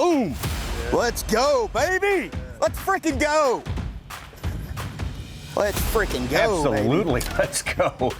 Boom. Let's go, baby. Let's freaking go. Let's freaking go, Absolutely. baby. Let's go.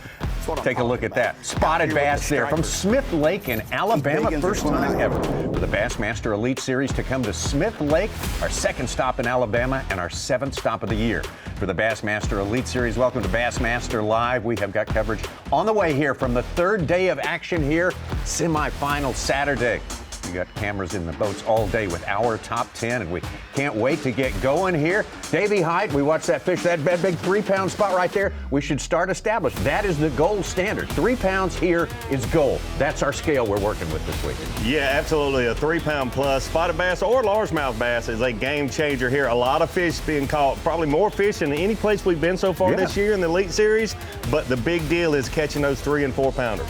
Take a look at that. Spotted bass there from Smith Lake in Alabama. First time ever for the Bassmaster Elite Series to come to Smith Lake. Our second stop in Alabama and our seventh stop of the year for the Bassmaster Elite Series. Welcome to Bassmaster Live. We have got coverage on the way here from the third day of action here, semifinal Saturday. We got cameras in the boats all day with our top 10, and we can't wait to get going here. Davey Hyde, we watched that fish, that big 3-pound spot right there. We should start established. That is the gold standard. 3 pounds here is gold. That's our scale we're working with this week. Yeah, absolutely. A 3-pound plus spotted bass or largemouth bass is a game changer here. A lot of fish being caught, probably more fish than any place we've been so far this year in the Elite Series. But the big deal is catching those 3- and 4-pounders.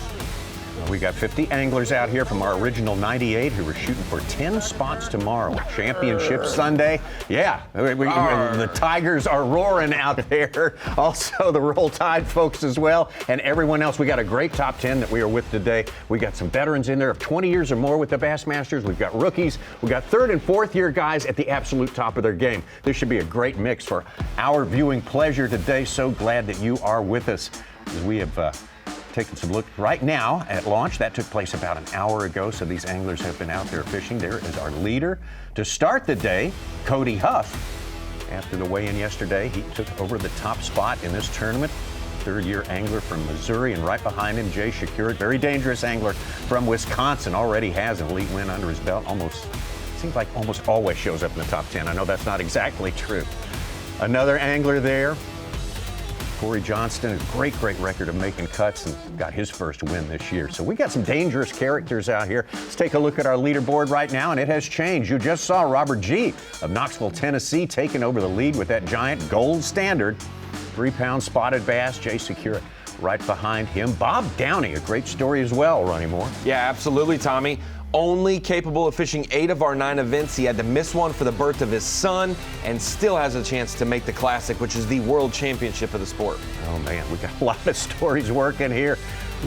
We got 50 anglers out here from our original 98 who are shooting for 10 spots tomorrow. Championship Sunday. Yeah, the Tigers are roaring out there. Also, the Roll Tide folks as well, and everyone else. We got a great top 10 that we are with today. We got some veterans in there of 20 years or more with the Bassmasters. We've got rookies. We got 3rd and 4th year guys at the absolute top of their game. This should be a great mix for our viewing pleasure today. So glad that you are with us as we have taking some look right now at launch. That took place about an hour ago, so these anglers have been out there fishing. There is our leader to start the day, Cody Huff. After the weigh-in yesterday, he took over the top spot in this tournament. 3rd-year angler from Missouri, and right behind him, Jay Shakura, very dangerous angler from Wisconsin, already has an elite win under his belt. Seems like almost always shows up in the top 10. I know that's not exactly true. Another angler there, Corey Johnston, a great record of making cuts and got his first win this year. So we got some dangerous characters out here. Let's take a look at our leaderboard right now, and it has changed. You just saw Robert G. of Knoxville, Tennessee, taking over the lead with that giant gold standard 3-pound spotted bass. Jay Secura right behind him. Bob Downey, a great story as well, Ronnie Moore. Yeah, absolutely, Tommy. Only capable of fishing 8 of our 9 events. He had to miss one for the birth of his son and still has a chance to make the Classic, which is the world championship of the sport. Oh, man, we got a lot of stories working here.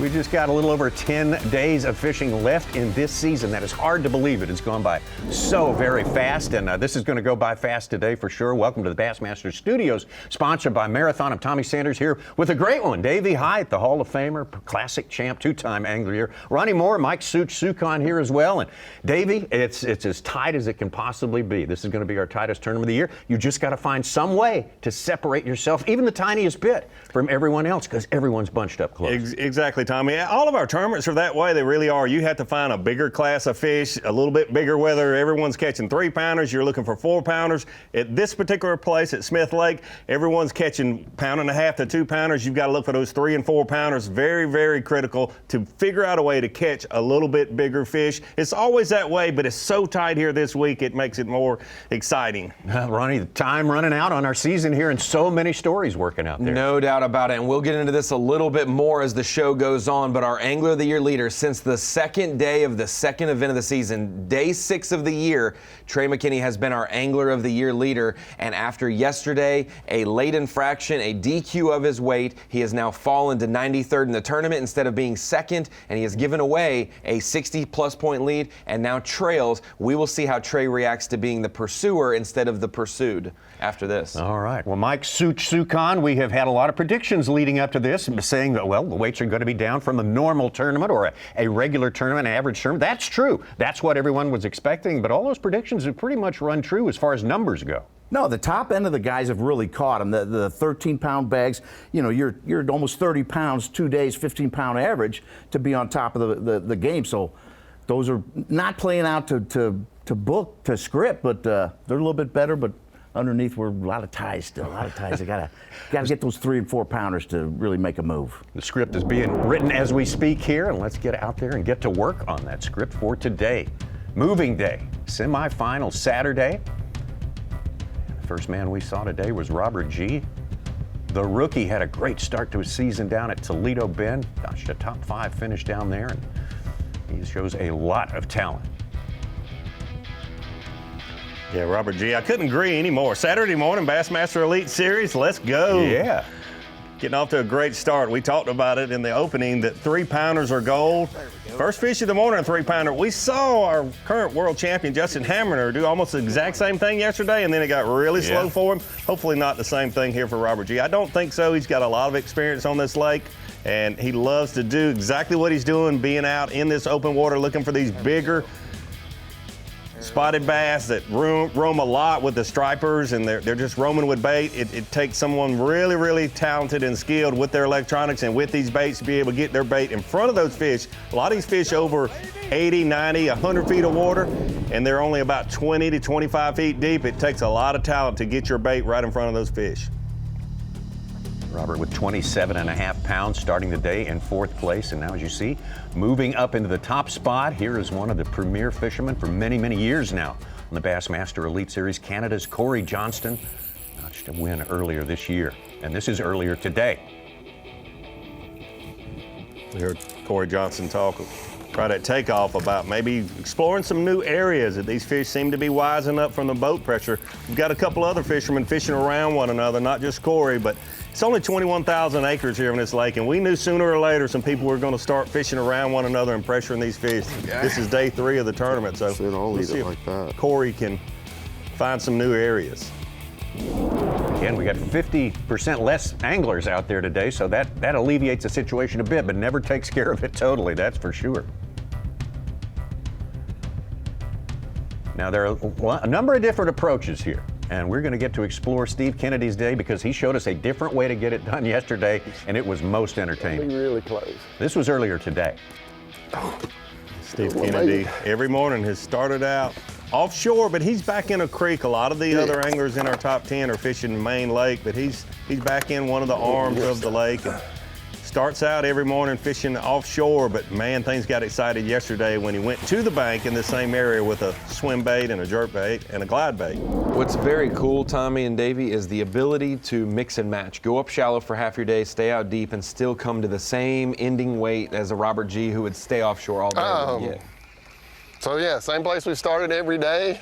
We just got a little over 10 days of fishing left in this season. That is hard to believe. It has gone by so very fast, and this is going to go by fast today for sure. Welcome to the Bassmaster Studios, sponsored by Marathon. I'm Tommy Sanders here with a great one. Davey Hyde, the Hall of Famer, classic champ, 2-time angler here. Ronnie Moore, Mike Such-Sukon here as well. And Davey, it's as tight as it can possibly be. This is going to be our tightest tournament of the year. You just got to find some way to separate yourself, even the tiniest bit, from everyone else, because everyone's bunched up close. Exactly, Tommy. All of our tournaments are that way. They really are. You have to find a bigger class of fish, a little bit bigger, whether everyone's catching 3-pounders, you're looking for 4-pounders. At this particular place at Smith Lake, everyone's catching 1.5 to 2-pounders. You've got to look for those 3- and 4-pounders. Very, very critical to figure out a way to catch a little bit bigger fish. It's always that way, but it's so tight here this week, it makes it more exciting. Ronnie, the time running out on our season here, and so many stories working out there. No doubt about it, and we'll get into this a little bit more as the show goes on, but our Angler of the Year leader since the second day of the second event of the season, day 6 of the year, Trey McKinney has been our Angler of the Year leader, and after yesterday, a late infraction, a DQ of his weight, he has now fallen to 93rd in the tournament instead of being 2nd, and he has given away a 60-plus point lead and now trails. We will see how Trey reacts to being the pursuer instead of the pursued after this. All right. Well, Mike Such-Sukon, we have had a lot of predictions leading up to this, saying that, well, the weights are going to be down from a normal tournament or a regular tournament, average tournament. That's true. That's what everyone was expecting, but all those predictions have pretty much run true as far as numbers go. No, the top end of the guys have really caught them. The 13-pound bags, you're almost 30 pounds, 2 days, 15-pound average to be on top of the game. So those are not playing out to script, but they're a little bit better, but underneath we're a lot of ties still, a lot of ties. They gotta get those 3- and 4-pounders to really make a move. The script is being written as we speak here, and let's get out there and get to work on that script for today. Moving day, semifinal Saturday. The first man we saw today was Robert G. The rookie had a great start to his season down at Toledo Bend. Notched a top 5 finish down there, and he shows a lot of talent. Yeah, Robert G. I couldn't agree anymore. Saturday morning, Bassmaster Elite Series, let's go. Yeah. Getting off to a great start. We talked about it in the opening that 3-pounders are gold. First fish of the morning, a 3-pounder. We saw our current world champion, Justin Hammerner, do almost the exact same thing yesterday, and then it got really slow for him. Hopefully not the same thing here for Robert G. I don't think so. He's got a lot of experience on this lake, and he loves to do exactly what he's doing, being out in this open water, looking for these bigger spotted bass that roam a lot with the stripers, and they're just roaming with bait. It takes someone really, really talented and skilled with their electronics and with these baits to be able to get their bait in front of those fish. A lot of these fish over 80, 90, 100 feet of water, and they're only about 20 to 25 feet deep. It takes a lot of talent to get your bait right in front of those fish. Robert with 27.5 pounds starting the day in 4th place. And now, as you see, moving up into the top spot, here is one of the premier fishermen for many, many years now on the Bassmaster Elite Series, Canada's Corey Johnston. Notched a win earlier this year. And this is earlier today. We heard Corey Johnson talk right at takeoff about maybe exploring some new areas that these fish seem to be wising up from the boat pressure. We've got a couple other fishermen fishing around one another, not just Corey, but it's only 21,000 acres here in this lake, and we knew sooner or later some people were going to start fishing around one another and pressuring these fish. This is day 3 of the tournament, so I'll we'll eat see it if like that. Corey can find some new areas. Again, we got 50% less anglers out there today, so that alleviates the situation a bit, but never takes care of it totally, that's for sure. Now, there are a number of different approaches here, and we're going to get to explore Steve Kennedy's day because he showed us a different way to get it done yesterday, and it was most entertaining. Really close. This was earlier today. Steve Kennedy every morning has started out offshore, but he's back in a creek. A lot of the other anglers in our top 10 are fishing the main lake, but he's back in one of the arms of the lake. And starts out every morning fishing offshore, but man, things got excited yesterday when he went to the bank in the same area with a swim bait and a jerk bait and a glide bait. What's very cool, Tommy and Davey, is the ability to mix and match. Go up shallow for half your day, stay out deep, and still come to the same ending weight as a Robert G who would stay offshore all day. So yeah, same place we started every day.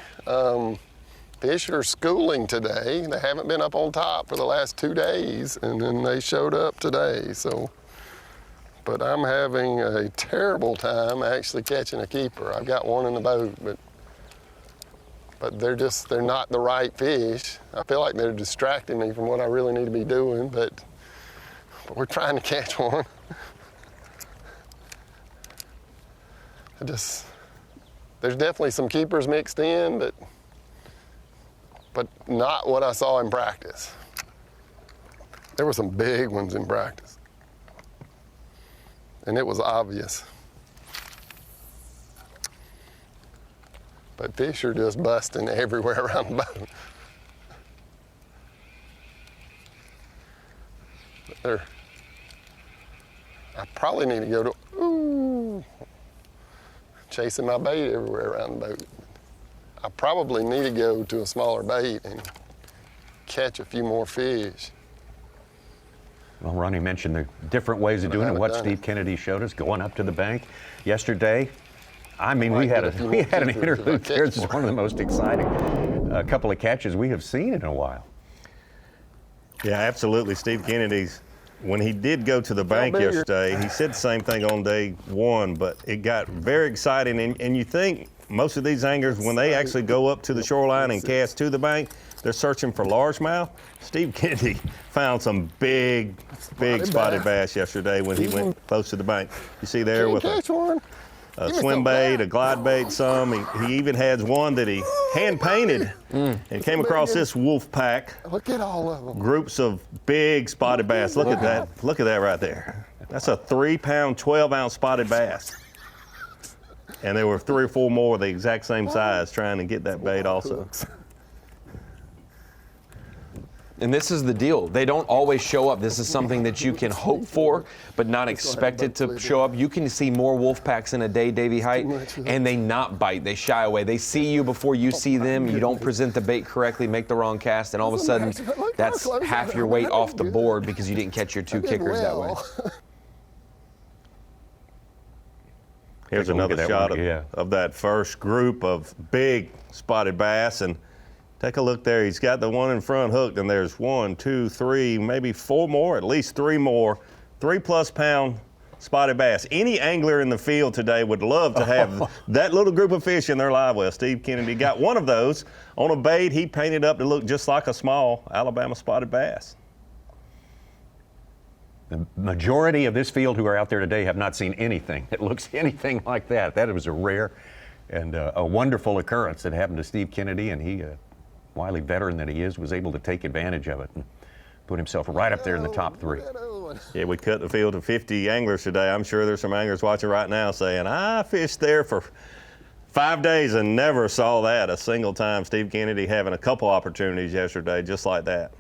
Fish are schooling today. They haven't been up on top for the last 2 days, and then they showed up today. But I'm having a terrible time actually catching a keeper. I've got one in the boat, but they're not the right fish. I feel like they're distracting me from what I really need to be doing, but we're trying to catch one. There's definitely some keepers mixed in, but not what I saw in practice. There were some big ones in practice, and it was obvious. But fish are just busting everywhere around the boat. I probably need to go to, chasing my bait everywhere around the boat. I probably need to go to a smaller bait and catch a few more fish. Well, Ronnie mentioned the different ways of doing it, what Steve Kennedy showed us, going up to the bank yesterday. I mean, we had an interlude there. This is one of the most exciting couple of catches we have seen in a while. Yeah, absolutely. Steve Kennedy's, when he did go to the bank yesterday, he said the same thing on day 1, but it got very exciting. And you think most of these anglers, when they actually go up to the shoreline and cast to the bank, they're searching for largemouth. Steve Kennedy found some big spotted bass yesterday when he went close to the bank. You see there with a swim bait, a glide bait, some. He even has one that he hand painted and came across this wolf pack. Look at all of them. Groups of big spotted bass. Look at that. Look at that right there. That's a 3-pound, 12-ounce spotted bass. And there were 3 or 4 more the exact same size trying to get that bait also. And this is the deal. They don't always show up. This is something that you can hope for, but not expect it to show up. You can see more wolf packs in a day, Davey Height, and they not bite. They shy away. They see you before you see them. You don't present the bait correctly, make the wrong cast, and all of a sudden, that's half your weight off the board because you didn't catch your 2 kickers that way. Here's another shot of that first group of big spotted bass, and Take a look there. He's got the one in front hooked, and there's 1, 2, 3, maybe 4 more, at least 3 more, 3+ pound spotted bass. Any angler in the field today would love to have that little group of fish in their live well. Steve Kennedy got one of those on a bait he painted up to look just like a small Alabama spotted bass. The majority of this field who are out there today have not seen anything that looks anything like that. That was a rare and a wonderful occurrence that happened to Steve Kennedy, and he, wily veteran that he is, was able to take advantage of it and put himself right up there in the top 3. Yeah, we cut the field to 50 anglers today. I'm sure there's some anglers watching right now saying, I fished there for 5 days and never saw that a single time. Steve Kennedy having a couple opportunities yesterday just like that.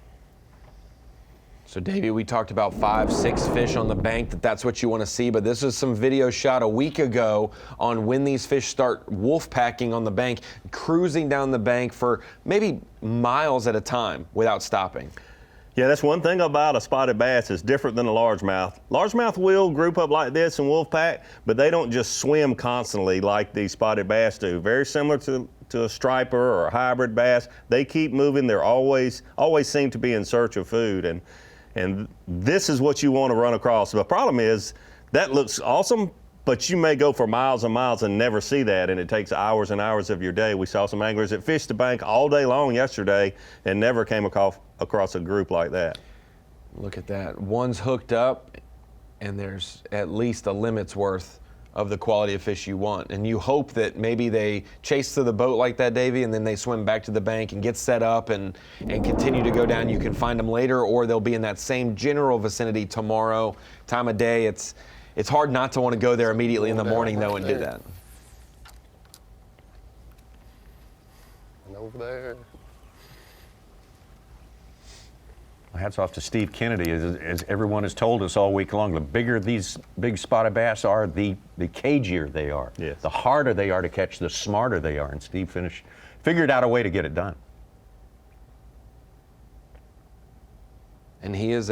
So, Davey, we talked about 5, 6 fish on the bank, that's what you want to see, but this is some video shot a week ago on when these fish start wolf packing on the bank, cruising down the bank for maybe miles at a time without stopping. Yeah, that's one thing about a spotted bass. It's different than a largemouth. Largemouth will group up like this and wolf pack, but they don't just swim constantly like these spotted bass do. Very similar to a striper or a hybrid bass. They keep moving. They're always seem to be in search of food, and this is what you want to run across. The problem is that looks awesome, but you may go for miles and miles and never see that, and it takes hours and hours of your day. We saw some anglers that fished the bank all day long yesterday and never came across a group like that. Look at that. One's hooked up, and there's at least a limit's worth of the quality of fish you want. And you hope that maybe they chase to the boat like that, Davey, and then they swim back to the bank and get set up and continue to go down. You can find them later, or they'll be in that same general vicinity tomorrow. Time of day, it's hard not to want to go there immediately in the morning, though, and do that. And over there. Hats off to Steve Kennedy. As everyone has told us all week long, the bigger these big spotted bass are, the cagier they are. Yes. The harder they are to catch, the smarter they are. And Steve figured out a way to get it done. And he is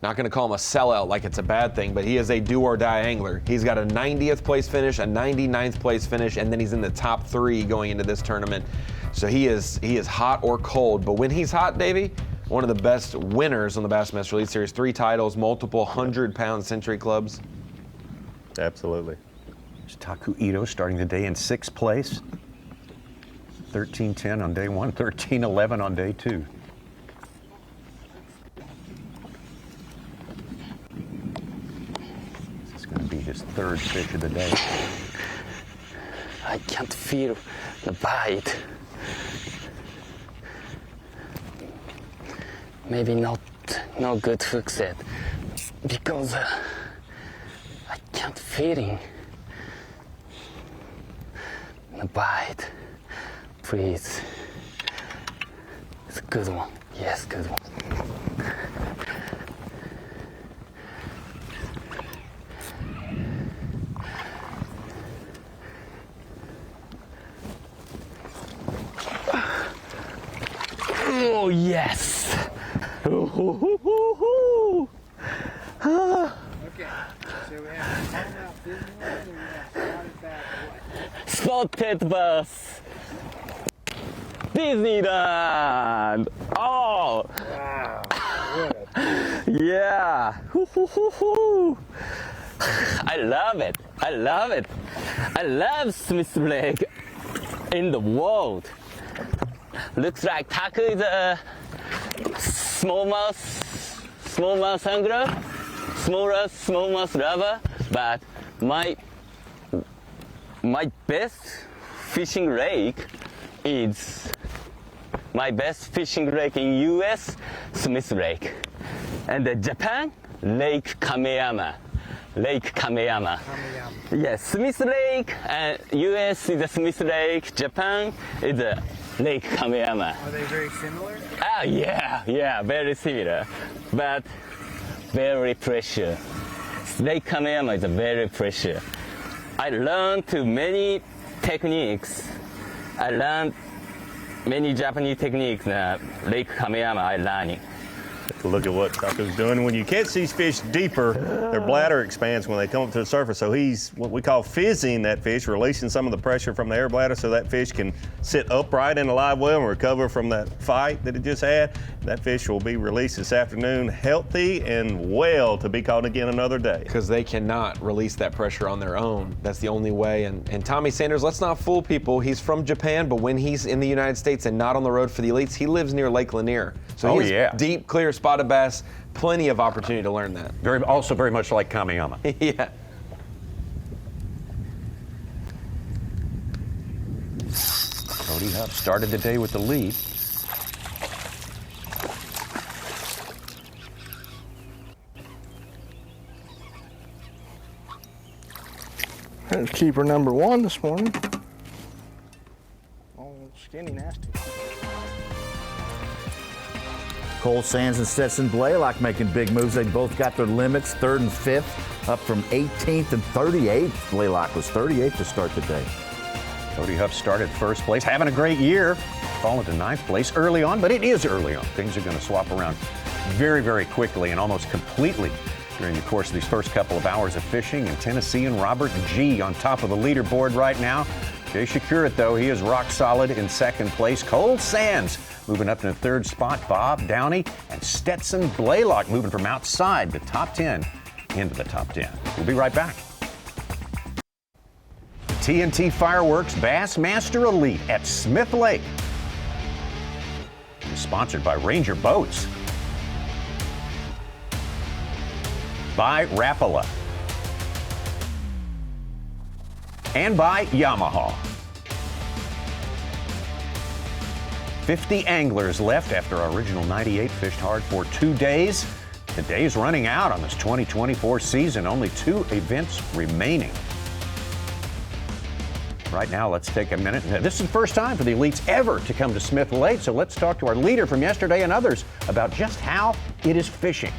not going to call him a sellout like it's a bad thing, but he is a do-or-die angler. He's got a 90th place finish, a 99th place finish, and then he's in the top 3 going into this tournament. So he is hot or cold. But when he's hot, Davey, one of the best winners on the Bassmaster Elite Series, 3 titles, multiple 100-pound Century clubs. Absolutely. There's Taku Ito starting the day in 6th place. 13-10 on day 1, 13-11 on day 2. This is going to be his 3rd fish of the day. I can't feel the bite. Maybe no good hook set because I can't feeling the bite. Please, it's a good one. Yes, good one. Oh yes. Okay, so we have smallmouth Disneyland and we have spotted bass. Spotted bass. Disneyland. Oh. Wow, good. Yeah. I love it. I love it. I love Smith Lake in the world. Looks like Taku is a smallmouth angler, smallmouth lover, but my best fishing lake is in US, Smith Lake, and Japan, Lake Kameyama. Yes, Smith Lake, and US is a Smith Lake, Japan is a Lake Kameyama. Are they very similar? Ah, yeah, very similar, but very precious. Lake Kameyama is very precious. I learned many techniques. I learned many Japanese techniques that Lake Kameyama I learning. Look at what Taco's doing. When you catch these fish deeper, their bladder expands when they come up to the surface. So he's what we call fizzing that fish, releasing some of the pressure from the air bladder so that fish can sit upright in a live well and recover from that fight that it just had. That fish will be released this afternoon, healthy and well to be caught again another day. Because they cannot release that pressure on their own. That's the only way. And Tommy Sanders, let's not fool people. He's from Japan, but when he's in the United States and not on the road for the elites, he lives near Lake Lanier. So he has deep, clear spotted bass, plenty of opportunity to learn that. Also very much like Kamiyama. Yeah. Cody Huff started the day with the lead. There's keeper number 1 this morning. Oh, skinny nasty. Cole Sands and Stetson Blaylock making big moves. They both got their limits, 3rd and 5th, up from 18th and 38th. Blaylock was 38th to start the day. Cody Huff started first place, having a great year. Fallen to 9th place early on, but it is early on. Things are going to swap around very, very quickly and almost completely during the course of these first couple of hours of fishing. And Tennessean Robert G on top of the leaderboard right now. Jay Shakurit, though, he is rock solid in 2nd place. Cole Sands moving up to the 3rd spot. Bob Downey and Stetson Blaylock moving from outside the top 10 into the top 10. We'll be right back. TNT Fireworks Bassmaster Elite at Smith Lake is sponsored by Ranger Boats, by Rapala, and by Yamaha. 50 anglers left after our original 98 fished hard for 2 days. The day's running out on this 2024 season. Only 2 events remaining. Right now, let's take a minute. This is the first time for the elites ever to come to Smith Lake, so let's talk to our leader from yesterday and others about just how it is fishing.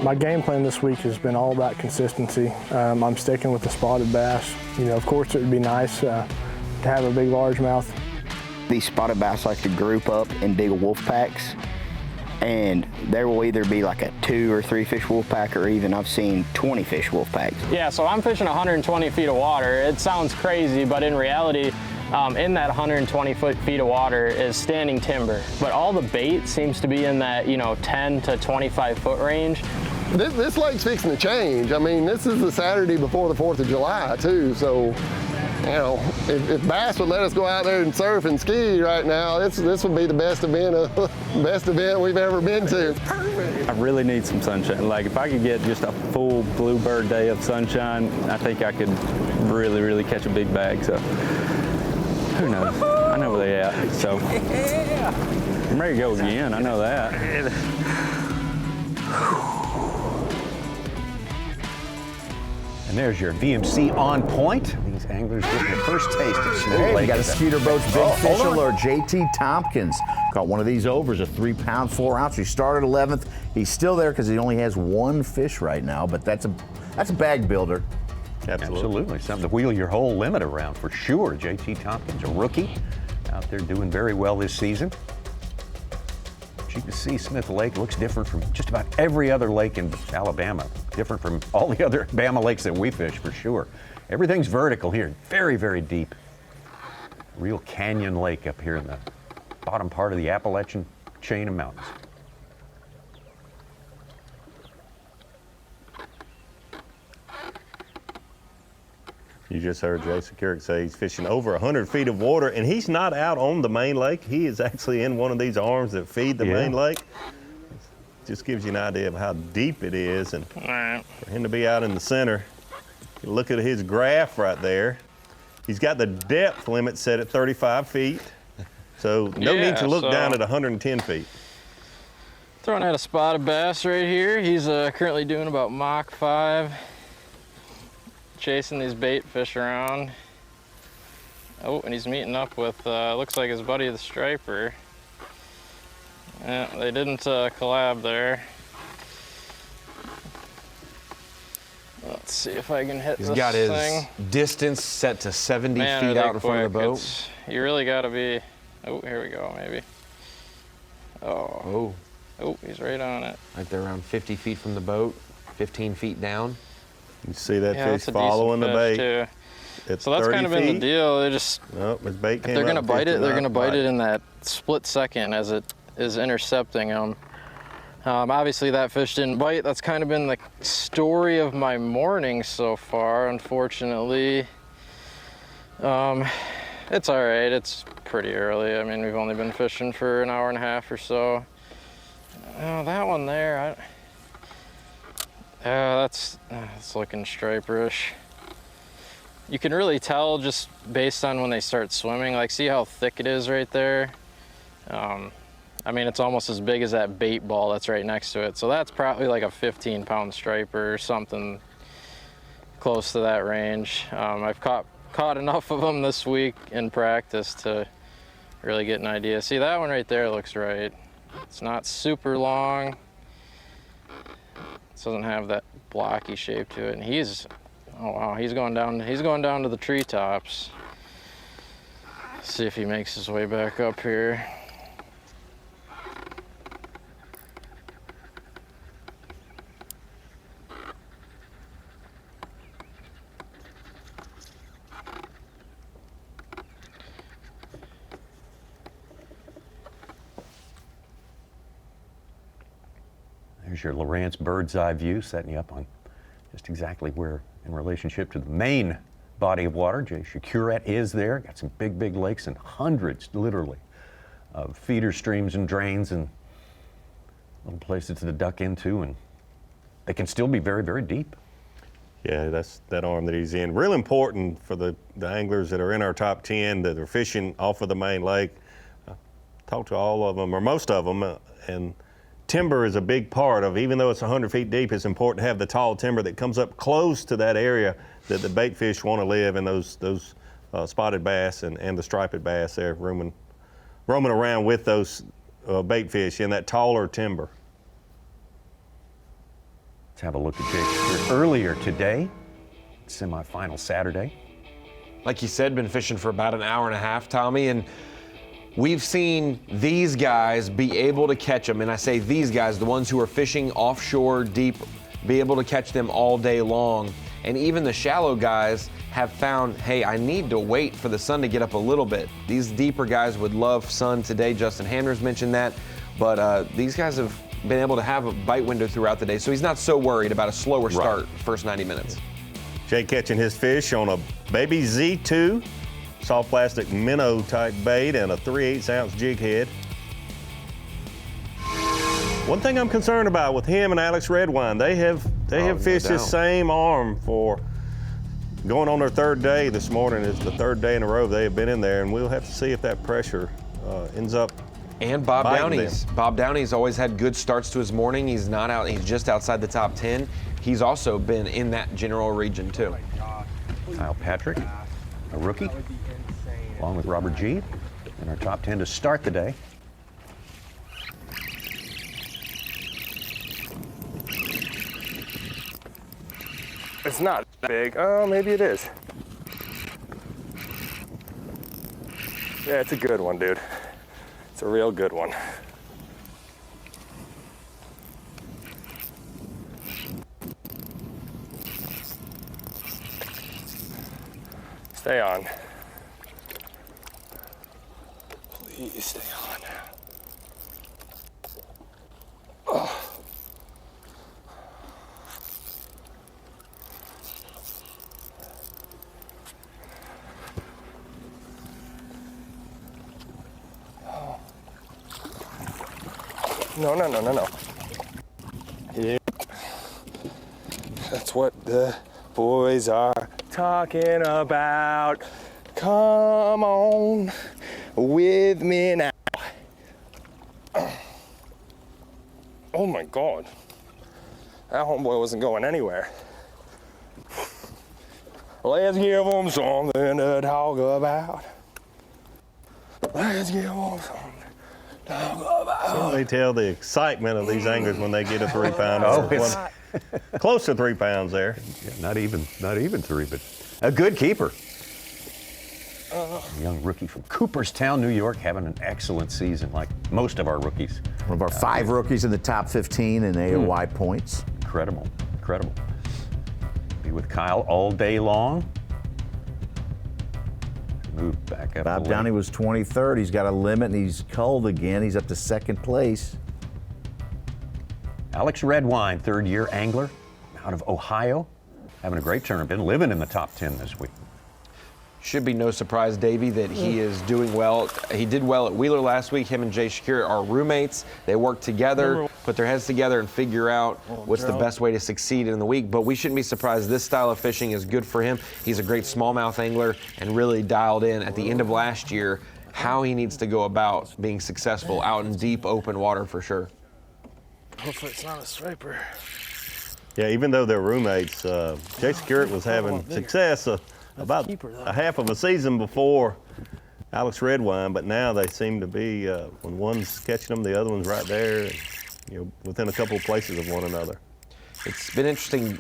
My game plan this week has been all about consistency. I'm sticking with the spotted bass. You know, of course, it would be nice to have a big largemouth. These spotted bass like to group up in big wolf packs, and there will either be like a 2 or 3 fish wolf pack, or even I've seen 20 fish wolf packs. Yeah, so I'm fishing 120 feet of water. It sounds crazy, but in reality, in that 120 feet of water is standing timber. But all the bait seems to be in that, 10 to 25 foot range. This lake's fixing to change. I mean, this is the Saturday before the 4th of July, too, so if Bass would let us go out there and surf and ski right now, this would be the best event we've ever been to. I really need some sunshine. Like, if I could get just a full bluebird day of sunshine, I think I could really, really catch a big bag. So, who knows? I know where they at. So, I'm ready to go again. I know that. And there's your VMC on point. These anglers getting their first taste of Smith Hey, Lake. we got a Skeeter Boats Big Fish hold on. Alert. JT Tompkins caught one of these overs, a 3-pound 4-ounce. He started 11th. He's still there because he only has 1 fish right now, but that's a bag builder. Absolutely. Something to wheel your whole limit around for sure. JT Tompkins, a rookie, out there doing very well this season. As you can see, Smith Lake looks different from just about every other lake in Alabama. Different from all the other Bama lakes that we fish, for sure. Everything's vertical here, very, very deep. Real canyon lake up here in the bottom part of the Appalachian chain of mountains. You just heard Jason Carrick say he's fishing over 100 feet of water, and he's not out on the main lake. He is actually in one of these arms that feed the main lake. Just gives you an idea of how deep it is, and for him to be out in the center, look at his graph right there. He's got the depth limit set at 35 feet, so no need to look down at 110 feet. Throwing out a spotted bass right here. He's currently doing about Mach 5. Chasing these bait fish around. Oh, and he's meeting up with, looks like his buddy the striper. Yeah, they didn't collab there. Let's Let's see if I can hit He's this got his thing. distance set to 70 Man, feet are they out in front of the quick. boat. You really got to be. Oh, here we go, maybe. Oh, Oh, he's right on it. right there around 50 feet from the boat, 15 feet down. You see that Yeah, fish that's a following the decent fish, bait. too. It's So that's 30 kind of been the feet. deal. They just, Nope, his bait if came they're up gonna bite it, they're 59 gonna bite it bite. in that split second as it is intercepting them. Obviously, that fish didn't bite. That's kind of been the story of my morning so far. Unfortunately, it's all right. It's pretty early. I mean, we've only been fishing for an hour and a half or so. Oh, that one there. That's looking striperish. You can really tell just based on when they start swimming. Like, see how thick it is right there? I mean, it's almost as big as that bait ball that's right next to it. So that's probably like a 15-pound striper or something close to that range. I've caught enough of them this week in practice to really get an idea. See, that one right there looks right. It's not super long. It doesn't have that blocky shape to it. And he's, oh wow, he's going down to the treetops. See if he makes his way back up here. There's your Lowrance bird's eye view, setting you up on just exactly where, in relationship to the main body of water, Jay Shakurat is there. Got some big, big lakes and hundreds, literally, of feeder streams and drains and little places to duck into, and they can still be very, very deep. Yeah, that's that arm that he's in. Real important for the anglers that are in our top 10 that are fishing off of the main lake. Talk to all of them, or most of them, and timber is a big part of, even though it's 100 feet deep, it's important to have the tall timber that comes up close to that area that the bait fish want to live in, those spotted bass and the striped bass there roaming around with those bait fish in that taller timber. Let's have a look at Jay Shakurat earlier today, semifinal Saturday. Like you said, been fishing for about an hour and a half, Tommy, and we've seen these guys be able to catch them, and I say these guys, the ones who are fishing offshore deep, be able to catch them all day long. And even the shallow guys have found, hey, I need to wait for the sun to get up a little bit. These deeper guys would love sun today. Justin Hamner's mentioned that, but these guys have been able to have a bite window throughout the day, so he's not so worried about a slower start first 90 minutes. Jay catching his fish on a baby Z2 soft plastic minnow type bait and a 3/8 ounce jig head. One thing I'm concerned about with him and Alex Redwine, they have fished this same arm for going on their third day this morning. It's the third day in a row they have been in there, and we'll have to see if that pressure ends up. And Bob biting Downey's. them. Bob Downey's always had good starts to his morning. He's not out. He's just outside the top 10. He's also been in that general region too. Kyle Patrick, a rookie, along with Robert G. in our top 10 to start the day. It's not big. Oh, maybe it is. Yeah, it's a good one, dude. It's a real good one. Stay on. Please stay on. Oh. No. Yeah. That's what the boys are talking about. Come on with me now. Oh my God. That homeboy wasn't going anywhere. Let's give them something to talk about. Let's give them something to talk about. They tell the excitement of these anglers when they get a 3-pounder. Close to 3 pounds there. Yeah, not even 3, but a good keeper. A young rookie from Cooperstown, New York, having an excellent season, like most of our rookies. One of our 5 rookies in the top 15 in AOY points. Incredible. Be with Kyle all day long. Move back up. Bob Downey was 23rd. He's got a limit, and he's culled again. He's up to 2nd place. Alex Redwine, 3rd-year angler out of Ohio, having a great tournament. Been living in the top 10 this week. Should be no surprise, Davey, that he is doing well. He did well at Wheeler last week. Him and Jay Shakir are roommates. They work together, put their heads together, and figure out what's the best way to succeed in the week. But we shouldn't be surprised. This style of fishing is good for him. He's a great smallmouth angler and really dialed in at the end of last year how he needs to go about being successful out in deep open water for sure. Hopefully it's not a striper. Yeah, even though they're roommates, Jay Security was having success about a half of a season before Alex Redwine, but now they seem to be, when one's catching them, the other one's right there, and, within a couple of places of one another. It's been interesting,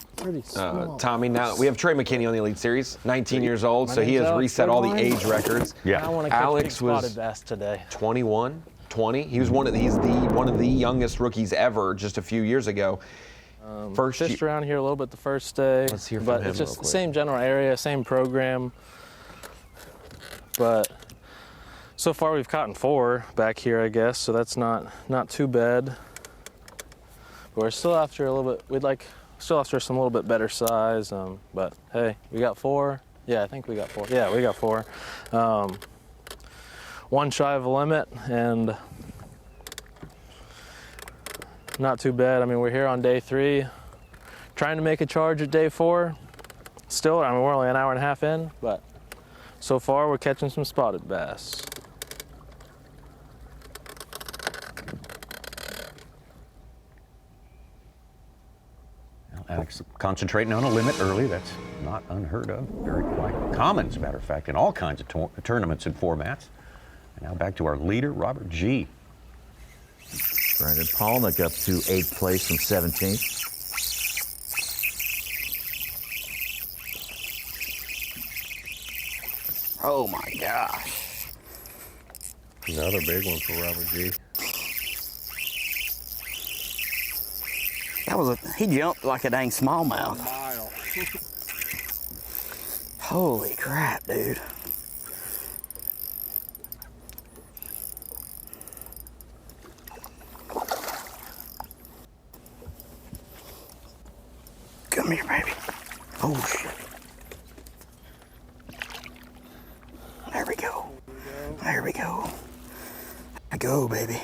Tommy. Now we have Trey McKinney on the Elite Series, 19 years old, so he has reset all the age records. I want to catch Alex spotted was bass today. 21, 20. He was one of the youngest rookies ever just a few years ago. Fished around here a little bit the first day. Let's hear from but him it's real just the quick. same general area, same program. But so far we've caught 4 back here, I guess, so that's not too bad. But we're still after a little bit. Still after some little bit better size. But hey, we got 4. Yeah, I think we got 4. Yeah, we got 4. 1 shy of a limit, and not too bad. I mean, we're here on day 3, trying to make a charge at day 4. Still, I mean, we're only an hour and a half in, but so far we're catching some spotted bass. Alex concentrating on a limit early. That's not unheard of. Very quite common, as a matter of fact, in all kinds of tournaments and formats. And now back to our leader, Robert G. Brandon Palnick up to 8th place from 17th. Oh my gosh. Another big one for Robert G. He jumped like a dang smallmouth. Holy crap, dude. Come here, baby. Oh, shit. There we go. There we go. There we go, baby.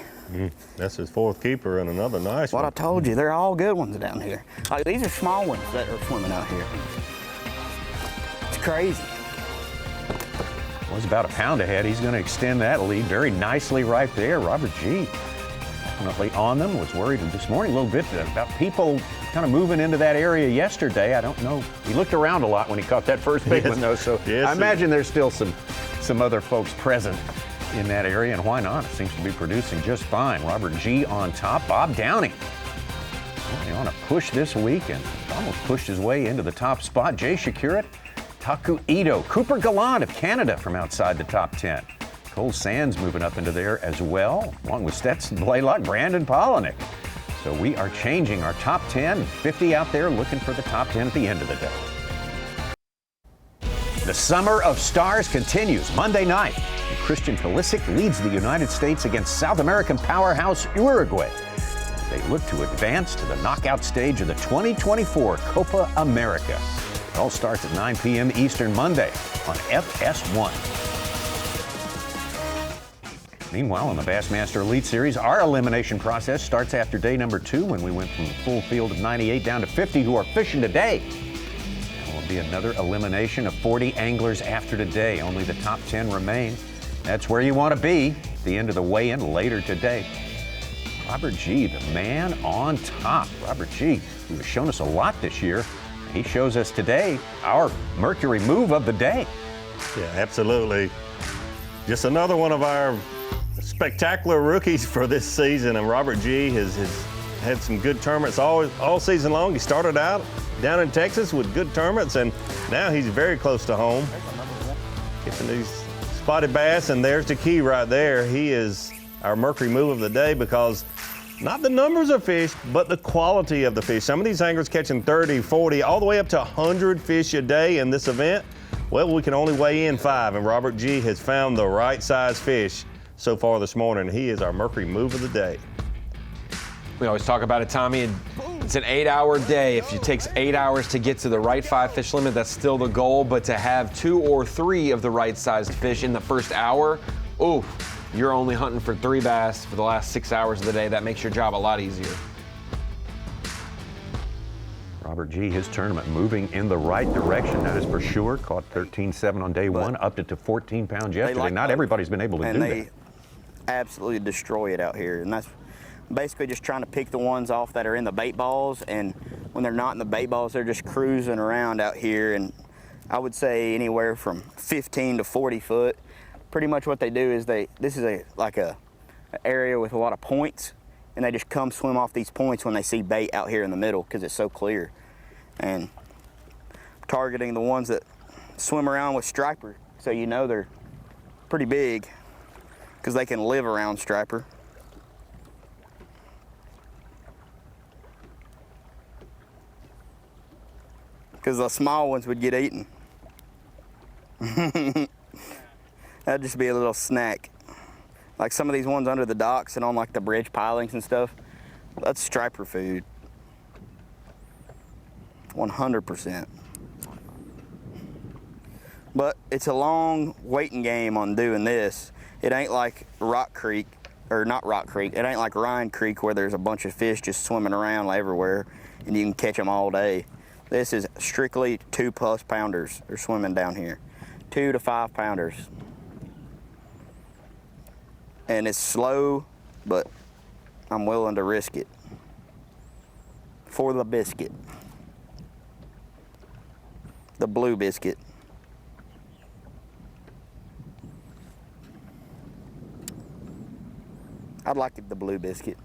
That's his 4th keeper and another nice What one. I told you, they're all good ones down here. Like, these are small ones that are swimming out here. It's crazy. Was about a pound ahead. He's going to extend that lead very nicely right there. Robert G. Definitely on them. Was worried this morning a little bit about people kind of moving into that area yesterday. I don't know. He looked around a lot when he caught that first big one, though. So I imagine there's still some other folks present in that area, and why not? It seems to be producing just fine. Robert G. on top. Bob Downey on a push this week and almost pushed his way into the top spot. Jay Shakira, Taku Ito, Cooper Gallant of Canada from outside the top 10. Cole Sands moving up into there as well, along with Stetson Blaylock, Brandon Polinick. So we are changing our top 10, 50 out there looking for the top 10 at the end of the day. The Summer of Stars continues Monday night. Christian Pulisic leads the United States against South American powerhouse Uruguay. They look to advance to the knockout stage of the 2024 Copa America. It all starts at 9 p.m. Eastern Monday on FS1. Meanwhile, in the Bassmaster Elite Series, our elimination process starts after day number 2 when we went from a full field of 98 down to 50 who are fishing today. There will be another elimination of 40 anglers after today. Only the top 10 remain. That's where you want to be at the end of the weigh-in later today. Robert G., the man on top. Robert G., who has shown us a lot this year. He shows us today our Mercury move of the day. Yeah, absolutely. Just another one of our spectacular rookies for this season, and Robert G. has had some good tournaments all season long. He started out down in Texas with good tournaments, and now he's very close to home. Getting these spotted bass, and there's the key right there. He is our Mercury move of the day because not the numbers of fish, but the quality of the fish. Some of these anglers catching 30, 40, all the way up to 100 fish a day in this event. Well, we can only weigh in 5, and Robert G has found the right size fish so far this morning. He is our Mercury move of the day. We always talk about it, Tommy. It's an 8-hour day. If it takes 8 hours to get to the right 5 fish limit, that's still the goal. But to have 2 or 3 of the right sized fish in the first hour, ooh, you're only hunting for 3 bass for the last 6 hours of the day. That makes your job a lot easier. Robert G, his tournament moving in the right direction, that is for sure. Caught 13.7 on day one, upped it to 14 pounds yesterday. Not everybody's been able to do that. And they absolutely destroy it out here. And that's basically just trying to pick the ones off that are in the bait balls. And when they're not in the bait balls, they're just cruising around out here. And I would say anywhere from 15 to 40 foot. Pretty much what they do is this is like an area with a lot of points, and they just come swim off these points when they see bait out here in the middle because it's so clear. And targeting the ones that swim around with striper, so you know they're pretty big because they can live around striper. Because the small ones would get eaten. That'd just be a little snack. Like some of these ones under the docks and on like the bridge pilings and stuff, that's striper food. 100%. But it's a long waiting game on doing this. It ain't like Rock Creek, or not Rock Creek, it ain't like Ryan Creek where there's a bunch of fish just swimming around everywhere and you can catch them all day. This is strictly 2+ pounders are swimming down here. 2 to 5 pounders. And it's slow, but I'm willing to risk it for the biscuit. The blue biscuit. I'd like the blue biscuit.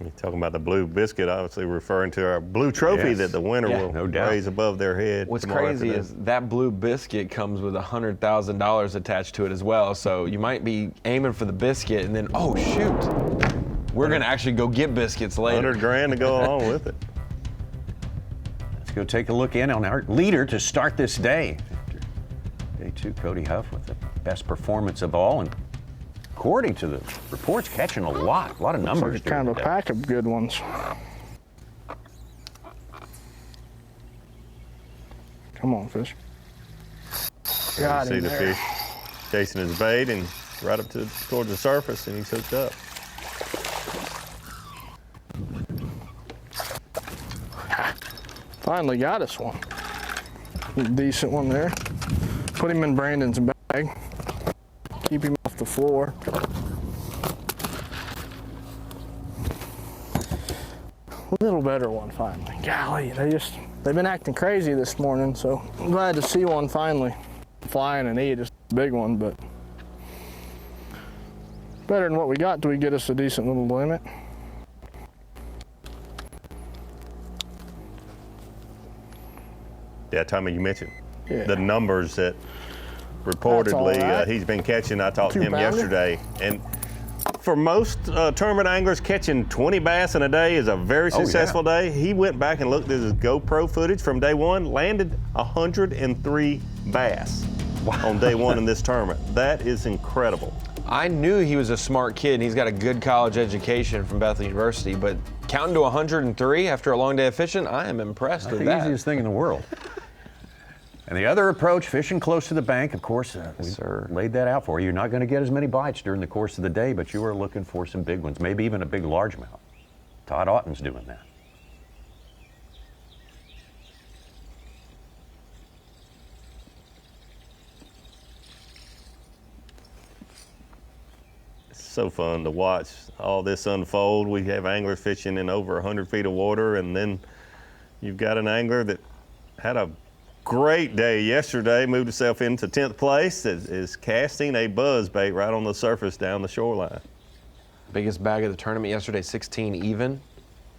You're talking about the blue biscuit, obviously referring to our blue trophy that the winner will raise above their head. What's crazy is that blue biscuit comes with $100,000 attached to it as well. So you might be aiming for the biscuit and then, oh shoot, we're gonna actually go get biscuits later. 100 grand to go along with it. Let's go take a look in on our leader to start this day. Day 2, Cody Huff with the best performance of all, and according to the reports, catching a lot of numbers. It's like kind of a pack of good ones. Come on, fish. Got him. See the fish chasing his bait and right up towards the surface, and he's hooked up. Finally got us one. Decent one there. Put him in Brandon's bag. Keep him off the floor. A little better one finally. Golly, they've been acting crazy this morning, so I'm glad to see one finally. Flying and eat, it's a big one, but better than what we got till we get us a decent little limit. Yeah, Tommy, you mentioned the numbers that reportedly he's been catching. I talked to him yesterday, and for most tournament anglers, catching 20 bass in a day is a very successful day. He went back and looked at his GoPro footage from day one, landed 103 bass on day one in this tournament. That is incredible. I knew he was a smart kid and he's got a good college education from Bethel University, but counting to 103 after a long day of fishing, I am impressed with that. The easiest thing in the world. And the other approach, fishing close to the bank, of course, we laid that out for you. You're not going to get as many bites during the course of the day, but you are looking for some big ones, maybe even a big largemouth. Todd Otten's doing that. It's so fun to watch all this unfold. We have anglers fishing in over 100 feet of water, and then you've got an angler that had a great day yesterday, moved himself into 10th place, is casting a buzz bait right on the surface down the shoreline. Biggest bag of the tournament yesterday, 16 even.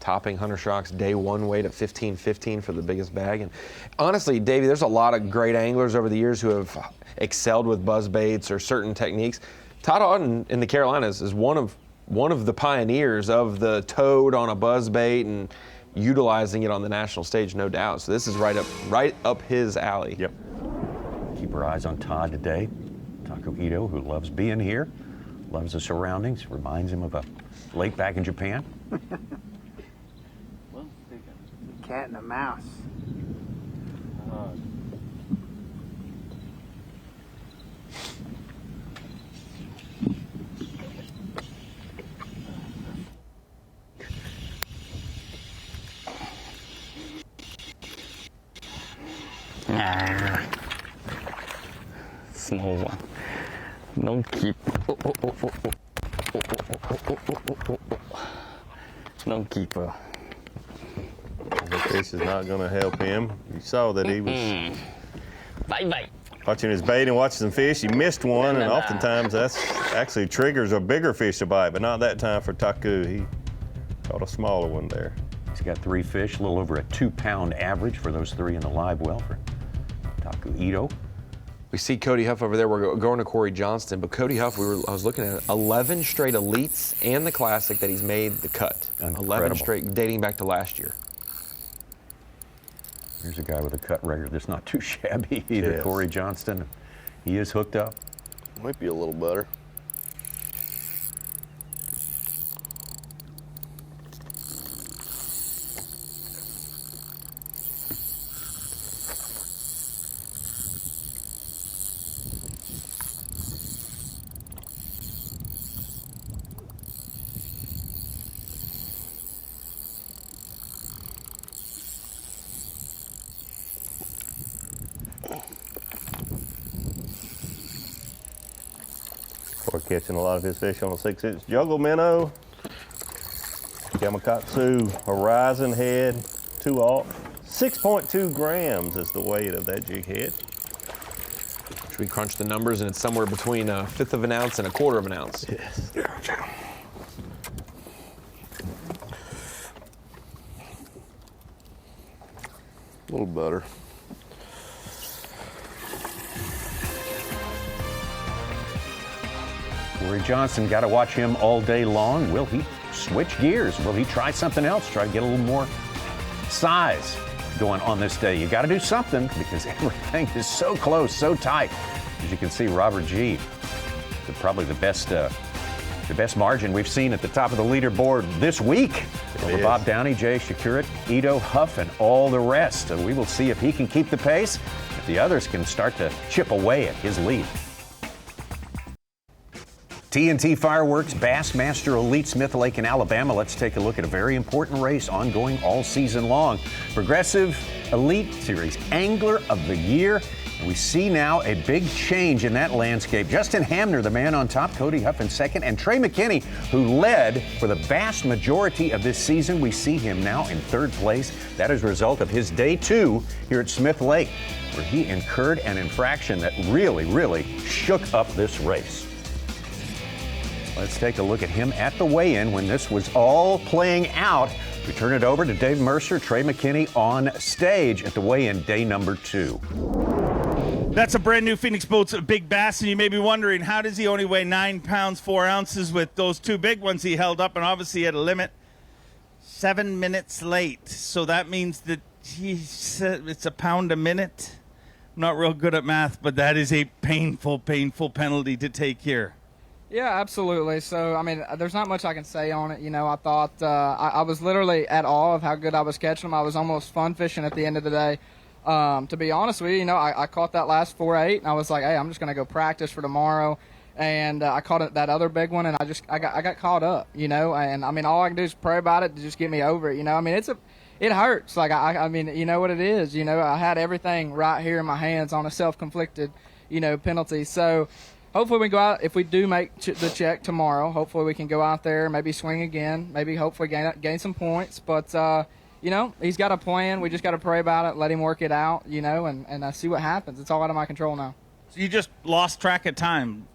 topping Hunter Schrock's day one weight at 15.15 for the biggest bag. And honestly, Davey, there's a lot of great anglers over the years who have excelled with buzz baits or certain techniques. Todd Auden in the Carolinas is one of the pioneers of the toad on a buzz bait and utilizing it on the national stage, no doubt. So this is right up his alley. Yep. Keep our eyes on Todd today. Taku Ito, who loves being here, loves the surroundings, reminds him of a lake back in Japan. Well, cat and a mouse. Small one. Don't keep. Don't keep her. The fish is not going to help him. You saw that he was Bye. watching his bait and watching some fish. He missed one, and oftentimes that's actually triggers a bigger fish to bite, but not that time for Taku. He caught a smaller one there. He's got 3 fish, a little over a 2-pound average for those 3 in the live well for Taku Ito. We see Cody Huff over there. We're going to Corey Johnston, but Cody Huff, I was looking at it, 11 straight elites and the classic that he's made the cut. Incredible. 11 straight, dating back to last year. Here's a guy with a cut record that's not too shabby either, Yes. Corey Johnston. He is hooked up. Might be a little better. We're catching a lot of his fish on a 6-inch juggle minnow. Gamakatsu Horizon head, 2/0. 6.2 grams is the weight of that jig head. Should we crunch the numbers, and it's somewhere between 1/5 of an ounce and 1/4 of an ounce. Yes. A little better. Corey Johnson, got to watch him all day long. Will he switch gears? Will he try something else? Try to get a little more size going on this day? You got to do something because everything is so close, so tight. As you can see, Robert G. Probably the best margin we've seen at the top of the leaderboard this week. Over Bob Downey, Jay Shakurit, Ito, Huff, and all the rest. And we will see if he can keep the pace, if the others can start to chip away at his lead. TNT Fireworks, Bassmaster Elite, Smith Lake in Alabama. Let's take a look at a very important race ongoing all season long. Progressive Elite Series Angler of the Year. And we see now a big change in that landscape. Justin Hamner, the man on top, Cody Huff in second, and Trey McKinney, who led for the vast majority of this season. We see him now in 3rd place. That is a result of his day 2 here at Smith Lake, where he incurred an infraction that really shook up this race. Let's take a look at him at the weigh-in when this was all playing out. We turn it over to Dave Mercer, Trey McKinney on stage at the weigh-in day number 2. That's a brand new Phoenix Boats Big Bass, and you may be wondering, how does he only weigh 9 pounds 4 ounces with those 2 big ones he held up, and obviously he had a limit 7 minutes late. So that means that he said it's a pound a minute. I'm not real good at math, but that is a painful penalty to take here. Yeah, absolutely. So, I mean, there's not much I can say on it. You know, I thought I was literally at awe of how good I was catching them. I was almost fun fishing at the end of the day. To be honest with you, you know, I caught that last 4.8, and I was like, hey, I'm just going to go practice for tomorrow. And I caught that other big one, and I got caught up, you know. And, I mean, all I can do is pray about it to just get me over it, you know. I mean, it hurts. Like, I mean, you know what it is. You know, I had everything right here in my hands on a self-conflicted, you know, penalty. So hopefully we go out, if we do make the check tomorrow, hopefully we can go out there, maybe swing again, maybe hopefully gain some points. But, you know, he's got a plan. We just got to pray about it, let him work it out, you know, and see what happens. It's all out of my control now. So you just lost track of time.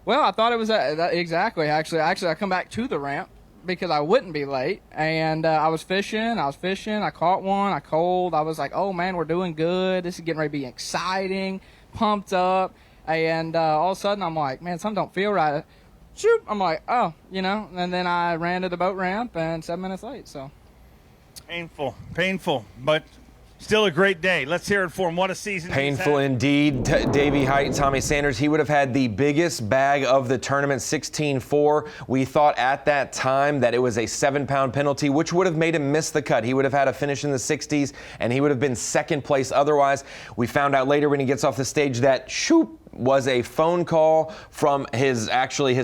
Well, I thought it was exactly. Actually, I come back to the ramp, because I wouldn't be late. And I was fishing. I caught one. I cold. I was like, oh man, we're doing good. This is getting ready to be exciting, pumped up. And all of a sudden I'm like, man, something don't feel right. Shoot! I'm like, oh, you know. And then I ran to the boat ramp and 7 minutes late. So painful, but still a great day. Let's hear it for him. What a season. Painful indeed. Davey Height, Tommy Sanders, he would have had the biggest bag of the tournament, 16-4. We thought at that time that it was a 7-pound penalty, which would have made him miss the cut. He would have had a finish in the 60s, and he would have been second place otherwise. We found out later when he gets off the stage that, was a phone call from his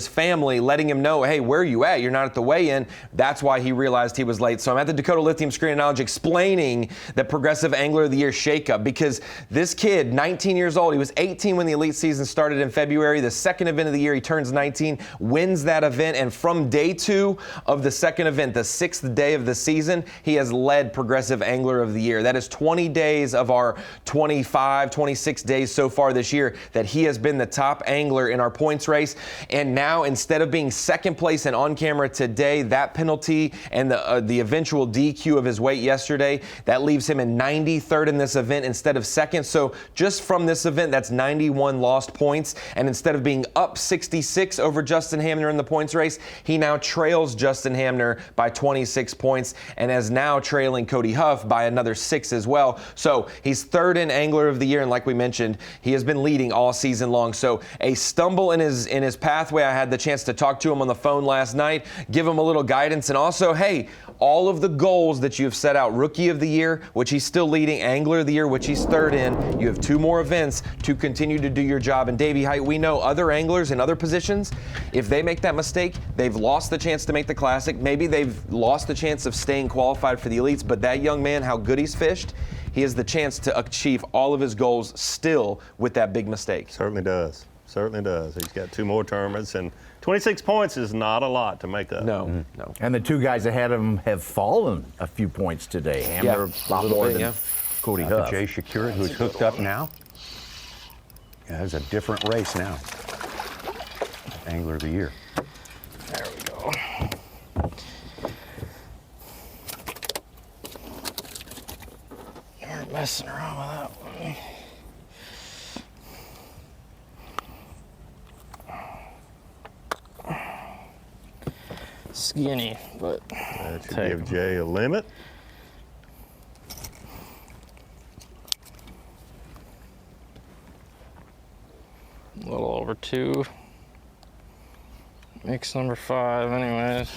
family letting him know, hey, where are you at? You're not at the weigh-in. That's why he realized he was late. So I'm at the Dakota Lithium Screen and Knowledge explaining the Progressive Angler of the Year shakeup, because this kid, 19 years old, he was 18 when the elite season started in February. The second event of the year, he turns 19, wins that event, and from day 2 of the second event, the 6th day of the season, he has led Progressive Angler of the Year. That is 20 days of our 25, 26 days so far this year that he has been the top angler in our points race. And now, instead of being second place and on camera today, that penalty and the eventual DQ of his weight yesterday, that leaves him in 93rd in this event instead of second. So just from this event, that's 91 lost points. And instead of being up 66 over Justin Hamner in the points race, he now trails Justin Hamner by 26 points and is now trailing Cody Huff by another 6 as well. So he's third in Angler of the Year, and like we mentioned, he has been leading all season long. So a stumble in his pathway. I had the chance to talk to him on the phone last night, give him a little guidance, and also, hey, all of the goals that you've set out, Rookie of the Year, which he's still leading, Angler of the Year, which he's third in. You have 2 more events to continue to do your job. And Davey Height, we know other anglers in other positions, if they make that mistake, they've lost the chance to make the Classic. Maybe they've lost the chance of staying qualified for the elites, but that young man, how good he's fished, he has the chance to achieve all of his goals still with that big mistake. Certainly does. Certainly does. He's got 2 more tournaments, and 26 points is not a lot to make up. No. And the 2 guys ahead of him have fallen a few points today. Hamner a lot more than Cody Huff. Jay Shakura, who's hooked up now. Yeah, it's a different race now. Angler of the Year. There we go. You weren't messing around with that one. Skinny, but that should give Jay a limit. A little over 2. Mix number 5 anyways.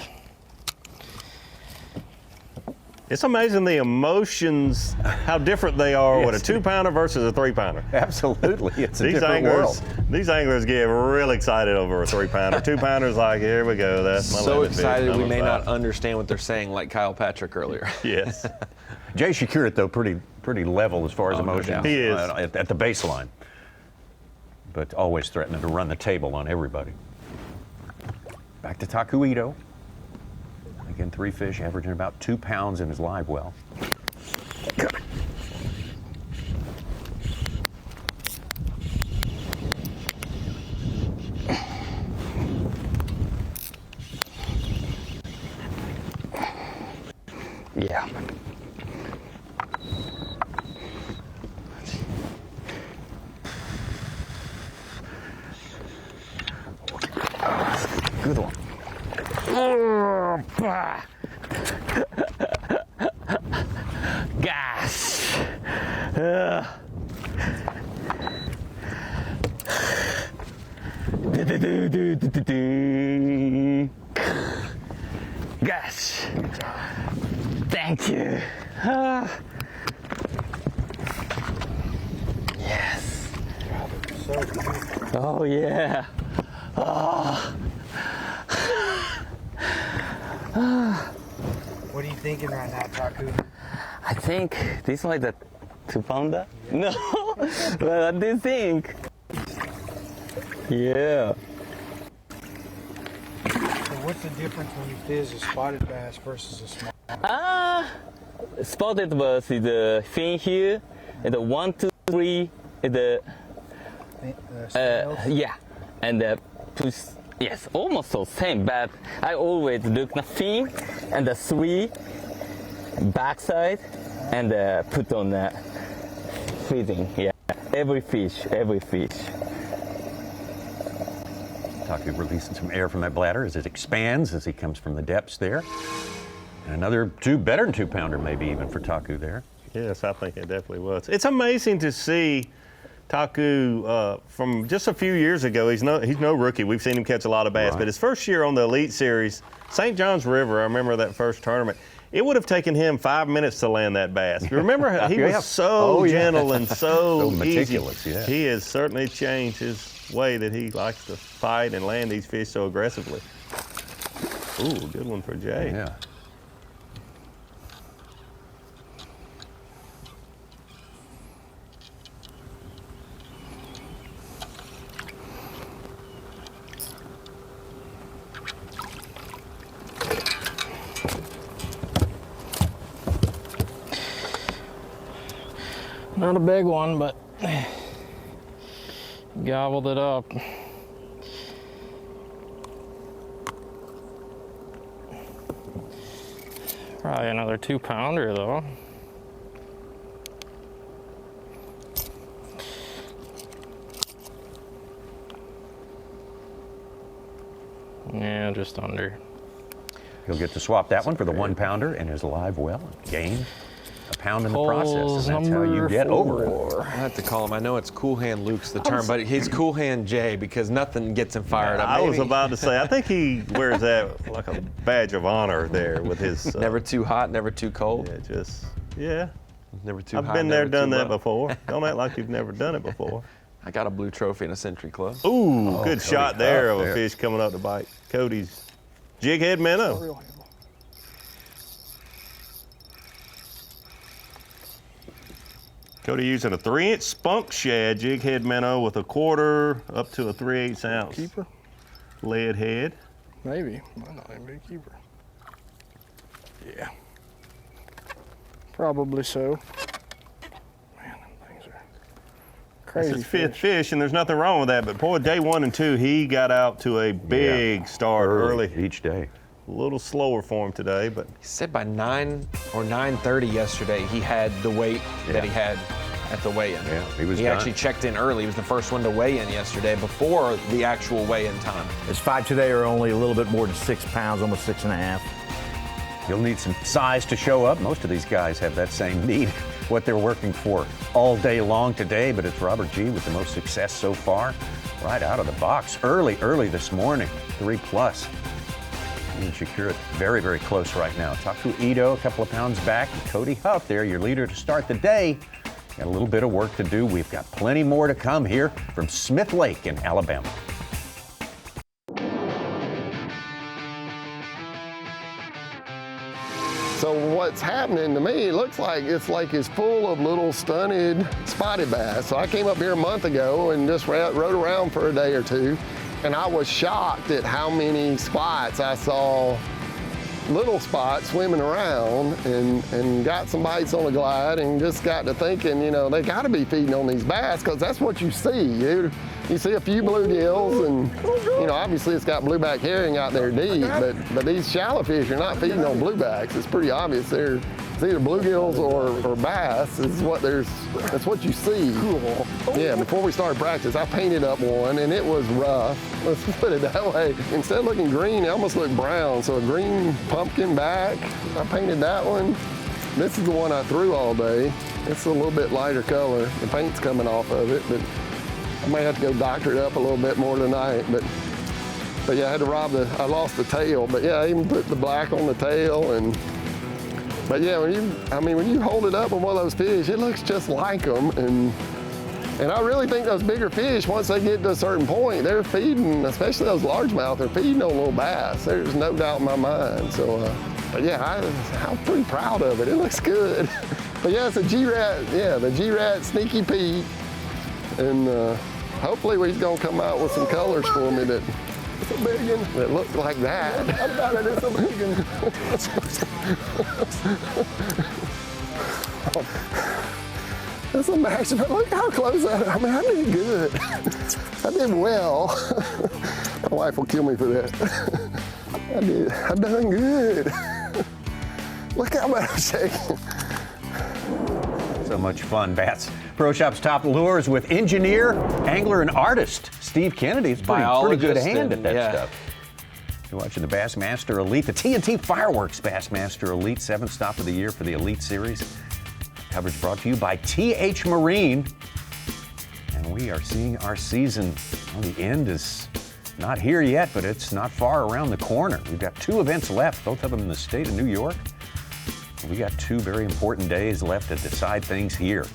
It's amazing the emotions, how different they are with a 2-pounder versus a 3-pounder. Absolutely, it's a different world. These anglers get real excited over a 3-pounder. 2-pounders like, here we go, that's my so limit excited fish, we may 5. not understand what they're saying, like Kyle Patrick earlier. Yes. Jay Shakura, though, pretty level as far as emotions. He is. At the baseline. But always threatening to run the table on everybody. Back to Taku Ito. Again, 3 fish, averaging about 2 pounds in his live well. Yeah. Good one. Gosh. Gosh. Thank you. Yes. Oh yeah. Oh. What are you thinking right now, Taku? I think this is like the 2-pounder. No, but what do you think? Yeah. So what's the difference when you fish a spotted bass versus a small? Spotted bass is the fin here, and the 1, 2, 3 is the scales? yeah, and push Yes, almost the same, but I always look the fin and the three backside and put on the feeding. Yeah, every fish. Taku releasing some air from that bladder as it expands as he comes from the depths there. And another better than 2-pounder maybe even for Taku there. Yes, I think it definitely was. It's amazing to see Taku from just a few years ago. He's no rookie. We've seen him catch a lot of bass, but his first year on the Elite Series, St. John's River, I remember that first tournament, it would have taken him 5 minutes to land that bass. You remember how he was so gentle and so meticulous. easy. He has certainly changed his way that he likes to fight and land these fish so aggressively. Ooh, good one for Jay. Yeah. Not a big one, but gobbled it up. Probably another 2-pounder though. Yeah, just under. He'll get to swap that one for the 1-pounder and his live well and gain a pound in the process, and that's how you get over it. I have to call him. I know it's Cool Hand Luke's the term, but he's Cool Hand Jay because nothing gets him fired up. I was about to say, I think he wears that like a badge of honor there with his. Never too hot, never too cold. Yeah. Never too hot. I've been there, done that before. Don't act like you've never done it before. I got a blue trophy in a Century Club. Ooh, good shot there of a fish coming up to bite Cody's jighead minnow. Cody using a 3-inch spunk shad jighead minnow with a 1/4 up to a 3/8 ounce keeper lead head. Maybe might not even be a keeper. Yeah, probably so. Man, them things are crazy. That's his 5th fish, and there's nothing wrong with that. But boy, day 1 and 2, he got out to a big start early each day. A little slower for him today, but he said by 9 or 9:30 yesterday he had the weight that he had at the weigh-in. Yeah, he was. He actually checked in early. He was the first one to weigh in yesterday before the actual weigh-in time. His 5 today are only a little bit more than 6 pounds, almost 6.5. You'll need some size to show up. Most of these guys have that same need. What they're working for all day long today, but it's Robert G with the most success so far, right out of the box, early this morning, 3+. And Shakira very, very close right now. Taku Ito, a couple of pounds back. And Cody Huff there, your leader to start the day. Got a little bit of work to do. We've got plenty more to come here from Smith Lake in Alabama. So what's happening to me, it looks like this lake is full of little stunted spotted bass. So I came up here a month ago and just rode around for a day or two. And I was shocked at how many spots I saw, little spots swimming around, and got some bites on the glide, and just got to thinking, you know, they got to be feeding on these bass, because that's what you see. You see a few bluegills, and you know, obviously it's got blueback herring out there deep, but these shallow fish are not feeding on bluebacks. It's pretty obvious it's either bluegills or bass. That's what you see. Cool. Yeah, before we started practice, I painted up one, and it was rough. Let's put it that way. Instead of looking green, it almost looked brown. So a green pumpkin back, I painted that one. This is the one I threw all day. It's a little bit lighter color. The paint's coming off of it, but I may have to go doctor it up a little bit more tonight. But yeah, I had to I lost the tail. But yeah, I even put the black on the tail. But yeah, when you hold it up on one of those fish, it looks just like them. And I really think those bigger fish, once they get to a certain point, they're feeding, especially those largemouth, they're feeding on little bass. There's no doubt in my mind. So, but yeah, I'm pretty proud of it. It looks good. But yeah, it's a G-Rat, the G-Rat Sneaky Pete. And hopefully he's gonna come out with some colors for me that look like that. I thought it is a big one. That's a maximum. Look how close I did good. I did well. My wife will kill me for that. I done good. Look how much I'm shaking. So much fun. Bass Pro Shop's top lures with engineer, angler, and artist Steve Kennedy. It's pretty good hand at that stuff. You're watching the Bassmaster Elite, the TNT Fireworks Bassmaster Elite, 7th stop of the year for the Elite Series. Coverage brought to you by TH Marine. And we are seeing our season. Well, the end is not here yet, but it's not far around the corner. We've got 2 events left, both of them in the state of New York. We got 2 very important days left to decide things here.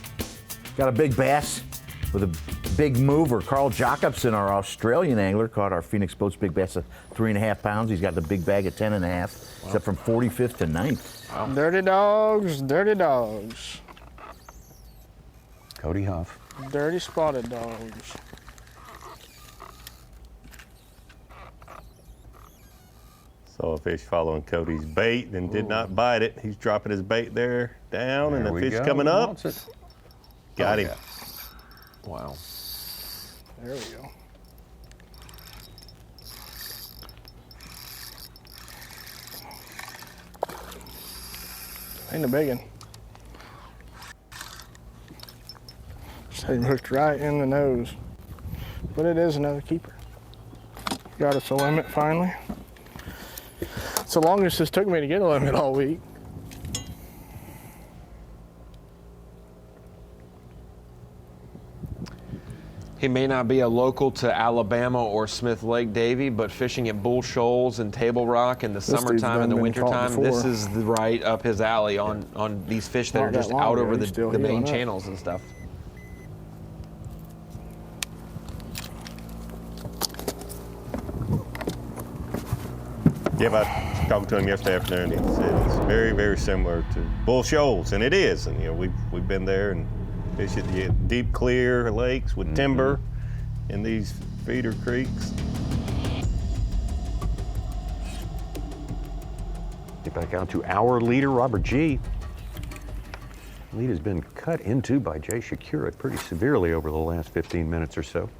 Got a big bass with a big mover. Carl Jacobson, our Australian angler, caught our Phoenix Boats big bass at 3.5 pounds. He's got the big bag at 10.5. Wow. He's up from 45th to 9th. Wow. Dirty dogs, dirty dogs. Cody Huff. Dirty spotted dogs. Saw a fish following Cody's bait and did not bite it. He's dropping his bait there down, and the fish coming up. Got him. Yeah. Wow. There we go. Ain't a big one. Just had him hooked right in the nose. But it is another keeper. Got us a limit finally. It's the longest this took me to get a limit all week. He may not be a local to Alabama or Smith Lake, Davy, but fishing at Bull Shoals and Table Rock in the summertime and the wintertime, this is right up his alley on these fish that are just out over the main channels and stuff. Yeah, I talked to him yesterday afternoon. He said it's very, very similar to Bull Shoals, and it is. And you know, we've been there and fished at the deep, clear lakes with timber in these feeder creeks. Get back out to our leader, Robert G. Lead has been cut into by Jay Shakura pretty severely over the last 15 minutes or so.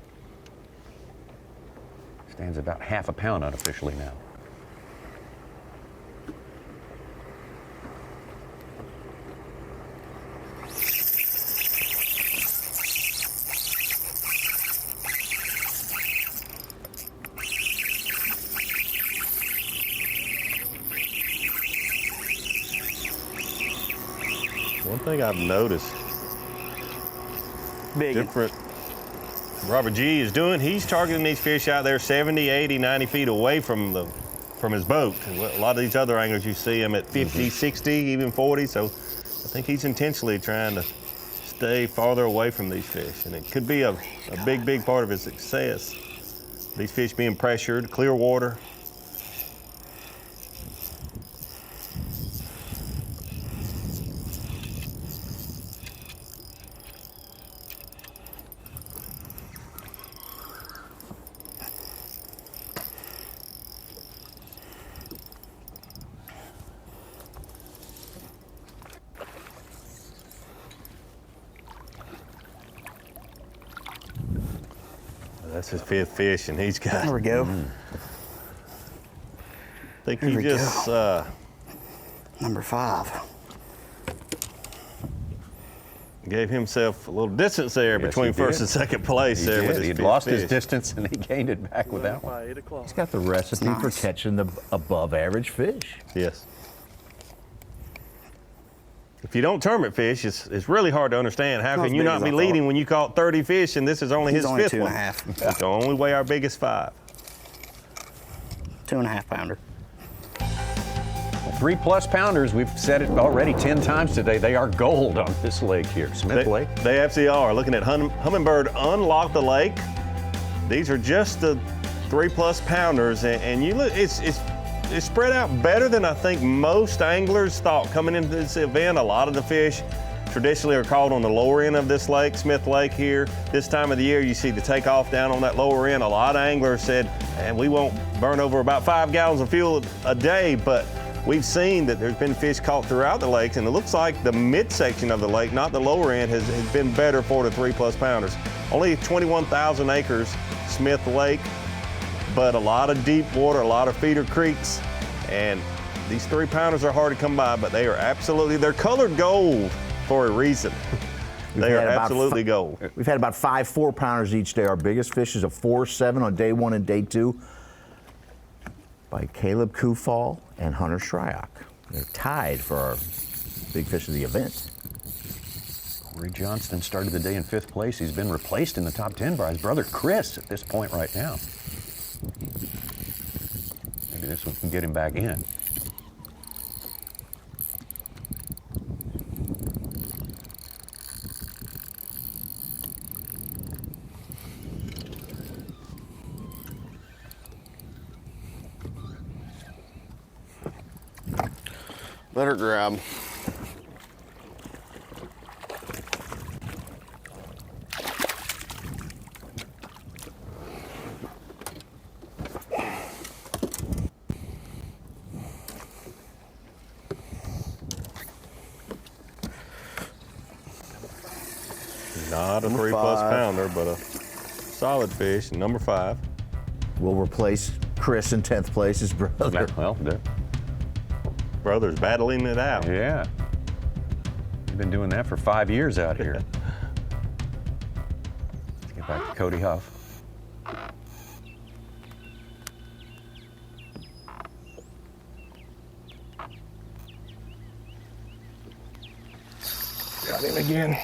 Stands about half a pound unofficially now. One thing I've noticed, different Robert G is doing, he's targeting these fish out there 70, 80, 90 feet away from his boat. A lot of these other anglers, you see them at 50, 60, even 40. So I think he's intentionally trying to stay farther away from these fish. And it could be a big, big part of his success. These fish being pressured, clear water. That's his 5th fish, and he's got. There we go. I think he just. Number 5. Gave himself a little distance there between first and second place there with his He'd lost his distance and he gained it back with that one. He's got the recipe for catching the above average fish. Yes. If you don't tournament fish, it's really hard to understand. How can you not be leading when you caught 30 fish and this is only his 5th one? 2.5. That's the only way our biggest 5. 2.5 pounder. 3+ pounders, we've said it already 10 times today. They are gold on this lake here, Smith Lake. They absolutely are. Looking at Humminbird unlock the lake. These are just the 3+ pounders, and you look, it's spread out better than I think most anglers thought coming into this event. A lot of the fish traditionally are caught on the lower end of this lake, Smith Lake here. This time of the year, you see the takeoff down on that lower end. A lot of anglers said, and we won't burn over about 5 gallons of fuel a day, but we've seen that there's been fish caught throughout the lakes, and it looks like the midsection of the lake, not the lower end, has been better for the 3+ pounders. Only 21,000 acres, Smith Lake. but a lot of deep water, a lot of feeder creeks, and these 3-pounders are hard to come by, but they are absolutely, they're colored gold for a reason. They are absolutely gold. We've had about 5 4-pounders each day. Our biggest fish is a 4.7 on day 1 and day 2 by Caleb Kufall and Hunter Shryock. They're tied for our big fish of the event. Corey Johnston started the day in 5th place. He's been replaced in the top 10 by his brother Chris at this point right now. Maybe this one can get him back in. Let her grab. Not a 3+ pounder, but a solid fish. Number 5. We'll replace Chris in 10th place, his brother. Well, brothers battling it out. Yeah. You've been doing that for 5 years out here. Let's get back to Cody Huff. Got him again.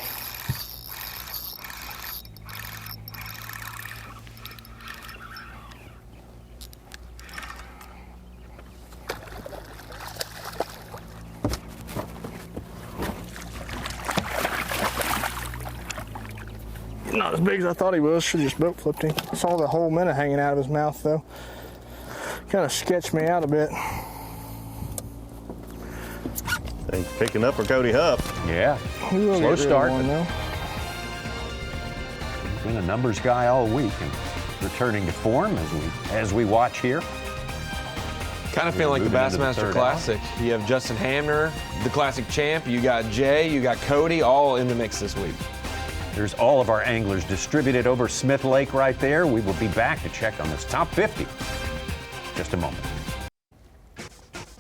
Not as big as I thought he was. Should have just boat flipped him. Saw the whole minnow hanging out of his mouth though. Kind of sketched me out a bit. Things picking up for Cody Huff. Yeah. Slow start. He's been a numbers guy all week and returning to form as we watch here. Kind of feeling like the Bassmaster Classic. You have Justin Hamner, the Classic champ. You got Jay, you got Cody, all in the mix this week. There's all of our anglers distributed over Smith Lake right there. We will be back to check on this top 50 in just a moment.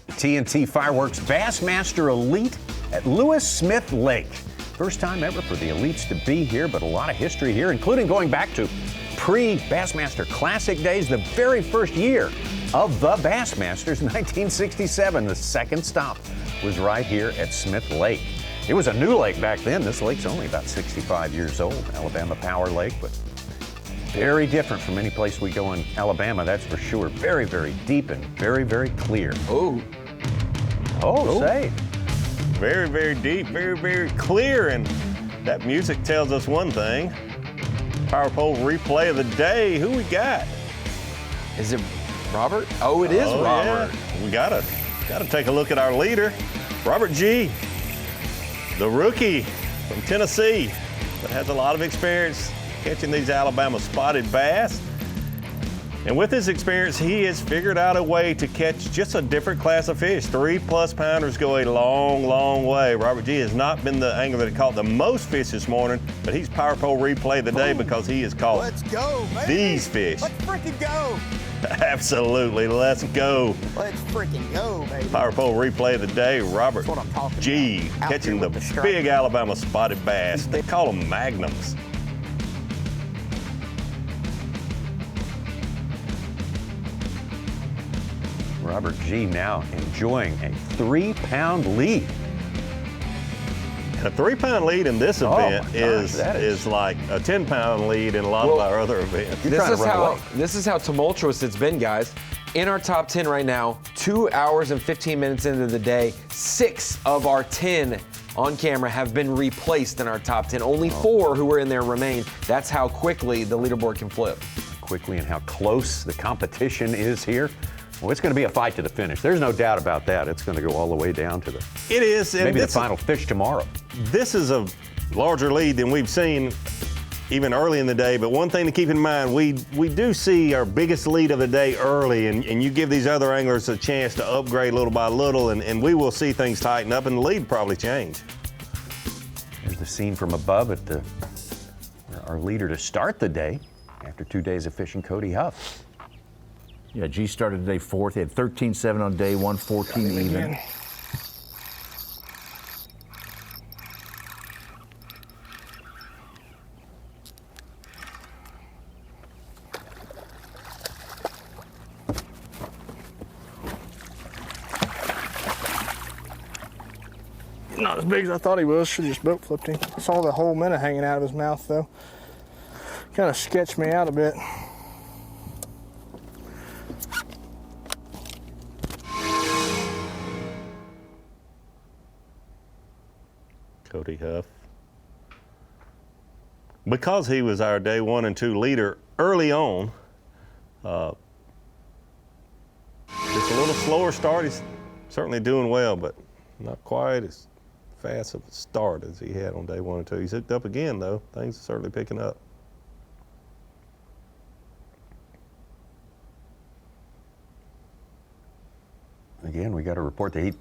The TNT Fireworks Bassmaster Elite at Lewis Smith Lake. First time ever for the elites to be here, but a lot of history here, including going back to pre-Bassmaster Classic days, the very first year of the Bassmasters, 1967. The second stop was right here at Smith Lake. It was a new lake back then. This lake's only about 65 years old, Alabama Power Lake, but very different from any place we go in Alabama, that's for sure. Very, very deep and very, very clear. Oh, say. Very, very deep, very, very clear, and that music tells us one thing. Power pole replay of the day. Who we got? Is it Robert? Oh, it is Robert. Yeah. We gotta take a look at our leader, Robert G., the rookie from Tennessee, that has a lot of experience catching these Alabama spotted bass. And with his experience, he has figured out a way to catch just a different class of fish. 3+ pounders go a long, long way. Robert G has not been the angler that caught the most fish this morning, but he's power pole replay of the day because he has caught these fish. Let's freaking go. Absolutely, let's go. Let's freaking go, baby. Power pole replay of the day, Robert G catching the big Alabama spotted bass. They call them magnums. Robert G now enjoying a 3-pound lead. A 3-pound lead in this event is like a 10-pound lead in a lot of our other events. This is how tumultuous it's been, guys. In our top 10 right now, 2 hours and 15 minutes into the day, 6 of our 10 on camera have been replaced in our top 10. Only 4 who were in there remain. That's how quickly the leaderboard can flip. Quickly, and how close the competition is here. Well, it's going to be a fight to the finish. There's no doubt about that. It's going to go all the way down to maybe the final fish tomorrow. This is a larger lead than we've seen even early in the day, but one thing to keep in mind, we do see our biggest lead of the day early, and you give these other anglers a chance to upgrade little by little, and we will see things tighten up, and the lead probably change. There's the scene from above at our leader to start the day after 2 days of fishing, Cody Huff. Yeah, G started today fourth. He had 13-7 on day one, 14 even. Again. Not as big as I thought he was. Should have just boat flipped him. I saw the whole minnow hanging out of his mouth though. Kind of sketched me out a bit. Cody Huff. Because he was our day 1 and 2 leader early on, just a little slower start. He's certainly doing well, but not quite as fast of a start as he had on day 1 and 2. He's hooked up again, though. Things are certainly picking up. Again, we got to report that he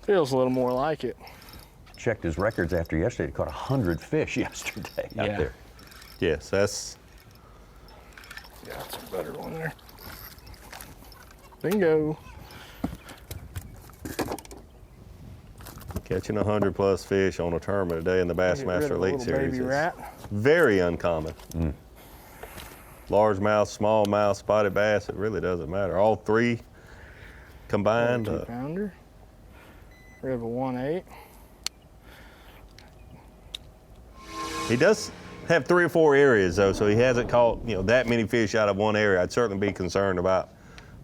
Feels a little more like it. checked his records after yesterday. He caught 100 fish yesterday out there. Yes, that's Yeah, that's a better one there. Bingo. catching 100+ fish on a tournament today in the Get rid Bassmaster of a Elite little Series. baby is rat. very uncommon. Largemouth, smallmouth, spotted bass, it really doesn't matter. All three combined. 2-pounder. We have a 1/8. He does have 3 or 4 areas though, so he hasn't caught that many fish out of one area. I'd certainly be concerned about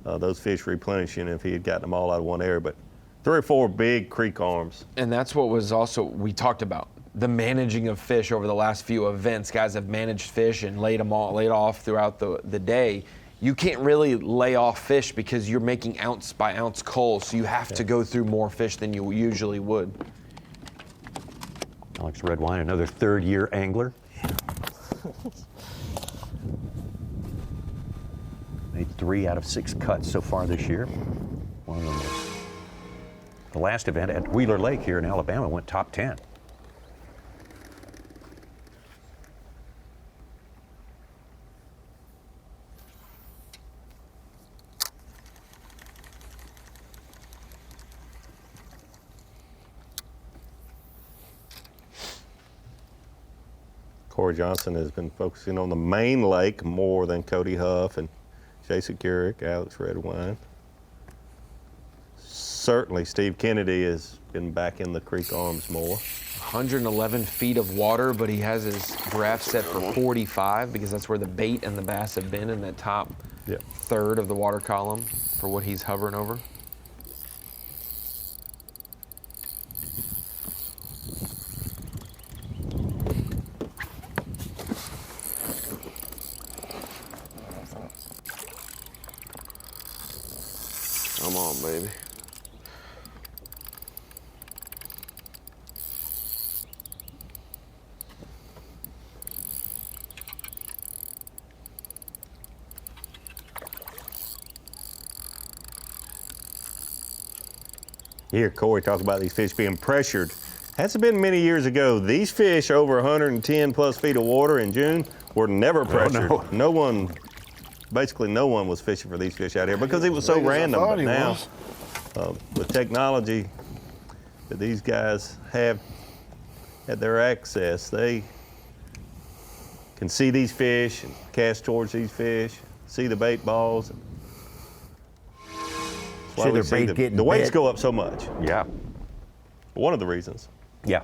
those fish replenishing if he had gotten them all out of one area. But 3 or 4 big creek arms. And that's what was also, we talked about, the managing of fish over the last few events. Guys have managed fish and laid off throughout the day. You can't really lay off fish because you're making ounce by ounce culls, so you have to go through more fish than you usually would. Alex Redwine, another third-year angler. Made 3 out of 6 cuts so far this year. One of them was the last event at Wheeler Lake here in Alabama, went top 10. Corey Johnson has been focusing on the main lake more than Cody Huff and Jason Carrick, Alex Redwine. Certainly Steve Kennedy has been back in the creek arms more. 111 feet of water, but he has his graph set for 45 because that's where the bait and the bass have been in that top third of the water column for what he's hovering over. Come on, baby. You hear Corey talk about these fish being pressured. Hasn't been many years ago. These fish over 110 plus feet of water in June were never pressured. Basically no one was fishing for these fish out here because it was so random. But now, with technology that these guys have at their access, they can see these fish and cast towards these fish, see the bait balls. That's why we see the weights go up so much. Yeah. One of the reasons. Yeah.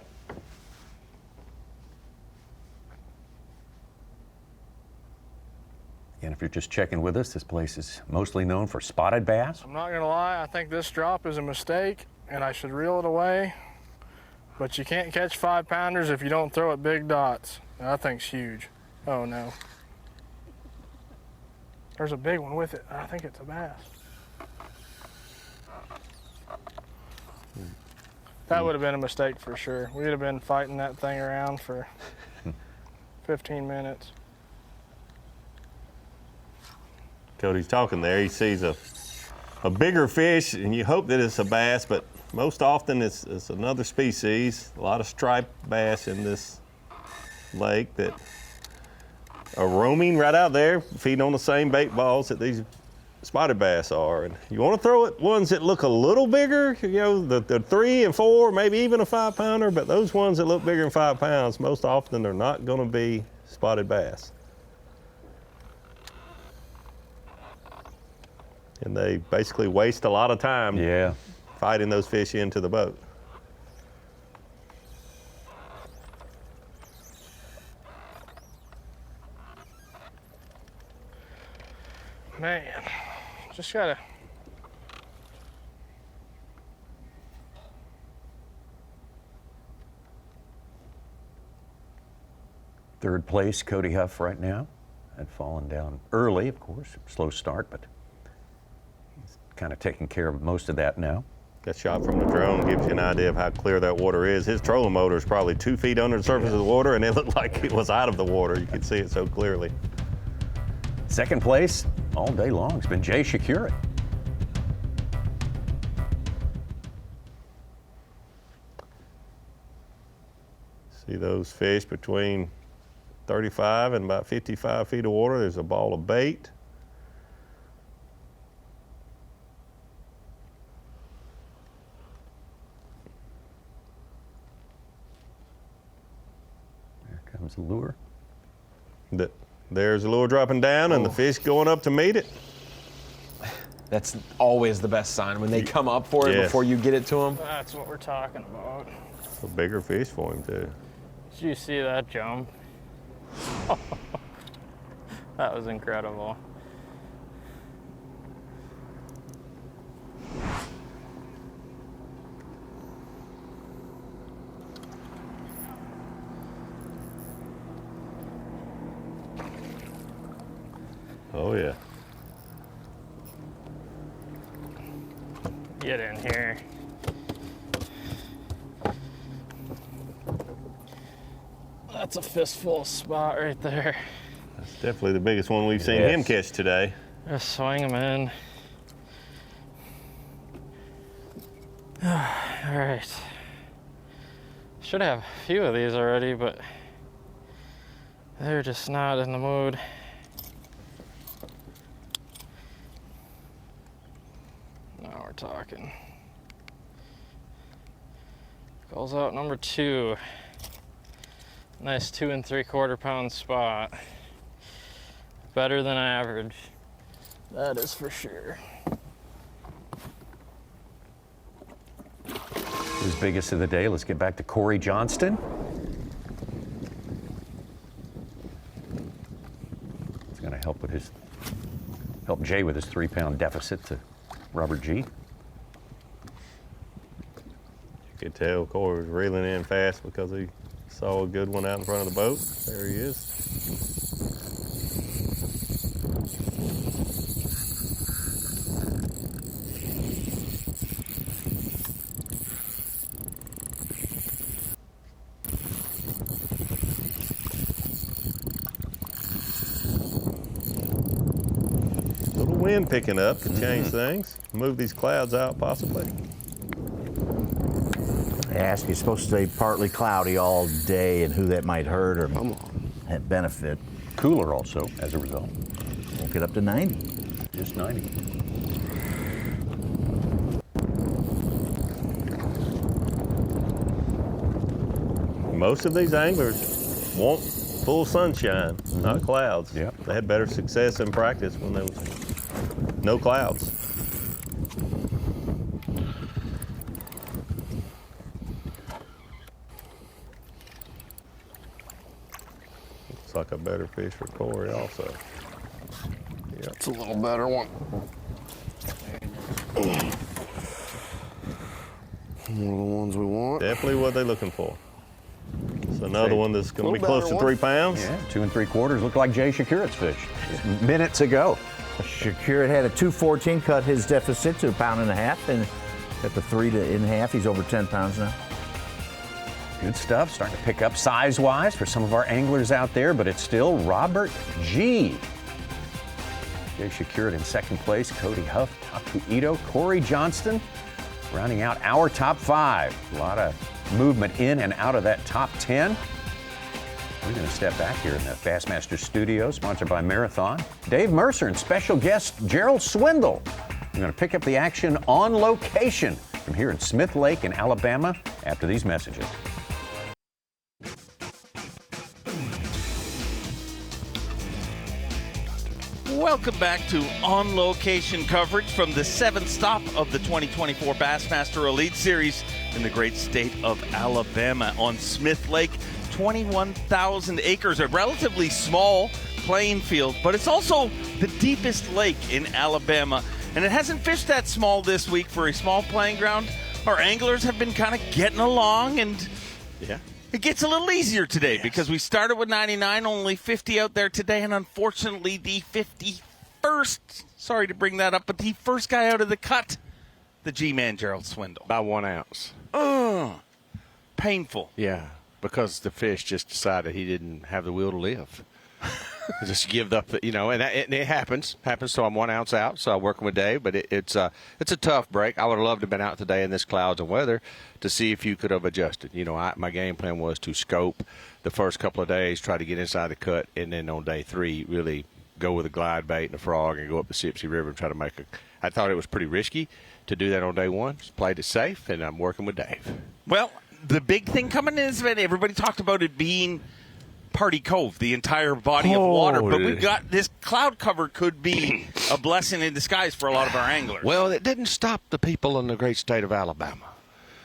And if you're just checking with us, this place is mostly known for spotted bass. I'm not gonna lie, I think this drop is a mistake and I should reel it away. But you can't catch 5-pounders if you don't throw at big dots. That thing's huge. Oh no. There's a big one with it. I think it's a bass. That would have been a mistake for sure. We'd have been fighting that thing around for 15 minutes. Cody's talking there. He sees a bigger fish, and you hope that it's a bass, but most often it's another species. A lot of striped bass in this lake that are roaming right out there, feeding on the same bait balls that these spotted bass are. And you want to throw it ones that look a little bigger, you know, the 3 and 4, maybe even a 5-pounder, but those ones that look bigger than 5 pounds, most often they're not going to be spotted bass. And they basically waste a lot of time fighting those fish into the boat. Man, just gotta. Third place, Cody Huff right now. Had fallen down early, of course. Slow start, but he's kind of taking care of most of that now. That shot from the drone gives you an idea of how clear that water is. His trolling motor is probably 2 feet under the surface of the water, and it looked like it was out of the water. You could see it so clearly. Second place all day long has been Jay Shakurit. See those fish between 35 and about 55 feet of water. There's a ball of bait. There comes the lure. There's the lure dropping down and the fish going up to meet it. That's always the best sign when they come up for it before you get it to them. That's what we're talking about. A bigger fish for him too. Did you see that jump? That was incredible. Oh yeah. Get in here. That's a fistful spot right there. That's definitely the biggest one we've seen him catch today. Just swing him in. All right. Should have a few of these already, but they're just not in the mood. Now we're talking. Calls out number 2. Nice 2 3/4 pound spot. Better than average. That is for sure. His biggest of the day. Let's get back to Corey Johnston. It's going to help Jay with his 3-pound deficit to Robert G. You could tell Corey was reeling in fast because he saw a good one out in front of the boat. There he is. Little wind picking up could change things. Move these clouds out possibly. Ask, it's supposed to stay partly cloudy all day, and who that might hurt or benefit. Cooler also as a result. Won't get up to 90. Just 90. Most of these anglers want full sunshine, not clouds. Yep. They had better success in practice when there was no clouds. Looks like a better fish for Corey also. Yep. It's a little better one. One of the ones we want. Definitely what they're looking for. It's another one that's going to be close to 3 pounds. Yeah, 2 3/4. Looked like Jay Shakurit's fish just minutes ago. Shakurit had a 214, cut his deficit to 1.5 pounds, and at the 3 1/2, he's over 10 pounds now. Good stuff. Starting to pick up size-wise for some of our anglers out there, but it's still Robert G. Jay Shakurit in second place, Cody Huff, Taku Ito, Corey Johnston, rounding out our top 5. A lot of movement in and out of that top 10. We're going to step back here in the Bassmaster studio, sponsored by Marathon. Dave Mercer and special guest Gerald Swindle. We're going to pick up the action on location from here in Smith Lake in Alabama after these messages. Welcome back to On Location coverage from the 7th stop of the 2024 Bassmaster Elite Series in the great state of Alabama on Smith Lake. 21,000 acres, a relatively small playing field, but it's also the deepest lake in Alabama. And it hasn't fished that small this week for a small playing ground. Our anglers have been kind of getting along, and it gets a little easier today because we started with 99, only 50 out there today, and unfortunately the 51st, sorry to bring that up, but the first guy out of the cut, the G-Man Gerald Swindle. By 1 ounce. Painful. Yeah, because the fish just decided he didn't have the will to live. Just give up, and it happens. So I'm 1 ounce out. So I'm working with Dave, but it's a tough break. I would have loved to have been out today in this clouds and weather to see if you could have adjusted. My game plan was to scope the first couple of days, try to get inside the cut, and then on day 3 really go with a glide bait and a frog and go up the Sipsey River and try to make I thought it was pretty risky to do that on day 1. Just played it safe, and I'm working with Dave. Well, the big thing coming in is that everybody talked about it being Party Cove, the entire body of water, but we've got this cloud cover could be a blessing in disguise for a lot of our anglers. Well, it didn't stop the people in the great state of Alabama.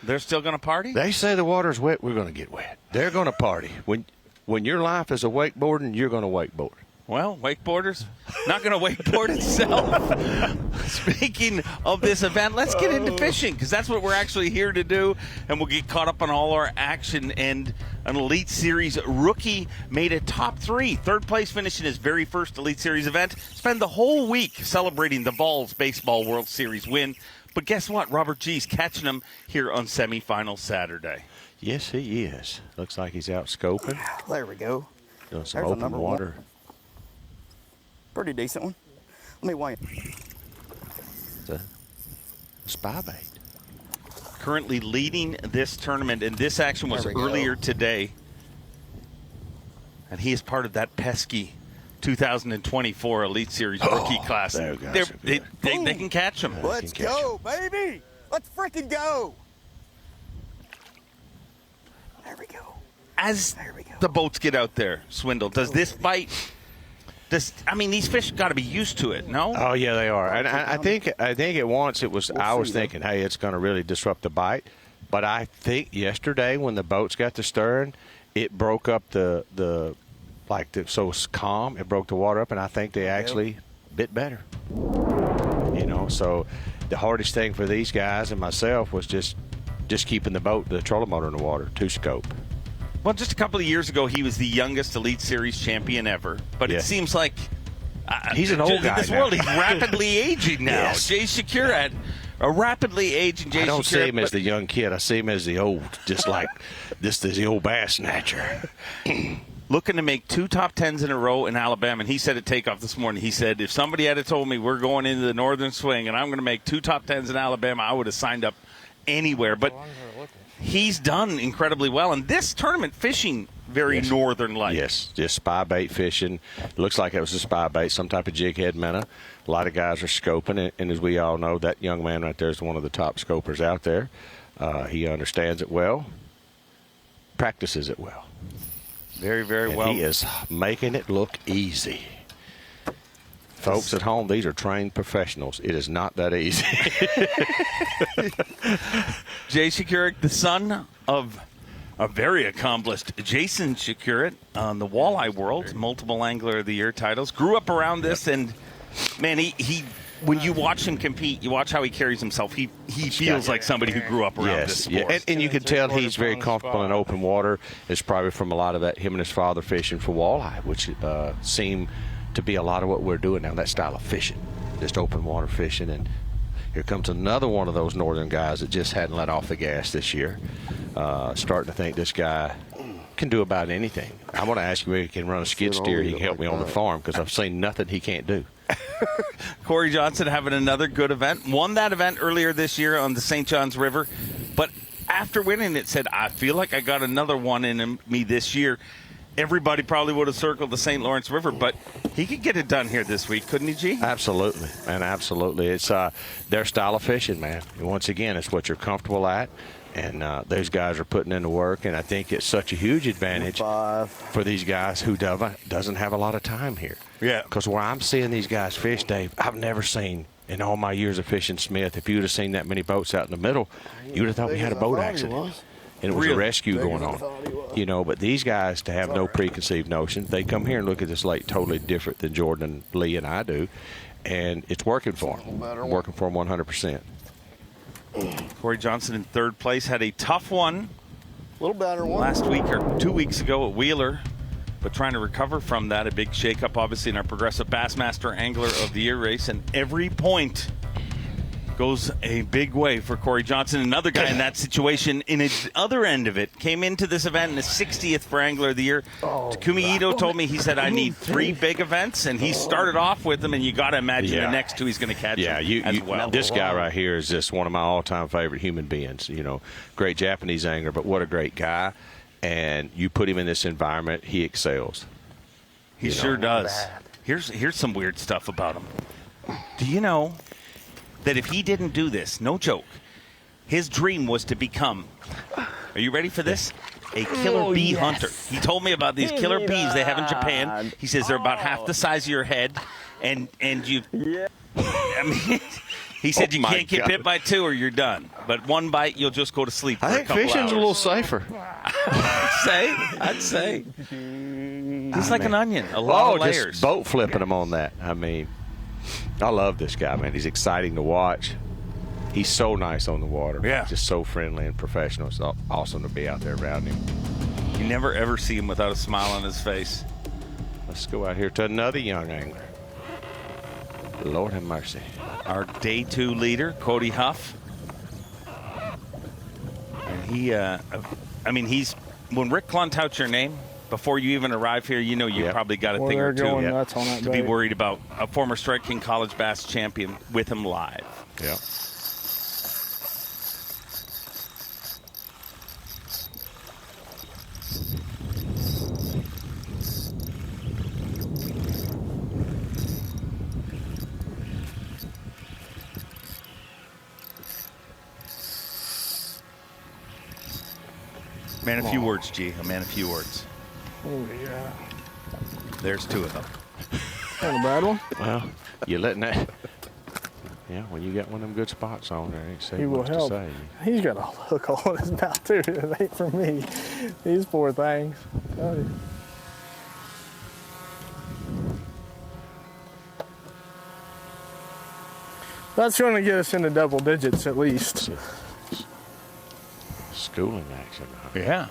They're still going to party? They say the water's wet, we're going to get wet. They're going to party. When your life is a wakeboarding, you're going to wakeboard. Well, wakeboarders, not going to wakeboard itself. Speaking of this event, let's get into fishing because that's what we're actually here to do, and we'll get caught up on all our action. And an Elite Series rookie made a top 3, third place finish in his very first Elite Series event. Spend the whole week celebrating the Vols Baseball World Series win. But guess what? Robert G's catching him here on semifinal Saturday. Yes, he is. Looks like he's out scoping. There we go. Doing some There's open water. Pretty decent one. Let me weigh it. It's a spy bait. Currently leading this tournament, and this action was earlier today. And he is part of that pesky 2024 Elite Series rookie class. They can catch him. Let's go, baby. Let's freaking go. There we go. As the boats get out there, Swindle, does this bite... these fish got to be used to it, no? Oh yeah, they are. And I think at once it was. I was thinking, hey, it's going to really disrupt the bite. But I think yesterday when the boats got to stirring, it broke up so it's calm. It broke the water up, and I think they actually bit better. So the hardest thing for these guys and myself was just keeping the trolling motor in the water to scope. Well, just a couple of years ago, he was the youngest Elite Series champion ever. But it seems like he's an old guy in this now. world. He's rapidly aging now. Yes. Jay Shakir, a rapidly aging Jay Shakir. I don't see him as the young kid. I see him as the old, just like this is the old bass snatcher. Looking to make 2 top 10s in a row in Alabama. And he said at takeoff this morning, he said, if somebody had told me we're going into the Northern Swing and I'm going to make 2 top 10s in Alabama, I would have signed up anywhere. But he's done incredibly well. And this tournament fishing very northern-like. Yes, just spy bait fishing. Looks like it was a spy bait, some type of jig head minnow. A lot of guys are scoping it, and as we all know, that young man right there is one of the top scopers out there. He understands it well, practices it well. Very, very and well. He is making it look easy. Folks at home, these are trained professionals. It is not that easy. Jay Shakir, the son of a very accomplished Jason Shakir on the walleye world, multiple Angler of the Year titles, grew up around this, and man, he when you watch him compete, you watch how he carries himself. He feels like somebody who grew up around this sport. Yeah, and you can tell he's very comfortable in open water. It's probably from a lot of that, him and his father fishing for walleye, which seem to be a lot of what we're doing now, that style of fishing, just open water fishing. And here comes another one of those northern guys that just hadn't let off the gas this year. Starting to think this guy can do about anything. I want to ask you if he can run a skid steer. He can help me on the farm because I've seen nothing he can't do. Corey Johnson having another good event. Won that event earlier this year on the St. Johns River. But after winning it, said, I feel like I got another one in me this year. everybody probably would have circled the St. Lawrence River, but he could get it done here this week, couldn't he, G? Absolutely, man, absolutely. It's their style of fishing, man. And once again, it's what you're comfortable at, and those guys are putting in the work, and I think it's such a huge advantage for these guys who doesn't have a lot of time here. Yeah. Because where I'm seeing these guys fish, Dave, I've never seen in all my years of fishing Smith, if you would have seen that many boats out in the middle, you would have thought we had a boat accident. And it was a rescue going on. You know, but these guys, to have no preconceived notion, they come here and look at this lake totally different than Jordan, Lee, and I do. And it's working for them. Working for them 100%. Corey Johnson in third place had a tough one. A little better one. Last week or 2 weeks ago at Wheeler, but trying to recover from that. A big shakeup, obviously, in our Progressive Bassmaster Angler of the Year race. And every point goes a big way for Corey Johnson. Another guy in that situation, in the other end of it, came into this event in the 60th for Angler of the Year. Takumi Ito told me, he said, I need 3 big events, and he started off with them, and you got to imagine the next 2 he's going to catch as well. This guy right here is just one of my all-time favorite human beings. You know, great Japanese angler, but what a great guy. And you put him in this environment, he excels. He sure does. Here's some weird stuff about him. Do you know that if he didn't do this, no joke, his dream was to become, are you ready for this? A killer bee hunter. He told me about these killer bees they have in Japan. He says they're about half the size of your head, and you. I mean, he said you can't get bit by 2 or you're done. But 1 bite, you'll just go to sleep for a couple hours. I think fishing's a little safer. I'd say. He's like an onion, a lot of layers. Just boat flipping him on that. I mean, I love this guy, man. He's exciting to watch. He's so nice on the water. Yeah. Just so friendly and professional. It's awesome to be out there around him. You never, ever see him without a smile on his face. Let's go out here to another young angler. Lord have mercy. Our day 2 leader, Cody Huff. And he, I mean, when Rick Clunt touts your name, before you even arrive here, you know you probably got a thing or two to be worried about. A former Strike King College Bass champion with him live. Yeah. Man, a few words, G. A man, a few words. Oh, yeah. There's 2 of them. Not a bad one. Well, you're letting that. Yeah, when you got one of them good spots on there, ain't say He will much help. to say. He's got a hook all in his mouth, too. It ain't for me. These poor things. Oh, yeah. That's going to get us into double digits at least. Schooling action. Huh? Yeah.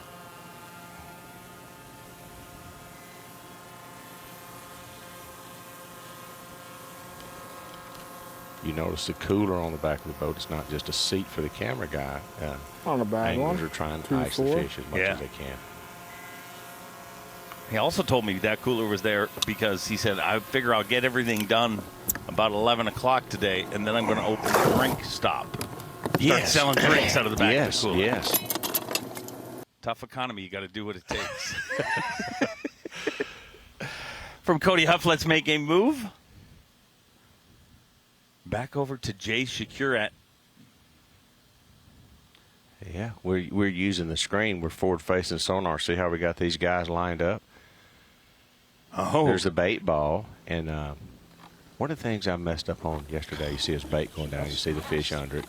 You notice the cooler on the back of the boat. It's not just a seat for the camera guy. On a bag one. Anglers are trying to ice the fish as much as they can. He also told me that cooler was there because he said, I figure I'll get everything done about 11 o'clock today, and then I'm going to open the drink stop. Start selling drinks out of the back of the cooler. Yes. Tough economy. You got to do what it takes. From Cody Huff, let's make a move. Back over to Jay Shakurat. Yeah, we're using the screen. We're forward-facing sonar. See how we got these guys lined up? Oh. There's a bait ball. And one of the things I messed up on yesterday, you see his bait going down. You see the fish under it.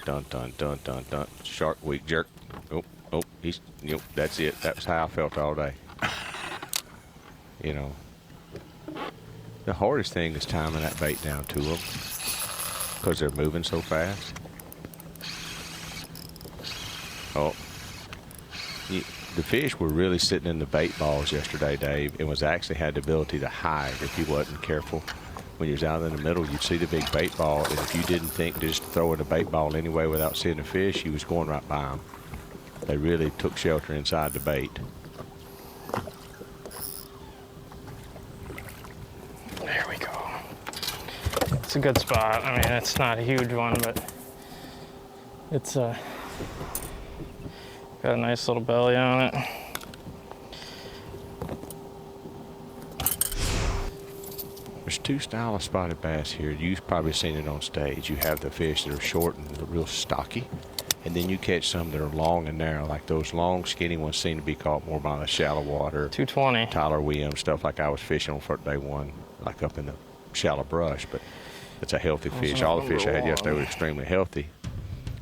Dun, dun, dun, dun, dun. Shark weak jerk. Oh, he's, that's it. That's how I felt all day. You know. The hardest thing is timing that bait down to them because they're moving so fast. Oh, the fish were really sitting in the bait balls yesterday, Dave, and was actually had the ability to hide if you wasn't careful. When you was out in the middle, you'd see the big bait ball, and if you didn't think just throwing a bait ball anyway without seeing the fish, you was going right by them. They really took shelter inside the bait. There we go. It's a good spot. I mean, it's not a huge one, but it's got a nice little belly on it. two styles of spotted bass here. You've probably seen it on stage. You have the fish that are short and real stocky, and then you catch some that are long and narrow, like those long, skinny ones seem to be caught more by the shallow water. 220. Tyler Williams, stuff like I was fishing on for day one, like up in the shallow brush, but it's a healthy fish. All the fish I had yesterday were extremely healthy.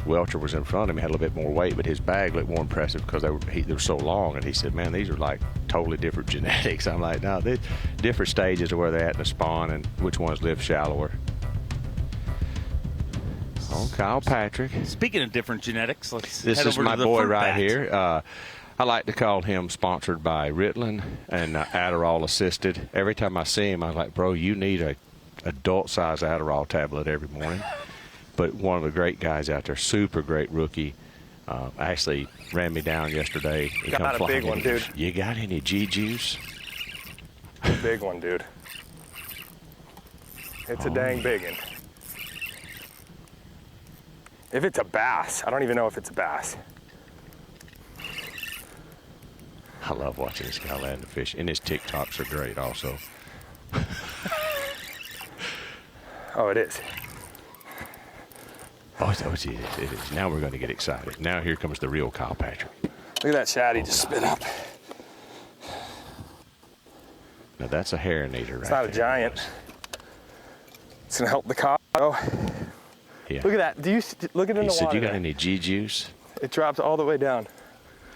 Welcher was in front of him, had a little bit more weight, but his bag looked more impressive because they were so long. And he said, man, these are like totally different genetics. I'm like, no, they're different stages of where they're at in the spawn and which ones live shallower. Oh, Kyle Patrick. Speaking of different genetics, let's This head is over my to the boy front right bat. here. I like to call him sponsored by Ritalin and Adderall assisted. Every time I see him, I'm like, bro, you need a adult-size Adderall tablet every morning. But one of the great guys out there, super great rookie, actually ran me down yesterday. He come Got a flying big one, in. dude. You got any G-juice? Big one, dude. It's a dang big one. If it's a bass, I don't even know if it's a bass. I love watching this guy land the fish, and his TikToks are great also. Oh, it is. Oh, it is. Now we're going to get excited. Now here comes the real Kyle Patrick. Look at that shad he just spit up. Now that's a herring eater right It's not there. a giant. It's gonna help the cod. Oh, Yeah. look at that. Do you look at it in He the said, water? you got there. any G-juice? It drops all the way down.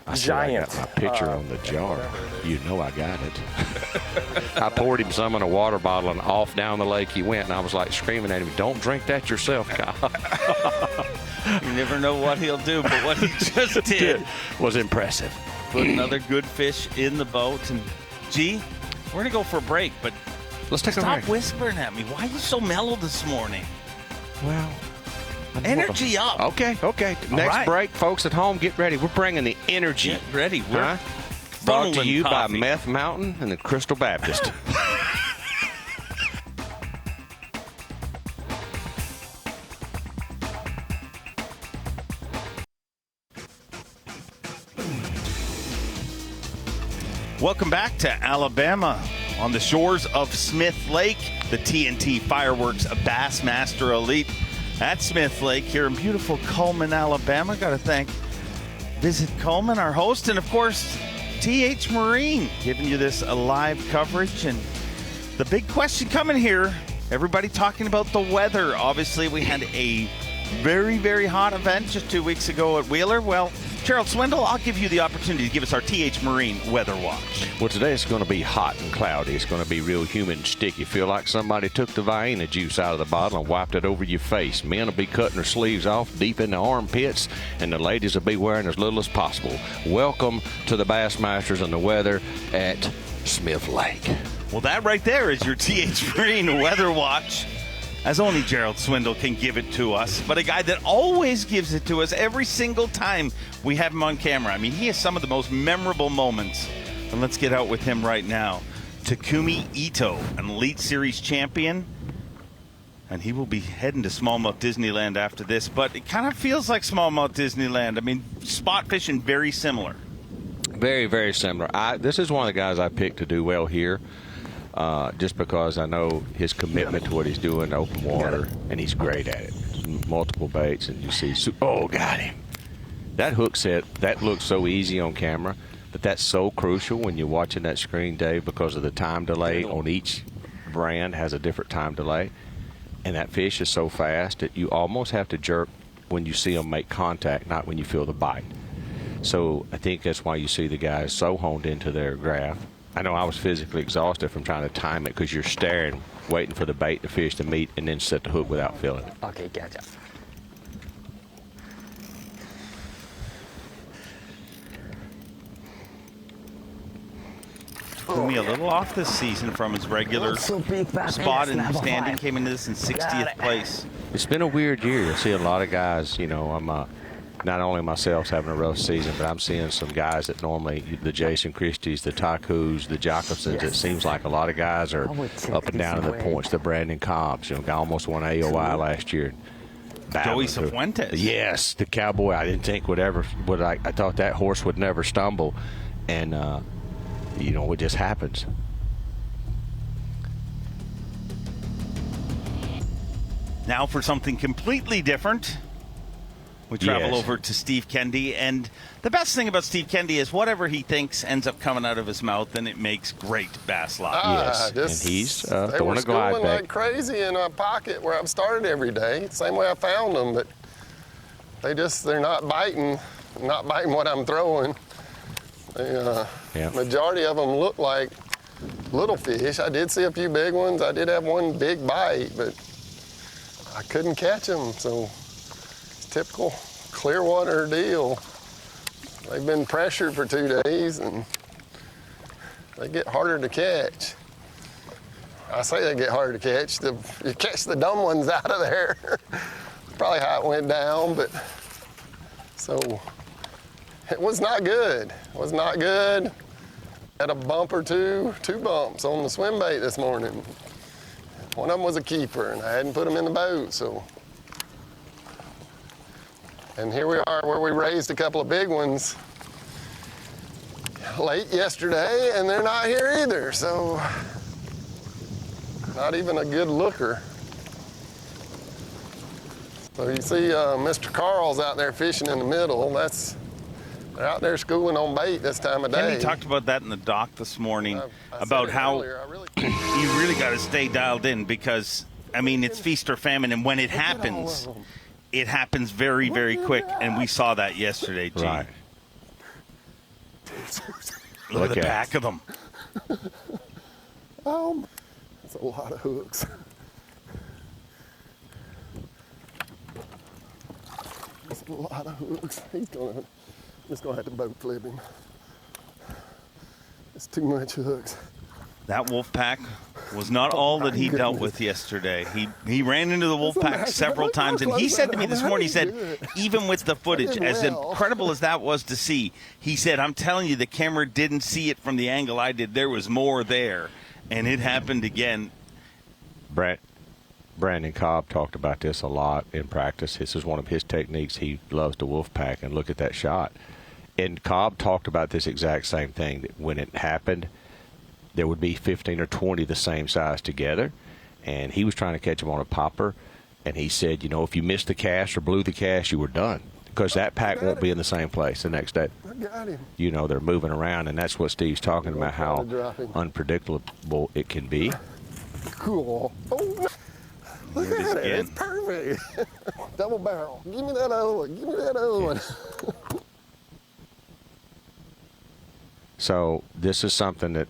I said, Giant. I got my picture on the jar. You know I got it. I poured him some in a water bottle, and off down the lake he went, and I was like screaming at him, don't drink that yourself, Kyle. You never know what he'll do, but what he just did was impressive. Put another good fish in the boat. And, G, we're going to go for a break, but let's take a stop break. whispering at me. Why are you so mellow this morning? Well, energy up. Okay. Next right. break, folks at home, get ready. We're bringing the energy. Get ready. We're Brought to funneling you coffee. by Meth Mountain and the Crystal Baptist. Welcome back to Alabama on the shores of Smith Lake, the TNT Fireworks Bassmaster Elite at Smith Lake here in beautiful Cullman, Alabama. Got to thank Visit Cullman, our host, and of course, TH Marine giving you this live coverage. And the big question coming here, everybody talking about the weather. Obviously, we had a very, very hot event just 2 weeks ago at Wheeler. Well, Gerald Swindle, I'll give you the opportunity to give us our TH Marine weather watch. Well, today it's going to be hot and cloudy. It's going to be real humid and sticky. Feel like somebody took the Vienna juice out of the bottle and wiped it over your face. Men will be cutting their sleeves off deep in the armpits, and the ladies will be wearing as little as possible. Welcome to the Bassmasters and the weather at Smith Lake. Well, that right there is your TH Marine weather watch, as only Gerald Swindle can give it to us, but a guy that always gives it to us every single time we have him on camera. I mean, he has some of the most memorable moments, and let's get out with him right now. Takumi Ito, an Elite Series champion, and he will be heading to Smallmouth Disneyland after this, but it kind of feels like Smallmouth Disneyland. I mean, spot fishing very similar. Very, very similar. This is one of the guys I picked to do well here. Just because I know his commitment to what he's doing, open water, and he's great at it. Multiple baits, and you see, got him. That hook set, that looks so easy on camera, but that's so crucial when you're watching that screen, Dave, because of the time delay on each brand has a different time delay. And that fish is so fast that you almost have to jerk when you see them make contact, not when you feel the bite. So I think that's why you see the guys so honed into their graph. I know I was physically exhausted from trying to time it because you're staring, waiting for the bait, the fish to meet, and then set the hook without feeling it. Okay, gotcha. Takumi a little off this season from his regular spot in standing. Came into this in 60th place. It's been a weird year. I see a lot of guys, you know, I'm not only myself having a rough season, but I'm seeing some guys that normally, the Jason Christies, the Takus, the Jacobsons, it seems like a lot of guys are up and down in the points. The Brandon Cobbs, you know, guy almost won AOI last year. Joey Cifuentes. Yes, the Cowboy. I didn't think I thought that horse would never stumble, and you know, it just happens. Now for something completely different. We travel over to Steve Kendi, and the best thing about Steve Kendi is whatever he thinks ends up coming out of his mouth, and it makes great bass live. And he's They were throwing a glide schooling back. like crazy in a pocket where I've started every day. Same way I found them, but they're not biting what I'm throwing. Majority of them look like little fish. I did see a few big ones. I did have one big bite, but I couldn't catch them, so it's typical Clearwater deal. They've been pressured for 2 days, and they get harder to catch. I say they get harder to catch. You catch the dumb ones out of there. Probably how it went down, but so it was not good. It was not good. Had a bump or two bumps on the swim bait this morning. One of them was a keeper, and I hadn't put them in the boat, so. And here we are where we raised a couple of big ones late yesterday, and they're not here either, so not even a good looker. So you see Mr. Carl's out there fishing in the middle. They're out there schooling on bait this time of day. Kenny talked about that in the dock this morning, about how you really got to stay dialed in because, I mean, it's feast or famine, and when it happens very, very quick, and we saw that yesterday, Gene. Right. Look at the back of them. That's a lot of hooks. That's a lot of hooks. Just gonna have to boat flip him. It's too much hooks. That wolf pack was not all that he dealt with yesterday. He ran into the wolf pack several times, and he said to me this morning, he said, even with the footage, as incredible as that was to see, he said, I'm telling you, the camera didn't see it from the angle I did. There was more there, and it happened again. Brandon Cobb talked about this a lot in practice. This is one of his techniques. He loves the wolf pack, and look at that shot. And Cobb talked about this exact same thing, that when it happened, there would be 15 or 20 the same size together, and he was trying to catch them on a popper, and he said, if you missed the cast or blew the cast, you were done, because that pack won't be in the same place the next day. I got him. They're moving around, and that's what Steve's talking about, how unpredictable it can be. Cool. Oh, look at it. It's perfect. Double barrel. Give me that other one. Give me that other one. So this is something that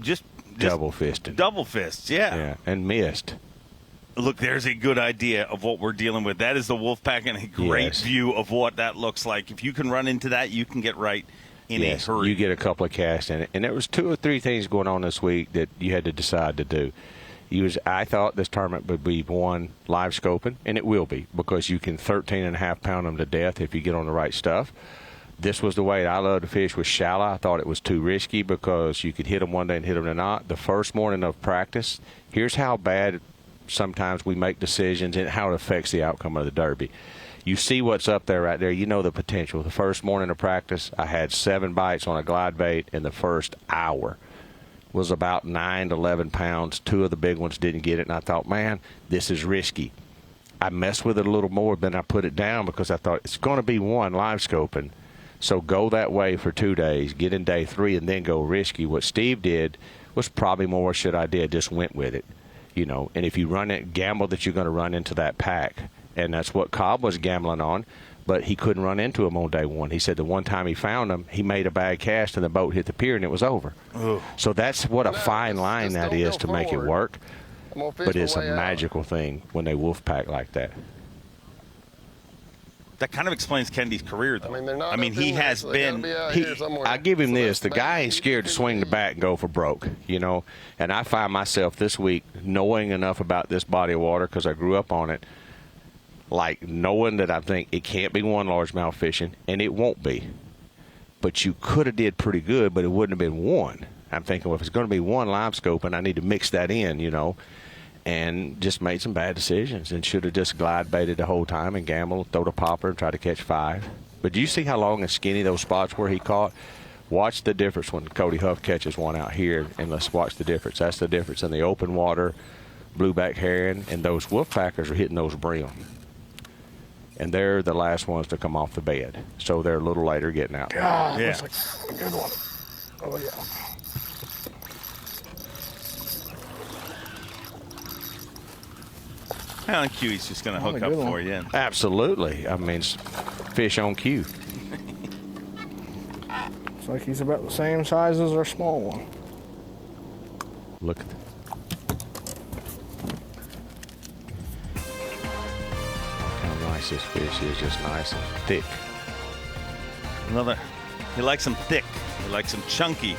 just double fisted. Double fists, yeah. Yeah, and missed. Look, there's a good idea of what we're dealing with. That is the wolf pack and a great view of what that looks like. If you can run into that, you can get right in a hurry. You get a couple of casts in it. And there was 2 or 3 things going on this week that you had to decide to do. I thought this tournament would be one live scoping, and it will be, because you can 13.5 pound them to death if you get on the right stuff. This was the way I love to fish with shallow. I thought it was too risky because you could hit them one day and hit them the not. The first morning of practice, here's how bad sometimes we make decisions and how it affects the outcome of the Derby. You see what's up there right there. You know the potential. The first morning of practice, I had 7 bites on a glide bait in the first hour. Was about 9 to 11 pounds. 2 of the big ones didn't get it, and I thought, man, this is risky. I messed with it a little more, then I put it down because I thought it's going to be one live scoping. So go that way for 2 days, get in day 3, and then go risky. What Steve did was probably more should I did, just went with it. And if you run it, gamble that you're going to run into that pack. And that's what Cobb was gambling on, but he couldn't run into him on day 1. He said the one time he found him, he made a bad cast and the boat hit the pier and it was over. Ugh. So that's what a fine line that is to make it work. But it's a magical thing when they wolf pack like that. That kind of explains Kendi's career, though. I mean he has been. I give him this. The guy ain't scared to swing the bat and go for broke, And I find myself this week knowing enough about this body of water because I grew up on it, like knowing that I think it can't be one largemouth fishing, and it won't be. But you could have did pretty good, but it wouldn't have been one. I'm thinking, well, if it's going to be one live scope, and I need to mix that in, and just made some bad decisions and should have just glide baited the whole time and gambled, throw the popper, and try to catch 5. But do you see how long and skinny those spots were he caught? Watch the difference when Cody Huff catches one out here, and let's watch the difference. That's the difference in the open water, blueback herring, and those wolfpackers are hitting those brim. And they're the last ones to come off the bed. So they're a little later getting out. God, Yeah. that's like a good one. Oh, yeah. Alan Huey's just going to hook up for you. Absolutely. I mean, fish on cue. It's like he's about the same size as our small one. Look. How nice this fish is, just nice and thick. He likes them thick. He likes them chunky.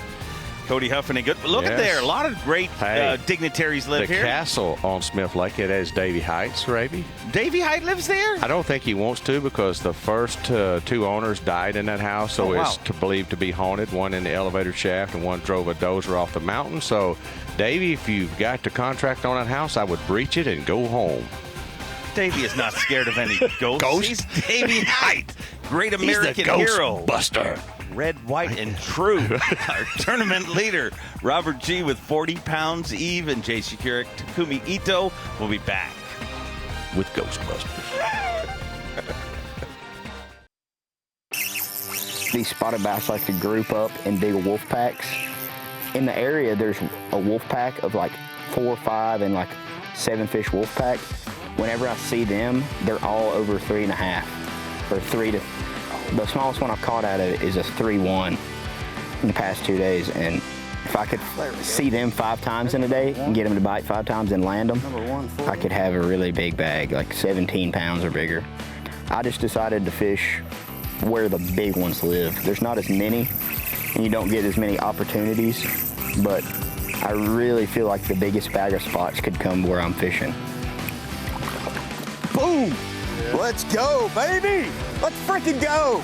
Cody Huff, and good. Look at Yes. there. A lot of great dignitaries live the here. castle on Smith Lake, it has Davy Heights, Raby. Davy Height lives there? I don't think he wants to because the first two owners died in that house, so it's believed to be haunted. One in the elevator shaft and one drove a dozer off the mountain. So, Davy, if you've got the contract on that house, I would breach it and go home. Davy is not scared of any ghosts. Ghost? He's Davy Height, great He's the American ghost hero. buster. Red, white, and true. Our tournament leader, Robert G. with 40 pounds. Eve and Jay Shakira, Takumi Ito will be back with Ghostbusters. These spotted bass like to group up in big wolf packs. In the area, there's a wolf pack of like 4 or 5 and like 7 fish wolf pack. Whenever I see them, they're all over 3.5 or 3 to. The smallest one I've caught out of it is a 3-1 in the past 2 days. And if I could see them 5 times in a day and get them to bite 5 times and land them, I could have a really big bag, like 17 pounds or bigger. I just decided to fish where the big ones live. There's not as many, and you don't get as many opportunities, but I really feel like the biggest bag of spots could come where I'm fishing. Boom! Let's go, baby! Let's freaking go!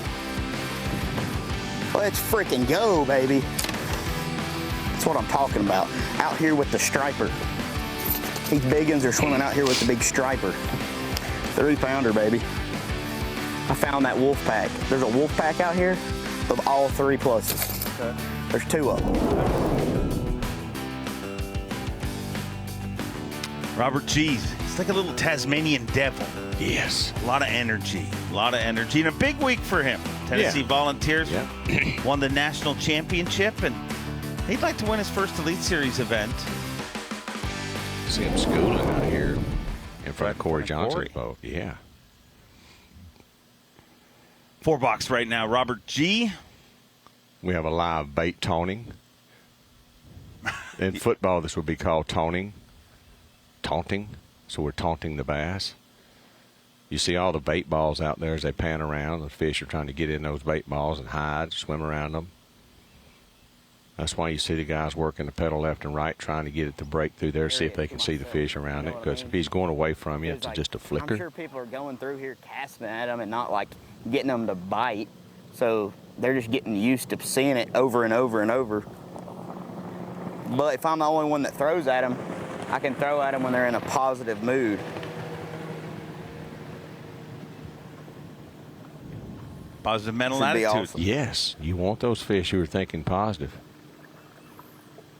Let's freaking go, baby. That's what I'm talking about. Out here with the striper. These big ones are swimming out here with the big striper. 3-pounder, baby. I found that wolf pack. There's a wolf pack out here of all 3 pluses. Okay. There's 2 of them. Robert G. He's like a little Tasmanian devil. Yes. A lot of energy. And a big week for him. Tennessee Volunteers won the national championship, and he'd like to win his first Elite Series event. See him schooling out here in front of Corey Johnson's boat. Yeah. 4 box right now, Robert G. We have a live bait taunting. In football, this would be called taunting. So we're taunting the bass. You see all the bait balls out there as they pan around. The fish are trying to get in those bait balls and hide, swim around them. That's why you see the guys working the pedal left and right, trying to get it to break through there, see if they can see the fish around it. Because if he's going away from you, it's just a flicker. I'm sure people are going through here casting at them and not like getting them to bite. So they're just getting used to seeing it over and over and over. But if I'm the only one that throws at them, I can throw at them when they're in a positive mood. Positive mental Should be attitude. awesome. Yes, you want those fish who are thinking positive.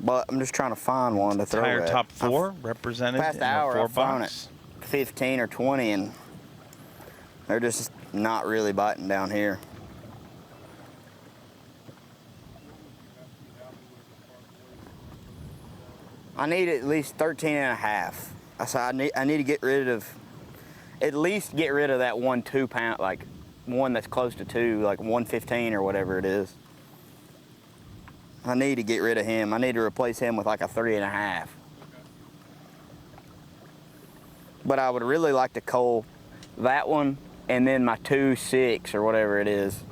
But I'm just trying to find one to throw Entire at. top 4 represented Past in the hour, the 4 I've thrown box. it 15 or 20, and they're just not really biting down here. I need at least 13 and a half. So I need to get rid of, at least get rid of that 1 2-pound, like one that's close to 2, like 115 or whatever it is. I need to get rid of him. I need to replace him with like a 3.5. But I would really like to cull that one and then my 2.6 or whatever it is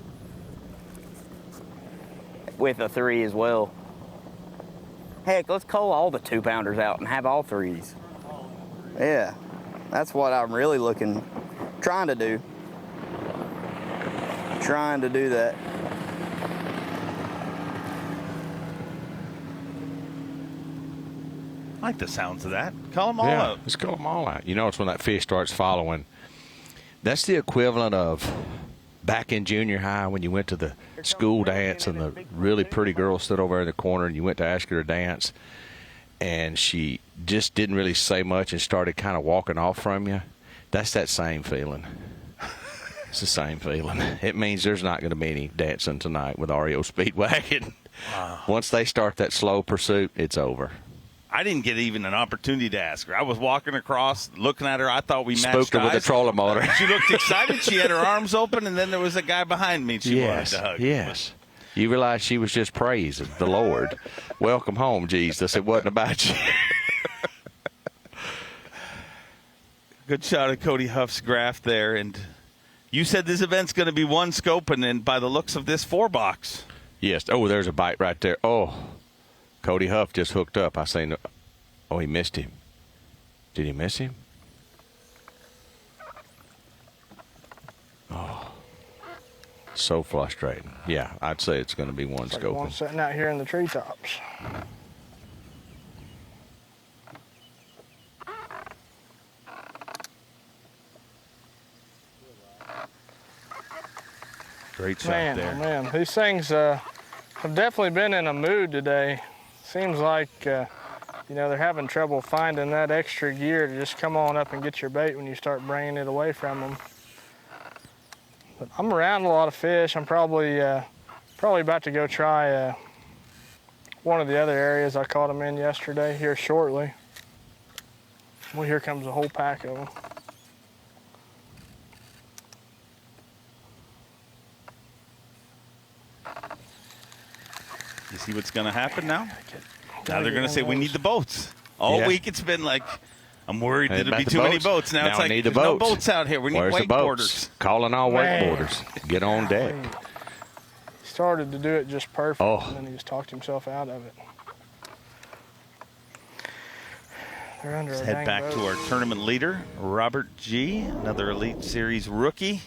with a 3 as well. Heck, let's cull all the 2-pounders out and have all 3s. Yeah, that's what I'm really trying to do. Trying to do that. I like the sounds of that. Call them all out. Let's call them all out. You know, it's when that fish starts following. That's the equivalent of back in junior high when you went to the school dance and the really pretty girl stood over in the corner and you went to ask her to dance and she just didn't really say much and started kind of walking off from you? That's that same feeling. It's the same feeling. It means there's not going to be any dancing tonight with REO Speedwagon. Wow. Once they start that slow pursuit, it's over. I didn't get even an opportunity to ask her. I was walking across, looking at her. I thought we matched Spooked her with a eyes. trolling motor. She looked excited. She had her arms open, and then there was a guy behind me. She wanted to hug. Yes. You realize she was just praising the Lord. Welcome home, Jesus. It wasn't about you. Good shot of Cody Huff's graph there. And you said this event's going to be one scope, and then by the looks of this 4-box. Yes. Oh, there's a bite right there. Oh, Cody Huff just hooked up. I seen. Oh, he missed him. Did he miss him? Oh, so frustrating. Yeah, I'd say it's going to be one It's like scoping. one sitting out here in the treetops. Great shot Man, there. oh man, these things have definitely been in a mood today. Seems like, they're having trouble finding that extra gear to just come on up and get your bait when you start bringing it away from them. But I'm around a lot of fish. I'm probably about to go try one of the other areas I caught them in yesterday here shortly. Well, here comes a whole pack of them. You see what's going to happen now? Now they're going to say, we need the boats. All week it's been like, I'm worried there'll be too many boats. Now it's like, need the there's no boats. boats out here. We need Where's the boats? wakeboarders. Calling all wakeboarders. Get on deck. He started to do it just perfect, Oh. and then he just talked himself out of it. They're under Let's a head dang back boat. to our tournament leader, Robert G., another Elite Series rookie.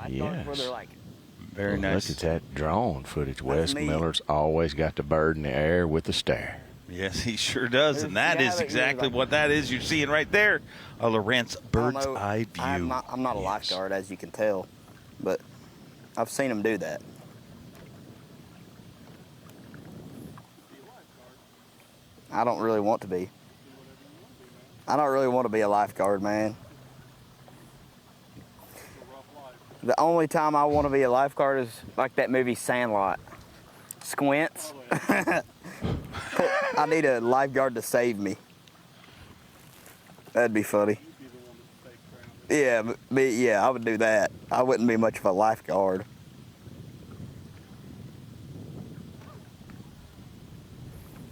Yes. Very Look nice. at that drone footage. Wes me. Miller's always got the bird in the air with the stare. Yes, he sure does, and that is exactly what that is. You're seeing right there, a Lawrence bird's eye view. I'm not a lifeguard, as you can tell, but I've seen them do that. I don't really want to be. I don't really want to be a lifeguard, man. The only time I want to be a lifeguard is like that movie Sandlot. Squints. I need a lifeguard to save me. That'd be funny. Yeah, I would do that. I wouldn't be much of a lifeguard.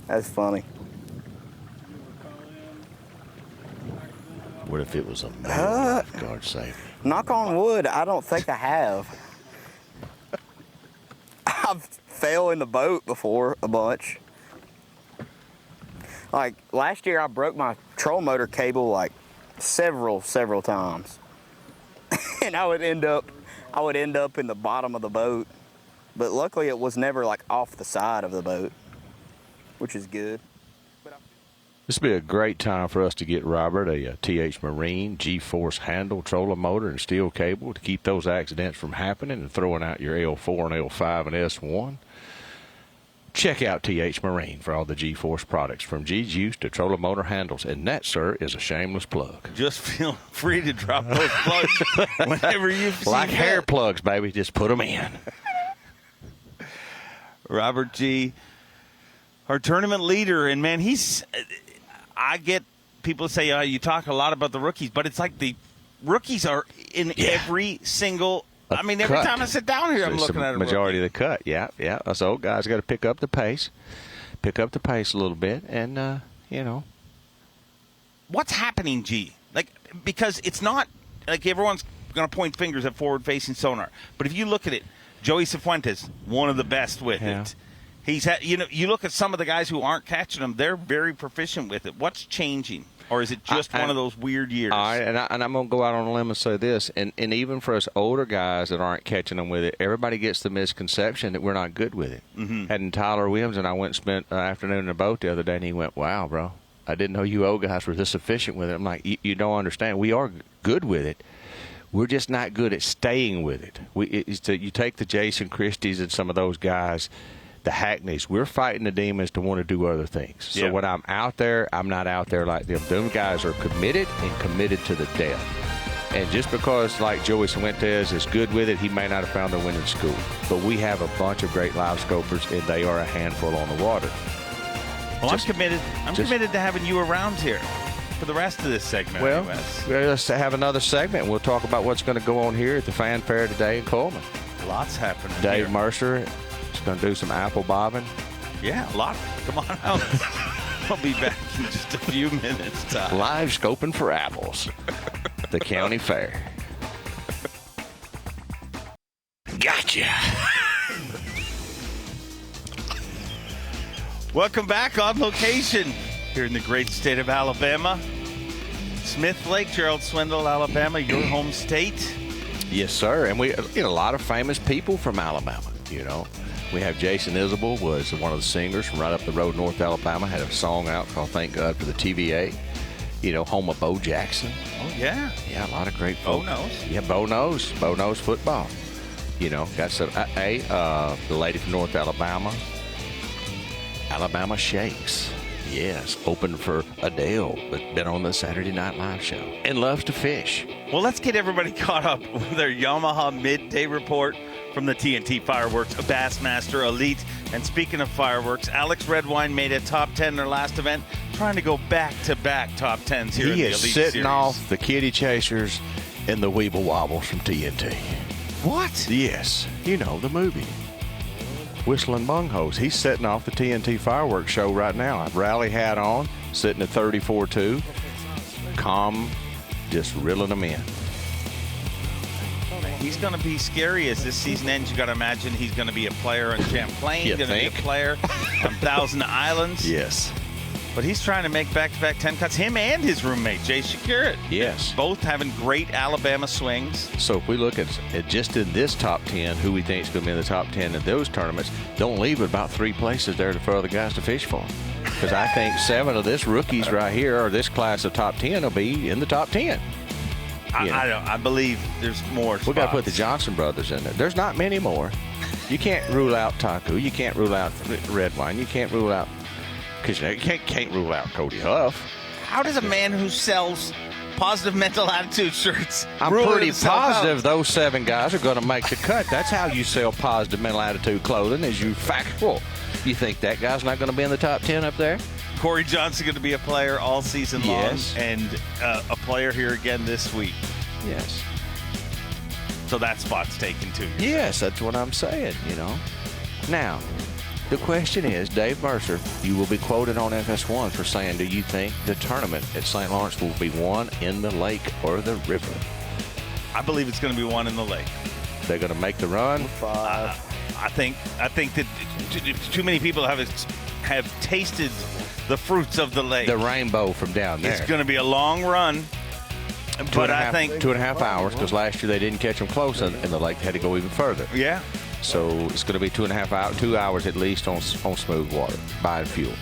That's funny. What if it was a male lifeguard safe? Knock on wood, I don't think I have. I've fell in the boat before a bunch. Like last year I broke my troll motor cable like several times. And I would end up in the bottom of the boat. But luckily it was never like off the side of the boat, which is good. This would be a great time for us to get Robert a TH Marine G-Force handle, trolling motor, and steel cable to keep those accidents from happening and throwing out your L4 and L5 and S1. Check out TH Marine for all the G-Force products, from G-Juice to trolling motor handles. And that, sir, is a shameless plug. Just feel free to drop those plugs whenever you see Like fit. hair plugs, baby. Just put them in. Robert G., our tournament leader, and man, I get people say, you talk a lot about the rookies, but it's like the rookies are in every single. Every cut. time I sit down here, I'm It's looking the at a majority rookie. of the cut. Yeah. Us old guys got to pick up the pace a little bit, and What's happening, G? Because it's not like everyone's going to point fingers at forward-facing sonar, but if you look at it, Joey Cifuentes, one of the best with it. He's had, you look at some of the guys who aren't catching them; they're very proficient with it. What's changing, or is it just one of those weird years? All right, and I'm going to go out on a limb and say this, and even for us older guys that aren't catching them with it, everybody gets the misconception that we're not good with it. Mm-hmm. And Tyler Williams and I went and spent an afternoon in a boat the other day, and he went, "Wow, bro, I didn't know you old guys were this efficient with it. I'm like, you don't understand. We are good with it. We're just not good at staying with it. You take the Jason Christies and some of those guys, the Hackneys, we're fighting the demons to want to do other things. So when I'm out there, I'm not out there like them. Them guys are committed and committed to the death. And just because, like Joey Fuentes is good with it, he may not have found a win in school. But we have a bunch of great live scopers, and they are a handful on the water. Well, I'm committed. I'm committed to having you around here for the rest of this segment. Well, anyways. let's have another segment. And we'll talk about what's going to go on here at the Fan Fair today in Cullman. Lots happening. Dave here. Mercer is going to do some apple bobbing. Yeah, a lot. Come on out. I'll be back in just a few minutes' time. Live scoping for apples. The county fair. Gotcha. Welcome back on location here in the great state of Alabama. Smith Lake, Gerald Swindle, Alabama, your home state. Yes, sir. And we a lot of famous people from Alabama, you know. We have Jason Isabel, was one of the singers from right up the road, North Alabama, had a song out called Thank God for the TVA. You know, home of Bo Jackson. Oh, yeah. Yeah, a lot of great folks. Bo knows. Yeah, Bo knows. Bo knows football. You know, got some, the lady from North Alabama, Alabama Shakes. Yes, open for Adele, but been on the Saturday Night Live show. And loves to fish. Well, let's get everybody caught up with their Yamaha midday report from the TNT Fireworks Bassmaster Elite. And speaking of fireworks, Alex Redwine made a top 10 in their last event, trying to go back-to-back top 10s here in the Elite He is sitting Series. off the Kitty Chasers and the Weeble Wobbles from TNT. What? Yes, you know, the movie. Whistling Bunghose. He's setting off the TNT Fireworks show right now. I've rally hat on, sitting at 34-2. Calm, just reeling them in. He's going to be scary as this season ends. You got to imagine he's going to be a player on Champlain, You going to be a think? player on Thousand Islands. Yes. But he's trying to make back-to-back 10 cuts. Him and his roommate, Jay Shakurit. Yes. Both having great Alabama swings. So if we look at just in this top 10, who we think is going to be in the top 10 in those tournaments, don't leave about 3 places there for other guys to fish for. Because I think 7 of this rookies right here, or this class of top 10, will be in the top 10. I believe there's more spots. We got to put the Johnson brothers in there. There's not many more. You can't rule out Taku. You can't rule out Redwine. You can't rule out, because you can't rule out Cody Huff. How does a man who sells positive mental attitude shirts I'm rule pretty himself positive out? those 7 guys are going to make the cut. That's how you sell positive mental attitude clothing, is you factual. You think that guy's not going to be in the top 10 up there? Corey Johnson going to be a player all season Yes. long, and a player here again this week. Yes. So that spot's taken too. Yes, that's what I'm saying, you know. Now, the question is, Dave Mercer, you will be quoted on FS1 for saying, do you think the tournament at St. Lawrence will be won in the lake or the river? I believe it's going to be one in the lake. They're going to make the run? I think that too many people have tasted the fruits of the lake. The rainbow from down there. It's going to be a long run. But I think 2.5 hours, because last year they didn't catch them close in the lake. They had to go even further. Yeah. So it's going to be 2.5 hours, 2 hours at least on smooth water, buying fuel.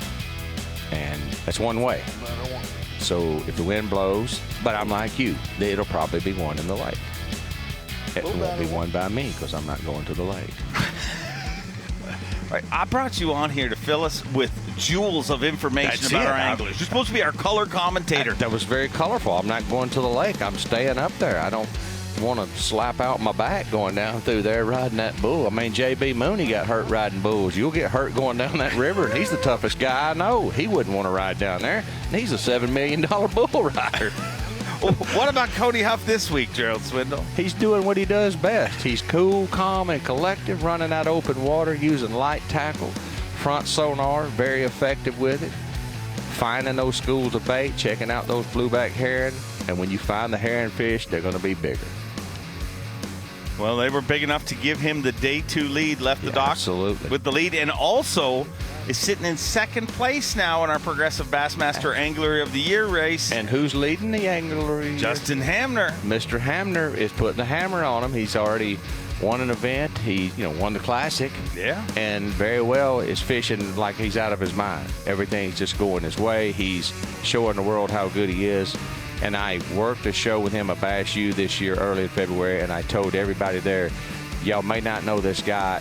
And that's one way. So if the wind blows, but I'm like you, it'll probably be one in the lake. It won't be one by me because I'm not going to the lake. All right, I brought you on here to fill us with jewels of information That's about it. our anglers. You're supposed to be our color commentator. That was very colorful. I'm not going to the lake. I'm staying up there. I don't want to slap out my back going down through there riding that bull. I mean, J.B. Mooney got hurt riding bulls. You'll get hurt going down that river, and he's the toughest guy I know. He wouldn't want to ride down there, and he's a $7 million bull rider. Well, what about Cody Huff this week, Gerald Swindle? He's doing what he does best. He's cool, calm, and collective, running out open water, using light tackle, front sonar, very effective with it, finding those schools of bait, checking out those blueback herring, and when you find the herring fish, they're going to be bigger. Well, they were big enough to give him the day 2 lead, left the dock absolutely with the lead, and also is sitting in second place now in our Progressive Bassmaster Angler of the Year race. And who's leading the Angler of the Year? Justin Hamner. Mr. Hamner is putting the hammer on him. He's already won an event. He, won the Classic. Yeah. And very well is fishing like he's out of his mind. Everything's just going his way. He's showing the world how good he is. And I worked a show with him at Bass U this year, early in February, and I told everybody there, y'all may not know this guy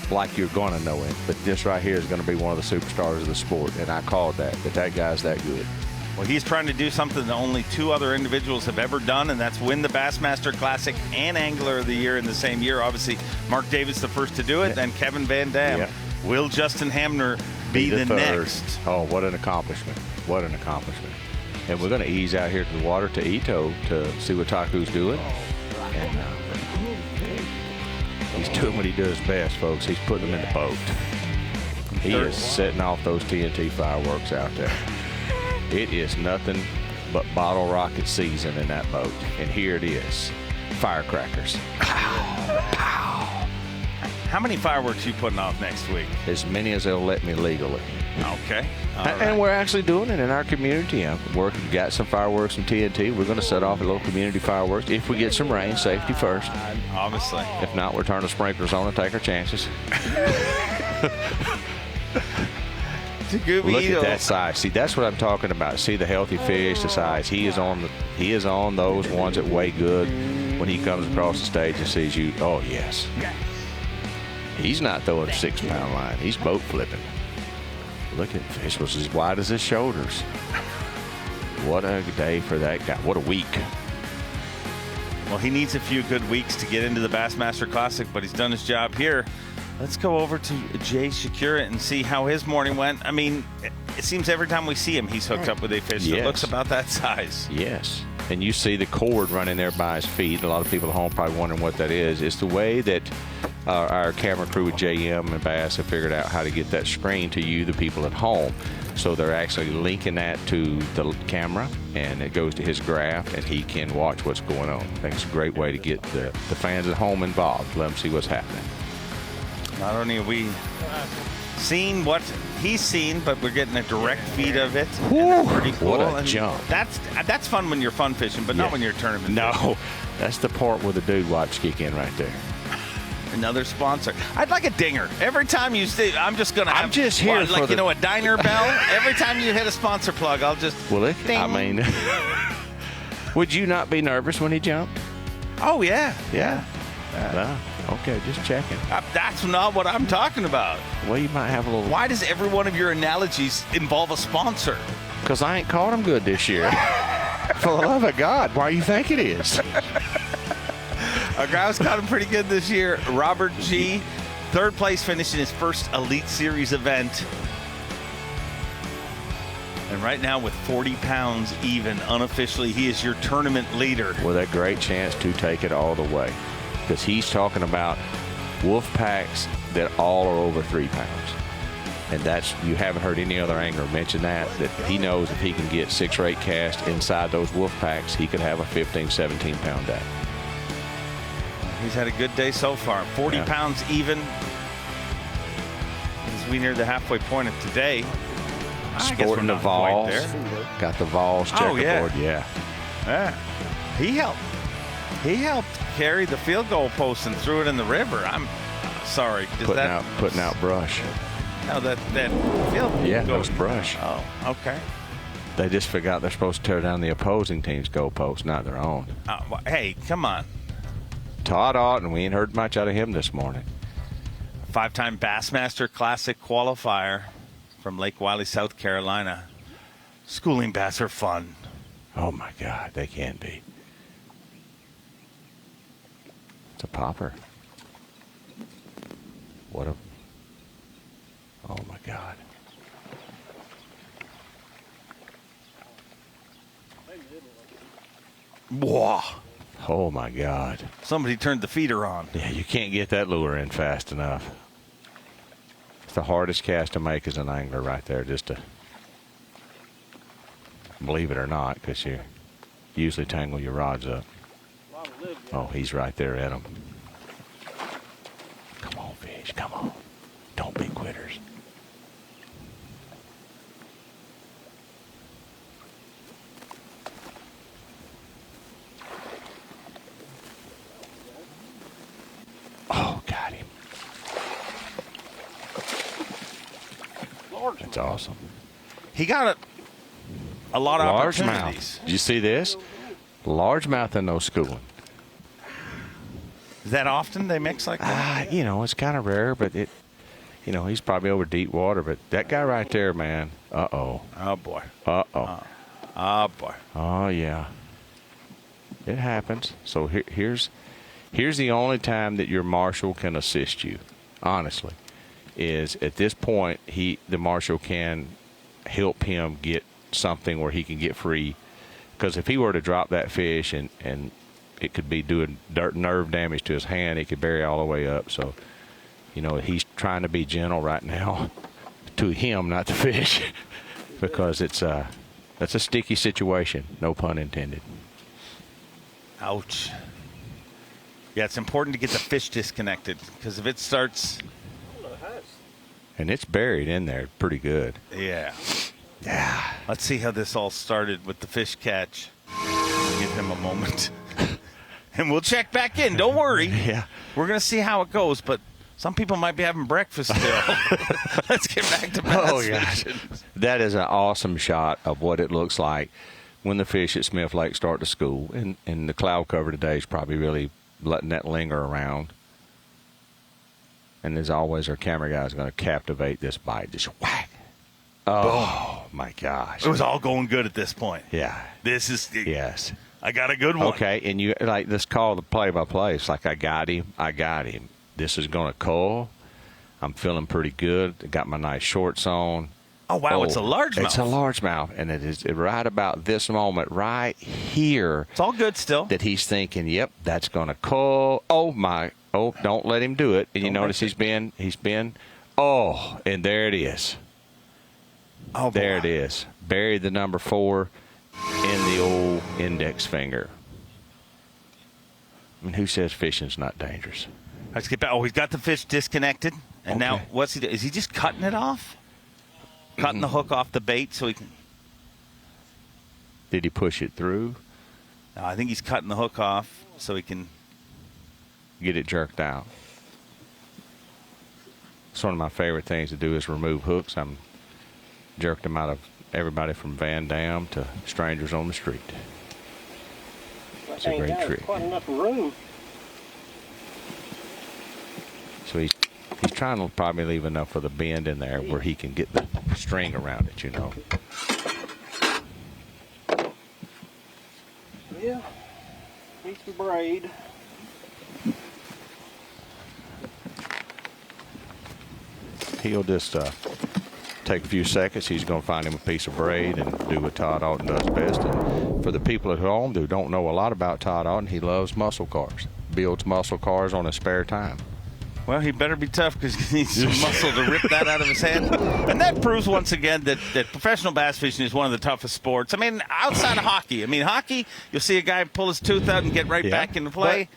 like you're going to know him, but this right here is going to be one of the superstars of the sport. And I called that guy's that good. Well, he's trying to do something that only 2 other individuals have ever done, and that's win the Bassmaster Classic and Angler of the Year in the same year. Obviously, Mark Davis the first to do it, then Kevin Van Dam. Yeah. Will Justin Hamner be the third. next? Oh, what an accomplishment. What an accomplishment. And we're going to ease out here to the water to Ito to see what Taku's doing. And he's doing what he does best, folks. He's putting them in the boat. He is setting off those TNT fireworks out there. It is nothing but bottle rocket season in that boat. And here it is. Firecrackers. Pow, pow. How many fireworks you putting off next week? As many as they'll let me legally. Okay. All right. And we're actually doing it in our community. Got some fireworks from TNT. We're going to set off a little community fireworks. If we get some rain, safety first. Obviously. If not, we'll turn the sprinklers on and take our chances. Look at that size. See, that's what I'm talking about. See the healthy fish, the size. He is on those ones that weigh good. When he comes across the stage and sees you, oh yes. He's not throwing a 6-pound line. He's boat flipping. Look at the fish was as wide as his shoulders. What a day for that guy. What a week. Well, he needs a few good weeks to get into the Bassmaster Classic, but he's done his job here. Let's go over to Jay Shakira and see how his morning went. I mean, it seems every time we see him, he's hooked up with a fish that looks about that size. Yes. And you see the cord running there by his feet. A lot of people at home probably wondering what that is. It's the way that our camera crew at JM and Bass have figured out how to get that screen to you, the people at home. So they're actually linking that to the camera, and it goes to his graph, and he can watch what's going on. I think it's a great way to get the fans at home involved. Let them see what's happening. Not only have we seen what he's seen, but we're getting a direct feed of it. Pretty cool. What a jump. That's fun when you're fun fishing, but not when you're tournament No, fishing. that's the part where the dude wipes kick in right there. Another sponsor. I'd like a dinger. Every time you say, I'm just going to have... I'm just here for a diner bell. Every time you hit a sponsor plug, I'll just... Well, ding. I mean, would you not be nervous when he jumped? Oh, yeah. Yeah. No. Okay, just checking. That's not what I'm talking about. Well, you might have a little... Why does every one of your analogies involve a sponsor? Because I ain't caught him good this year. For the love of God, why do you think it is? Our guy was caught him pretty good this year. Robert G., third place finish in his first Elite Series event. And right now with 40 pounds even, unofficially, he is your tournament leader. With a great chance to take it all the way. Because he's talking about wolf packs that all are over 3 pounds. And you haven't heard any other angler mention that he knows if he can get 6 or 8 casts inside those wolf packs, he could have a 15, 17 pound day. He's had a good day so far. 40 pounds even as we near the halfway point of today. Sporting the Vols. Got the Vols checkerboard. Yeah. He helped carry the field goal post and threw it in the river. I'm sorry. Putting out brush. No, that field goal. Yeah, that was brush. Oh, okay. They just forgot they're supposed to tear down the opposing team's goalpost, not their own. Hey, come on. Todd Auten, we ain't heard much out of him this morning. 5-time Bassmaster Classic qualifier from Lake Wiley, South Carolina. Schooling bass are fun. Oh, my God, they can be. It's a popper. Oh, my God. Whoa. Oh, my God. Somebody turned the feeder on. Yeah, you can't get that lure in fast enough. It's the hardest cast to make as an angler right there, just to believe it or not, because you usually tangle your rods up. Oh, he's right there at him. Come on, fish, come on. Don't be quitters. That's awesome. He got a lot of Largemouth. opportunities. Did you see this? Largemouth and no schooling. Is that often they mix like that? You know, it's kind of rare, but he's probably over deep water. But that guy right there, man. Uh-oh. Oh, boy. Uh-oh. Oh, boy. Oh, yeah. It happens. So here's the only time that your marshal can assist you, honestly, is at this point the marshal can help him get something where he can get free. Because if he were to drop that fish and it could be doing nerve damage to his hand, it could bury all the way up. So, he's trying to be gentle right now to him, not the fish, because that's a sticky situation, no pun intended. Ouch. Yeah, it's important to get the fish disconnected because if it starts... And it's buried in there pretty good. Yeah. Yeah. Let's see how this all started with the fish catch. Give him a moment. And we'll check back in. Don't worry. Yeah. We're going to see how it goes, but some people might be having breakfast still. Let's get back to bass fishing. That is an awesome shot of what it looks like when the fish at Smith Lake start to school. And the cloud cover today is probably really letting that linger around. And as always, our camera guy is going to captivate this bite. Just whack. Oh, my gosh. It was all going good at this point. Yeah. This is... Yes. I got a good one. Okay, and you like this call the play-by-play. It's like I got him. This is going to cull. I'm feeling pretty good. I got my nice shorts on. Oh, wow, it's a largemouth. It's a largemouth, and it is right about this moment right here. It's all good still. That he's thinking, yep, that's going to cull. Oh, don't let him do it. And you notice he's been, and there it is. Oh, boy. There it is. Buried the number 4 in the old index finger. I mean, who says fishing's not dangerous? Let's get back. Oh, he's got the fish disconnected. And now, what's he do? Is he just cutting it off? Cutting the hook off the bait so he can... Did he push it through? No, I think he's cutting the hook off so he can... get it jerked out. It's one of my favorite things to do is remove hooks. I'm jerked them out of everybody from Van Dam to strangers on the street. It's a great trick. Quite enough room. So he's trying to probably leave enough of the bend in there where he can get the string around it, Yeah, needs some braid. He'll just take a few seconds. He's going to find him a piece of braid and do what Todd Alton does best. And for the people at home who don't know a lot about Todd Alton, he loves muscle cars, builds muscle cars on his spare time. Well, he better be tough because he needs some muscle to rip that out of his hand. And that proves once again that professional bass fishing is one of the toughest sports. I mean, outside of hockey. I mean, hockey, you'll see a guy pull his tooth out and get right back into play.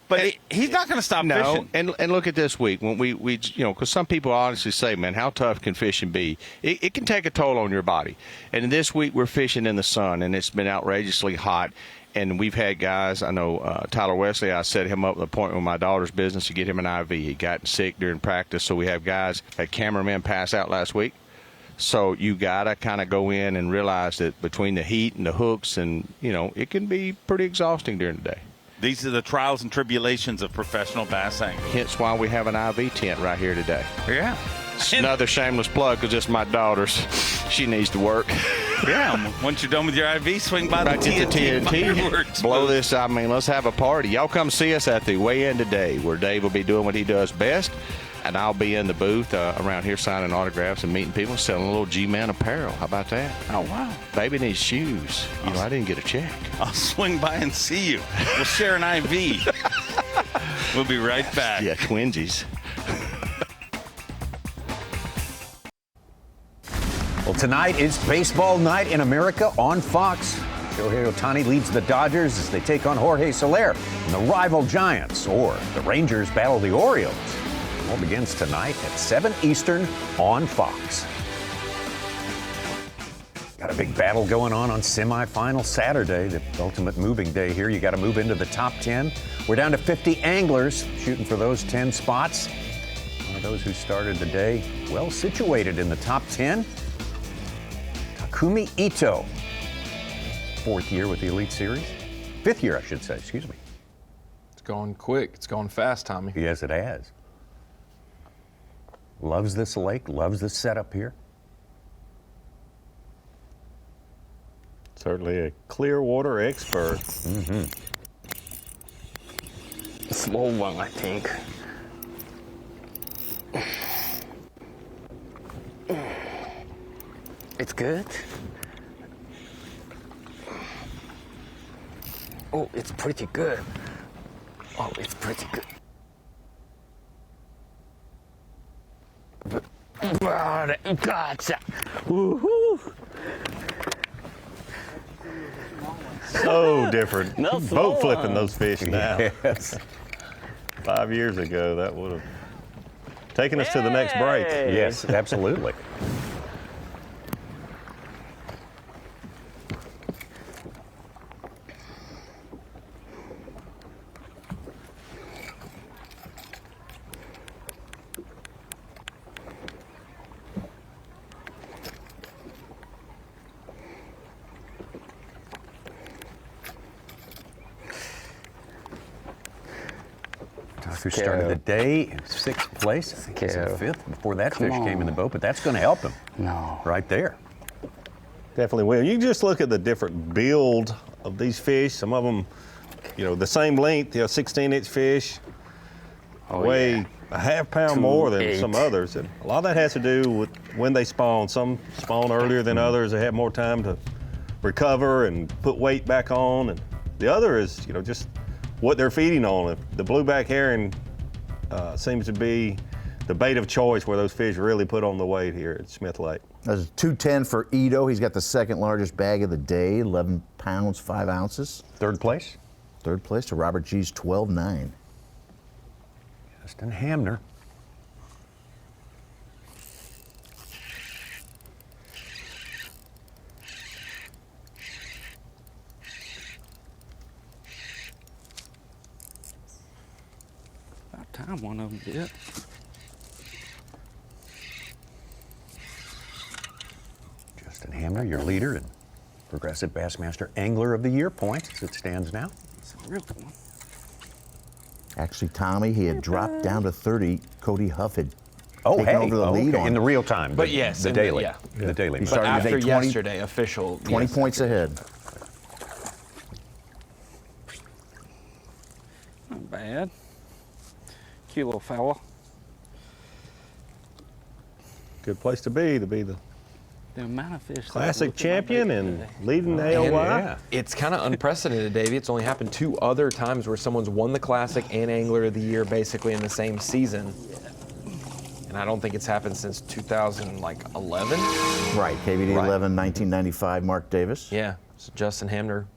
But he's not going to stop fishing. And look at this week when we because some people honestly say, man, how tough can fishing be? It can take a toll on your body. And this week we're fishing in the sun, and it's been outrageously hot. And we've had guys, I know Tyler Wesley, I set him up with an appointment with my daughter's business to get him an IV. He got sick during practice, so we have guys, had cameramen pass out last week. So you got to kind of go in and realize that between the heat and the hooks and, it can be pretty exhausting during the day. These are the trials and tribulations of professional bass angling. Hence why we have an IV tent right here today. Yeah. It's another shameless plug because it's my daughter's. She needs to work. Yeah. Once you're done with your IV, swing by the TNT. Blow this. I mean, let's have a party. Y'all come see us at the weigh-in today where Dave will be doing what he does best. And I'll be in the booth around here signing autographs and meeting people, selling a little G-Man apparel. How about that? Oh, wow. Baby needs shoes. I didn't get a check. I'll swing by and see you. We'll share an IV. We'll be right back. Yeah, twinsies. Well, tonight is baseball night in America on Fox. Shohei Ohtani leads the Dodgers as they take on Jorge Soler and the rival Giants, or the Rangers battle the Orioles. It all begins tonight at 7 Eastern on Fox. Got a big battle going on semifinal Saturday, the ultimate moving day here. You got to move into the top 10. We're down to 50 anglers shooting for those 10 spots. of those who started the day well situated in the top 10. Takumi Ito, 4th year with the Elite Series. 5th year, I should say, excuse me. It's going quick. It's going fast, Tommy. Yes, it has. Loves this lake, loves this setup here. Certainly a clear water expert. Mm-hmm. A small one, I think. It's good. Oh, it's pretty good. Oh, it's pretty good. Gotcha. Woohoo! So different. No Boat flipping one. those fish now. Yes. 5 years ago, that would have taken us to the next break. Yes, absolutely. Who started the day in 6th place. I think he's in 5th before that fish came in the boat, but that's going to help him. No. Right there. Definitely will. You just look at the different build of these fish. Some of them, you know, the same length, 16-inch fish, weigh a half pound more than some others. And a lot of that has to do with when they spawn. Some spawn earlier than others. They have more time to recover and put weight back on. And the other is, you know, just what they're feeding on. The blueback herring seems to be the bait of choice where those fish really put on the weight here at Smith Lake. That's 210 for Ito. He's got the 2nd largest bag of the day, 11 pounds, 5 ounces. 3rd place? 3rd place to Robert G's 12.9. Justin Hamner. About time one of them did. Justin Hamner, your leader and Progressive Bassmaster Angler of the Year points as it stands now. It's a real good one. Actually, Tommy, he had dropped down to 30. Cody Huff had taken taken over the lead okay. on in the real time. But yes, the in daily. yeah. The daily. He But started after the day 20, yesterday, official. 20 yes, points ahead. Not bad. Cute little fella. Good place to be the The amount of fish. classic champion and leading the AOY. Yeah. It's kind of unprecedented, Davey. It's only happened 2 other times where someone's won the Classic and Angler of the Year basically in the same season. And I don't think it's happened since 2011. Right, KVD Right. 11, 1995, Mark Davis. Yeah, so Justin Hamner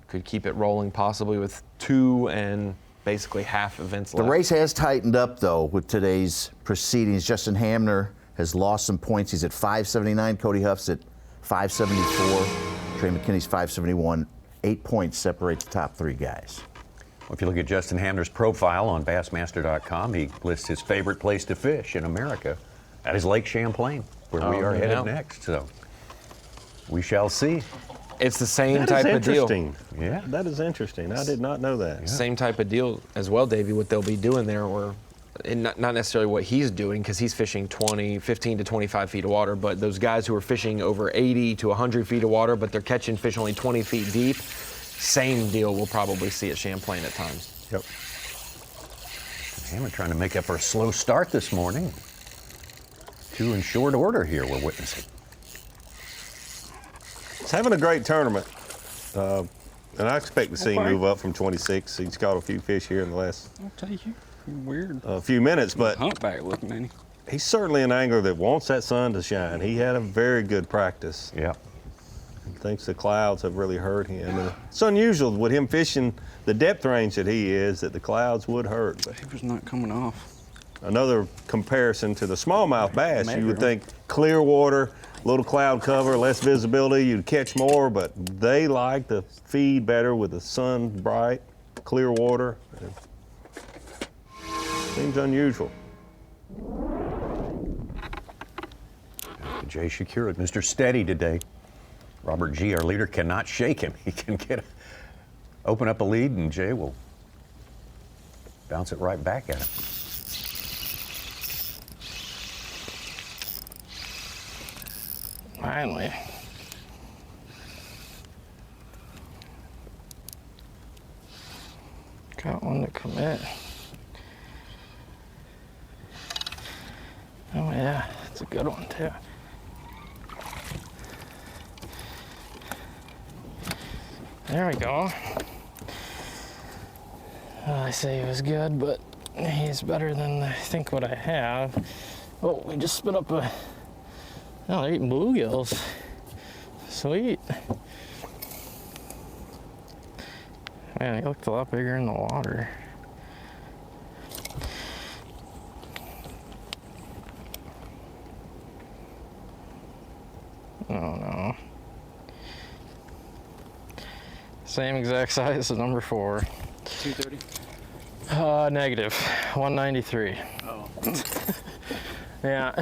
could keep it rolling possibly with 2 and basically half events The left. race has tightened up, though, with today's proceedings. Justin Hamner has lost some points. He's at 579. Cody Huff's at 574. Trey McKinney's 571. 8 points separate the top 3 guys. Well, if you look at Justin Hamner's profile on Bassmaster.com, he lists his favorite place to fish in America. That is Lake Champlain, where we are headed next. So we shall see. It's the same That type is of deal. interesting. Yeah. That is interesting. I did not know that. Same type of deal as well, Davey, what they'll be doing there, or and not necessarily what he's doing, because he's fishing 15 to 25 feet of water, but those guys who are fishing over 80 to 100 feet of water, but they're catching fish only 20 feet deep, same deal we'll probably see at Champlain at times. Yep. Hammer trying to make up for a slow start this morning. 2 in short order here we're witnessing. He's having a great tournament. And I expect to see him move up from 26. He's caught a few fish here in the last I'll tell you, you're weird. few minutes, but Humpback looking, ain't he? he's certainly an angler that wants that sun to shine. He had a very good practice. Yeah. Thinks the clouds have really hurt him. And it's unusual with him fishing the depth range that he is that the clouds would hurt. But he was not coming off. Another comparison to the smallmouth bass, you would think clear water, little cloud cover, less visibility, you'd catch more, but they like to feed better with the sun bright, clear water. Seems unusual. Jay Shakira, Mr. Steady today. Robert G., our leader, cannot shake him. He can open up a lead, and Jay will bounce it right back at him. Finally. Got one to commit. Oh yeah, it's a good one too. There we go. I say he was good, but he's better than I think what I have. Oh, we just spit up a... Oh, they're eating bluegills. Sweet. Man, he looked a lot bigger in the water. Oh no. Same exact size as number 4. 230? Negative. 193. Oh. Yeah.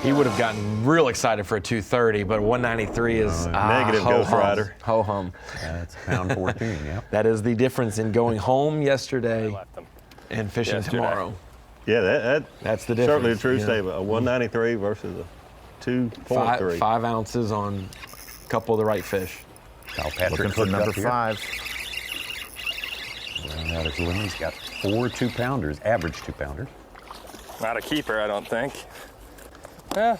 He would have gotten real excited for a 230, but 193 is negative Ghost Rider. Ho hum. That's pound 14, yeah. That is the difference in going home yesterday and fishing Yesterday. tomorrow. Yeah, that's the difference. Certainly a true yeah. statement. A 193 versus a 2.3. 5 ounces on a couple of the right fish. Kyle Patrick Looking for number 5. Round out his limit. He's got 4 2-pounders, average 2-pounders. Not a keeper, I don't think. Yeah,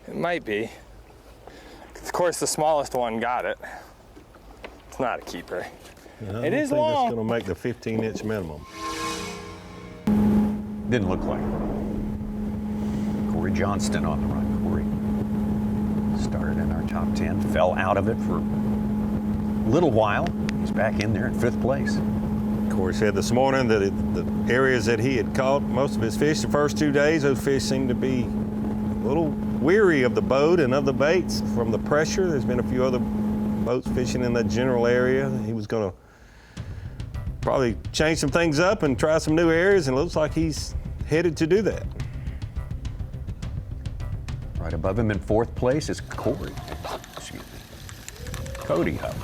it might be. Of course, the smallest one got it. It's not a keeper. It is long. It's going to make the 15-inch minimum. Didn't look like it. Corey Johnston on the run. Corey started in our top 10, fell out of it for a little while. He's back in there in 5th place. Corey said this morning that the areas that he had caught most of his fish the first 2 days, those fish seemed to be a little weary of the boat and of the baits from the pressure. There's been a few other boats fishing in that general area. He was going to probably change some things up and try some new areas, and it looks like he's headed to do that. Right above him in 4th place is Cody Hubb.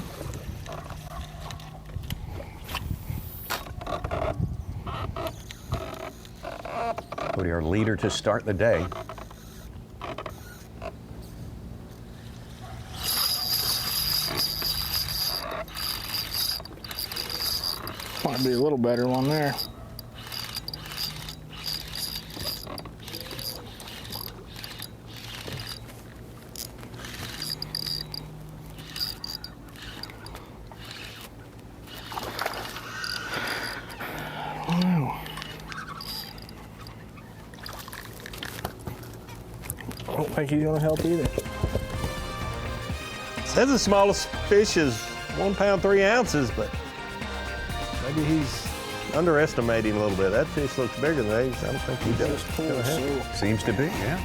Cody, our leader to start the day. Might be a little better one there. I don't think he's gonna help either. Says the smallest fish is 1 pound 3 ounces, but maybe he's underestimating a little bit. That fish looks bigger than these. I don't think he does. Seems to be, yeah.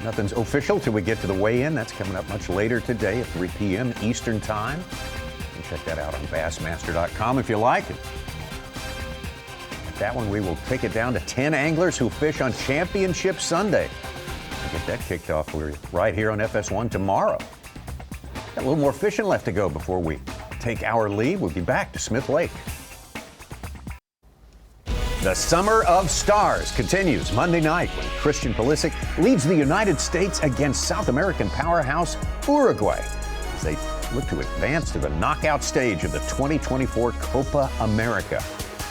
Nothing's official till we get to the weigh-in. That's coming up much later today at 3 p.m. Eastern Time. You can check that out on Bassmaster.com if you like it. At that one, we will take it down to 10 anglers who fish on Championship Sunday. We'll get that kicked off for you right here on FS1 tomorrow. Got a little more fishing left to go before we take our leave. We'll be back to Smith Lake. The Summer of Stars continues Monday night when Christian Pulisic leads the United States against South American powerhouse Uruguay as they look to advance to the knockout stage of the 2024 Copa America.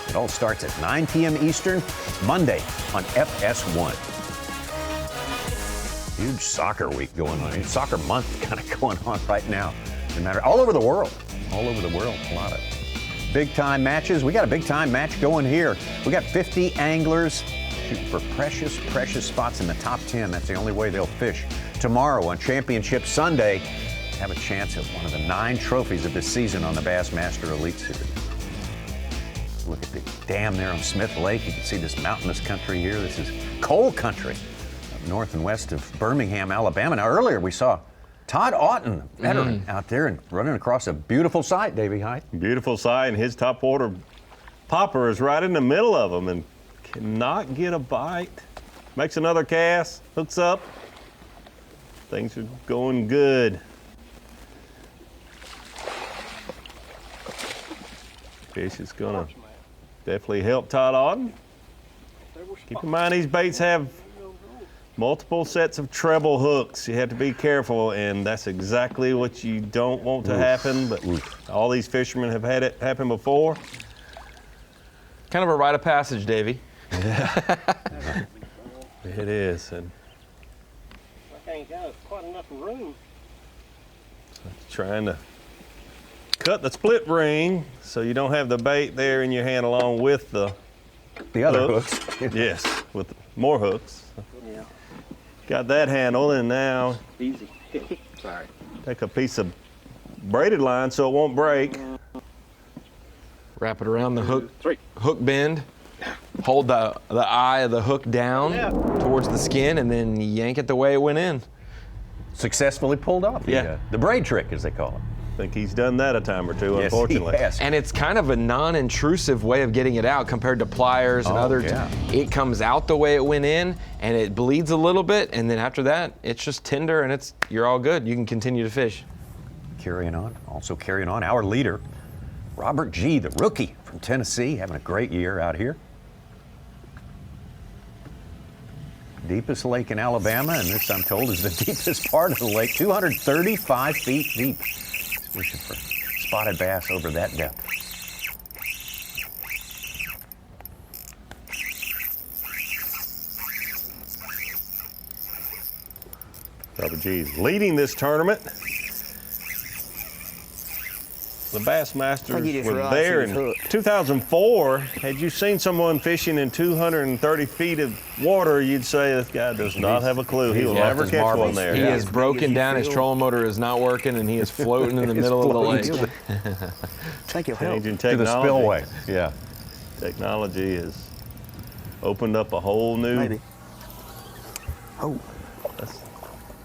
It all starts at 9 p.m. Eastern. It's Monday on FS1. Huge soccer week going on. Soccer month kind of going on right now. No matter all over the world. All over the world. A lot of big time matches. We got a big time match going here. We got 50 anglers shooting for precious, precious spots in the top 10. That's the only way they'll fish tomorrow on Championship Sunday. Have a chance at one of the 9 trophies of this season on the Bassmaster Elite Series. Look at the dam there on Smith Lake. You can see this mountainous country here. This is coal country up north and west of Birmingham, Alabama. Now, earlier we saw Todd Auten, veteran, out there and running across a beautiful sight, Davey Hyde. Beautiful sight, and his top water Popper is right in the middle of them and cannot get a bite. Makes another cast, hooks up. Things are going good. Fish is gonna definitely help Todd Auden. Keep in mind these baits have multiple sets of treble hooks. You have to be careful, and that's exactly what you don't want to happen, but all these fishermen have had it happen before. Kind of a rite of passage, Davey. Yeah. It is. And I ain't got quite enough room. trying to cut the split ring so you don't have the bait there in your hand along with the other hooks. Yes, with more hooks. Yeah. Got that handled, and now Easy. Sorry. take a piece of braided line so it won't break. Wrap it around the hook bend. Hold the eye of the hook down towards the skin, and then yank it the way it went in. Successfully pulled off. The braid trick, as they call it. I think he's done that a time or two, Yes, unfortunately. he has. And it's kind of a non-intrusive way of getting it out compared to pliers and other. It comes out the way it went in, and it bleeds a little bit, and then after that, it's just tender, and you're all good. You can continue to fish. Carrying on, also carrying on, our leader, Robert G., the rookie from Tennessee, having a great year out here. Deepest lake in Alabama, and this, I'm told, is the deepest part of the lake, 235 feet deep. Fishing for spotted bass over that depth. Robert G. is leading this tournament. The Bassmasters were there in 2004. Had you seen someone fishing in 230 feet of water, you'd say this guy does not have a clue. He will never catch one there. He is broken down. His trolling motor is not working, and he is floating in the middle of the lake. Thank you. Changing To the technology. spillway. Yeah. Technology has opened up a whole new. Maybe. Oh.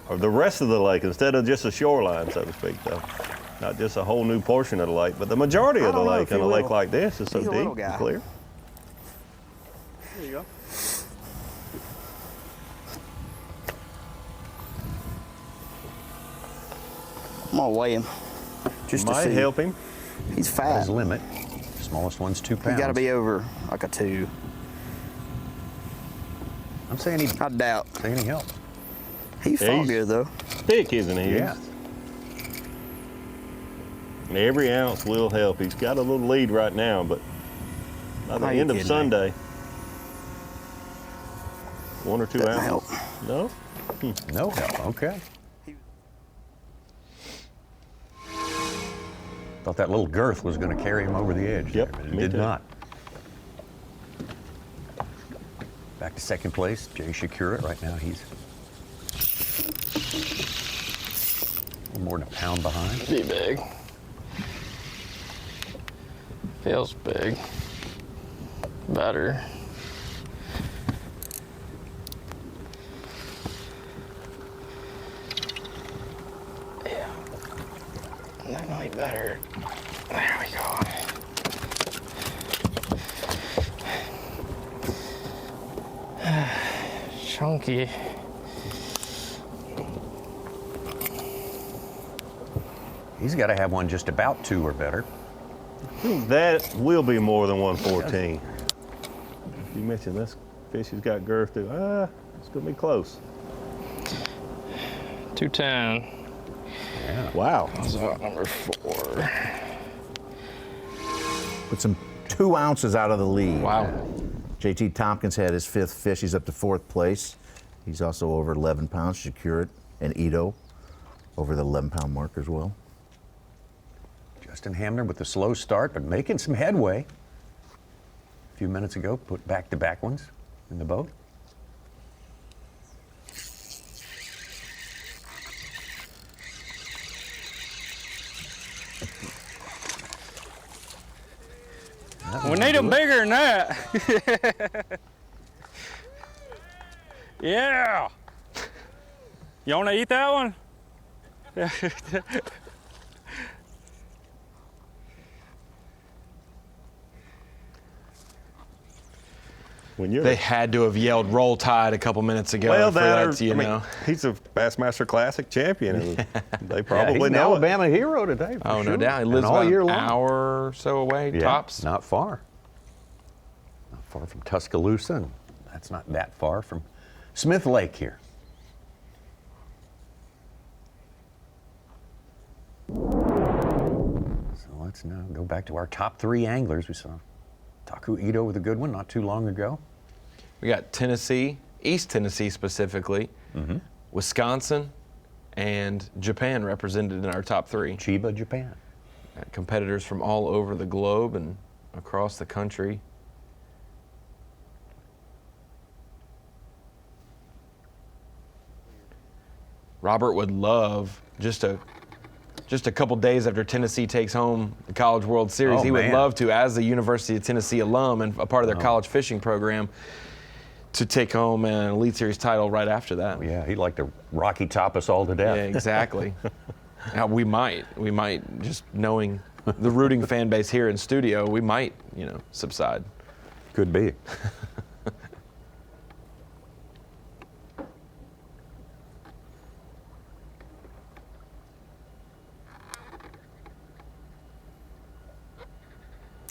Or the rest of the lake instead of just a shoreline, so to speak, though. Not just a whole new portion of the lake, but the majority of the lake on a lake like this is so deep and clear. There you go. I'm gonna weigh him. Just to Might see. help him. He's fat. His limit. Smallest one's 2 pounds. He's got to be over like a 2. I'm saying he. I doubt. Saying he helps. He fought good though. Thick, isn't he? Yeah. And every ounce will help. He's got a little lead right now, but by the Are you end of kidding Sunday, 1 or 2 Doesn't ounces. help. No? No help. Okay. Thought that little girth was going to carry him over the edge. Yep, there, but it me did too. not. Back to second place, Jay Shakura. Right now he's a little more than a pound behind. Be big. Feels big. Better. Yeah. Definitely better. There we go. Chunky. He's got to have one just about 2 or better. That will be more than 114. You mentioned this fish has got girth too. It's going to be close. 210. Yeah. Wow. That's about number 4. Put some 2 ounces out of the lead. Wow. JT Tompkins had his 5th fish. He's up to 4th place. He's also over 11 pounds. Shakura and Ito over the 11-pound mark as well. Justin Hamner with a slow start, but making some headway. A few minutes ago, put back-to-back ones in the boat. We need them bigger than that. Yeah. You want to eat that one? They had to have yelled "Roll Tide" a couple minutes ago. Well, for that, you know. He's a Bassmaster Classic champion, and they Yeah, probably he's an know it. Alabama hero today. For Oh, sure. no doubt. He And lives all about year an long. hour or so away, Yeah, tops. Not far. Not far from Tuscaloosa, and that's not that far from Smith Lake here. So let's now go back to our top 3 anglers. We saw Taku Ito with a good one not too long ago. We got Tennessee, East Tennessee specifically, Wisconsin, and Japan represented in our top 3. Chiba, Japan. Competitors from all over the globe and across the country. Robert would love just a couple days after Tennessee takes home the College World Series. Oh, he would man. love to, as the University of Tennessee alum and a part of their college fishing program, to take home an Elite Series title right after that. Yeah, he'd like to Rocky Top us all to death. Yeah, exactly. Now, we might just knowing the rooting fan base here in studio, we might, subside. Could be.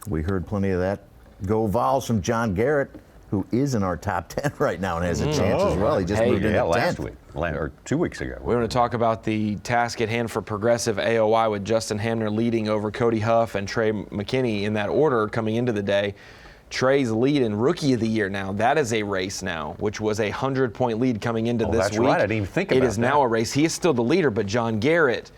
We heard plenty of that. Go Vols from John Garrett, who is in our top 10 right now and has a chance as well. He just moved into 10th. Last week, or 2 weeks ago. We want to talk about the task at hand for Progressive AOY with Justin Hamner leading over Cody Huff and Trey McKinney in that order coming into the day. Trey's lead in Rookie of the Year now. That is a race now, which was a 100-point lead coming into this that's week. right. I didn't even think about It is now that. a race. He is still the leader, but John Garrett,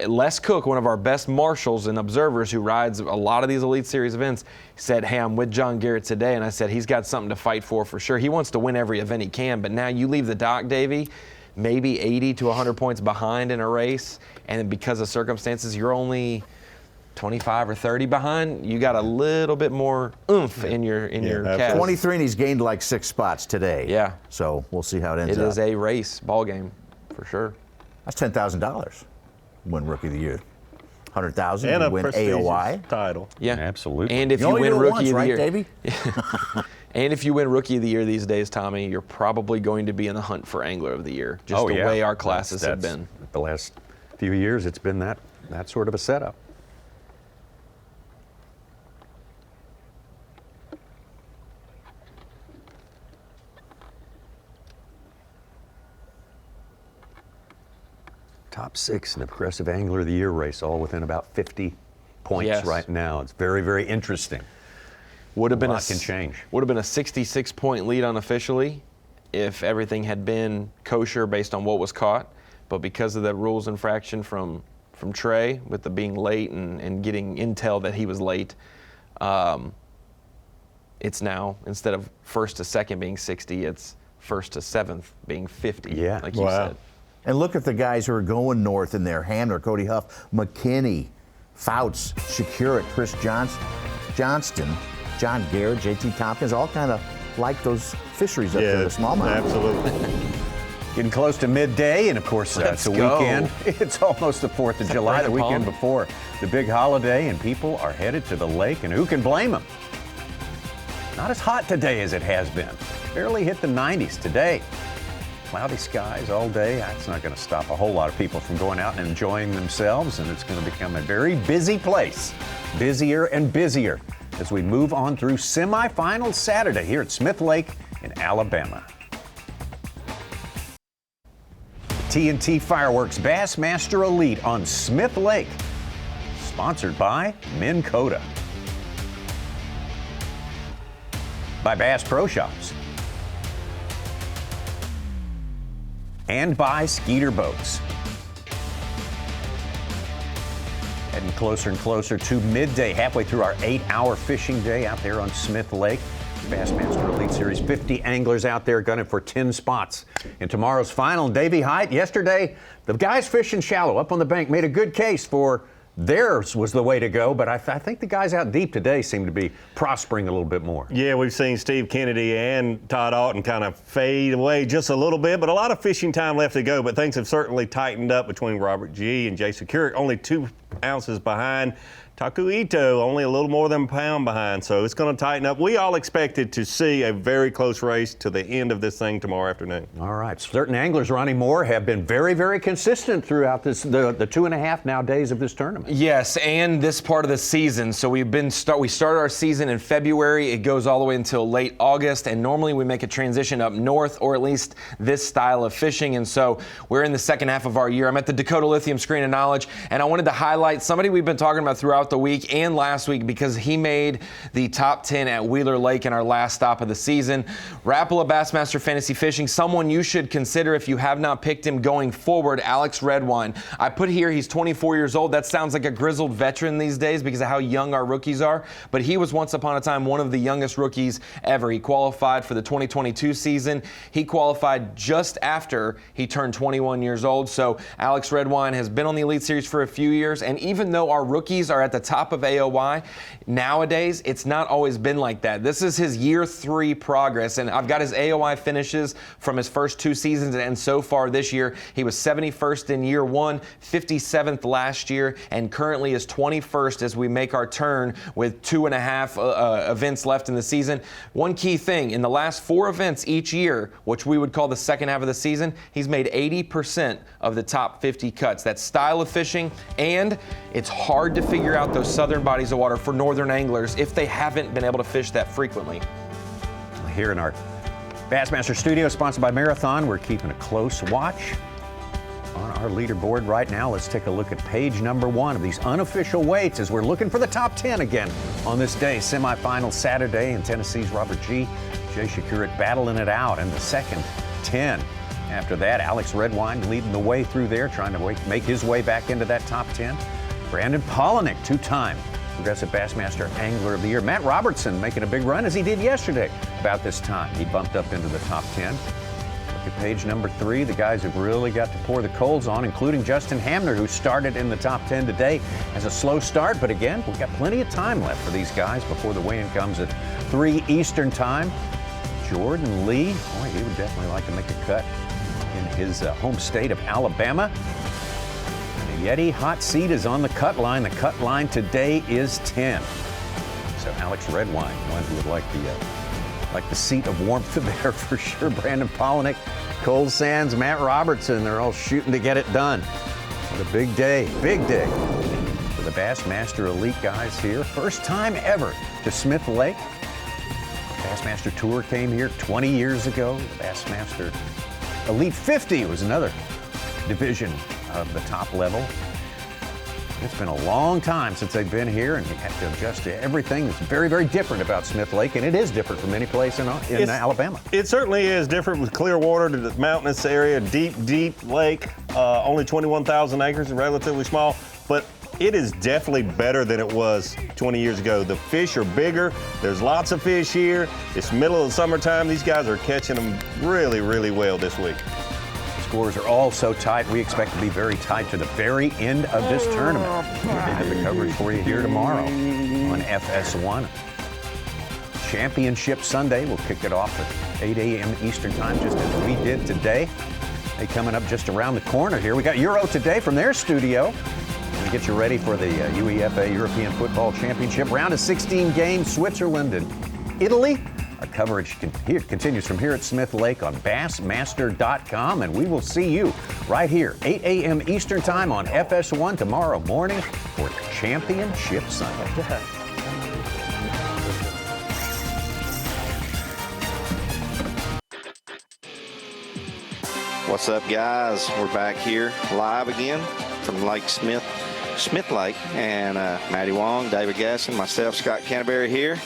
Les Cook, one of our best marshals and observers who rides a lot of these Elite Series events, said, hey, I'm with John Garrett today. And I said, he's got something to fight for sure. He wants to win every event he can. But now you leave the dock, Davey, maybe 80 to 100 points behind in a race. And because of circumstances, you're only 25 or 30 behind. You got a little bit more oomph in your cast. 23, and he's gained like 6 spots today. Yeah. So we'll see how it ends up. It is a race ball game for sure. That's $10,000. Win Rookie of the Year. 100,000. And a win prestigious AOY title. Yeah, absolutely. And if You you, only win do it Rookie once, of the right, Year, Davey? and if you win Rookie of the Year these days, Tommy, you're probably going to be in the hunt for Angler of the Year. Just the way our classes have been. The last few years, it's been that sort of a setup. Top 6 in the Progressive Angler of the Year race, all within about 50 points right now. It's very, very interesting. Would have been a lot can change. Would have been a 66-point lead unofficially if everything had been kosher based on what was caught. But because of the rules infraction from Trey with the being late and getting intel that he was late, it's now, instead of first to second being 60, it's first to seventh being 50, like you said. And look at the guys who are going north in there. Hamner, Cody Huff, McKinney, Fouts, Shakira, Chris Johnston, John Garrett, JT Tompkins, all kind of like those fisheries up there, the smallmouth. Absolutely. Getting close to midday, and of course, it's a weekend. It's almost the 4th of July, the weekend before the big holiday, and people are headed to the lake, and who can blame them? Not as hot today as it has been. Barely hit the 90s today. Cloudy skies all day. That's not going to stop a whole lot of people from going out and enjoying themselves, and it's going to become a very busy place. Busier and busier as we move on through semifinals Saturday here at Smith Lake in Alabama. TNT Fireworks Bassmaster Elite on Smith Lake, sponsored by Minn Kota, by Bass Pro Shops, and by Skeeter Boats. Heading closer and closer to midday, halfway through our 8-hour fishing day out there on Smith Lake. Bassmaster Elite Series, 50 anglers out there gunning for 10 spots in tomorrow's final. Davey Height, yesterday, the guys fishing shallow up on the bank made a good case for theirs was the way to go, but I think the guys out deep today seem to be prospering a little bit more. Yeah, we've seen Steve Kennedy and Todd Alton kind of fade away just a little bit, but a lot of fishing time left to go. But things have certainly tightened up between Robert G. and Jay Securic, only 2 ounces behind. Takuito only a little more than a pound behind, so it's going to tighten up. We all expected to see a very close race to the end of this thing tomorrow afternoon. All right. Certain anglers, Ronnie Moore, have been very, very consistent throughout the 2.5 now days of this tournament. Yes, and this part of the season. So we started our season in February. It goes all the way until late August, and normally we make a transition up north, or at least this style of fishing. And so we're in the second half of our year. I'm at the Dakota Lithium Screen of Knowledge, and I wanted to highlight somebody we've been talking about throughout the week and last week because he made the top 10 at Wheeler Lake in our last stop of the season. Rapala Bassmaster Fantasy Fishing, someone you should consider if you have not picked him going forward, Alex Redwine. I put here he's 24 years old. That sounds like a grizzled veteran these days because of how young our rookies are, but he was once upon a time one of the youngest rookies ever. He qualified for the 2022 season. He qualified just after he turned 21 years old. So Alex Redwine has been on the Elite Series for a few years, and even though our rookies are at the top of AOY, nowadays it's not always been like that. This is his year 3 progress, and I've got his AOY finishes from his first 2 seasons, and so far this year he was 71st in year 1, 57th last year, and currently is 21st as we make our turn with 2.5 events left in the season. One key thing, in the last 4 events each year, which we would call the second half of the season, he's made 80% of the top 50 cuts. That style of fishing, and it's hard to figure out those southern bodies of water for northern anglers if they haven't been able to fish that frequently. Here in our Bassmaster studio, sponsored by Marathon, we're keeping a close watch on our leaderboard right now. Let's take a look at page number 1 of these unofficial weights as we're looking for the top 10 again on this day. Semifinal Saturday in Tennessee's Robert G. Jay Shakurit battling it out in the second 10. After that, Alex Redwine leading the way through there, trying to make his way back into that top 10. Brandon Polinick, 2-time Progressive Bassmaster Angler of the Year. Matt Robertson making a big run as he did yesterday about this time. He bumped up into the top 10. Look at page number 3. The guys have really got to pour the coals on, including Justin Hamner, who started in the top 10 today as a slow start. But again, we've got plenty of time left for these guys before the weigh-in comes at 3 Eastern time. Jordan Lee, boy, he would definitely like to make a cut in his home state of Alabama. The Yeti hot seat is on the cut line. The cut line today is 10. So Alex Redwine, one who would like the seat of warmth there for sure. Brandon Polinick, Cole Sands, Matt Robertson, they're all shooting to get it done. What a big day for the Bassmaster Elite guys here. First time ever to Smith Lake. Bassmaster Tour came here 20 years ago. The Bassmaster Elite 50 was another division of the top level. It's been a long time since they've been here, and you have to adjust to everything that's very, very different about Smith Lake, and it is different from any place in Alabama. It certainly is different with clear water to the mountainous area, deep lake, only 21,000 acres and relatively small, but it is definitely better than it was 20 years ago. The fish are bigger. There's lots of fish here. It's middle of the summertime. These guys are catching them really, really well this week. Scores are all so tight. We expect to be very tight to the very end of this tournament. We'll have the coverage for you here tomorrow on FS1. Championship Sunday. We'll kick it off at 8 a.m. Eastern time, just as we did today. Hey, coming up just around the corner here, we got Euro Today from their studio. We get you ready for the UEFA European Football Championship. Round of 16 games, Switzerland and Italy. Our coverage continues from here at Smith Lake on Bassmaster.com, and we will see you right here, 8 a.m. Eastern time on FS1 tomorrow morning for Championship Sunday. What's up, guys? We're back here live again from Smith Lake, and Matty Wong, David Gasson, myself, Scott Canterbury here.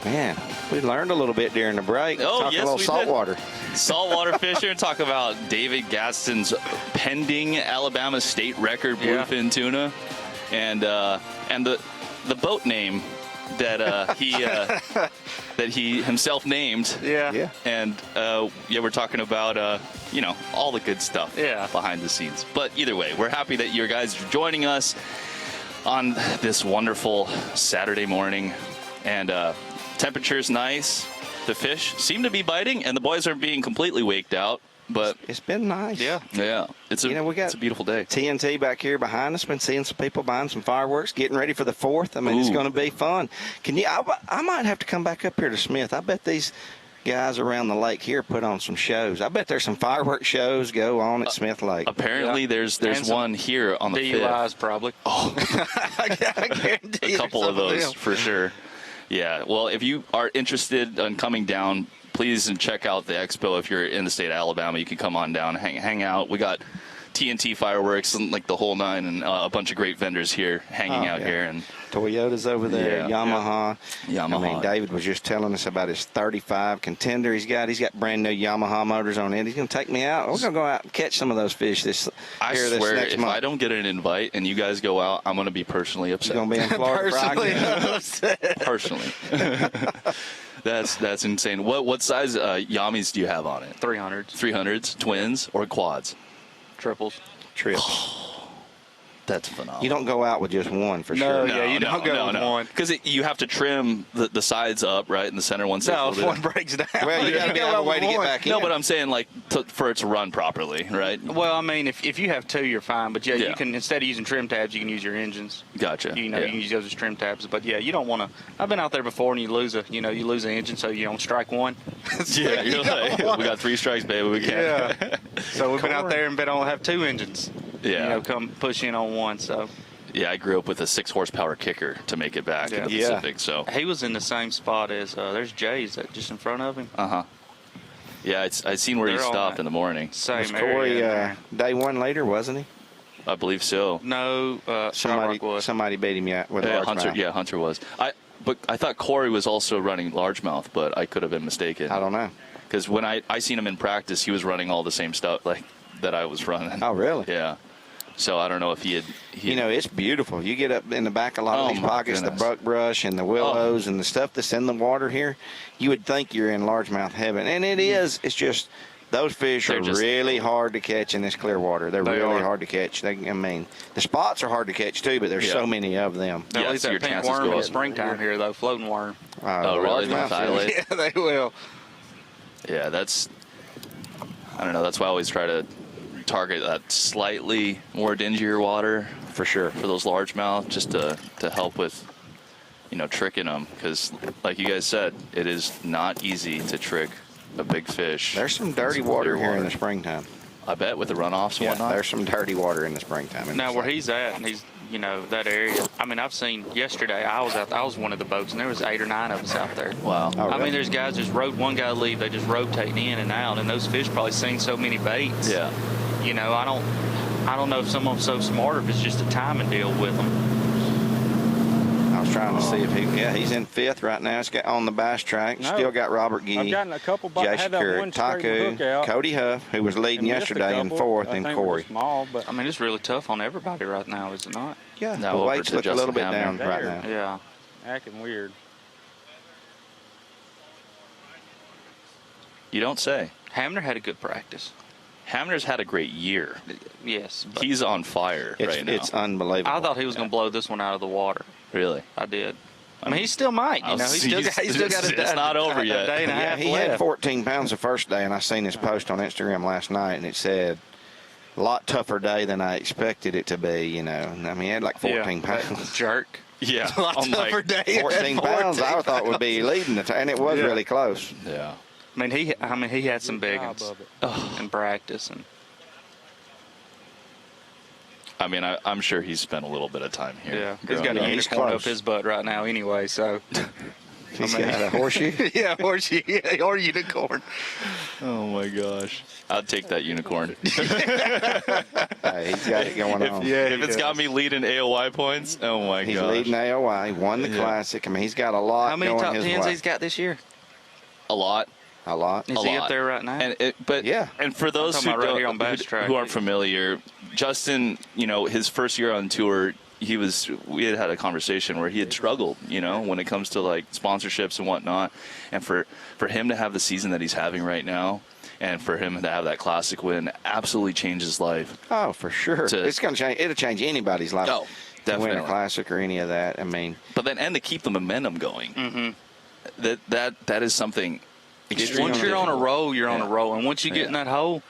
Man, we learned a little bit during the break. Talking a little saltwater. Saltwater fishing. Talk about David Gasson's pending Alabama state record bluefin tuna, and the boat name that he himself named. Yeah. And we're talking about all the good stuff behind the scenes. But either way, we're happy that you guys are joining us on this wonderful Saturday morning, and temperature's nice. The fish seem to be biting, and the boys are being completely waked out. But it's been nice. Yeah. It's a we got it's a beautiful day. TNT back here behind us. Been seeing some people buying some fireworks, getting ready for the 4th. I mean, it's going to be fun. Can you? I might have to come back up here to Smith. I bet these guys around the lake here put on some shows. I bet there's some fireworks shows go on at Smith Lake. Apparently, there's one here on the DUIs 5th. probably. I guarantee a couple of those for sure. Yeah. Well, if you are interested in coming down, please check out the expo. If you're in the state of Alabama, you can come on down, hang out. We got TNT fireworks and like the whole nine, and a bunch of great vendors here hanging out here. And Toyota's over there, Yamaha. I mean, David was just telling us about his 35 Contender he's got. He's got brand new Yamaha motors on it. He's going to take me out. We're going to go out and catch some of those fish this swear, next if month. I don't get an invite and you guys go out, I'm going to be personally upset. You're going to be in Florida Personally. That's insane. What size Yamis do you have on it? 300s. 300s, twins, or quads? Triples. That's phenomenal. You don't go out with just one for sure. No, you don't go with one. Because you have to trim the sides up, right? And the center one. No, if one breaks down. Well, you got to be able to way to get back in. No, but I'm saying like for it to run properly, right? Well, I mean, if you have 2, you're fine. But you can, instead of using trim tabs, you can use your engines. Gotcha. You can use those as trim tabs. But yeah, you don't want to. I've been out there before, and you lose an engine, so you don't strike one. Yeah, you're like, we got 3 strikes, baby. We can't. Yeah. So we've been out there and been on have 2 engines. Yeah. Come push in on one. So. Yeah, I grew up with a 6 horsepower kicker to make it back in the Pacific. So he was in the same spot as there's Jay's just in front of him. Yeah, I seen where he stopped in the morning. Same was Corey day one later, wasn't he? I believe so. No, somebody beat him with Hunter. Yeah, Hunter was. But I thought Corey was also running largemouth, but I could have been mistaken. I don't know. Because when I seen him in practice, he was running all the same stuff like that I was running. Oh, really? Yeah. So I don't know if he had. It's beautiful. You get up in the back of a lot of these pockets, the buckbrush and the willows and the stuff that's in the water here. You would think you're in largemouth heaven, and it is. It's just those fish are really hard to catch in this clear water. They're really hard to catch. The spots are hard to catch too, but there's so many of them. They'll eat that pink worm in the springtime here, though, floating worm. Oh, really? Yeah, they will. Yeah, I don't know. That's why I always try to target that slightly more dingier water for sure for those largemouth, just to help with tricking them, because like you guys said, it is not easy to trick a big fish. There's some dirty water here in the springtime. I bet, with the runoffs and whatnot. There's some dirty water in the springtime. Now where he's at, and he's that area. I mean, I've seen yesterday. I was one of the boats, and there was 8 or 9 of us out there. Wow. Oh, really? I mean, there's guys just one guy leave. They just rotate in and out, and those fish probably seen so many baits. Yeah. I don't know if someone's so smart or if it's just a timing deal with them. I was trying to see if he's in 5th right now. He's got on the bass track. No. Still got Robert Gee, I've gotten a couple. Jason Curry, Taku, Cody Huff, who was leading yesterday in 4th, and Corey. Small, but I mean, it's really tough on everybody right now, is it not? Yeah, no, the weights look a little bit down right now. Yeah. Acting weird. You don't say. Hamner had a good practice. Hamner's had a great year. Yes. He's on fire right now. It's unbelievable. I thought he was going to blow this one out of the water. Really? I did. I mean, he still might. He's still got it's not over yet. Day and a half he left. had 14 pounds the first day, and I seen his post on Instagram last night, and it said, a lot tougher day than I expected it to be, I mean, he had like 14 pounds. Jerk. Yeah. A lot tougher day. 14 pounds I thought would be leading the and it was really close. Yeah. I mean, he had some big ones in practice. And I mean, I'm sure he's spent a little bit of time here. Yeah, he's got a unicorn up his butt right now anyway, so. He's got a horseshoe? Yeah, horseshoe, or unicorn. Oh, my gosh. I'd take that unicorn. Hey, he's got it going on. If it's got me leading AOY points, oh, my gosh. He's leading AOY. He won the Classic. I mean, he's got a lot How many going top his 10s way. he's got this year? A lot. A lot. Is he up there right now? And for those who, right here on Bass Track. who aren't familiar, Justin, his first year on tour, we had a conversation where he had struggled, when it comes to like sponsorships and whatnot. And for him to have the season that he's having right now, and for him to have that Classic win, absolutely changed his life. Oh, for sure. It's going to change. It'll change anybody's life. Oh, definitely. To win a Classic or any of that. I mean, but then, and to keep the momentum going, that is something Once you're on a roll, you're on a roll. And once you get in that hole,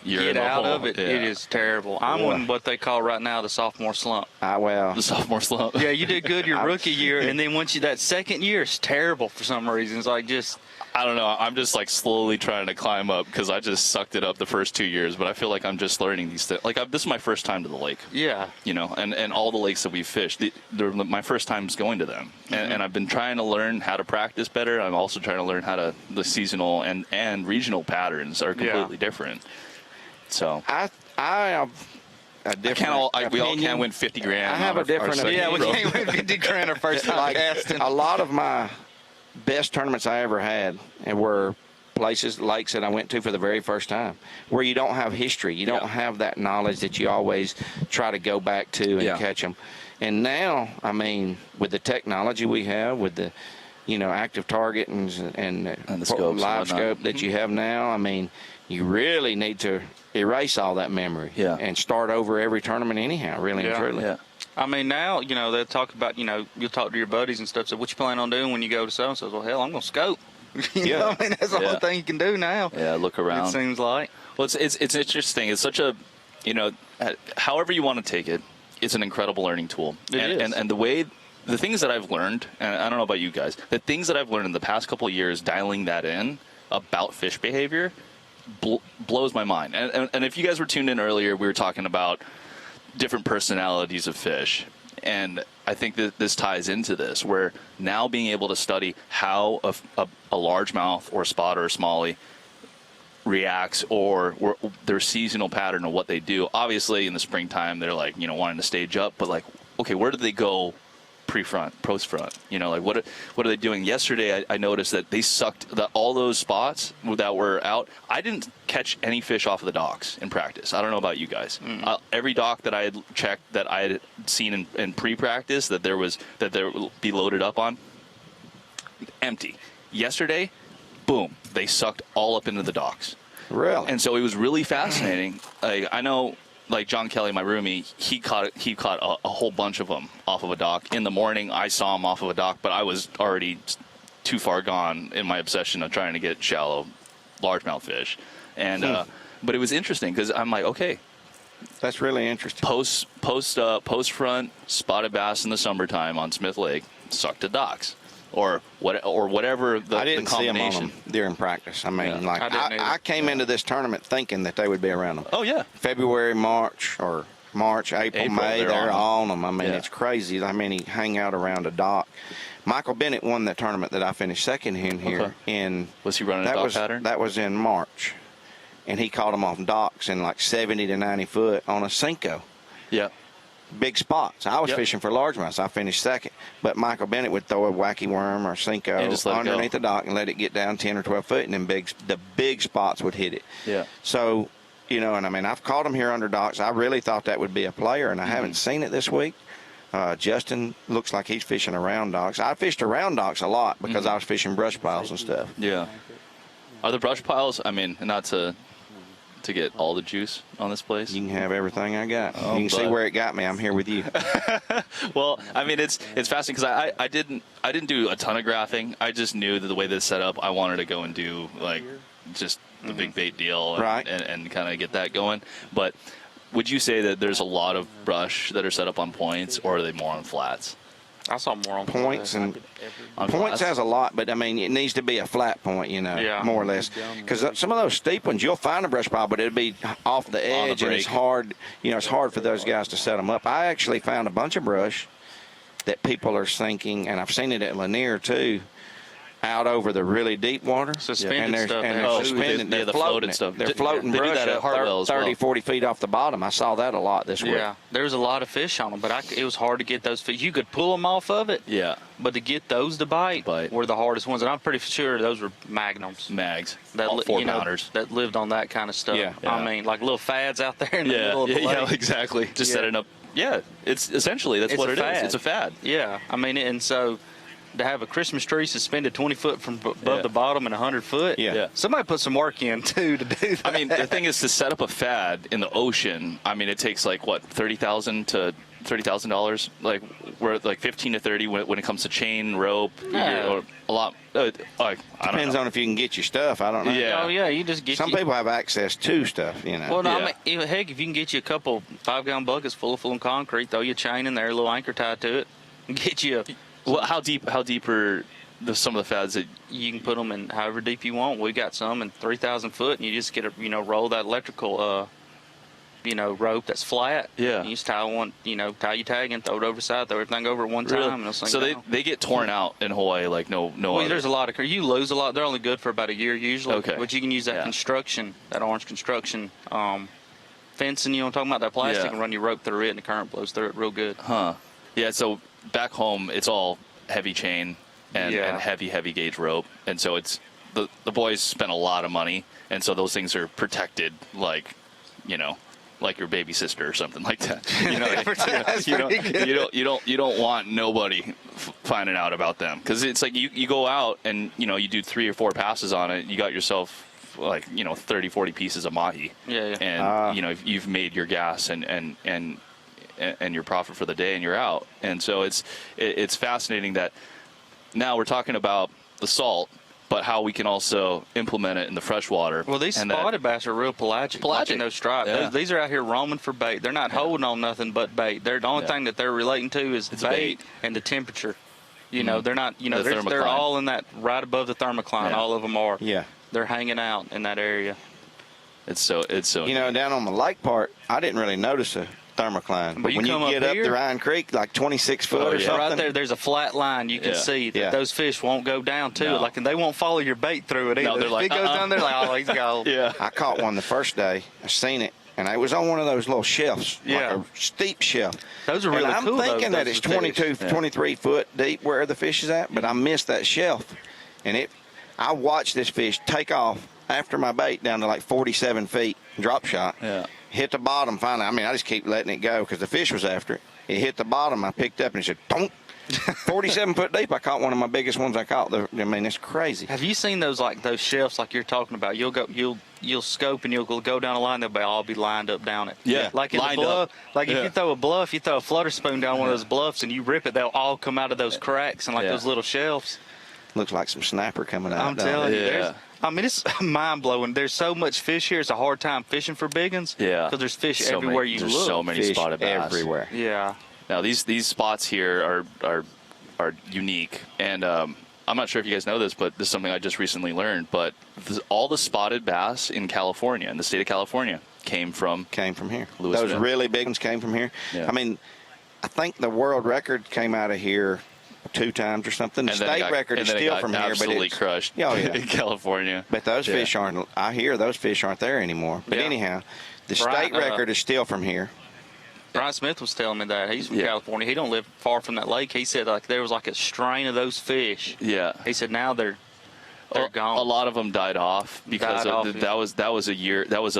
You're get in the out hole. of it, Yeah. it is terrible. I'm in what they call right now the sophomore slump. The sophomore slump. Yeah, you did good your rookie year, and then once that second year, it's terrible for some reason. It's like just. I don't know. I'm just like slowly trying to climb up because I just sucked it up the first 2 years, but I feel like I'm just learning these things. Like this is my first time to the lake. Yeah. You know, and all the lakes that we've fished, they're my first times going to them, and I've been trying to learn how to practice better. I'm also trying to learn how the seasonal and regional patterns are completely different. So I have a different we all can't win 50 grand. I have a different opinion. Yeah, we can't win 50 grand our first time Like, casting. a lot of my best tournaments I ever had and were places, lakes that I went to for the very first time, where you don't have history. You don't have that knowledge that you always try to go back to and catch them. And now, I mean, with the technology we have, with the, active target and the scopes live scope that you have now, I mean, you really need to erase all that memory and start over every tournament anyhow, really and truly. Yeah. I mean, now, they'll talk about, you'll talk to your buddies and stuff. So what you plan on doing when you go to so-and-so? Well, hell, I'm going to scope. You know what I mean? That's the only thing you can do now. Yeah, look around. It seems like. Well, it's interesting. It's such a, however you want to take it, it's an incredible learning tool. It is. And the things that I've learned, and I don't know about you guys, the things that I've learned in the past couple of years, dialing that in about fish behavior, blows my mind. And if you guys were tuned in earlier, we were talking about different personalities of fish. And I think that this ties into this, where now being able to study how a largemouth or a spot or a smallie reacts or their seasonal pattern of what they do. Obviously, in the springtime, they're like, wanting to stage up. But like, okay, where do they go pre-front, post-front? Like what are they doing? Yesterday, I noticed that they sucked all those spots that were out. I didn't catch any fish off of the docks in practice. I don't know about you guys. Every dock that I had checked, that I had seen in pre-practice that there would be loaded up on, empty. Yesterday, boom, they sucked all up into the docks. Really? And so it was really fascinating. I know. Like John Kelly, my roomie, he caught a whole bunch of them off of a dock. In the morning, I saw him off of a dock, but I was already too far gone in my obsession of trying to get shallow largemouth fish. And but it was interesting because I'm like, okay, that's really interesting. Post front spotted bass in the summertime on Smith Lake, sucked to docks. Or whatever the I didn't the see combination. them on them during practice. I mean, Yeah. I came into this tournament thinking that they would be around them. Oh, yeah. February, March, April, May, they're all on them. I mean, Yeah. it's crazy. I mean, he hang out around a dock. Michael Bennett won the tournament that I finished second in here. Okay. Was he running a dock pattern? That was in March. And he caught them off docks in like 70 to 90 foot on a Cinco. Yeah. Big spots. I was fishing for largemouth, so I finished second. But Michael Bennett would throw a wacky worm or Cinco underneath the dock and let it get down 10 or 12 foot, and then the big spots would hit it. Yeah. So, and I mean, I've caught them here under docks. I really thought that would be a player, and I haven't seen it this week. Justin looks like he's fishing around docks. I fished around docks a lot because I was fishing brush piles and stuff. Yeah. Are the brush piles, I mean, not to get all the juice on this place? You can have everything I got. Oh, you can see where it got me. I'm here with you. Well, I mean, it's fascinating because I didn't do a ton of graphing. I just knew that the way this is set up, I wanted to go and do like just the big bait deal and kind of get that going. But would you say that there's a lot of brush that are set up on points, or are they more on flats? I saw more on points, and points flats? has a lot, but I mean, it needs to be a flat point, more or less. Because some of those steep ones, you'll find a brush pile, but it'll be off the edge, and it's hard. It's hard for those guys to set them up. I actually found a bunch of brush that people are sinking, and I've seen it at Lanier too, out over the really deep water. Suspended stuff. They're suspending. They're floating stuff. They're floating they do brush that at up Hartwell as 30, well. 40 feet off the bottom. I saw that a lot this week. Yeah, there was a lot of fish on them, but it was hard to get those fish. You could pull them off of it. Yeah. But to get those to bite were the hardest ones, and I'm pretty sure those were magnums. Mags. That All 4-pounders. that lived on that kind of stuff. Yeah. I mean, like little fads out there in the middle of the lake. Yeah, exactly. Just setting up. Yeah, it's essentially that's what it is. It's a fad. Yeah, I mean, and so to have a Christmas tree suspended 20 foot from above the bottom and 100 foot. Yeah. Somebody put some work in too to do that. I mean, the thing is, to set up a fad in the ocean, I mean, it takes like what, 30,000 to $30,000. Like we're like 15 to 30 when it comes to chain, rope, or a lot. I don't Depends know. on if you can get your stuff. I don't know. Yeah. Oh yeah, you just get Some people have access to stuff, you know. Well, no, I mean, even, heck, if you can get you a couple 5-gallon buckets full of concrete, throw your chain in there, a little anchor tied to it, and get you. Well, how deep are some of the fads that you can put them in however deep you want? We got some in 3,000 foot, and you just get a roll that electrical rope that's flat. Yeah. And you just tie tie your tag and throw it over the side, throw everything over at one time. Really? And it'll sink So down. they get torn out in Hawaii like no. Well, other. there's a lot of you lose a lot. They're only good for about a year usually. Okay. But you can use that construction, that orange construction fencing. You know what I'm talking about? That plastic, Yeah. and run your rope through it, and the current blows through it real good. Huh. Yeah. So back home, it's all heavy chain and heavy gauge rope, and so it's the boys spent a lot of money, and so those things are protected like your baby sister or something like that. You don't want nobody finding out about them, because it's like you go out and you do 3 or 4 passes on it, you got yourself like 30, 40 pieces of mahi. And you've made your gas and your profit for the day, and you're out. And so it's fascinating that now we're talking about the salt, but how we can also implement it in the freshwater. Well, these spotted bass are real pelagic. Watching those stripes. Yeah. These are out here roaming for bait. They're not holding on nothing but bait. They're the only thing that they're relating to is bait and the temperature. They're not. They're all in that right above the thermocline. All of them are. Yeah. They're hanging out in that area. It's so. Down on the lake part, I didn't really notice a thermocline. But when you get up the Ryan Creek, like 26 foot or something. Right there, there's a flat line. You can see that those fish won't go down to it. And they won't follow your bait through it either. No, they're like, if it goes down there, like, oh, he's gone. I caught one the first day. I seen it, and it was on one of those little shelves, like a steep shelf. Those are really and I'm cool. thinking that it's 22, 23 foot deep where the fish is at, but I missed that shelf, and I watched this fish take off after my bait down to like 47 feet, drop shot. Hit the bottom finally. I mean, I just keep letting it go because the fish was after it. It hit the bottom. I picked up and it said, "Don't." 47 foot deep. I caught one of my biggest ones I caught. I mean, it's crazy. Have you seen those shelves like you're talking about? You'll scope and you'll go down a line. They'll all be lined up down it. Yeah, like in lined the bluff. up. Like if you throw a bluff, you throw a flutter spoon down one of those bluffs and you rip it, they'll all come out of those cracks and those little shelves. Looks like some snapper coming out. I'm telling you. I mean, it's mind blowing. There's so much fish here. It's a hard time fishing for big ones. Yeah, because there's fish everywhere you look. There's so many fish spotted bass everywhere. Yeah. Now these spots here are unique, and I'm not sure if you guys know this, but this is something I just recently learned. But all the spotted bass in California, in the state of California, came from here. Louisville. Those really big ones came from here. Yeah. I mean, I think the world record came out of here 2 times or something. The state record is still from here, but absolutely crushed. In California. But those fish aren't. I hear those fish aren't there anymore. But anyhow, the state record is still from here. Brian Smith was telling me that. He's from California. He don't live far from that lake. He said there was a strain of those fish. Yeah. He said now they're gone. A lot of them died off because that was a year. That was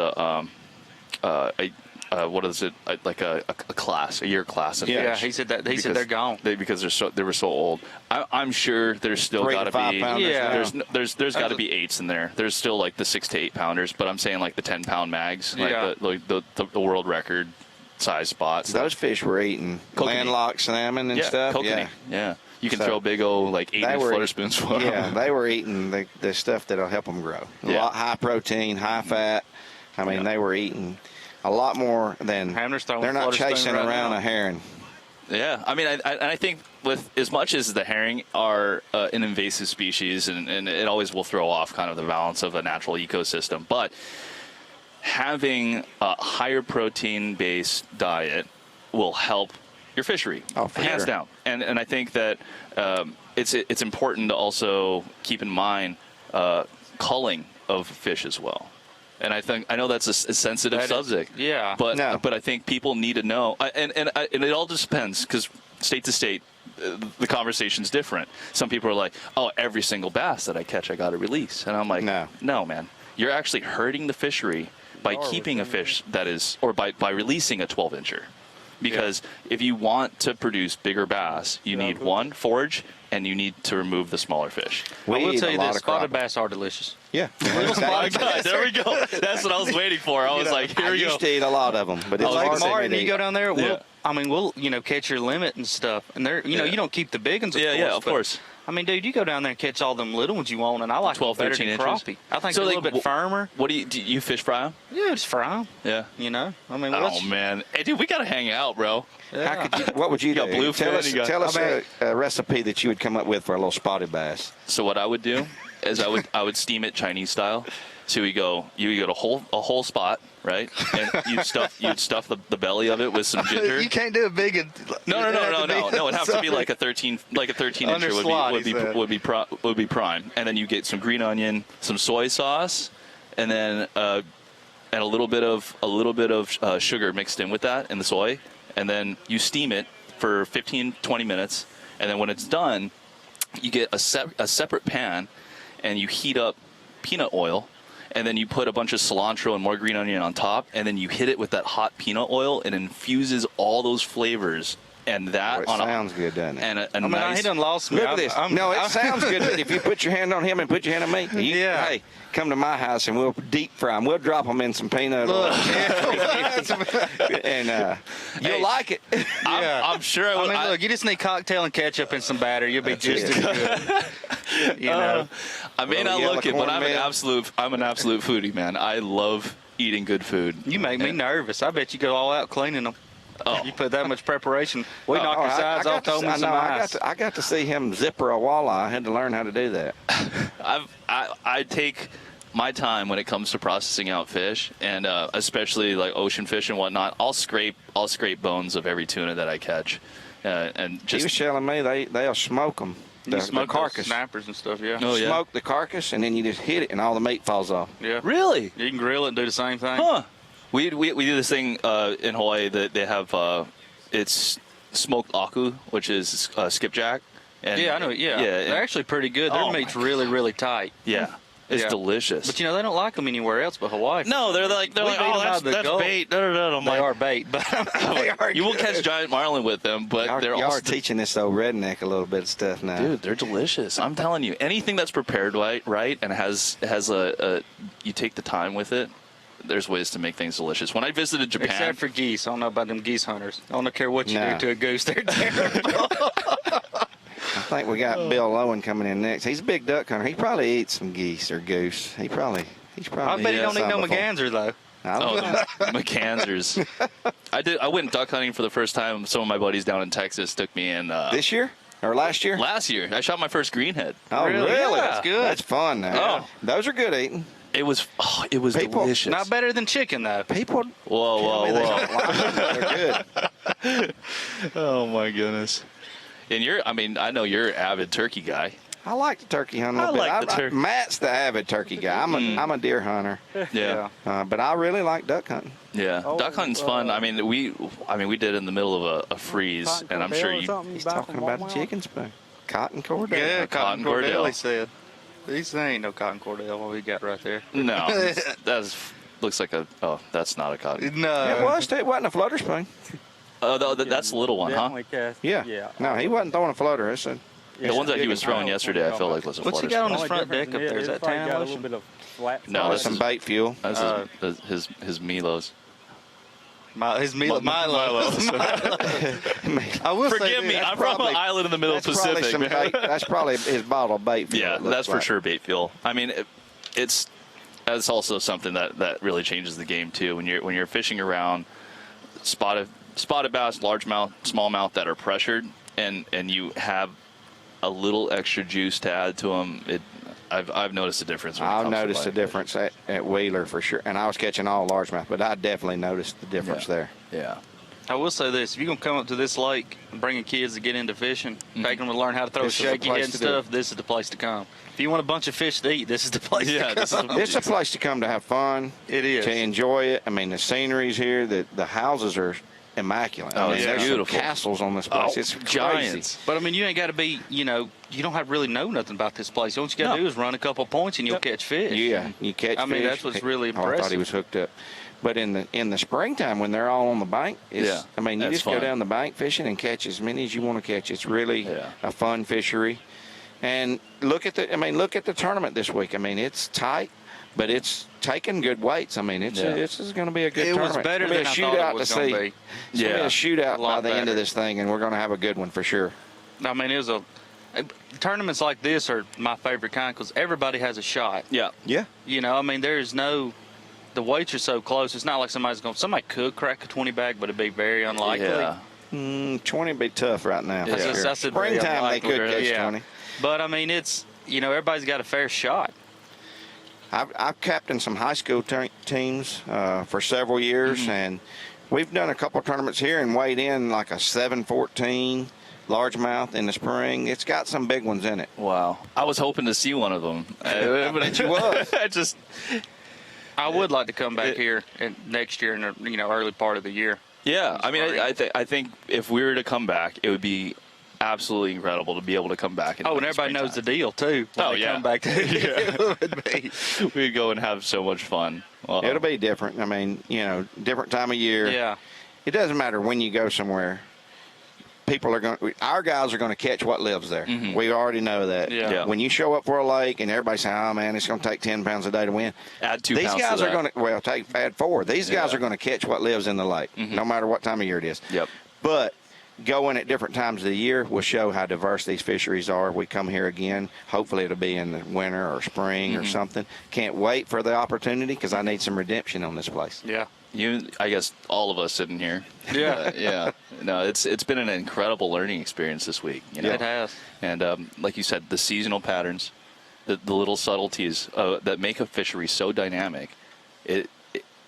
what is it? Like a class, a year class of fish. Yeah, he said that. He said they're gone because they were so old. I'm sure there's still got to be. There's got to be 8s in there. There's still like the 6 to 8 pounders, but I'm saying like the 10-pound mags, like the world record size spots. Those fish were eating landlocked salmon and stuff. Kokanee. Yeah. You can throw big old like 8-inch flutter spoons for them. Yeah, they were eating the stuff that'll help them grow. A lot high protein, high fat. I mean, they were eating a lot more than they're not chasing around a herring. Yeah, I mean, I think with as much as the herring are an invasive species, and it always will throw off kind of the balance of a natural ecosystem, but having a higher protein-based diet will help your fishery, hands down. And I think that it's important to also keep in mind culling of fish as well. And I know that's a sensitive subject. But I think people need to know, and it all just depends, because state to state, the conversation's different. Some people are like, "Oh, every single bass that I catch, I got to release," and I'm like, "No, man, you're actually hurting the fishery by keeping a fish that is, or by releasing a 12-incher." Because if you want to produce bigger bass, you need one, forage, and you need to remove the smaller fish. I will tell you this, spotted bass are delicious. Yeah. Oh my God, there we go. That's what I was waiting for. I was like, here we go. I used to eat a lot of them, but it's like Martin, you go down there, I mean, we'll, catch your limit and stuff. And they're, you don't keep the big ones, of course. Yeah, of course. I mean, dude, you go down there and catch all them little ones you want, and I like 12, them better 13 than inches. crappie. I think So, they're a like, little bit firmer. What do you fish fry them? Yeah, just fry them. Yeah. I mean, Oh man, hey dude, we gotta hang out, bro. How could you, what would you got do? bluefin. Tell us a recipe that you would come up with for a little spotted bass. So what I would do is I would steam it Chinese style. So you go a whole spot, right? And you'd stuff the belly of it with some ginger. You can't do a big. No. It'd have to be like a 13 incher would be prime. And then you get some green onion, some soy sauce, and then and a little bit of sugar mixed in with that and the soy, and then you steam it for 15-20 minutes, and then when it's done, you get a separate pan, and you heat up peanut oil. And then you put a bunch of cilantro and more green onion on top, and then you hit it with that hot peanut oil, and infuses all those flavors. And that sounds good, doesn't it? And I mean, he done lost me. Look at this. It sounds good. But if you put your hand on him and put your hand on me, hey, come to my house and we'll deep fry them. We'll drop them in some peanut oil, and you'll like it. I'm sure. I mean, look, you just need cocktail and ketchup and some batter. You'll be just as good. I may not look it, but I'm an absolute foodie, man. I love eating good food. You make me nervous. I bet you go all out cleaning them. Oh. You put that much preparation. We knock your sides off, throw them in some ice. I got to see him zipper a walleye. I had to learn how to do that. I take my time when it comes to processing out fish, and especially like ocean fish and whatnot. I'll scrape bones of every tuna that I catch, and just. He was telling me they'll smoke them. You smoke the carcass, snappers and stuff, yeah. Oh, yeah. Smoke the carcass, and then you just hit it, and all the meat falls off. Yeah. Really? You can grill it and do the same thing. Huh. We do this thing in Hawaii that they have. It's smoked aku, which is skipjack. And Yeah, I know. Yeah, they're actually pretty good. Their meat's really, really tight. Yeah, it's delicious. But they don't like them anywhere else but Hawaii. No, they're like, oh, that's bait. No. They are bait, but they are. You will catch giant marlin with them, but they're y'all also are teaching this old redneck a little bit of stuff now. Dude, they're delicious. I'm telling you, anything that's prepared right and has a you take the time with it. There's ways to make things delicious. When I visited Japan, except for geese, I don't know about them geese hunters. I don't care what you do to a goose; they're terrible. I think we got Bill Lowen coming in next. He's a big duck hunter. He probably eats some geese or goose. He's probably. I bet he don't eat no McGanser though. McCansers. I went duck hunting for the first time. Some of my buddies down in Texas took me in. This year or last year? Last year. I shot my first greenhead. Oh, really? Yeah, that's good. That's fun. Now. Oh, those are good eating. It was delicious. Not better than chicken though. People. Whoa. They're good. Oh my goodness. And I know you're an avid turkey guy. I like the turkey hunting a little bit. Matt's the avid turkey guy. I'm a deer hunter. Yeah. But I really like duck hunting. Yeah, duck hunting's fun. I mean, we did it in the middle of a freeze, and I'm sure he's talking about a chicken spoon. Cotton cordell. Yeah, cotton cordell. He said. These ain't no cotton cordell. What we got right there? No, looks like that's not a cotton. No, it wasn't a floater spoon. Oh, that's the little one, huh? Yeah. No, he wasn't throwing a floater. The ones that he was throwing yesterday, I felt like was a floater. What's he got on his front deck up there? Is that tan got a little bit of flat. No, that's some bait fuel. That's his Milos. His Milo. I will Forgive me. I'm from an island in the middle of the Pacific. That's probably his bottle of bait fuel. Yeah, that's for sure bait fuel. I mean, that's also something that really changes the game too. When you're fishing around spotted bass, largemouth, smallmouth that are pressured, and you have a little extra juice to add to them, I've noticed a difference. I've noticed a difference at Wheeler for sure, and I was catching all largemouth, but I definitely noticed the difference there. Yeah. I will say this: if you're gonna come up to this lake and bringing kids to get into fishing, taking them to learn how to throw shaky head and stuff, this is the place to come. If you want a bunch of fish to eat, this is the place to come. It's a place to come to have fun. It is. To enjoy it. I mean, the scenery's here. The houses are immaculate. Oh, there's beautiful. Some castles on this place. It's giants. crazy. But I mean, you ain't got to be, you don't have to really know nothing about this place. All you got to do is run a couple points and you'll catch fish. Yeah, you catch fish. I mean, that's what's really impressive. I thought he was hooked up. But in the springtime when they're all on the bank, you just go down the bank fishing and catch as many as you want to catch. It's really a fun fishery. And look at the tournament this week. I mean, it's tight. but it's taking good weights. I mean, it's going to be a good It was tournament. better It's gonna be than a I thought shootout it was to gonna see. be. It's going to be a shootout a lot by the end of better. this thing, and we're going to have a good one for sure. I mean, tournaments like this are my favorite kind because everybody has a shot. Yeah. Yeah. You know, I mean, the weights are so close. It's not like somebody could crack a 20 bag, but it'd be very unlikely. Yeah. 20 would be tough right now. That's for just- sure. that's a very Springtime, they unlikely, could catch yeah. 20. But I mean, everybody's got a fair shot. I've captained some high school teams for several years, and we've done a couple tournaments here and weighed in like a 7-14 largemouth in the spring. It's got some big ones in it. Wow. I was hoping to see one of them. But you was. I would like to come back here next year in the early part of the year. Yeah, I mean, I think if we were to come back, it would be absolutely incredible to be able to come back. And everybody knows the deal too. Oh yeah, come back to it would be. We'd go and have so much fun. Well, It'll be different. I mean, different time of year. Yeah. It doesn't matter when you go somewhere. Our guys are going to catch what lives there. We already know that. Yeah. When you show up for a lake and everybody's saying, "Oh man, it's going to take 10 pounds a day to win," add 2 These pounds guys to are that. going to add 4. These guys are going to catch what lives in the lake, no matter what time of year it is. Yep. But going at different times of the year will show how diverse these fisheries are. We come here again. Hopefully it'll be in the winter or spring or something. Can't wait for the opportunity because I need some redemption on this place. Yeah. I guess all of us sitting here. Yeah. Yeah. No, it's been an incredible learning experience this week. It has. And like you said, the seasonal patterns, the little subtleties that make a fishery so dynamic,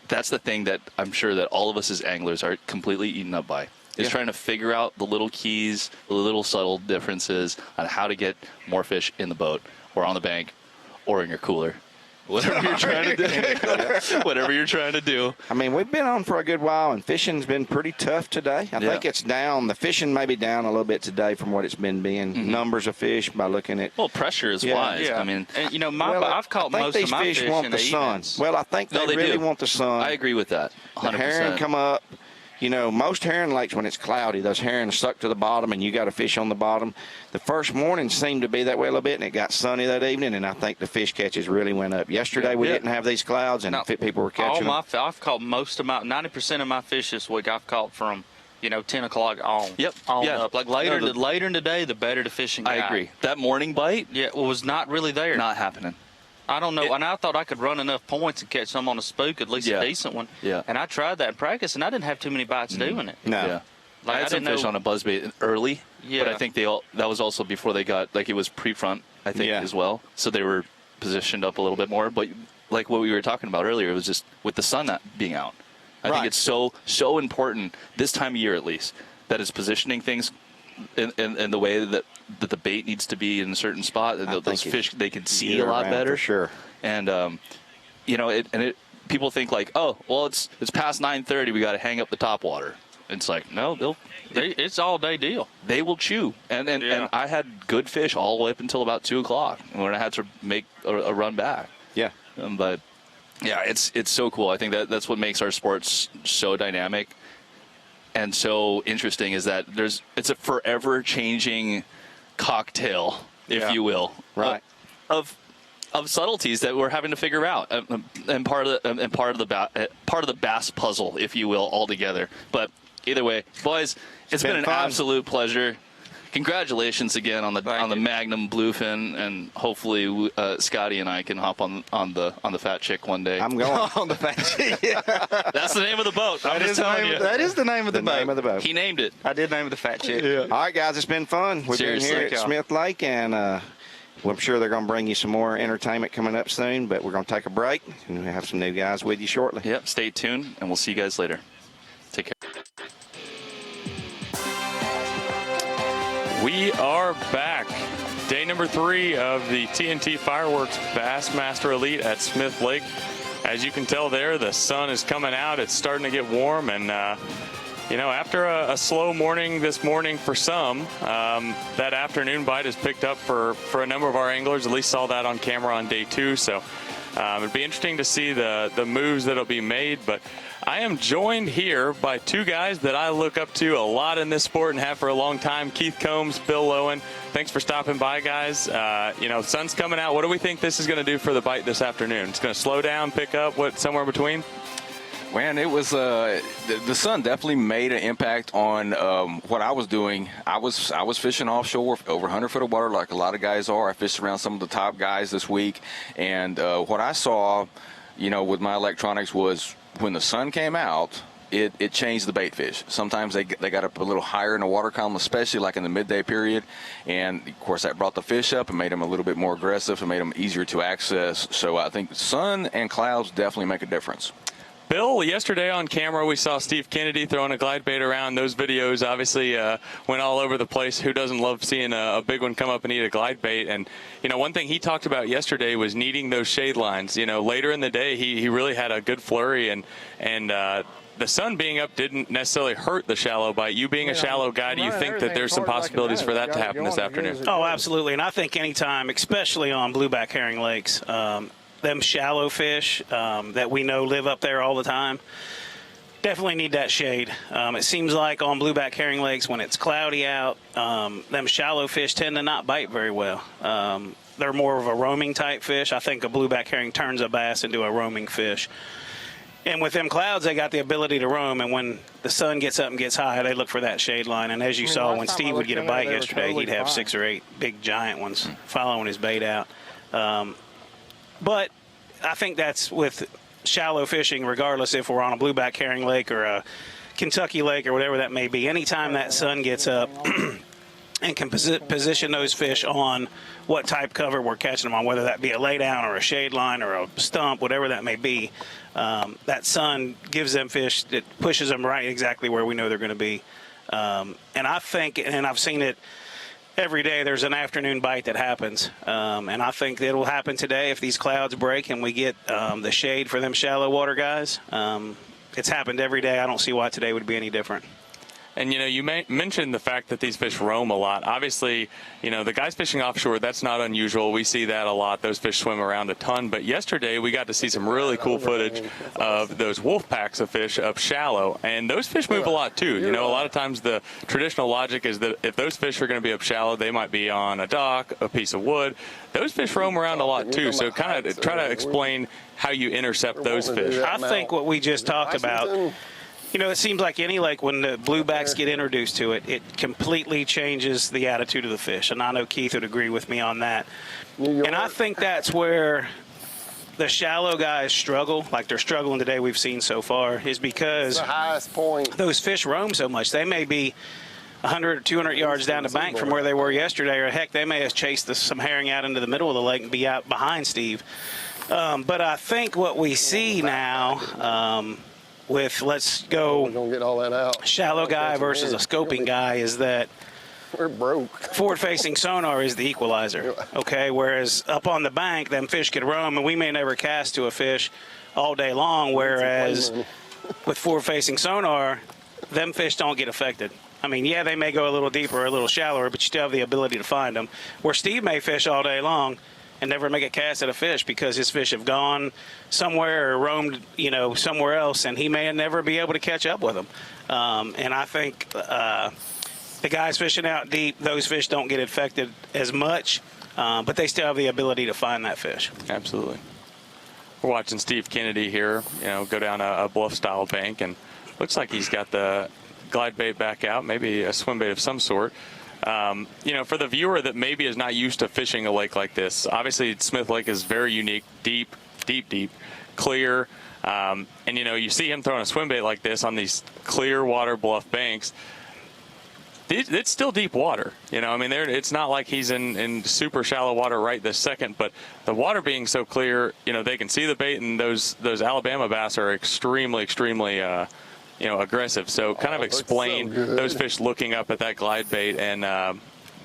that's the thing that I'm sure that all of us as anglers are completely eaten up by. Is trying to figure out the little keys, the little subtle differences on how to get more fish in the boat or on the bank or in your cooler. Whatever you're trying to do. Whatever you're trying to do. I mean, we've been on for a good while, and fishing's been pretty tough today. I think it's down. The fishing may be down a little bit today from what it's been being. Numbers of fish by looking at. Well, pressure is wise. Yeah. I mean, and I've caught most of my fish fish want in the the sun. evenings. Well, I think they really want the sun. I agree with that. 100%. The herring come up. Most herring lakes, when it's cloudy, those herring stuck to the bottom and you got a fish on the bottom. The first morning seemed to be that way a little bit, and it got sunny that evening, and I think the fish catches really went up. Yesterday we didn't have these clouds, and people were catching them. I've caught 90% of my fish this week I've caught from 10 o'clock on. Yep. On Yeah. up. Like later in the day, the better the fishing got. I agree. That morning bite? Yeah, was not really there. Not happening. I don't know, and I thought I could run enough points and catch some on a spook, at least a decent one. Yeah. And I tried that in practice, and I didn't have too many bites doing it. No. Yeah. Like, I had some fish on a buzzbait early, Yeah. but I think that was also before they got, it was pre-front, I think, as well. So they were positioned up a little bit more. But like what we were talking about earlier, it was just with the sun not being out. I think it's so important, this time of year at least, that it's positioning things in the way that the bait needs to be in a certain spot, and those fish, they can see a lot better. For sure. And, people think like, oh, well, it's past 9:30, we got to hang up the topwater. It's like, no, it's all day deal. They will chew. And I had good fish all the way up until about 2 o'clock when I had to make a run back. Yeah. But yeah, it's so cool. I think that's what makes our sports so dynamic and so interesting, is that it's a forever changing cocktail, if you will, right, of subtleties that we're having to figure out, and part of the bass puzzle, if you will, altogether. But either way, boys, it's been an absolute pleasure. Congratulations again on the Magnum Bluefin, and hopefully Scotty and I can hop on the Fat Chick one day. I'm going on the Fat Chick. Yeah. That's the name of the boat. I'm just telling you. That is the name of the boat. Name of the boat. He named it. I did name it the Fat Chick. All right, guys, it's been fun. We've Seriously. been here at Smith Lake, and I'm sure they're going to bring you some more entertainment coming up soon, but we're going to take a break, and we'll have some new guys with you shortly. Yep, stay tuned, and we'll see you guys later. Take care. We are back. Day number 3 of the TNT Fireworks Bassmaster Elite at Smith Lake. As you can tell there, the sun is coming out. It's starting to get warm, and after a slow morning this morning for some, that afternoon bite is picked up for a number of our anglers. At least saw that on camera on day 2. So It'd be interesting to see the moves that'll be made, but I am joined here by two guys that I look up to a lot in this sport and have for a long time, Keith Combs, Bill Lowen. Thanks for stopping by, guys. Sun's coming out. What do we think this is going to do for the bite this afternoon? It's going to slow down, pick up, somewhere in between? Man, it was the sun definitely made an impact on what I was doing. I was fishing offshore over 100 foot of water like a lot of guys are. I fished around some of the top guys this week, and what I saw, with my electronics was when the sun came out, it changed the bait fish. Sometimes they got up a little higher in the water column, especially like in the midday period, and of course that brought the fish up and made them a little bit more aggressive and made them easier to access. So I think sun and clouds definitely make a difference. Bill, yesterday on camera we saw Steve Kennedy throwing a glide bait around. Those videos obviously went all over the place. Who doesn't love seeing a big one come up and eat a glide bait? And one thing he talked about yesterday was needing those shade lines. Later in the day he really had a good flurry, and the sun being up didn't necessarily hurt the shallow bite. You being a shallow guy, do you think that there's some possibilities for that to happen this afternoon? Oh, absolutely. And I think anytime, especially on blueback herring lakes, them shallow fish that we know live up there all the time definitely need that shade. It seems like on blueback herring lakes when it's cloudy out, them shallow fish tend to not bite very well. They're more of a roaming type fish. I think a blueback herring turns a bass into a roaming fish. And with them clouds, they got the ability to roam, and when the sun gets up and gets high, they look for that shade line. And as you saw, when Steve would get a bite yesterday, he'd have 6 or 8 big giant ones following his bait out. But I think that's with shallow fishing, regardless if we're on a blueback herring lake or a Kentucky lake or whatever that may be. Anytime that sun gets up and can position those fish on what type cover we're catching them on, whether that be a laydown or a shade line or a stump, whatever that may be, that sun gives them fish, it pushes them right exactly where we know they're going to be. And I think, and I've seen it every day, there's an afternoon bite that happens. And I think it will happen today if these clouds break and we get the shade for them shallow water guys. It's happened every day. I don't see why today would be any different. And, you mentioned the fact that these fish roam a lot. Obviously, the guys fishing offshore, that's not unusual. We see that a lot. Those fish swim around a ton. But yesterday, we got to see some really cool footage of those wolf packs of fish up shallow. And those fish move a lot, too. A lot of times the traditional logic is that if those fish are going to be up shallow, they might be on a dock, a piece of wood. Those fish roam around a lot, too. So kind of try to explain how you intercept those fish. I think what we just talked about, it seems like any lake, when the bluebacks get introduced to it, it completely changes the attitude of the fish. And I know Keith would agree with me on that. And I think that's where the shallow guys struggle, like they're struggling today we've seen so far, is because the highest point. Those fish roam so much. They may be 100 or 200 yards down the bank from where they were yesterday, or heck, they may have chased some herring out into the middle of the lake and be out behind Steve. But I think what we see now, with let's go get all that out. Shallow guy versus a scoping guy, is that we're broke. Forward-facing sonar is the equalizer, okay? Whereas up on the bank, them fish could roam, and we may never cast to a fish all day long, whereas with forward-facing sonar, them fish don't get affected. I mean, yeah, they may go a little deeper or a little shallower, but you still have the ability to find them. Where Steve may fish all day long and never make a cast at a fish because his fish have gone somewhere or roamed, somewhere else, and he may never be able to catch up with them. And I think the guys fishing out deep, those fish don't get affected as much, but they still have the ability to find that fish. Absolutely. We're watching Steve Kennedy here, go down a bluff-style bank, and looks like he's got the glide bait back out, maybe a swim bait of some sort. For the viewer that maybe is not used to fishing a lake like this, obviously Smith Lake is very unique, deep, clear. And, you see him throwing a swim bait like this on these clear water bluff banks. It's still deep water. It's not like he's in super shallow water right this second, but the water being so clear, they can see the bait, and those Alabama bass are extremely, aggressive. So kind of explain those fish looking up at that glide bait and,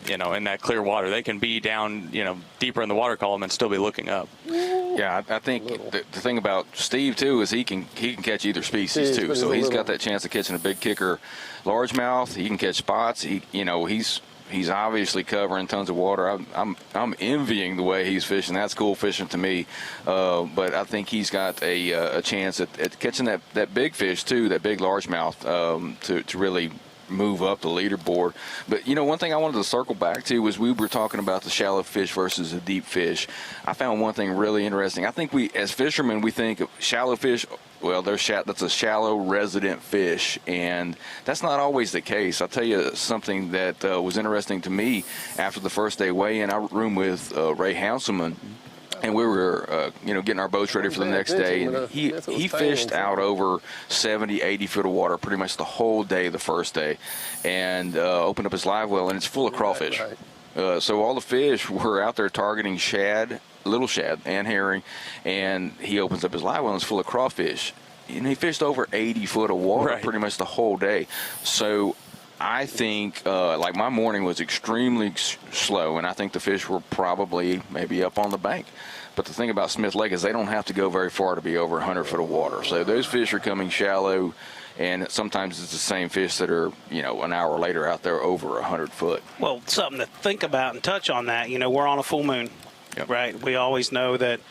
in that clear water. They can be down, deeper in the water column and still be looking up. Yeah, I think the thing about Steve, too, is he can catch either species, too. So he's got that chance of catching a big kicker largemouth. He can catch spots. He's He's obviously covering tons of water. I'm envying the way he's fishing. That's cool fishing to me. But I think he's got a chance at catching that big fish too, that big largemouth, to really move up the leaderboard. But one thing I wanted to circle back to was we were talking about the shallow fish versus the deep fish. I found one thing really interesting. I think we, as fishermen, we think of shallow fish, well, that's a shallow resident fish, and that's not always the case. I'll tell you something that was interesting to me after the first day weigh-in. I roomed with Ray Hanselman, and we were, getting our boats ready for the next day. And he fished out over 70, 80 foot of water pretty much the whole day, the first day, and opened up his live well, and it's full of crawfish. So all the fish were out there targeting shad, little shad, and herring, and he opens up his live well, and it's full of crawfish. And he fished over 80 foot of water pretty much the whole day. So I think, my morning was extremely slow, and I think the fish were probably maybe up on the bank. But the thing about Smith Lake is they don't have to go very far to be over 100 foot of water. So those fish are coming shallow, and sometimes it's the same fish that are, an hour later out there over 100 foot. Well, something to think about and touch on that, we're on a full moon, right? We always know that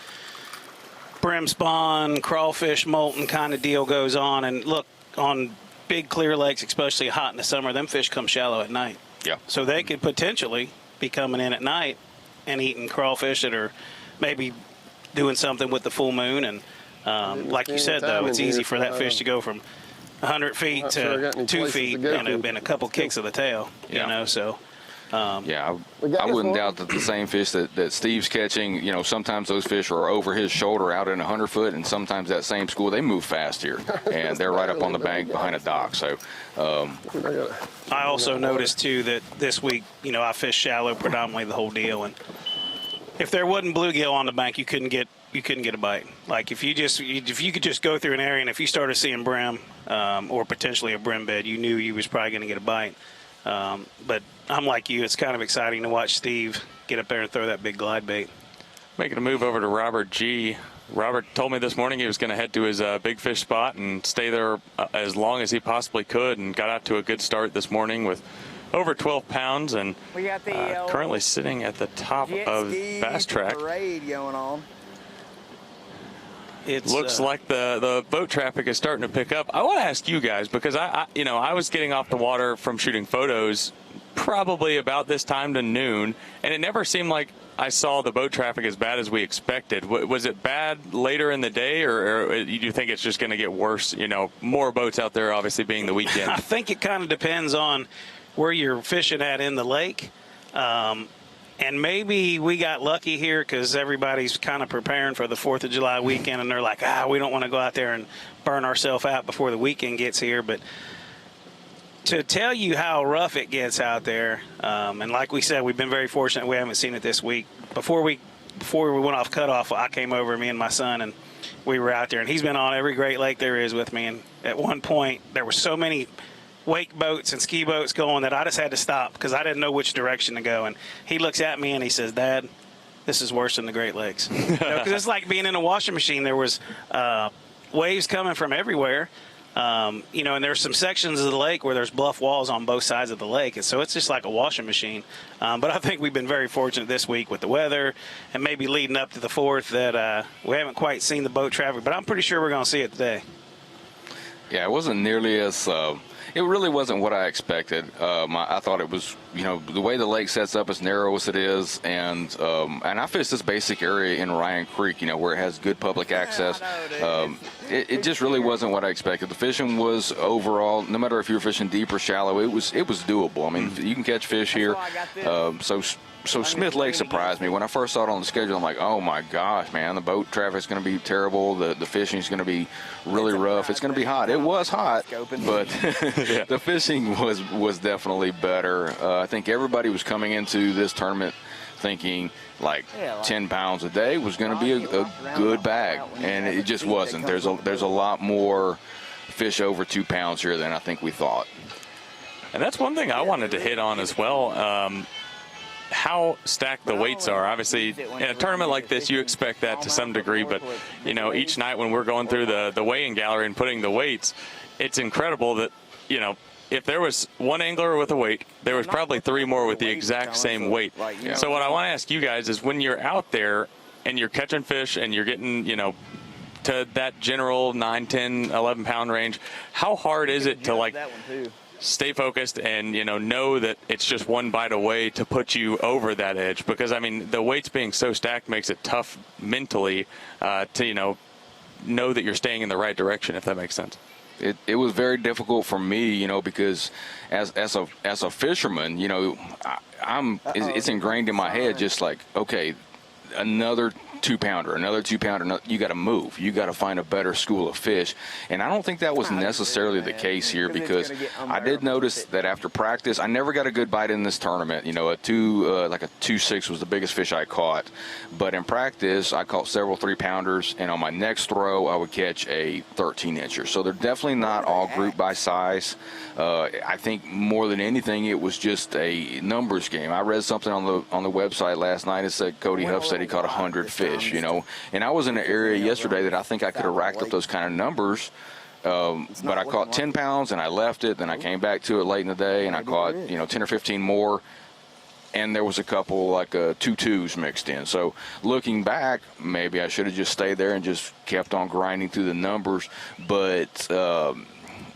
brim spawn, crawfish, molten kind of deal goes on. And look, on big clear lakes, especially hot in the summer, them fish come shallow at night. Yeah. So they could potentially be coming in at night and eating crawfish that are maybe doing something with the full moon. And like you said, though, it's easy for that fish to go from 100 feet to 2 feet and a couple kicks of the tail, so. I wouldn't doubt that the same fish that Steve's catching, sometimes those fish are over his shoulder out in 100 foot, and sometimes that same school, they move fast here, and they're right up on the bank behind a dock. So I also noticed, too, that this week, I fished shallow predominantly the whole deal, and if there wasn't bluegill on the bank, you couldn't get a bite. Like if you could just go through an area, and if you started seeing brim or potentially a brim bed, you knew you was probably going to get a bite. But I'm like you, it's kind of exciting to watch Steve get up there and throw that big glide bait. Making a move over to Robert G. Robert told me this morning he was going to head to his big fish spot and stay there as long as he possibly could, and got out to a good start this morning with over 12 pounds and we got the, currently sitting at the top of Bass Track. Parade going on. It looks like the boat traffic is starting to pick up. I want to ask you guys, because I was getting off the water from shooting photos probably about this time to noon, and it never seemed like I saw the boat traffic as bad as we expected. Was it bad later in the day, or do you think it's just going to get worse? More boats out there, obviously being the weekend. I think it kind of depends on where you're fishing at in the lake. And maybe we got lucky here because everybody's kind of preparing for the 4th of July weekend, and they're like, we don't want to go out there and burn ourselves out before the weekend gets here. But to tell you how rough it gets out there, and like we said, we've been very fortunate we haven't seen it this week. Before we went off cutoff, I came over, me and my son, and we were out there. And he's been on every Great Lake there is with me. And at one point, there were so many wake boats and ski boats going that I just had to stop because I didn't know which direction to go. And he looks at me and he says, "Dad, this is worse than the Great Lakes." Because it's like being in a washing machine. There was waves coming from everywhere, and there's some sections of the lake where there's bluff walls on both sides of the lake, and so it's just like a washing machine. But I think we've been very fortunate this week with the weather, and maybe leading up to the 4th that we haven't quite seen the boat traffic, but I'm pretty sure we're going to see it today. Yeah, it wasn't nearly as it really wasn't what I expected. I thought it was, the way the lake sets up as narrow as it is, and I fished this basic area in Ryan Creek, where it has good public access. It just really wasn't what I expected. The fishing was overall, no matter if you're fishing deep or shallow, it was doable. I mean, you can catch fish here. So Smith Lake surprised me. When I first saw it on the schedule, I'm like, oh my gosh, man, the boat traffic's going to be terrible. The fishing's going to be really rough. It's going to be hot. It was hot, but the fishing was definitely better. I think everybody was coming into this tournament thinking like 10 pounds a day was going to be a good bag, and it just wasn't. There's a lot more fish over 2 pounds here than I think we thought. And that's one thing I wanted to hit on as well. How stacked the weights are. Obviously, in a tournament like this, you expect that to some degree, but each night when we're going through the weigh-in gallery and putting the weights, it's incredible that if there was one angler with a weight, there was probably 3 more with the exact same weight. So what I want to ask you guys is, when you're out there and you're catching fish and you're getting, to that general 9, 10, 11 pound range, how hard is it to stay focused and know that it's just one bite away to put you over that edge? Because I mean, the weights being so stacked makes it tough mentally to know that you're staying in the right direction, if that makes sense. It was very difficult for me, because as a fisherman, it's ingrained in my head, just like, okay, another 2-pounder, another 2-pounder, you got to move. You got to find a better school of fish. And I don't think that was necessarily the case here, because I did notice that after practice, I never got a good bite in this tournament. Like a 2.6 was the biggest fish I caught. But in practice, I caught several 3-pounders, and on my next throw, I would catch a 13-incher. So they're definitely not all grouped by size. I think more than anything, it was just a numbers game. I read something on the website last night. It said Cody Huff said he caught 100 fish. And I was in an area yesterday that I think I could have racked up those kind of numbers, but I caught 10 pounds and I left it. Then I came back to it late in the day and I caught 10 or 15 more, and there was a couple like 2.2s mixed in. So looking back, maybe I should have just stayed there and just kept on grinding through the numbers. But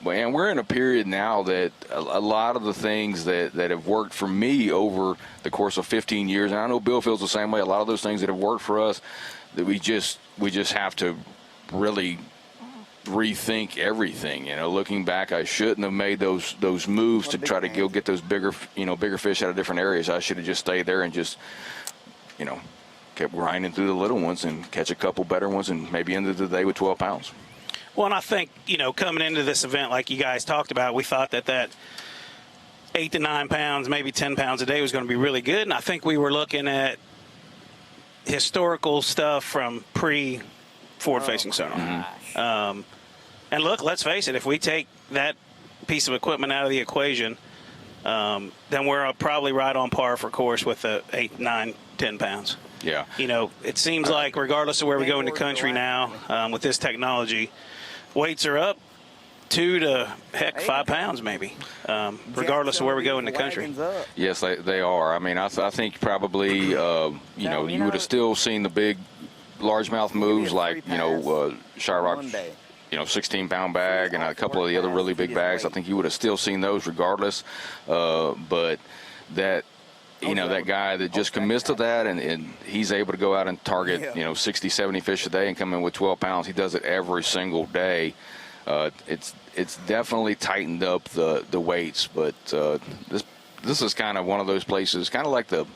and we're in a period now that a lot of the things that have worked for me over the course of 15 years, and I know Bill feels the same way, a lot of those things that have worked for us, that we just have to really rethink everything. Looking back, I shouldn't have made those moves to try to go get those bigger fish out of different areas. I should have just stayed there and just, kept grinding through the little ones and catch a couple better ones and maybe ended the day with 12 pounds. Well, and I think, coming into this event, like you guys talked about, we thought that 8 to 9 pounds, maybe 10 pounds a day was going to be really good. And I think we were looking at historical stuff from pre-forward-facing sonar. And look, let's face it, if we take that piece of equipment out of the equation, then we're probably right on par for course with the 8, 9, 10 pounds. Yeah. It seems like regardless of where we go in the country now, with this technology, weights are up 2 to 5 pounds maybe, regardless of where we go in the country. Yes, they are. I mean, I think probably, you would have still seen the big largemouth moves like, Shy Rock, 16-pound bag and a couple of the other really big bags. I think you would have still seen those regardless. But that guy that just commits to that and he's able to go out and target, 60, 70 fish a day and come in with 12 pounds. He does it every single day. It's definitely tightened up the weights, but this is kind of one of those places, kind of like the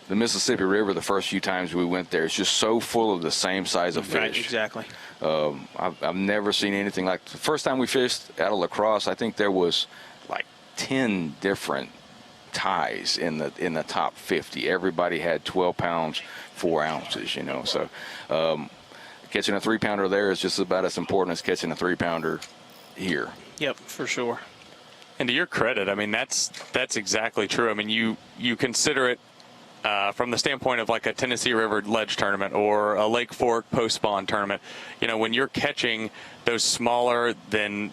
Mississippi River the first few times we went there. It's just so full of the same size of fish. Right, exactly. I've never seen anything like the first time we fished out of La Crosse. I think there was like 10 different ties in the top 50. Everybody had 12 pounds, 4 ounces, So catching a 3-pounder there is just about as important as catching a 3-pounder here. Yep, for sure. And to your credit, I mean, that's exactly true. I mean, you consider it from the standpoint of like a Tennessee River ledge tournament or a Lake Fork post-spawn tournament. When you're catching those smaller than,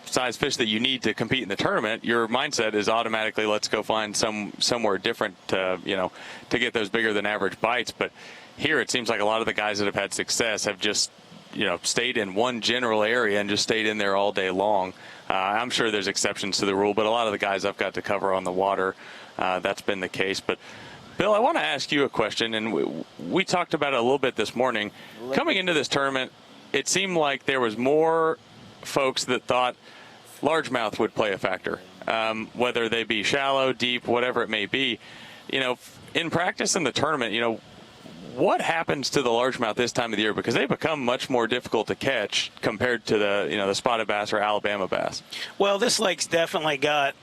size fish that you need to compete in the tournament, your mindset is automatically, let's go find somewhere different to get those bigger than average bites. But here it seems like a lot of the guys that have had success have just stayed in one general area and just stayed in there all day long. I'm sure there's exceptions to the rule, but a lot of the guys I've got to cover on the water, that's been the case. But Bill, I want to ask you a question, and we talked about it a little bit this morning. Coming into this tournament, it seemed like there was more folks that thought largemouth would play a factor, whether they be shallow, deep, whatever it may be. In practice in the tournament, what happens to the largemouth this time of the year? Because they become much more difficult to catch compared to the spotted bass or Alabama bass. Well, this lake's definitely got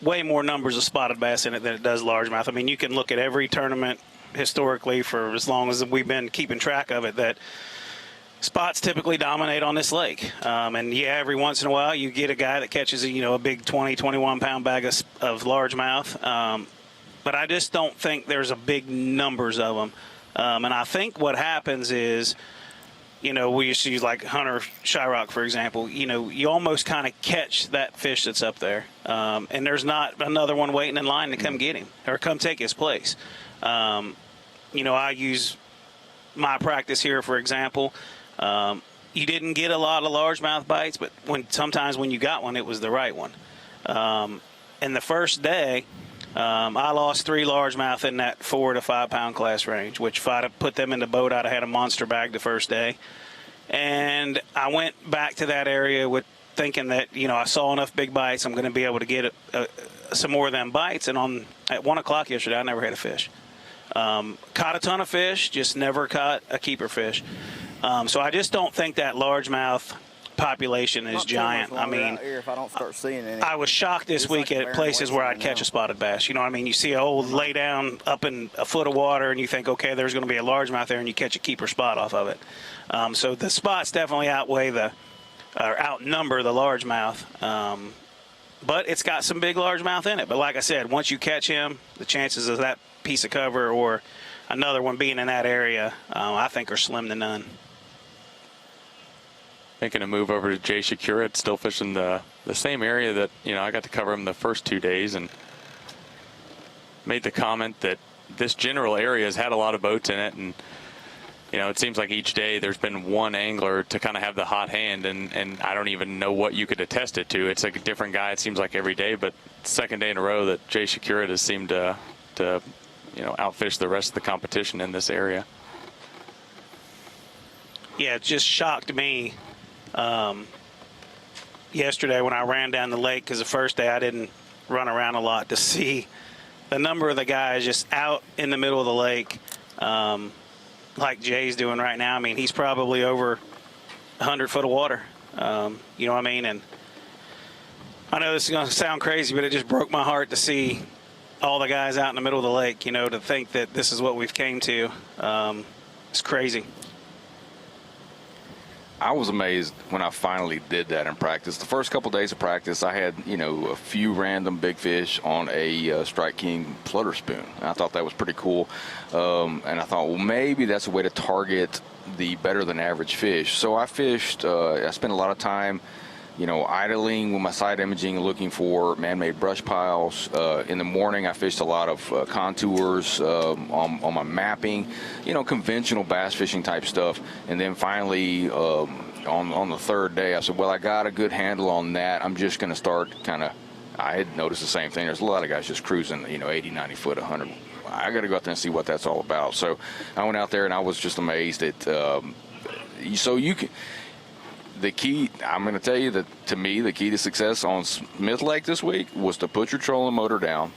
way more numbers of spotted bass in it than it does largemouth. I mean, you can look at every tournament historically for as long as we've been keeping track of it, that spots typically dominate on this lake. And yeah, every once in a while you get a guy that catches a big 20, 21-pound bag of largemouth. But I just don't think there's a big numbers of them. And I think what happens is we used to use like Hunter Shyrock, for example. You almost kind of catch that fish that's up there, and there's not another one waiting in line to come get him or come take his place. I use my practice here, for example. You didn't get a lot of largemouth bites, but sometimes when you got one, it was the right one. And the first day, I lost 3 largemouth in that 4 to 5 pound class range, which if I'd have put them in the boat, I'd have had a monster bag the first day. And I went back to that area with thinking that, I saw enough big bites, I'm going to be able to get some more of them bites. And at 1 o'clock yesterday, I never had a fish. Caught a ton of fish, just never caught a keeper fish. So I just don't think that largemouth population is giant. I mean, if I don't start seeing any. I was shocked this week at places where I'd catch a spotted bass. You know what I mean? You see a old lay down up in a foot of water, and you think, okay, there's going to be a largemouth there, and you catch a keeper spot off of it. So the spots definitely outnumber the largemouth. But it's got some big largemouth in it. But like I said, once you catch him, the chances of that piece of cover or another one being in that area, I think are slim to none. Making a move over to Jay Shakura. It's still fishing the same area that, I got to cover him the first 2 days, and made the comment that this general area has had a lot of boats in it, and it seems like each day there's been one angler to kind of have the hot hand, and I don't even know what you could attest it to. It's like a different guy, it seems like, every day, but second day in a row that Jay Shakura has seemed to outfish the rest of the competition in this area. Yeah, it just shocked me yesterday when I ran down the lake, because the first day I didn't run around a lot, to see the number of the guys just out in the middle of the lake, like Jay's doing right now. I mean, he's probably over 100 foot of water. You know what I mean? And I know this is going to sound crazy, but it just broke my heart to see all the guys out in the middle of the lake, to think that this is what we've came to. It's crazy. I was amazed when I finally did that in practice. The first couple of days of practice, I had, a few random big fish on a Strike King flutter spoon. And I thought that was pretty cool. And I thought, well, maybe that's a way to target the better than average fish. So I fished, I spent a lot of time, idling with my side imaging, looking for man-made brush piles. In the morning, I fished a lot of contours on my mapping, conventional bass fishing type stuff. And then finally, on the third day, I said, well, I got a good handle on that. I'm just going to start I had noticed the same thing. There's a lot of guys just cruising, 80, 90 foot, 100. I got to go out there and see what that's all about. So I went out there, and I was just amazed at, so you can, the key, I'm going to tell you that, to me, the key to success on Smith Lake this week was to put your trolling motor down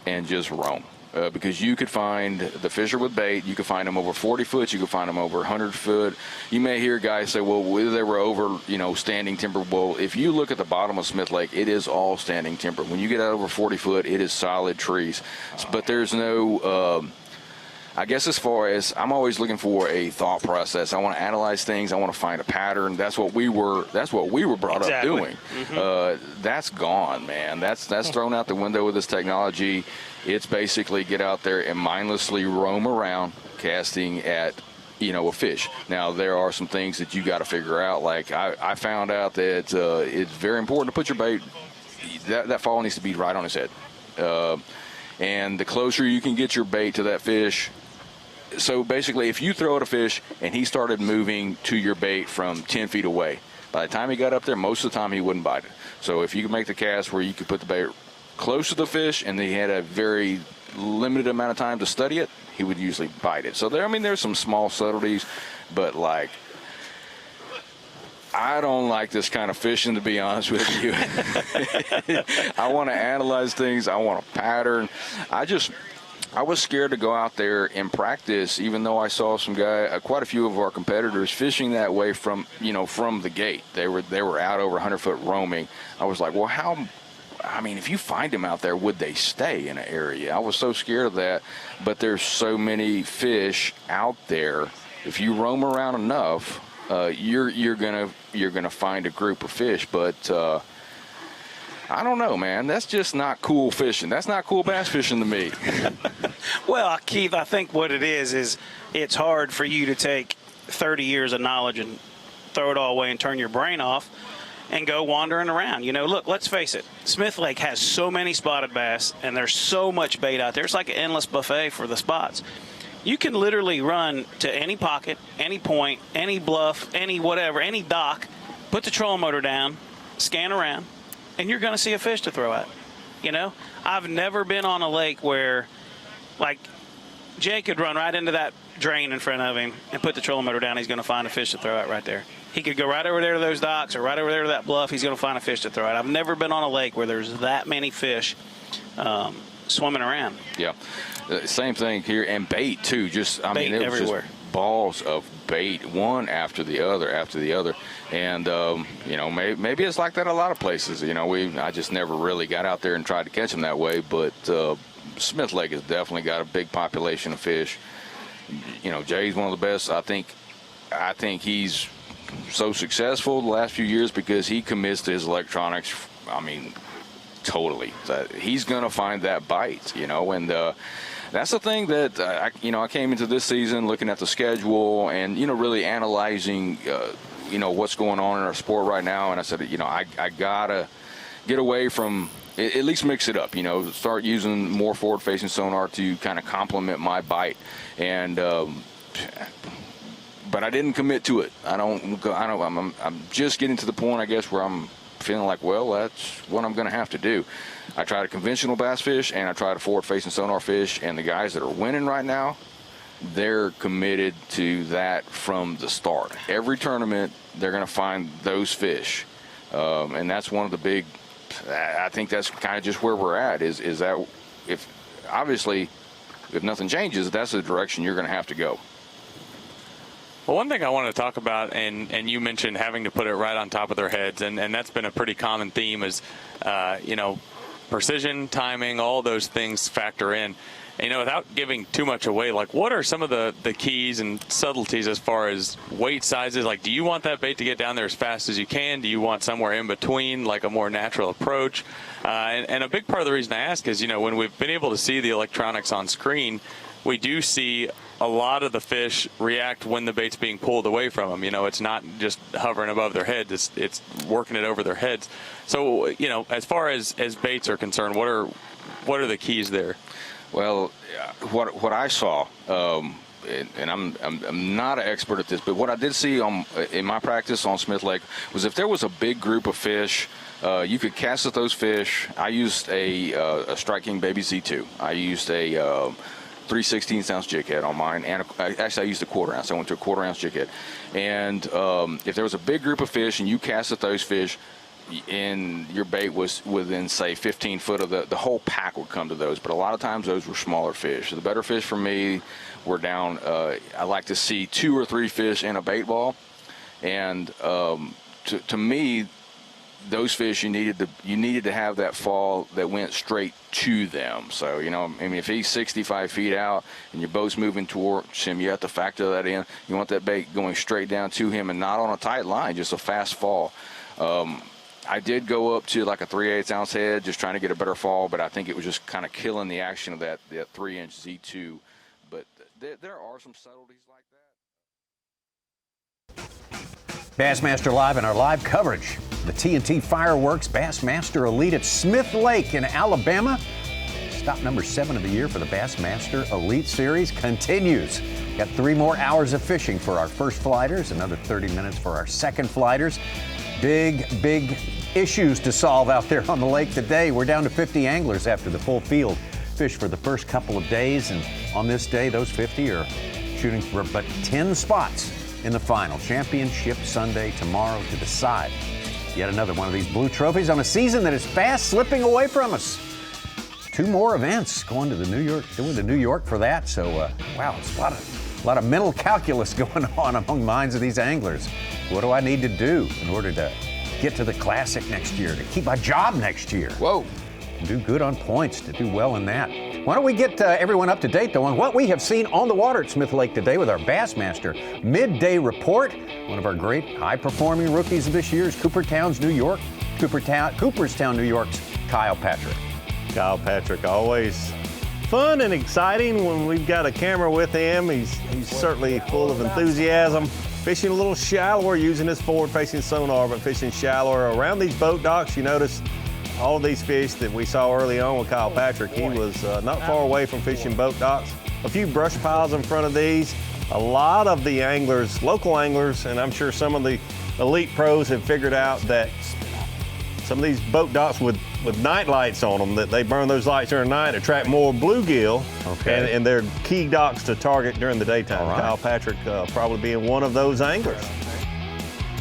and just roam. Because you could find the fisher with bait, you could find them over 40 foot, you could find them over 100 foot. You may hear guys say, well, whether they were over, standing timber. Well, if you look at the bottom of Smith Lake, it is all standing timber. When you get out over 40 foot, it is solid trees. But there's no... I guess as far as, I'm always looking for a thought process. I want to analyze things. I want to find a pattern. That's what we were brought up doing. Mm-hmm. That's gone, man. That's thrown out the window with this technology. It's basically get out there and mindlessly roam around casting at, a fish. Now, there are some things that you got to figure out. Like I found out that it's very important to put your bait, that fall needs to be right on his head. And the closer you can get your bait to that fish, so basically, if you throw at a fish and he started moving to your bait from 10 feet away, by the time he got up there, most of the time he wouldn't bite it. So if you could make the cast where you could put the bait close to the fish and he had a very limited amount of time to study it, he would usually bite it. So there's some small subtleties, but I don't like this kind of fishing, to be honest with you. I want to analyze things. I want a pattern. I was scared to go out there and practice, even though I saw some quite a few of our competitors fishing that way from the gate. They were out over 100 foot roaming. I was like, well, if you find them out there, would they stay in an area? I was so scared of that. But there's so many fish out there. If you roam around enough, you're gonna find a group of fish. But I don't know, man. That's just not cool fishing. That's not cool bass fishing to me. Well, Keith, I think what it is it's hard for you to take 30 years of knowledge and throw it all away and turn your brain off and go wandering around. You know, look, let's face it. Smith Lake has so many spotted bass, and there's so much bait out there. It's like an endless buffet for the spots. You can literally run to any pocket, any point, any bluff, any whatever, any dock, put the trolling motor down, scan around, and you're going to see a fish to throw at. You know, I've never been on a lake where, like, Jay could run right into that drain in front of him and put the trolling motor down. He's going to find a fish to throw at right there. He could go right over there to those docks or right over there to that bluff. He's going to find a fish to throw at. I've never been on a lake where there's that many fish swimming around. Yeah. Same thing here, and bait too. Just I Bait mean, it was everywhere. just balls of bait, one after the other, and you know, maybe it's like that a lot of places. You know, I just never really got out there and tried to catch them that way. But Smith Lake has definitely got a big population of fish. You know, Jay's one of the best. I think he's so successful the last few years because he commits to his electronics. I mean, totally. He's gonna find that bite. You know, and that's the thing that I came into this season looking at the schedule and really analyzing what's going on in our sport right now, and I said I gotta get away from at least mix it up, start using more forward-facing sonar to kind of complement my bite, and but I didn't commit to it. I'm just getting to the point, I guess, where I'm feeling like, well, that's what I'm going to have to do. I tried a conventional bass fish and I tried a forward-facing sonar fish, and the guys that are winning right now, they're committed to that from the start. Every tournament, they're going to find those fish, and that's one of the big. I think that's kind of just where we're at. Is that if nothing changes, that's the direction you're going to have to go. Well, one thing I want to talk about, and you mentioned having to put it right on top of their heads, and that's been a pretty common theme, is precision, timing, all those things factor in. And, without giving too much away, like, what are some of the keys and subtleties as far as weight sizes? Like, do you want that bait to get down there as fast as you can? Do you want somewhere in between, like a more natural approach? And a big part of the reason I ask is, when we've been able to see the electronics on screen, we do see a lot of the fish react when the bait's being pulled away from them. It's not just hovering above their heads, it's working it over their heads. So, as far as baits are concerned, what are the keys there? Well, what I saw, and I'm not an expert at this, but what I did see in my practice on Smith Lake was if there was a big group of fish, you could cast at those fish. I used a Strike King Baby Z2. I used a 3/16-ounce jig head on mine, and actually I used a 1/4 ounce. I went to a 1/4 ounce jig head, and if there was a big group of fish and you cast at those fish, and your bait was within, say, 15 foot of the whole pack would come to those. But a lot of times those were smaller fish. The better fish for me were down. I like to see 2 or 3 fish in a bait ball, and to me, those fish you needed to have that fall that went straight to them. So if he's 65 feet out and your boat's moving towards him, you have to factor that in. You want that bait going straight down to him and not on a tight line, just a fast fall. I did go up to like a 3/8 ounce head, just trying to get a better fall, but I think it was just kind of killing the action of that 3-inch Z2. But there are some subtleties like that. Bassmaster Live and our live coverage. The TNT Fireworks Bassmaster Elite at Smith Lake in Alabama. Stop number 7 of the year for the Bassmaster Elite Series continues. Got 3 more hours of fishing for our first flighters, another 30 minutes for our second flighters. Big issues to solve out there on the lake today. We're down to 50 anglers after the full field fish for the first couple of days, and on this day, those 50 are shooting for but 10 spots in the final. Championship Sunday tomorrow to decide yet another one of these blue trophies on a season that is fast slipping away from us. 2 more events going to New York for that. So, wow, it's a lot of mental calculus going on among the minds of these anglers. What do I need to do in order to get to the Classic next year, to keep my job next year? Whoa. And do good on points, to do well in that. Why don't we get everyone up to date, though, on what we have seen on the water at Smith Lake today with our Bassmaster Midday Report. One of our great high-performing rookies of this year is Cooperstown, New York's Kyle Patrick. Kyle Patrick always fun and exciting when we've got a camera with him. He's certainly full of enthusiasm. Fishing a little shallower, using his forward-facing sonar, but fishing shallower around these boat docks. You notice all of these fish that we saw early on with Kyle Patrick. He was not far away from fishing boat docks. A few brush piles in front of these. A lot of the anglers, local anglers, and I'm sure some of the elite pros have figured out that some of these boat docks with night lights on them, that they burn those lights during the night to attract more bluegill, and they're key docks to target during the daytime. Right. Kyle Patrick probably being one of those anglers.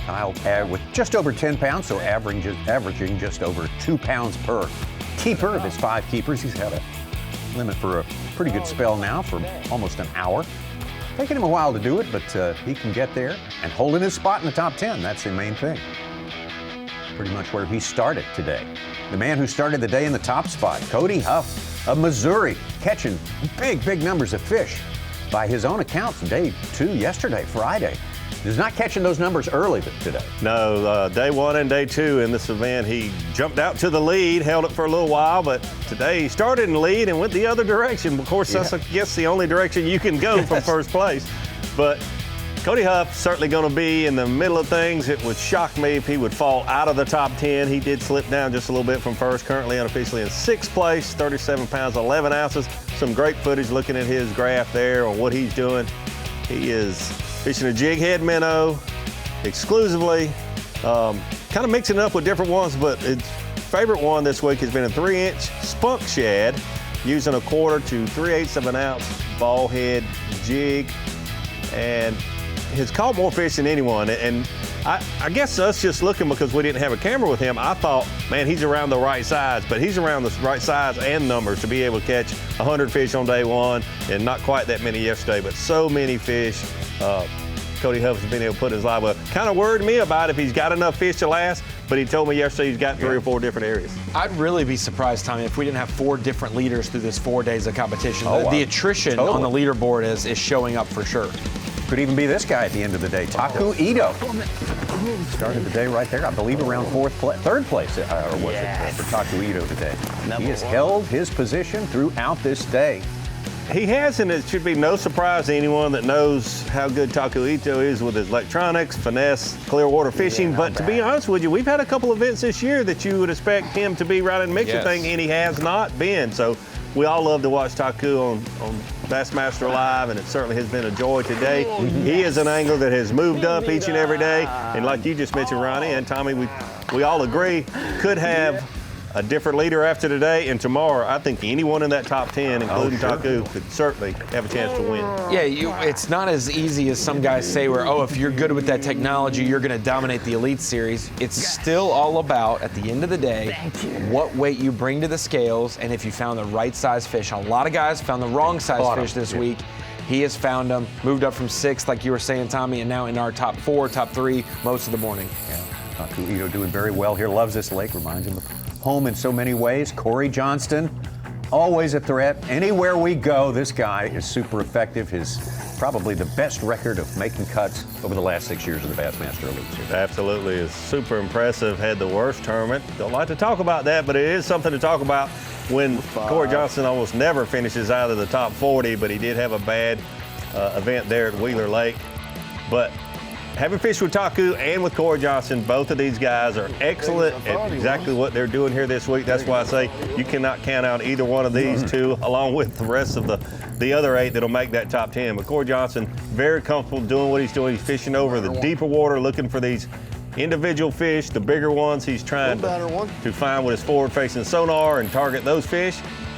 Kyle with just over 10 pounds, so averaging just over 2 pounds per keeper of his 5 keepers. He's had a limit for a pretty good spell now for almost an hour. Taking him a while to do it, but he can get there and holding his spot in the top 10. That's the main thing. Pretty much where he started today. The man who started the day in the top spot, Cody Huff of Missouri, catching big numbers of fish. By his own accounts, day 2 yesterday, Friday. He's not catching those numbers early today. No, day 1 and day 2 in this event, he jumped out to the lead, held it for a little while, but today he started in the lead and went the other direction. Of course, that's, I guess, the only direction you can go from first place. But Cody Huff certainly going to be in the middle of things. It would shock me if he would fall out of the top 10. He did slip down just a little bit from first, currently unofficially in 6th place, 37 pounds, 11 ounces. Some great footage looking at his graph there on what he's doing. He is fishing a jig head minnow exclusively, kind of mixing it up with different ones, but his favorite one this week has been a 3-inch spunk shad, using a 1/4 to 3/8 of an ounce ball head jig, and has caught more fish than anyone. And I guess us just looking, because we didn't have a camera with him, I thought, man, he's around the right size, but he's around the right size and numbers to be able to catch 100 fish on day 1, and not quite that many yesterday, but so many fish. Cody Huff has been able to put his live up. Kind of worried me about if he's got enough fish to last, but he told me yesterday he's got 3 or 4 different areas. I'd really be surprised, Tommy, if we didn't have 4 different leaders through this 4 days of competition. The attrition on the leaderboard is showing up for sure. Could even be this guy at the end of the day, Taku Ito. Started the day right there, I believe around 3rd place, or was it, for Taku Ito today. He has held his position throughout this day. He has, and it should be no surprise to anyone that knows how good Taku Ito is with his electronics, finesse, clear water fishing. But to be honest with you, we've had a couple events this year that you would expect him to be right in the mix of things, and he has not been. So we all love to watch Taku on Bassmaster Live, and it certainly has been a joy today. He is an angler that has moved up each and every day, and like you just mentioned, Ronnie and Tommy, we all agree could have a different leader after today, and tomorrow I think anyone in that top 10, including Taku, could certainly have a chance to win. Yeah, it's not as easy as some guys say where, if you're good with that technology, you're going to dominate the Elite Series. It's still all about, at the end of the day, what weight you bring to the scales, and if you found the right size fish. A lot of guys found the wrong size fish this week. He has found them, moved up from 6th, like you were saying, Tommy, and now in our top 4, top 3 most of the morning. Yeah, Taku Ito doing very well here. Loves this lake, reminds him of home in so many ways. Corey Johnston, always a threat. Anywhere we go, this guy is super effective. His probably the best record of making cuts over the last 6 years of the Bassmaster Elite Series. Absolutely, is super impressive. Had the worst tournament. Don't like to talk about that, but it is something to talk about when Corey Johnston almost never finishes out of the top 40, but he did have a bad event there at Wheeler Lake. But having fished with Taku and with Corey Johnston, both of these guys are excellent at exactly what they're doing here this week. That's why I say you cannot count out either one of these two, along with the rest of the other 8 that'll make that top 10. But Corey Johnston, very comfortable doing what he's doing. He's fishing over the deeper water, looking for these individual fish, the bigger ones. He's trying to find with his forward-facing sonar and target those fish.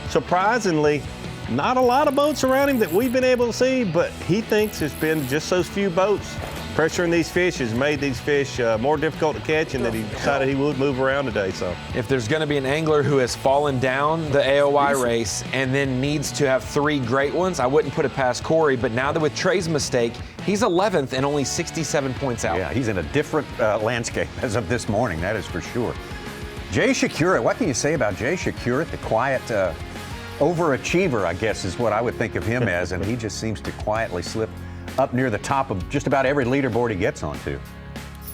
Surprisingly, not a lot of boats around him that we've been able to see, but he thinks it's been just those few boats. Pressuring these fish has made these fish more difficult to catch, and that he decided he would move around today. So, if there's going to be an angler who has fallen down the AOI race and then needs to have 3 great ones, I wouldn't put it past Corey. But now that with Trey's mistake, he's 11th and only 67 points out. Yeah, he's in a different landscape as of this morning, that is for sure. Jay Shakurat, what can you say about Jay Shakurat, the quiet overachiever, I guess is what I would think of him as, and he just seems to quietly slip up near the top of just about every leaderboard he gets onto.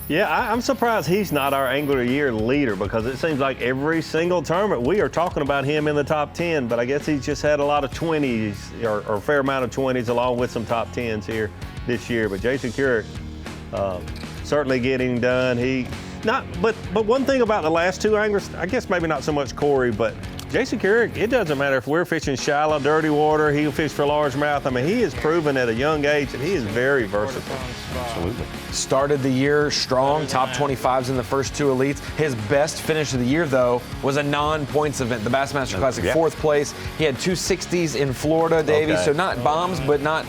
Yeah, I'm surprised he's not our Angler of the Year leader, because it seems like every single tournament we are talking about him in the top 10, but I guess he's just had a lot of 20s or a fair amount of 20s along with some top 10s here this year. But Jason Keurig certainly getting done. But one thing about the last two anglers, I guess maybe not so much Corey, but Jason Keurig, it doesn't matter if we're fishing shallow, dirty water, he'll fish for largemouth. I mean, he has proven at a young age that he is very versatile. Absolutely. Started the year strong, top 25s in the first two elites. His best finish of the year, though, was a non-points event, the Bassmaster Classic, Yep. 4th place. He had 2 60s in Florida, Davey, Okay. so not bombs, but not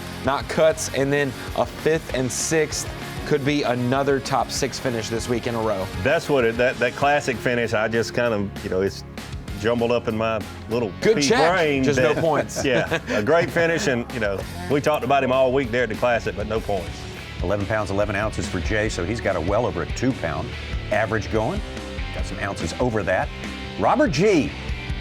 cuts, and then a 5th and 6th. Could be another top 6 finish this week in a row. That's what that classic finish, I just kind of, it's jumbled up in my little Good pea check, brain. just no points. Yeah, a great finish, and we talked about him all week there at the Classic, but no points. 11 pounds, 11 ounces for Jay, so he's got a well over a 2-pound average going. Got some ounces over that. Robert G.,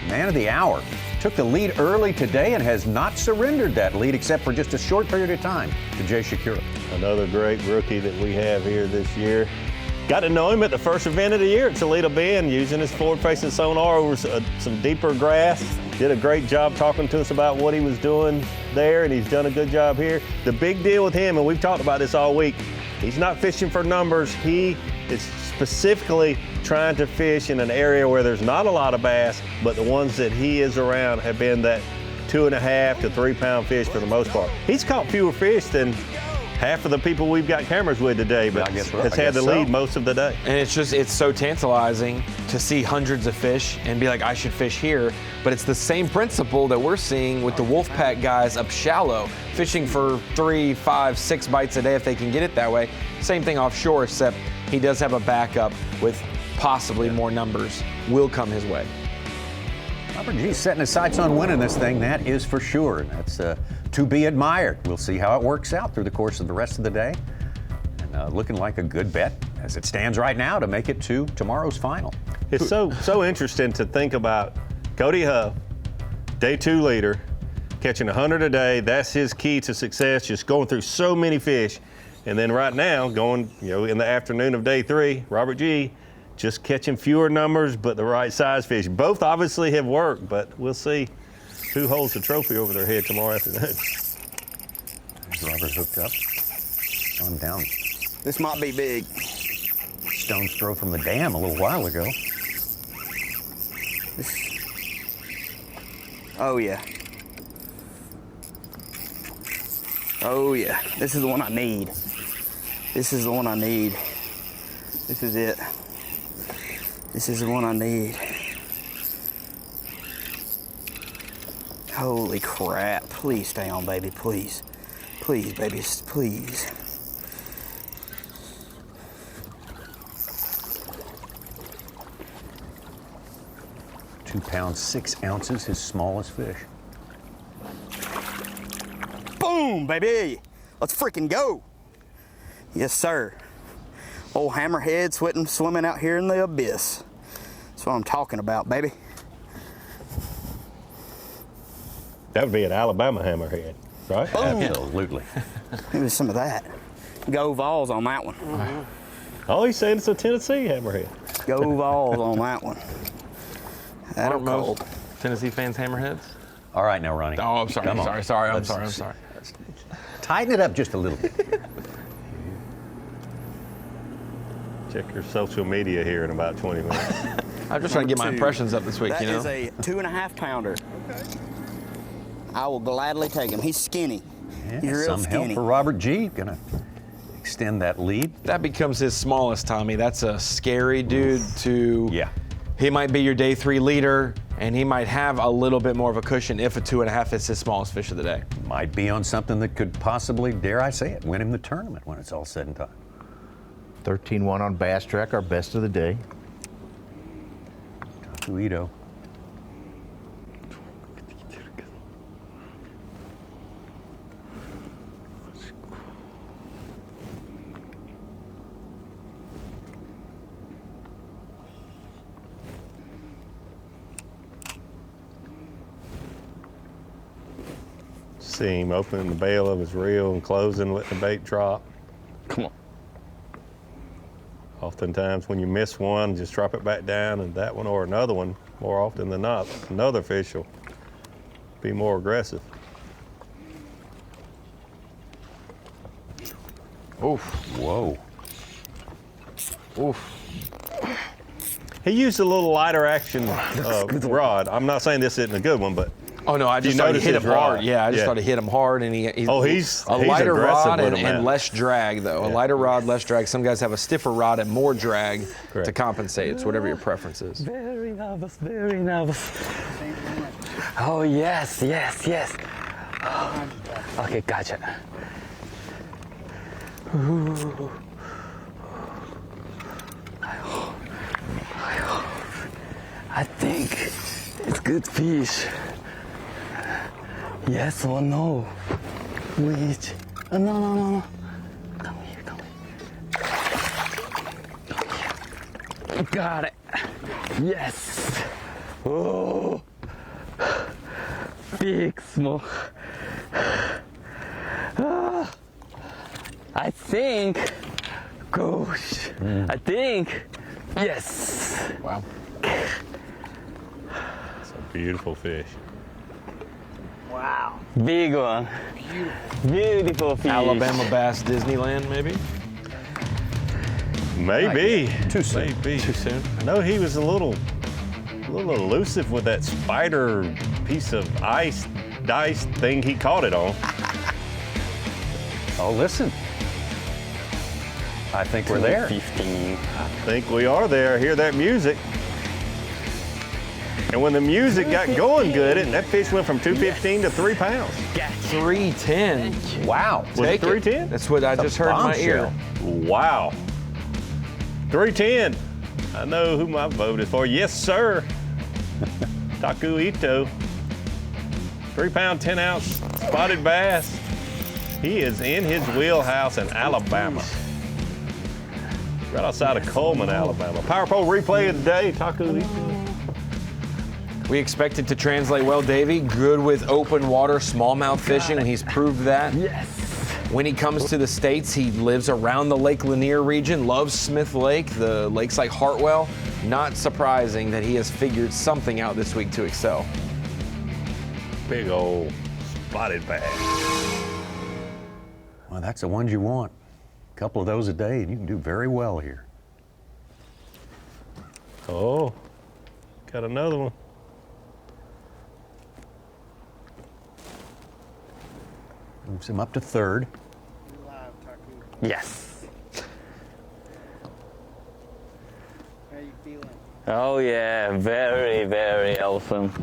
man of the hour, took the lead early today and has not surrendered that lead except for just a short period of time to Jay Shakura. Another great rookie that we have here this year. Got to know him at the first event of the year at Toledo Bend, using his forward-facing sonar over some deeper grass. Did a great job talking to us about what he was doing there, and he's done a good job here. The big deal with him, and we've talked about this all week, he's not fishing for numbers. He is specifically trying to fish in an area where there's not a lot of bass, but the ones that he is around have been that 2.5 to 3 pound fish for the most part. He's caught fewer fish than half of the people we've got cameras with today, but has had the lead most of the day. And it's so tantalizing to see hundreds of fish and be like, I should fish here. But it's the same principle that we're seeing with the Wolfpack guys up shallow, fishing for 3, 5, 6 bites a day if they can get it that way. Same thing offshore, except he does have a backup with possibly more numbers will come his way. Robert G. setting his sights on winning this thing, that is for sure. And that's to be admired. We'll see how it works out through the course of the rest of the day. And looking like a good bet as it stands right now to make it to tomorrow's final. It's so interesting to think about Cody Huff, day 2 leader, catching 100 a day. That's his key to success, just going through so many fish. And then right now, going in the afternoon of day 3, Robert G. just catching fewer numbers, but the right size fish. Both obviously have worked, but we'll see who holds the trophy over their head tomorrow afternoon. There's Robert hooked up. On down. This might be big. Stone's throw from the dam a little while ago. Oh yeah. Oh yeah. This is the one I need. This is the one I need. This is it. This is the one I need. Holy crap. Please stay on, baby, please. Please, baby, please. £2 6 ounces, his smallest fish. Boom, baby. Let's freaking go. Yes, sir. Old hammerhead swimming out here in the abyss. That's what I'm talking about, baby. That would be an Alabama hammerhead, right? Boom. Absolutely. Maybe some of that. Go Vols on that one. Oh, he's saying it's a Tennessee hammerhead. Go Vols on that one. That'll Aren't most Tennessee fans hammerheads? All right, now, Ronnie. Oh, I'm sorry. Come on. I'm sorry. Tighten it up just a little bit. Check your social media here in about 20 minutes. I'm just trying to get my impressions up this week, That is a 2.5 pounder. Okay. I will gladly take him. He's skinny. Yeah, He's real some skinny. help for Robert G. Gonna extend that lead. That becomes his smallest, Tommy. That's a scary dude to. Yeah. He might be your day 3 leader, and he might have a little bit more of a cushion if a 2.5 is his smallest fish of the day. Might be on something that could possibly, dare I say it, win him the tournament when it's all said and done. 13-1 on Bass Track, our best of the day. Guido. See him opening the bail of his reel and closing, letting the bait drop. Come on. oftentimes when you miss one, just drop it back down, and that one or another one, more often than not, another fish will be more aggressive. Oof. Whoa. Oof. He used a little lighter action rod. I'm not saying this isn't a good one, but oh no, I just thought he hit him hard. Yeah, I just thought he hit him hard, and he's a lighter rod and less drag though. A lighter rod, less drag. Some guys have a stiffer rod and more drag to compensate. It's whatever your preference is. Very nervous, very nervous. Oh yes, yes, yes. Okay, gotcha. Ooh. I think it's good fish. Yes or no? Which? No, no, no, no. Come here, come here. Got it. Yes. Oh. Big smoke. I think. Gosh. I think. Yes. Wow. It's a beautiful fish. Wow. Big one. Beautiful fish. Alabama Bass Disneyland, maybe? Maybe. Too soon. Maybe. Too soon. I know he was a little elusive with that spider piece of dice thing he caught it on. Oh, listen. I think we're there. 15. I think we are there. Hear that music. And when the music got going good, that fish went from 215 to 3 pounds. 310. Wow. Was it 310? That's what I just heard in my ear. Wow. 310. I know who my vote is for. Yes, sir. Taku Ito. 3 pound, 10 ounce spotted bass. He is in his wheelhouse in Alabama. Right outside of Cullman, Alabama. Power Pole replay of the day, Taku Ito. We expect it to translate well, Davey. Good with open water, smallmouth fishing. He's proved that. Yes. When he comes to the States, he lives around the Lake Lanier region, loves Smith Lake, the lakes like Hartwell. Not surprising that he has figured something out this week to excel. Big old spotted bass. Well, that's the ones you want. A couple of those a day, and you can do very well here. Oh, got another one. Moves him up to third. Yes. How you feeling? Oh yeah, very, very awesome.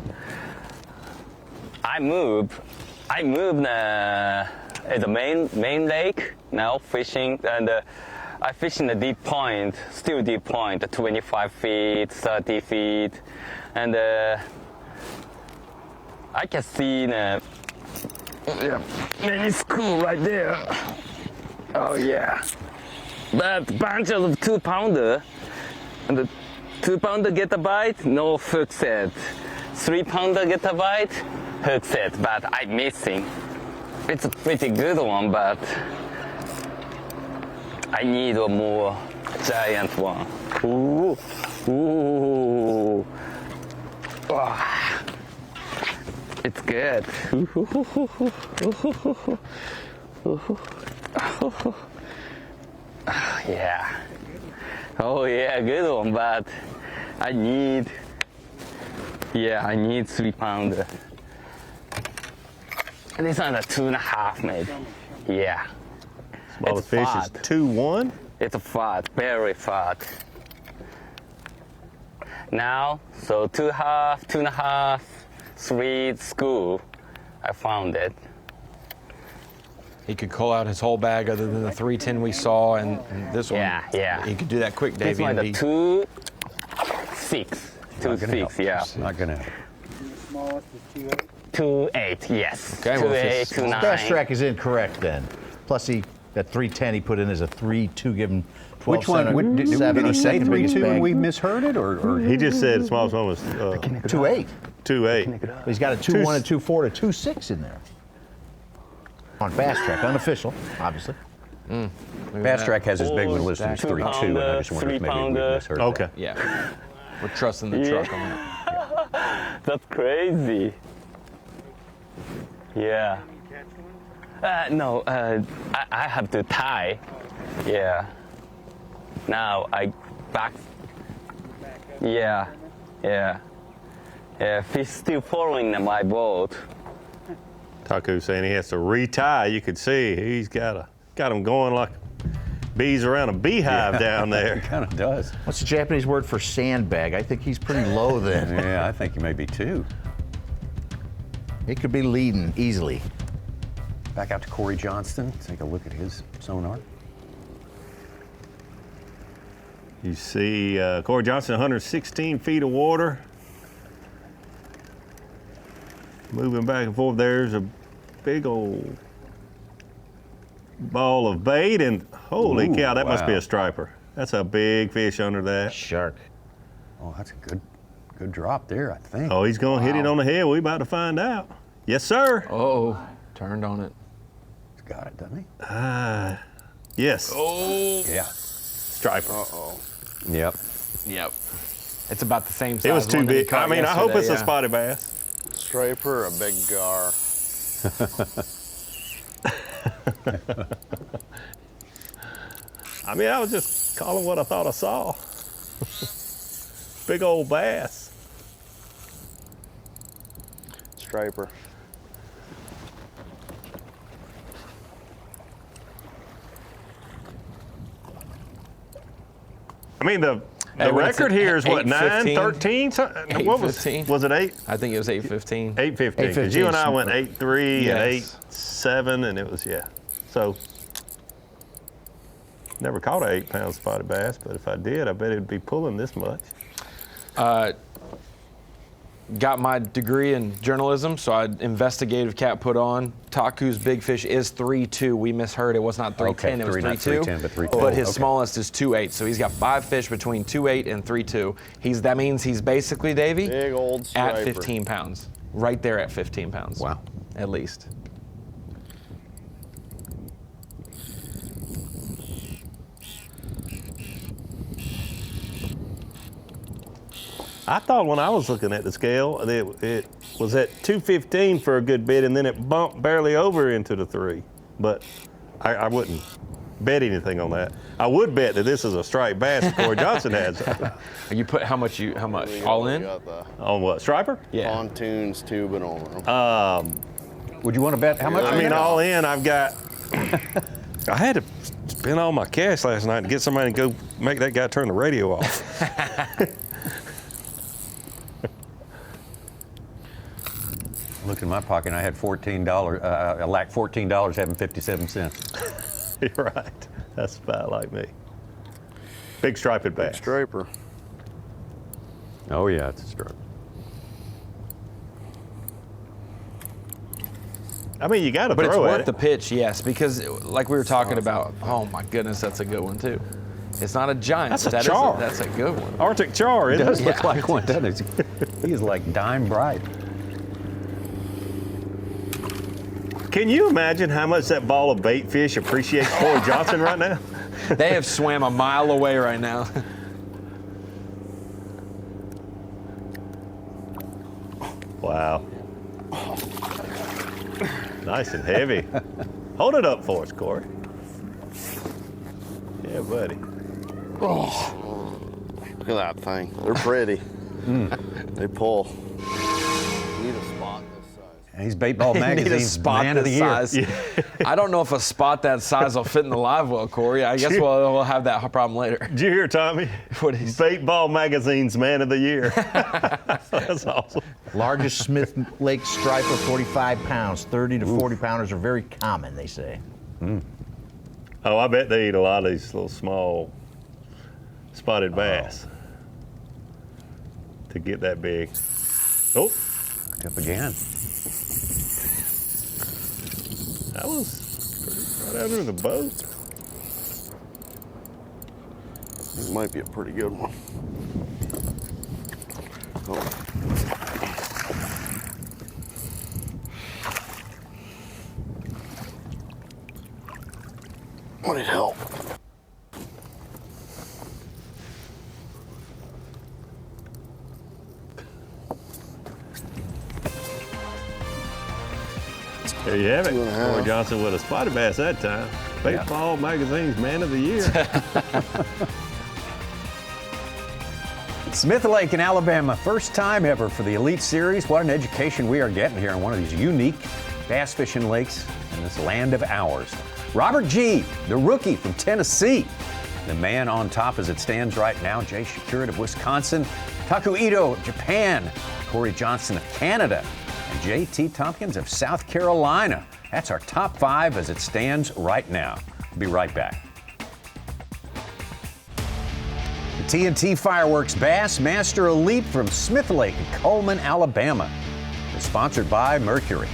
I moved at the main lake now fishing, and I fish in the deep point, still deep point, 25 feet, 30 feet, and I can see many school right there. Oh yeah. But bunch of 2-pounder, and the 2-pounder get a bite, no hook set. 3-pounder get a bite, hook set, but I'm missing. It's a pretty good one, but I need a more giant one. Ooh, ooh. Oh. It's good. Yeah. Oh yeah, good one, but I need 3-pounder. This one is 2.5 maybe. Yeah. Smallest fish is 2-1? It's fat, very fat. Now, so 2.5, 3 school, I found it. He could call out his whole bag other than the 310 we saw, and this one. Yeah. He could do that quick, Davey. This one is 2.6. 2.6, yeah. Not gonna help. The smallest is 2.8. 2.8, yes. Okay, well, 2.8, 2.9. Fast track is incorrect then. Plus, that 310 he put in as a 3.2, give him 12 Which one? Did he say 3.2 and we misheard it, or he just said the smallest one was 2.8. 2.8. He's got a 2.1 and 2.4 to 2.6 in there. On fast track, unofficial, obviously. Bass Track has his big one listed as 3.2, and I just wonder if maybe we misheard that. Okay. Yeah. We're trusting the truck on that. That's crazy. Yeah. No, I have to tie. Yeah. Now I back. Yeah. Yeah. Yeah. Fish still following my boat. Taku's saying he has to retie. You could see he's got him going like bees around a beehive down there. It kind of does. What's the Japanese word for sandbag? I think he's pretty low then. Yeah, I think he may be too. It could be leading easily. Back out to Corey Johnston. Take a look at his sonar. You see Corey Johnson, 116 feet of water. Moving back and forth. There's a big old ball of bait, and holy cow, that must be a striper. That's a big fish under that. Shark. Oh, that's a good drop there, I think. Oh, he's going to hit it on the head. We about to find out. Yes, sir. Oh, turned on it. He's got it, doesn't he? Yes. Oh. Yeah. Striper. Uh-oh. Yep. Yep. It's about the same size. It was too one that he big. caught I mean, I hope it's yesterday, a spotted bass. Striper, a big gar. I mean, I was just calling what I thought I saw. Big old bass. Striper. I mean, the Hey, when record it's here is what, 9, 8:15? 13? What was it? Was it 8? I think it was 8:15. 8:15. Because you and I went 8.3 and 8.7, and it was, yeah. So, never caught an 8-pound spotted bass, but if I did, I bet it'd be pulling this much. Got my degree in journalism, so I had investigative cap put on. Taku's big fish is 3.2. We misheard. It was not 3.10. It was 3.2. 3.10, but 3.2. But his Okay. smallest is 2.8. So he's got 5 fish between 2.8 and 3.2. That means he's basically, Davey, Big old striper. at 15 pounds. Right there at 15 pounds. Wow. At least. I thought when I was looking at the scale, it was at 215 for a good bit, and then it bumped barely over into the 3. But I wouldn't bet anything on that. I would bet that this is a striped bass that Corey Johnson has. You put how much? All in? On what? Striper? Yeah. Pontoons tubing over them. Would you want to bet how much? I mean, all in, I've got. I had to spend all my cash last night to get somebody to go make that guy turn the radio off. Look in my pocket, and I had $14. I lacked $14, having 57 cents. You're right. That's about like me. Big striped bass. Striper. Oh yeah, it's a stripe. I mean, you got to But throw it's at worth it. the pitch, yes, because like we were talking about. Oh my goodness, that's a good one too. It's not a giant. That's a but char. That's a good one. Arctic char, It isn't does it? look like one, doesn't it? He is like dime bright. Can you imagine how much that ball of bait fish appreciates Corey Johnson right now? They have swam a mile away right now. Wow. Nice and heavy. Hold it up for us, Corey. Yeah, buddy. Oh, look at that thing. They're pretty. They pull. Need a spot this size. And he's Bait Ball Need a Magazine's spot Man of the this Year. size. I don't know if a spot that size will fit in the live well, Corey. I guess we'll have that problem later. Did you hear, Tommy? What is Bait Ball Magazine's Man of the Year. That's awesome. Largest Smith Lake striper, 45 pounds. 30 to 40 pounders are very common, they say. Oh, I bet they eat a lot of these little small spotted bass to get that big. Oh, Up again. that was right under the boat. This might be a pretty good one. Oh. What There you have it. Roy Johnson with a spotted bass that time. Baseball Magazine's Man of the Year. Smith Lake in Alabama, first time ever for the Elite Series. What an education we are getting here on one of these unique bass fishing lakes in this land of ours. Robert G., the rookie from Tennessee. The man on top as it stands right now, Jay Shakurit of Wisconsin, Taku Ito of Japan, Corey Johnson of Canada, and J.T. Tompkins of South Carolina. That's our top 5 as it stands right now. We'll be right back. The TNT Fireworks Bassmaster Elite from Smith Lake in Cullman, Alabama is sponsored by Mercury,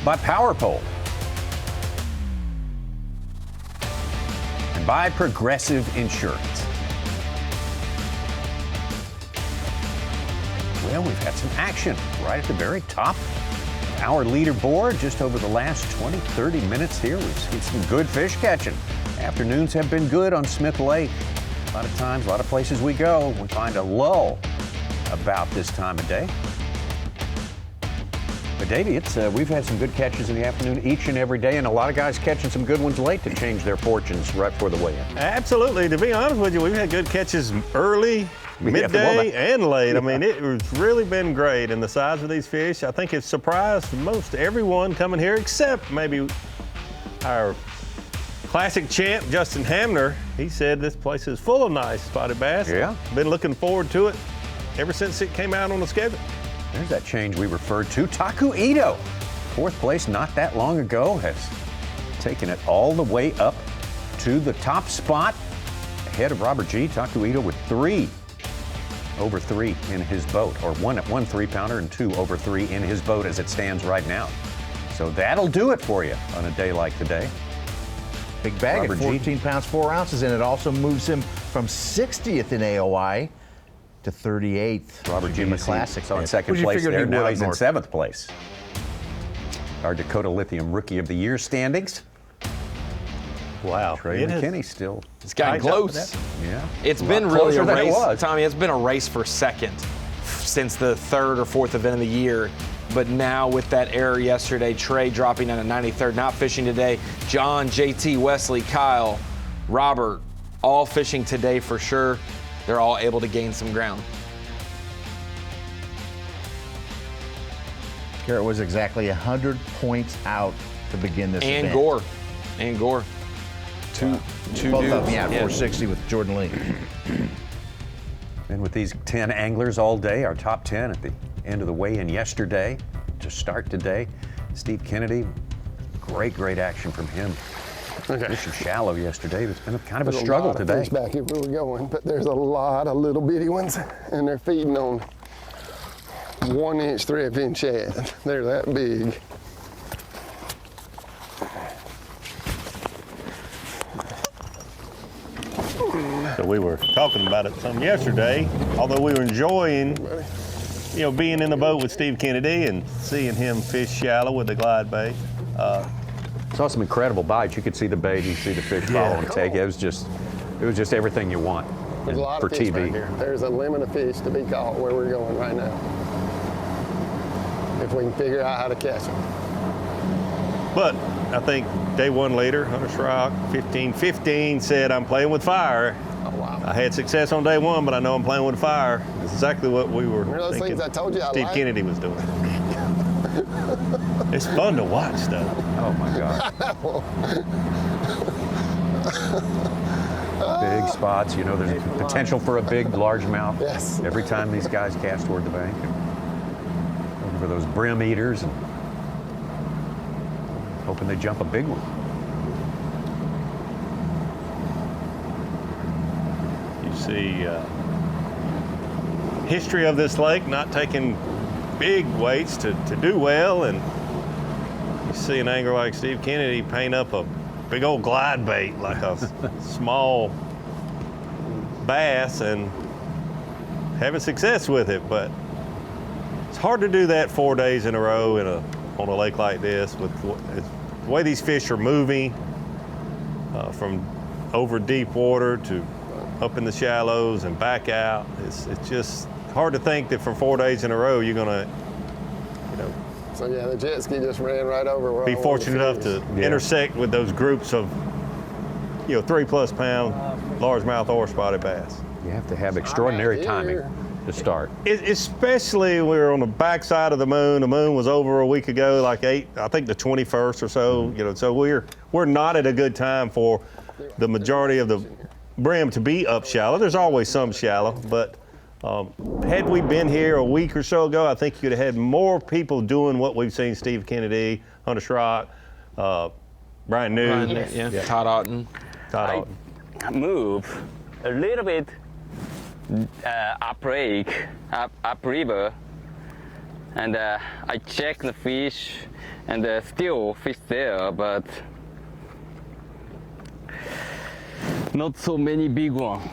by Power Pole, and by Progressive Insurance. Well, we've had some action right at the very top of our leaderboard. Just over the last 20, 30 minutes here, we've seen some good fish catching. Afternoons have been good on Smith Lake. A lot of times, a lot of places we go, we find a lull about this time of day. But Davey, we've had some good catches in the afternoon each and every day, and a lot of guys catching some good ones late to change their fortunes right before the weigh-in. Absolutely. To be honest with you, we've had good catches early, midday, and late. I mean, it's really been great. And the size of these fish, I think it's surprised most everyone coming here, except maybe our classic champ, Justin Hamner. He said this place is full of nice spotted bass. Yeah. Been looking forward to it ever since it came out on the schedule. There's that change we referred to. Taku Ito, 4th place not that long ago, has taken it all the way up to the top spot, ahead of Robert G. Taku Ito with 3 over 3 in his boat, or one 3-pounder and 2 over 3 in his boat as it stands right now. So that'll do it for you on a day like today. Big bag Robert at 14 pounds, 4 ounces, and it also moves him from 60th in AOI to 38th. Robert G. in the Classic. on second place there. Now he's in 7th place. Our Dakota Lithium Rookie of the Year standings. Wow. Trey McKinney still. It's gotten close. Yeah. It's been really a race, it was. Tommy. It's been a race for second since the 3rd or 4th event of the year. But now with that error yesterday, Trey dropping in at 93rd, not fishing today. John, JT, Wesley, Kyle, Robert, all fishing today for sure. They're all able to gain some ground. Garrett was exactly 100 points out to begin this event. And Gore. Two Both dudes. of them, yeah, 460 with Jordan Lee. And with these 10 anglers all day, our top 10 at the end of the weigh-in yesterday to start today. Steve Kennedy, great action from him. Okay. Fishing shallow yesterday. It's been kind of a There's struggle lot of today. fish back here where we're going, but there's a lot of little bitty ones, and they're feeding on 1-inch threadfin shad. They're that big. So we were talking about it some yesterday, although we were enjoying, being in the boat with Steve Kennedy and seeing him fish shallow with the glide bait. Saw some incredible bites. You could see the bait, you see the fish follow and take. It was just everything you want There's a lot for of fish TV. back here. There's a limit of fish to be caught where we're going right now, if we can figure out how to catch them. But I think day 1 leader, Hunter Schrock, 15-15, said, I'm playing with fire. Oh, wow. I had success on day 1, but I know I'm playing with fire. It's exactly what we were Remember those thinking things I told you I Steve liked? Kennedy was doing. It's fun to watch, though. Oh, my God. Big spots. There's potential for a big largemouth. Yes. Every time these guys cast toward the bank. Looking for those brim eaters and hoping they jump a big one. You see history of this lake not taking big weights to do well, and you see an angler like Steve Kennedy paint up a big old glide bait like a small bass and having success with it. But it's hard to do that 4 days in a row on a lake like this with the way these fish are moving from over deep water to up in the shallows and back out. It's just hard to think that for 4 days in a row you're gonna So yeah, the jet ski just ran right over where Be I wanted fortunate enough finish. to intersect with those groups of, 3+ pound largemouth or spotted bass. You have to have extraordinary timing to start. Especially when we were on the backside of the moon. The moon was over a week ago, like the 21st or so. So we're not at a good time for the majority of the brim to be up shallow. There's always some shallow, but had we been here a week or so ago, I think you could have had more people doing what we've seen: Steve Kennedy, Hunter Schrock, Brian New, Todd Otten. I move a little bit upriver, and I check the fish, and still fish there, but not so many big ones.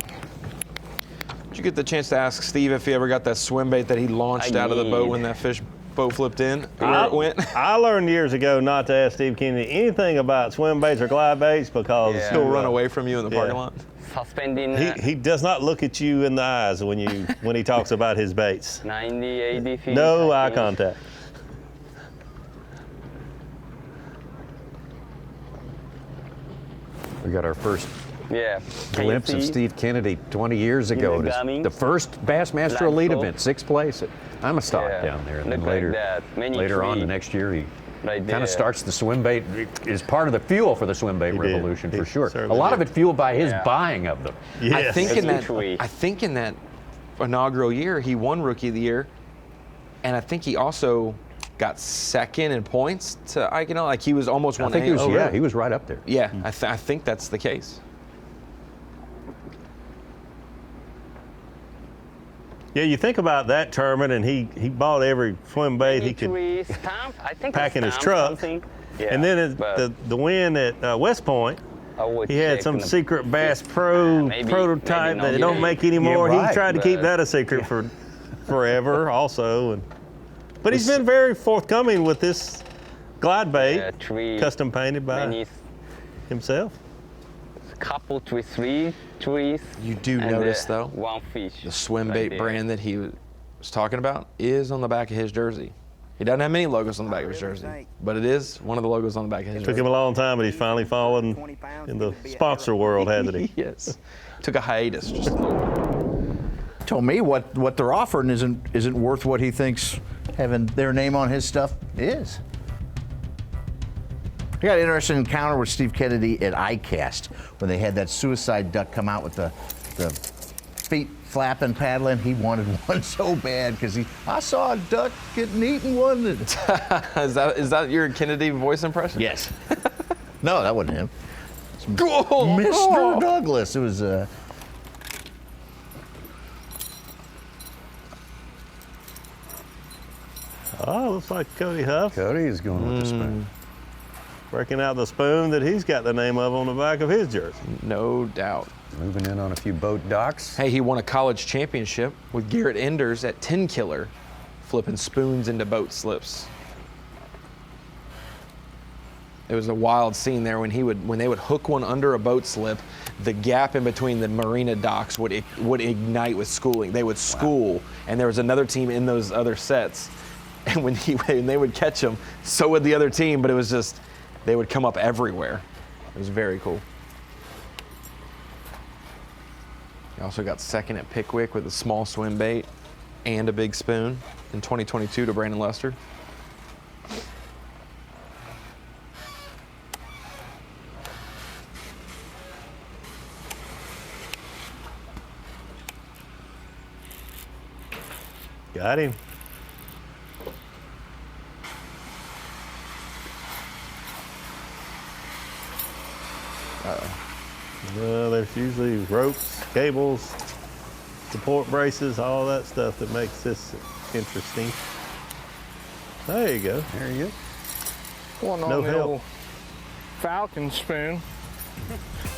Did you get the chance to ask Steve if he ever got that swim bait that he launched out of the boat when that boat flipped in? Where it went? I learned years ago not to ask Steve Kennedy anything about swim baits or glide baits because he'll run away from you in the parking lot. Suspending. He does not look at you in the eyes when he talks about his baits. 90, 80 feet. No eye contact. We got our first Yeah. glimpse of Steve Kennedy 20 years ago. The first Bassmaster Elite event, 6th place at Amistad down there. And then later on the next year, he kind of starts the swim bait, is part of the fuel for the swim bait revolution for sure. A lot of it fueled by his buying of them. I think in that inaugural year, he won Rookie of the Year, and I think he also got second in points to Eikenau. Like he was almost one. I think he was right up there. Yeah, I think that's the case. Yeah, you think about that tournament, and he bought every swim bait he could pack in his truck. Yeah, and then the win at West Point, he had some secret Bass Pro prototype that they don't make anymore. He tried to keep that a secret for forever also. But he's been very forthcoming with this glide bait, custom painted by himself. Couple to 3 trees. You do notice though, one fish. The swim bait brand that he was talking about is on the back of his jersey. He doesn't have many logos on the back of his jersey, but it is one of the logos on the back of his jersey. Took him a long time, but he's finally fallen in the sponsor world, hasn't he? Yes. Took a hiatus just a little bit. Told me what they're offering isn't worth what he thinks having their name on his stuff is. I got an interesting encounter with Steve Kennedy at ICAST when they had that suicide duck come out with the feet flapping, paddling. He wanted one so bad because I saw a duck getting eaten one. Is that your Kennedy voice impression? Yes. No, that wasn't him. Mr. Douglas. It was. Oh, looks like Cody Huff. Cody is going with the spoon. Breaking out the spoon that he's got the name of on the back of his jersey. No doubt. Moving in on a few boat docks. Hey, he won a college championship with Garrett Enders at 10 Killer, flipping spoons into boat slips. It was a wild scene there when they would hook one under a boat slip. The gap in between the marina docks would ignite with schooling. They would school, and there was another team in those other sets. And when they would catch him, so would the other team. But it was just. They would come up everywhere. It was very cool. He also got second at Pickwick with a small swim bait and a big spoon in 2022 to Brandon Lester. Got him. There's usually ropes, cables, support braces, all that stuff that makes this interesting. There you go. There you go. One on the old Falcon spoon.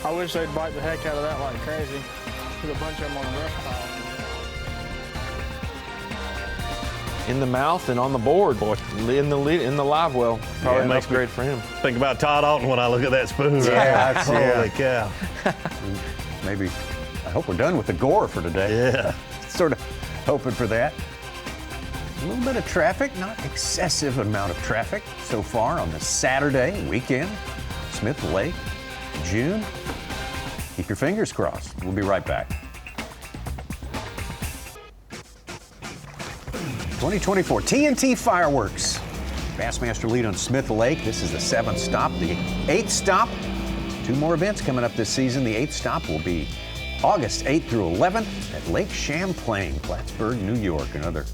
I wish they'd bite the heck out of that like crazy. Put a bunch of them on the rough pile. In the mouth and on the board, boy. In the live well. Probably makes great for him. Think about Todd Alton when I look at that spoon. Yeah, Holy cow. Maybe, I hope we're done with the gore for today. Yeah. Sort of hoping for that. A little bit of traffic, not excessive amount of traffic so far on the Saturday weekend. Smith Lake, June. Keep your fingers crossed. We'll be right back. 2024 TNT Fireworks. Bassmaster lead on Smith Lake. This is the 7th stop. The 8th stop. 2 more events coming up this season. The 8th stop will be August 8th through 11th at Lake Champlain, Plattsburgh, New York. Another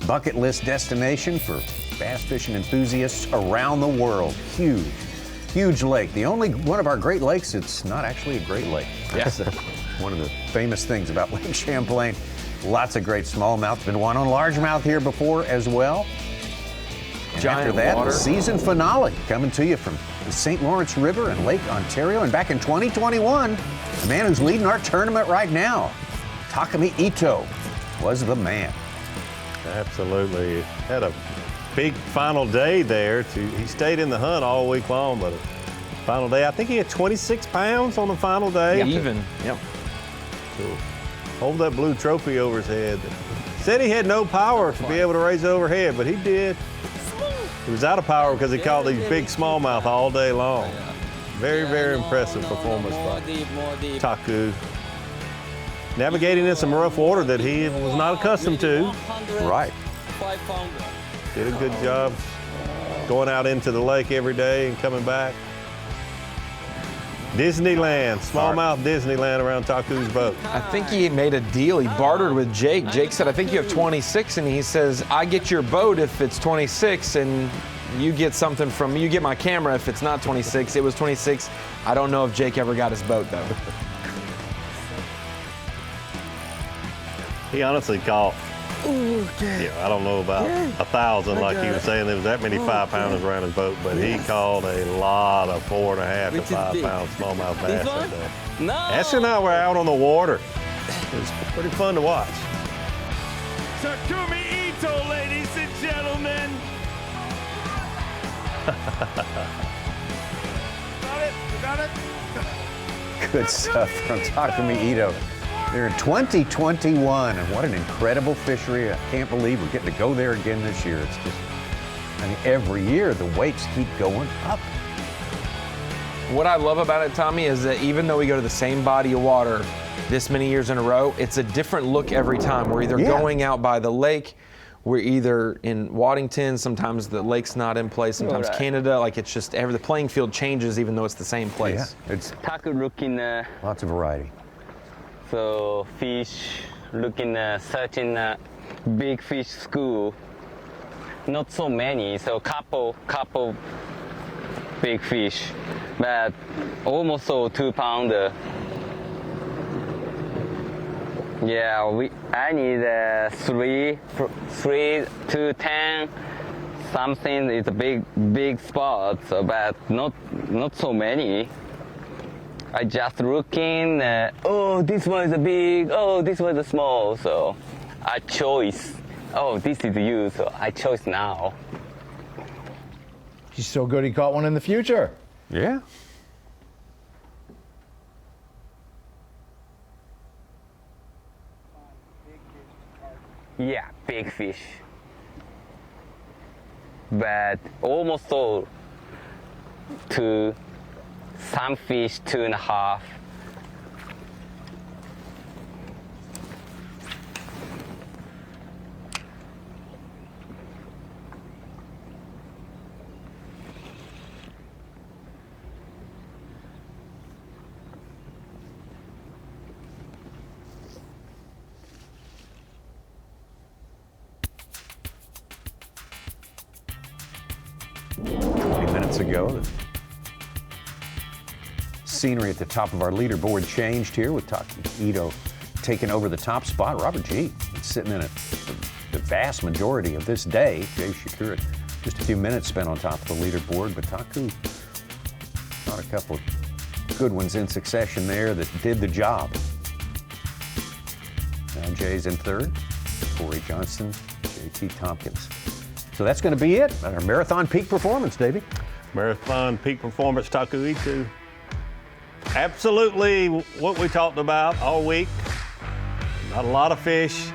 bucket list destination for bass fishing enthusiasts around the world. Huge, huge lake. The only one of our Great Lakes it's not actually a Great Lake. That's one of the famous things about Lake Champlain. Lots of great smallmouth. Been one on largemouth here before as well. And Giant after that, water. the season finale coming to you from the St. Lawrence River in Lake Ontario. And back in 2021, the man who's leading our tournament right now, Takumi Ito, was the man. Absolutely. Had a big final day there. He stayed in the hunt all week long, but final day, I think he had 26 pounds on the final day. Even. Yep. So hold that blue trophy over his head. Said he had no power to be able to raise it overhead, but he did. He was out of power because he caught these big smallmouth all day long. Very, very impressive performance by Taku. Navigating in some rough water that he was not accustomed to. Right. Did a good job going out into the lake every day and coming back. Disneyland, smallmouth Disneyland around Taku's boat. I think he made a deal. He bartered with Jake. Jake said, I think you have 26, and he says, I get your boat if it's 26, and you get something from me. You get my camera if it's not 26. It was 26. I don't know if Jake ever got his boat, though. He honestly caught, I don't know about 1,000 like he was saying. There was that many 5-pounders around his boat, but he caught a lot of 4.5 to 5-pound smallmouth bass that day. No. Ashley and I were out on the water. It was pretty fun to watch. Takumi Ito, ladies and gentlemen. Got it? Good stuff from Takumi Ito. They're in 2021, and what an incredible fishery. I can't believe we're getting to go there again this year. It's just, I mean, every year the weights keep going up. What I love about it, Tommy, is that even though we go to the same body of water this many years in a row, it's a different look every time. We're either going out by the lake, we're either in Waddington, sometimes the lake's not in place, sometimes Canada. Like, it's just, the playing field changes even though it's the same place. Yeah, it's Taku looking, lots of variety. so fish looking, searching big fish school. Not so many, so couple big fish, but almost so 2-pounder. Yeah, I need 3 to 10 something. It's a big spot, so, but not so many. I just looking. Oh, this one is a big. Oh, this one is a small. So I choice. Oh, this is you. So I choose now. He's so good he caught one in the future. Yeah. Yeah, big fish. But almost all to some fish 2.5. Ago. The scenery at the top of our leaderboard changed here with Takumi Ito taking over the top spot. Robert G. sitting in it the vast majority of this day. Jay Shakura, just a few minutes spent on top of the leaderboard, but Taku got a couple of good ones in succession there that did the job. Now Jay's in third, Corey Johnson, JT Tompkins. So that's going to be it. Our marathon peak performance, Davey. Marathon peak performance, Taku Ito. Absolutely what we talked about all week. Not a lot of fish,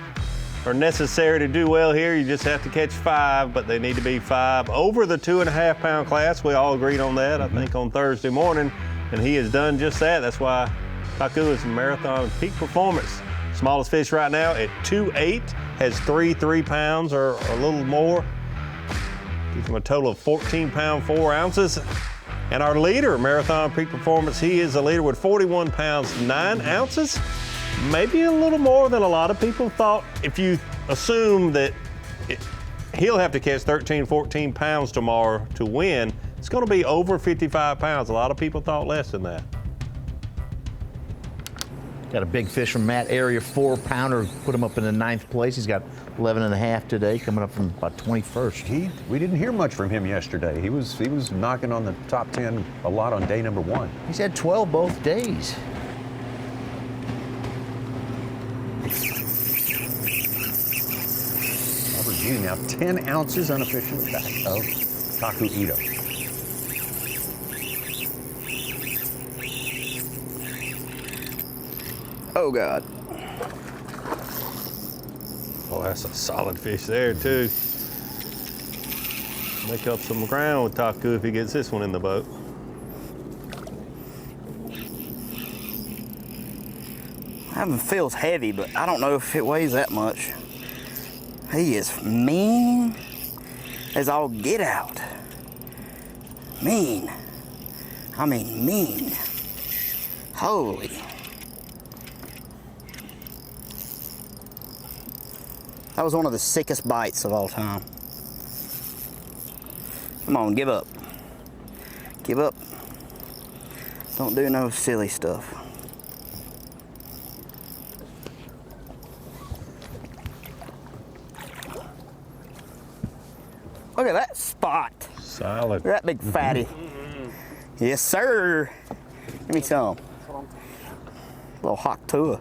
are necessary to do well here. You just have to catch 5, but they need to be 5 over the 2.5 pound class. We all agreed on that, I think, on Thursday morning, and he has done just that. That's why Taku is marathon peak performance. Smallest fish right now at 2.8, has 3 pounds or a little more. Gives him a total of 14 pound 4 ounces. And our leader, marathon peak performance, he is a leader with 41 pounds 9 ounces. Maybe a little more than a lot of people thought. If you assume that he'll have to catch 13, 14 pounds tomorrow to win, it's going to be over 55 pounds. A lot of people thought less than that. Got a big fish from Matt, area 4-pounder, put him up in the 9th place. He's got 11.5 today, coming up from about 21st. We didn't hear much from him yesterday. He was knocking on the top 10 a lot on day number 1. He's had 12 both days. Lamborghini now 10 ounces unofficial back of Taku Ito. Oh, God. Oh, that's a solid fish there, too. Make up some ground with Taku if he gets this one in the boat. Having feels heavy, but I don't know if it weighs that much. He is mean as all get out. Mean. I mean mean. Holy. That was one of the sickest bites of all time. Come on, give up. Give up. Don't do no silly stuff. Look at that spot. Solid. That big fatty. Yes, sir. Give me some. A little hot tua.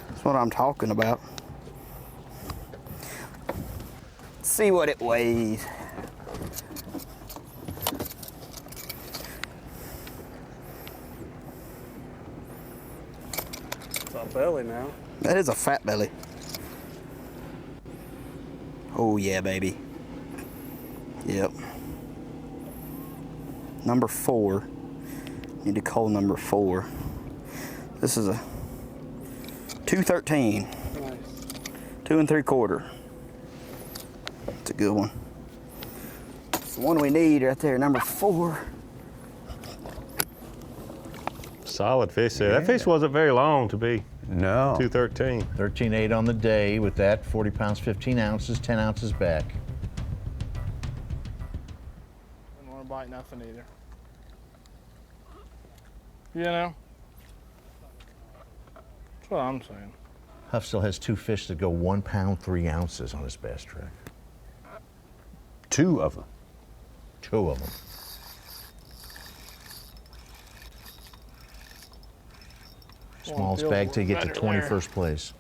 That's what I'm talking about. Let's see what it weighs. It's a belly now. That is a fat belly. Oh yeah, baby. Yep. Number 4. Need to call number 4. This is a 213. Nice. 2 3/4. It's a good one. It's the one we need right there, number 4. Solid fish there. That fish wasn't very long to be. No. 213. 13.8 on the day with that, 40 pounds, 15 ounces, 10 ounces back. Didn't want to bite nothing either. You know? That's what I'm saying. Huff still has 2 fish that go 1 pound, 3 ounces on his bass track. 2 of them. 2 of them. Smallest bag to get to 21st place.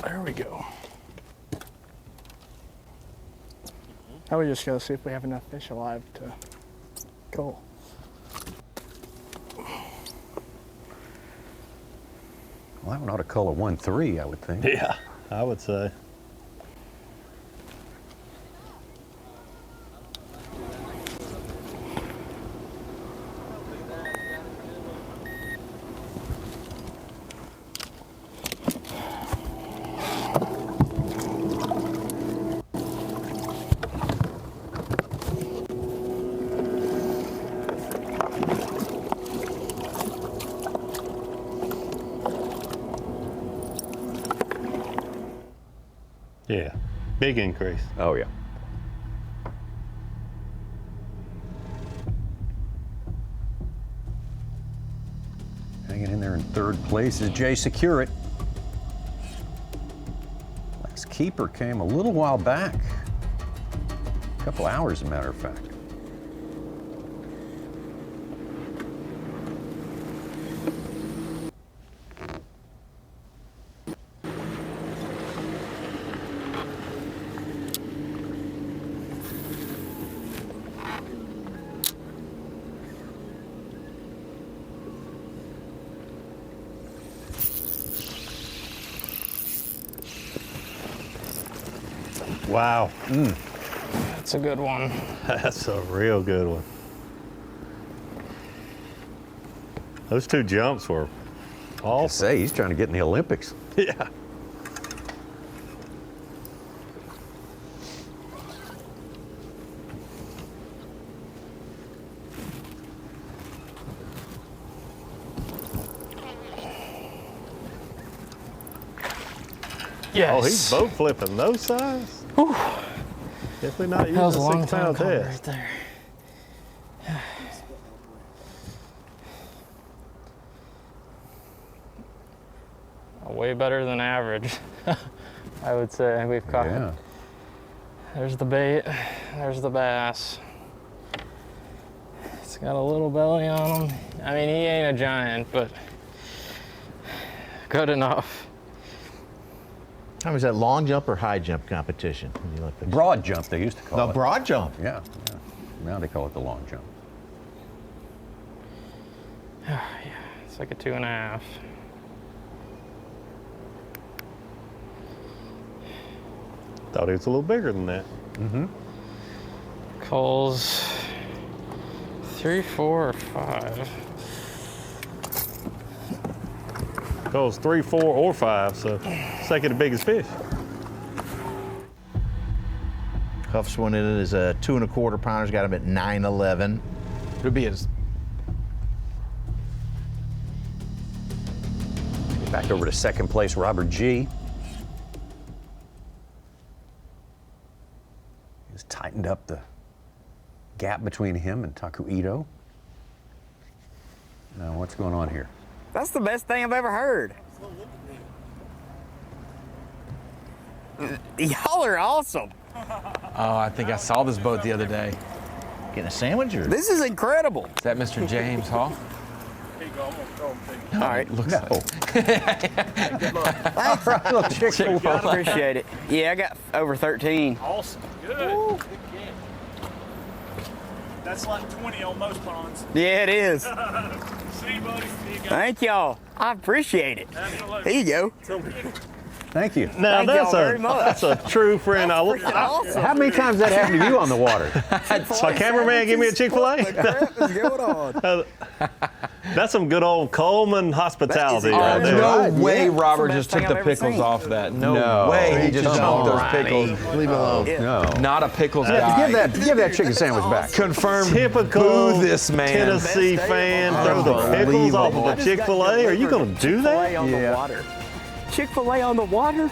There we go. Now we just gotta see if we have enough fish alive to go. Well, that one ought to color 1-3, I would think. Yeah, I would say. Yeah, big increase. Oh, yeah. Hanging in there in 3rd place is Jay Secure It. This keeper came a little while back. A couple hours, as a matter of fact. Wow. That's a good one. That's a real good one. Those 2 jumps were awesome. Say, he's trying to get in the Olympics. Yeah. Yes. Oh, he's boat flipping those size. Whew. Definitely not using That was a a long 6 time pound coming test. right there. Way better than average, I would say. We've caught. Yeah. There's the bait. There's the bass. It's got a little belly on him. I mean, he ain't a giant, but good enough. How was that, long jump or high jump competition? When you look at Broad jump, they used to call it. the broad jump. Yeah, yeah. Now they call it the long jump. Yeah, it's like a 2.5. Thought he was a little bigger than that. Mm-hmm. Coles 3, 4, or 5. Goes 3, 4, or 5, so second biggest fish. Huff's one in it is a 2 1/4 pounders. Got him at 9.11. It would be his. Back over to second place, Robert G. He's tightened up the gap between him and Taku Ito. Now, what's going on here? That's the best thing I've ever heard. Y'all are awesome. Oh, I think I saw this boat the other day. Getting a sandwich or? This is incredible. Is that Mr. James Hall? Here you go. I'm gonna throw him to All right. Looks No. you. Good luck. Thanks. Little Chick-fil-A. Appreciate it. Yeah, I got over 13. Awesome. Good. Good catch. That's like 20 on most ponds. Yeah, it is. See you, buddy. See you guys. Thank y'all. I appreciate it. Absolutely. Here you go. Thank you. Now Thank y'all that's very much. a true friend. Freaking awesome. How many times that happened to you on the water? My cameraman give me a Chick-fil-A. What the crap is going on? That's some good old Coleman hospitality right Oh, there. no way Yeah, Robert it's the just best took thing the I've ever pickles seen. off that. No, No. way he just Come chunked those on. pickles. Leave it alone. No. Not a pickles guy. Give that chicken sandwich back. Confirmed. Typical Boo this man. Tennessee Best day fan. of Throw the pickles off Unbelievable. of a Chick-fil-A. Are you going to do that? Chick-fil-A on the water. Chick-fil-A on the water?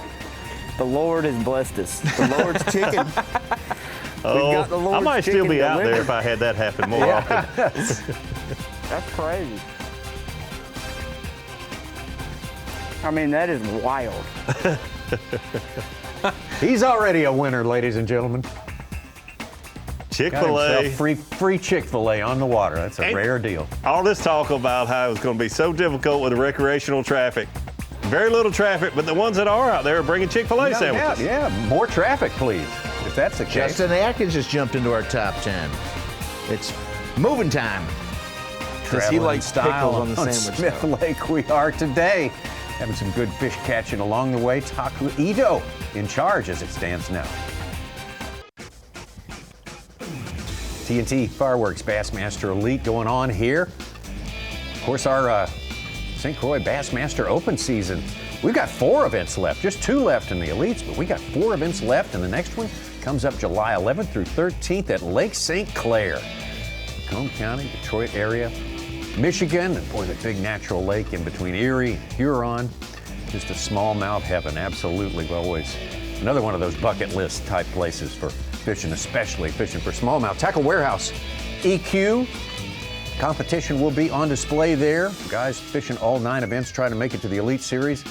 The Lord has blessed us. The Lord's chicken. Oh, got the I Lord's might still be chicken out there delivered. if I had that happen more often. That's crazy. I mean, that is wild. He's already a winner, ladies and gentlemen. Got Chick-fil-A. himself free Chick-fil-A on the water. That's a rare deal. All this talk about how it's going to be so difficult with the recreational traffic. Very little traffic, but the ones that are out there are bringing Chick-fil-A No sandwiches. doubt, yeah, more traffic, please, if that's the case. Justin Atkins just jumped into our top 10. It's moving time. Does he Traveling like style pickles on the sandwich? Smith Lake, we are today. Having some good fish catching along the way. Taku Ito in charge as it stands now. TNT Fireworks Bassmaster Elite going on here. Of course, our St. Croix Bassmaster Open season. We've got 4 events left, just 2 left in the Elites, but we got 4 events left, and the next one comes up July 11th through 13th at Lake St. Clair. Macomb County, Detroit area, Michigan, and boy, that big natural lake in between Erie and Huron. Just a smallmouth heaven, absolutely. Always another one of those bucket list type places for fishing, especially fishing for smallmouth. Tackle Warehouse, EQ. Competition will be on display there. Guys fishing all 9 events trying to make it to the Elite Series.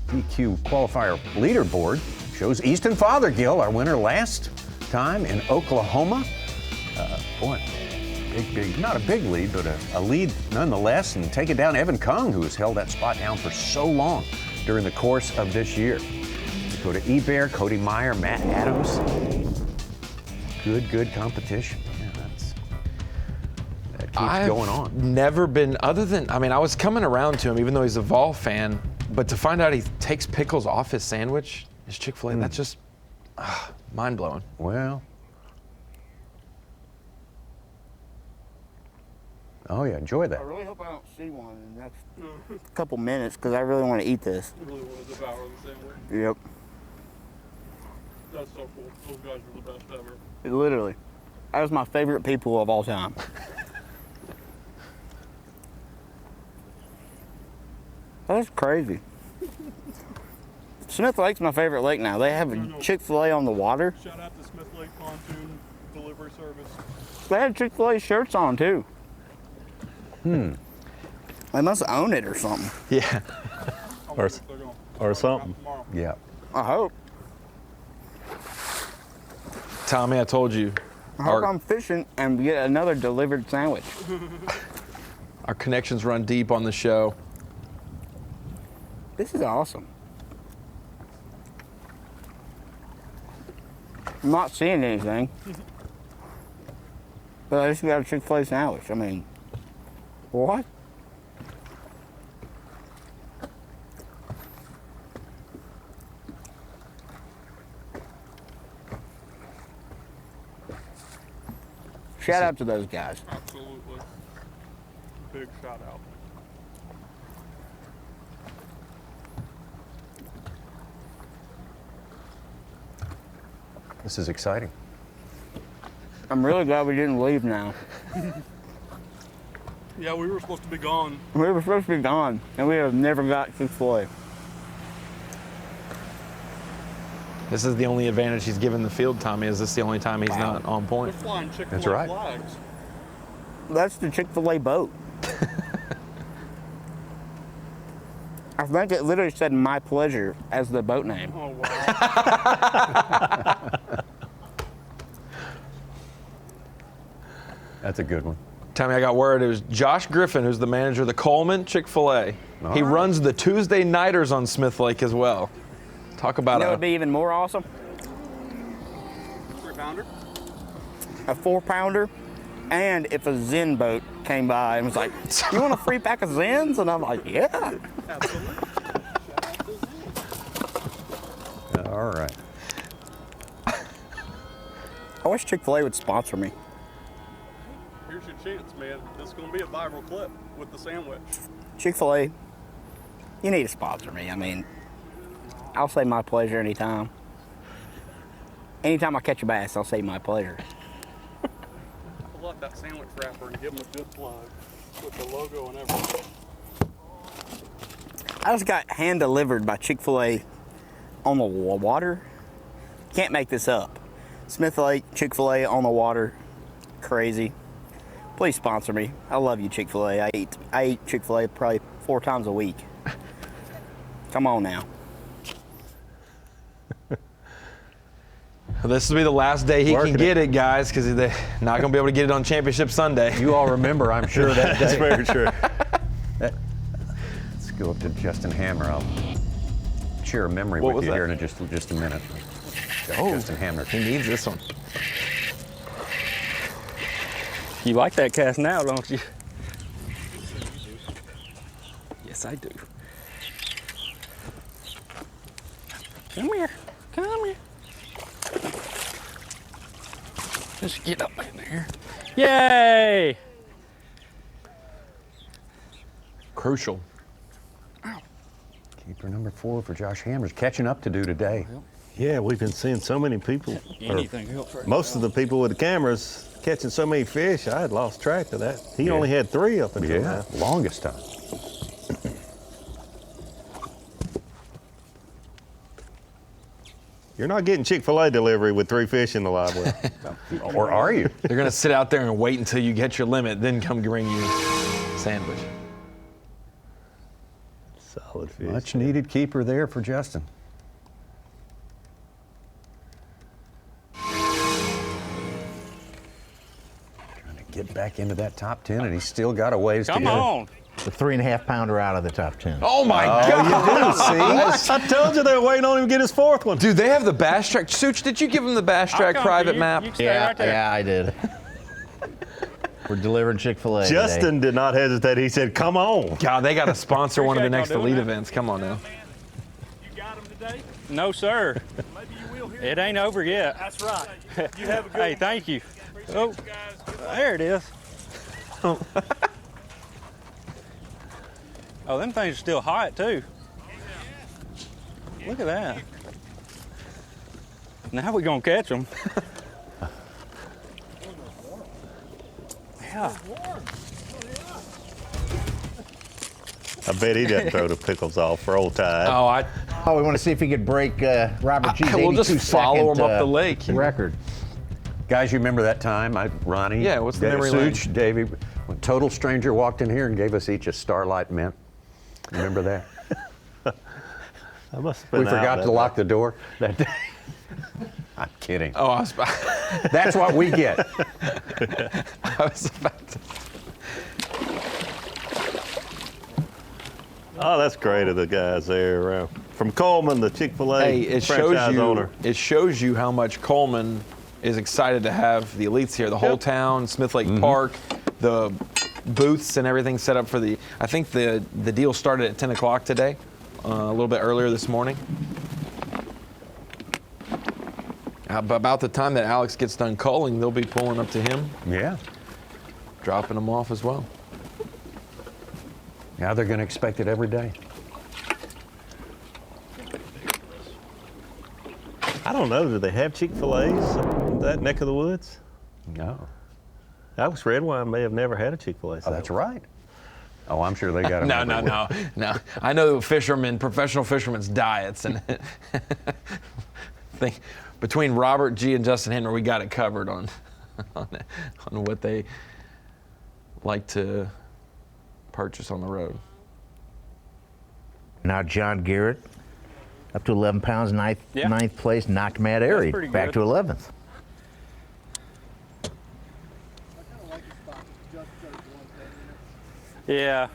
EQ qualifier leaderboard Shows Easton Fothergill, our winner last time in Oklahoma. Boy, big, not a big lead, but a lead nonetheless, and taking down Evan Kung, who has held that spot down for so long during the course of this year. We go to Ebert, Cody Meyer, Matt Adams. Good competition. Yeah, that keeps going on. Never been, other than, I mean, I was coming around to him, even though he's a Vol fan, but to find out he takes pickles off his sandwich, his Chick-fil-A, that's just mind-blowing. Well. Oh yeah, enjoy that. I really hope I don't see one in the next couple minutes because I really want to eat this. You really want to devour the sandwich? Yep. That's so cool. Those guys are the best ever. Literally. That was my favorite people of all time. That's crazy. Smith Lake's my favorite lake now. They have a Chick-fil-A on the water. Shout out to Smith Lake Pontoon Delivery Service. They have Chick-fil-A shirts on too. They must own it or something. Yeah. or something. Yeah. I hope. Tommy, I told you. I hope I'm fishing and get another delivered sandwich. Our connections run deep on the show. This is awesome. I'm not seeing anything. But I just got a Chick-fil-A sandwich. I mean, what? Shout out to those guys. Absolutely. Big shout out. This is exciting. I'm really glad we didn't leave now. Yeah, we were supposed to be gone. We were supposed to be gone, and we have never got Chick-fil-A. This is the only advantage he's given the field, Tommy. Is this the only time he's not on point? They're flying Chick-fil-A That's right. flags. That's the Chick-fil-A boat. I think it literally said "My Pleasure" as the boat name. Oh, wow. That's a good one. Tommy, I got word it was Josh Griffin, who's the manager of the Cullman Chick-fil-A. He runs the Tuesday Nighters on Smith Lake as well. Talk about You know, it'd be even more awesome. 3-pounder? A 4-pounder, and if a Zen boat came by and was like, "You want a free pack of Zens?" And I'm like, "Yeah." Absolutely. All right. I wish Chick-fil-A would sponsor me. Here's your chance, man. This is going to be a viral clip with the sandwich. Chick-fil-A, you need to sponsor me. I mean, I'll say "My Pleasure" anytime. Anytime I catch a bass, I'll say "My Pleasure." Pull out that sandwich wrapper and give them a good plug with the logo and everything. I just got hand delivered by Chick-fil-A on the water. Can't make this up. Smith Lake, Chick-fil-A on the water. Crazy. Please sponsor me. I love you, Chick-fil-A. I eat Chick-fil-A probably 4 times a week. Come on now. This will be the last day he can get it, guys, because they're not going to be able to get it on Championship Sunday. You all remember, I'm sure, that day. That's very true. Let's go up to Justin Hammer. I'll share a memory What with was you that? here in just a minute. Justin Hammer. He needs this one. You like that cast now, don't you? Yes, I do. Come here. Come here. Just get up in there. Yay! Crucial. Keeper number 4 for Josh Hammer's catching up to do today. Yeah, we've been seeing so many people. Anything helps right Most of the people with the cameras catching so many fish, I had lost track of that. He only had 3 up until now. Longest time. You're not getting Chick-fil-A delivery with 3 fish in the live well. Or are you? They're going to sit out there and wait until you get your limit, then come bring you a sandwich. Solid fish. Much needed keeper there for Justin. back into that top 10, and he's still got a ways to go. The 3.5 pounder out of the top 10. Oh my God! You do, see? I told you they were waiting on him to get his fourth one. Dude, they have the Bass Track. Such, did you give him the Bass Track private map? Yeah, I did. We're delivering Chick-fil-A Justin today. did not hesitate. He said, "Come on." God, they got to sponsor one of the next elite events. Come on now. No, sir. It ain't over yet. That's right. You have a good Hey, thank you. Oh, there it is. Oh, them things are still hot, too. Look at that. Now we're going to catch them. Yeah. I bet he doesn't throw the pickles off for old tide. We want to see if he could break Robert G's We'll just 82 follow him second, up the lake record. Guys, you remember that time, Ronnie? Yeah, what's the memory lane? Such, Davey, when total stranger walked in here and gave us each a Starlight mint. Remember that? I must have been We forgot out to that lock the door that day. I'm kidding. Oh, I was That's what we get. I was about to. Oh, that's great of the guys there. From Cullman, the Chick-fil-A Hey, it franchise shows you. owner. It shows you how much Cullman is excited to have the elites here. The whole town, Smith Lake Park, the booths and everything set up for the. I think the deal started at 10 o'clock today, a little bit earlier this morning. About the time that Alex gets done culling, they'll be pulling up to him. Yeah. Dropping them off as well. Now they're going to expect it every day. I don't know. Do they have Chick-fil-A's in that neck of the woods? No. Alex Redwine may have never had a Chick-fil-A. Oh, that's right. Oh, I'm sure they got them. No. I know professional fishermen's diets, and think between Robert G and Justin Henry, we got it covered on what they like to purchase on the road. Now John Garrett, up to 11 pounds, ninth place, knocked Matt Airy back to 11th. Yeah.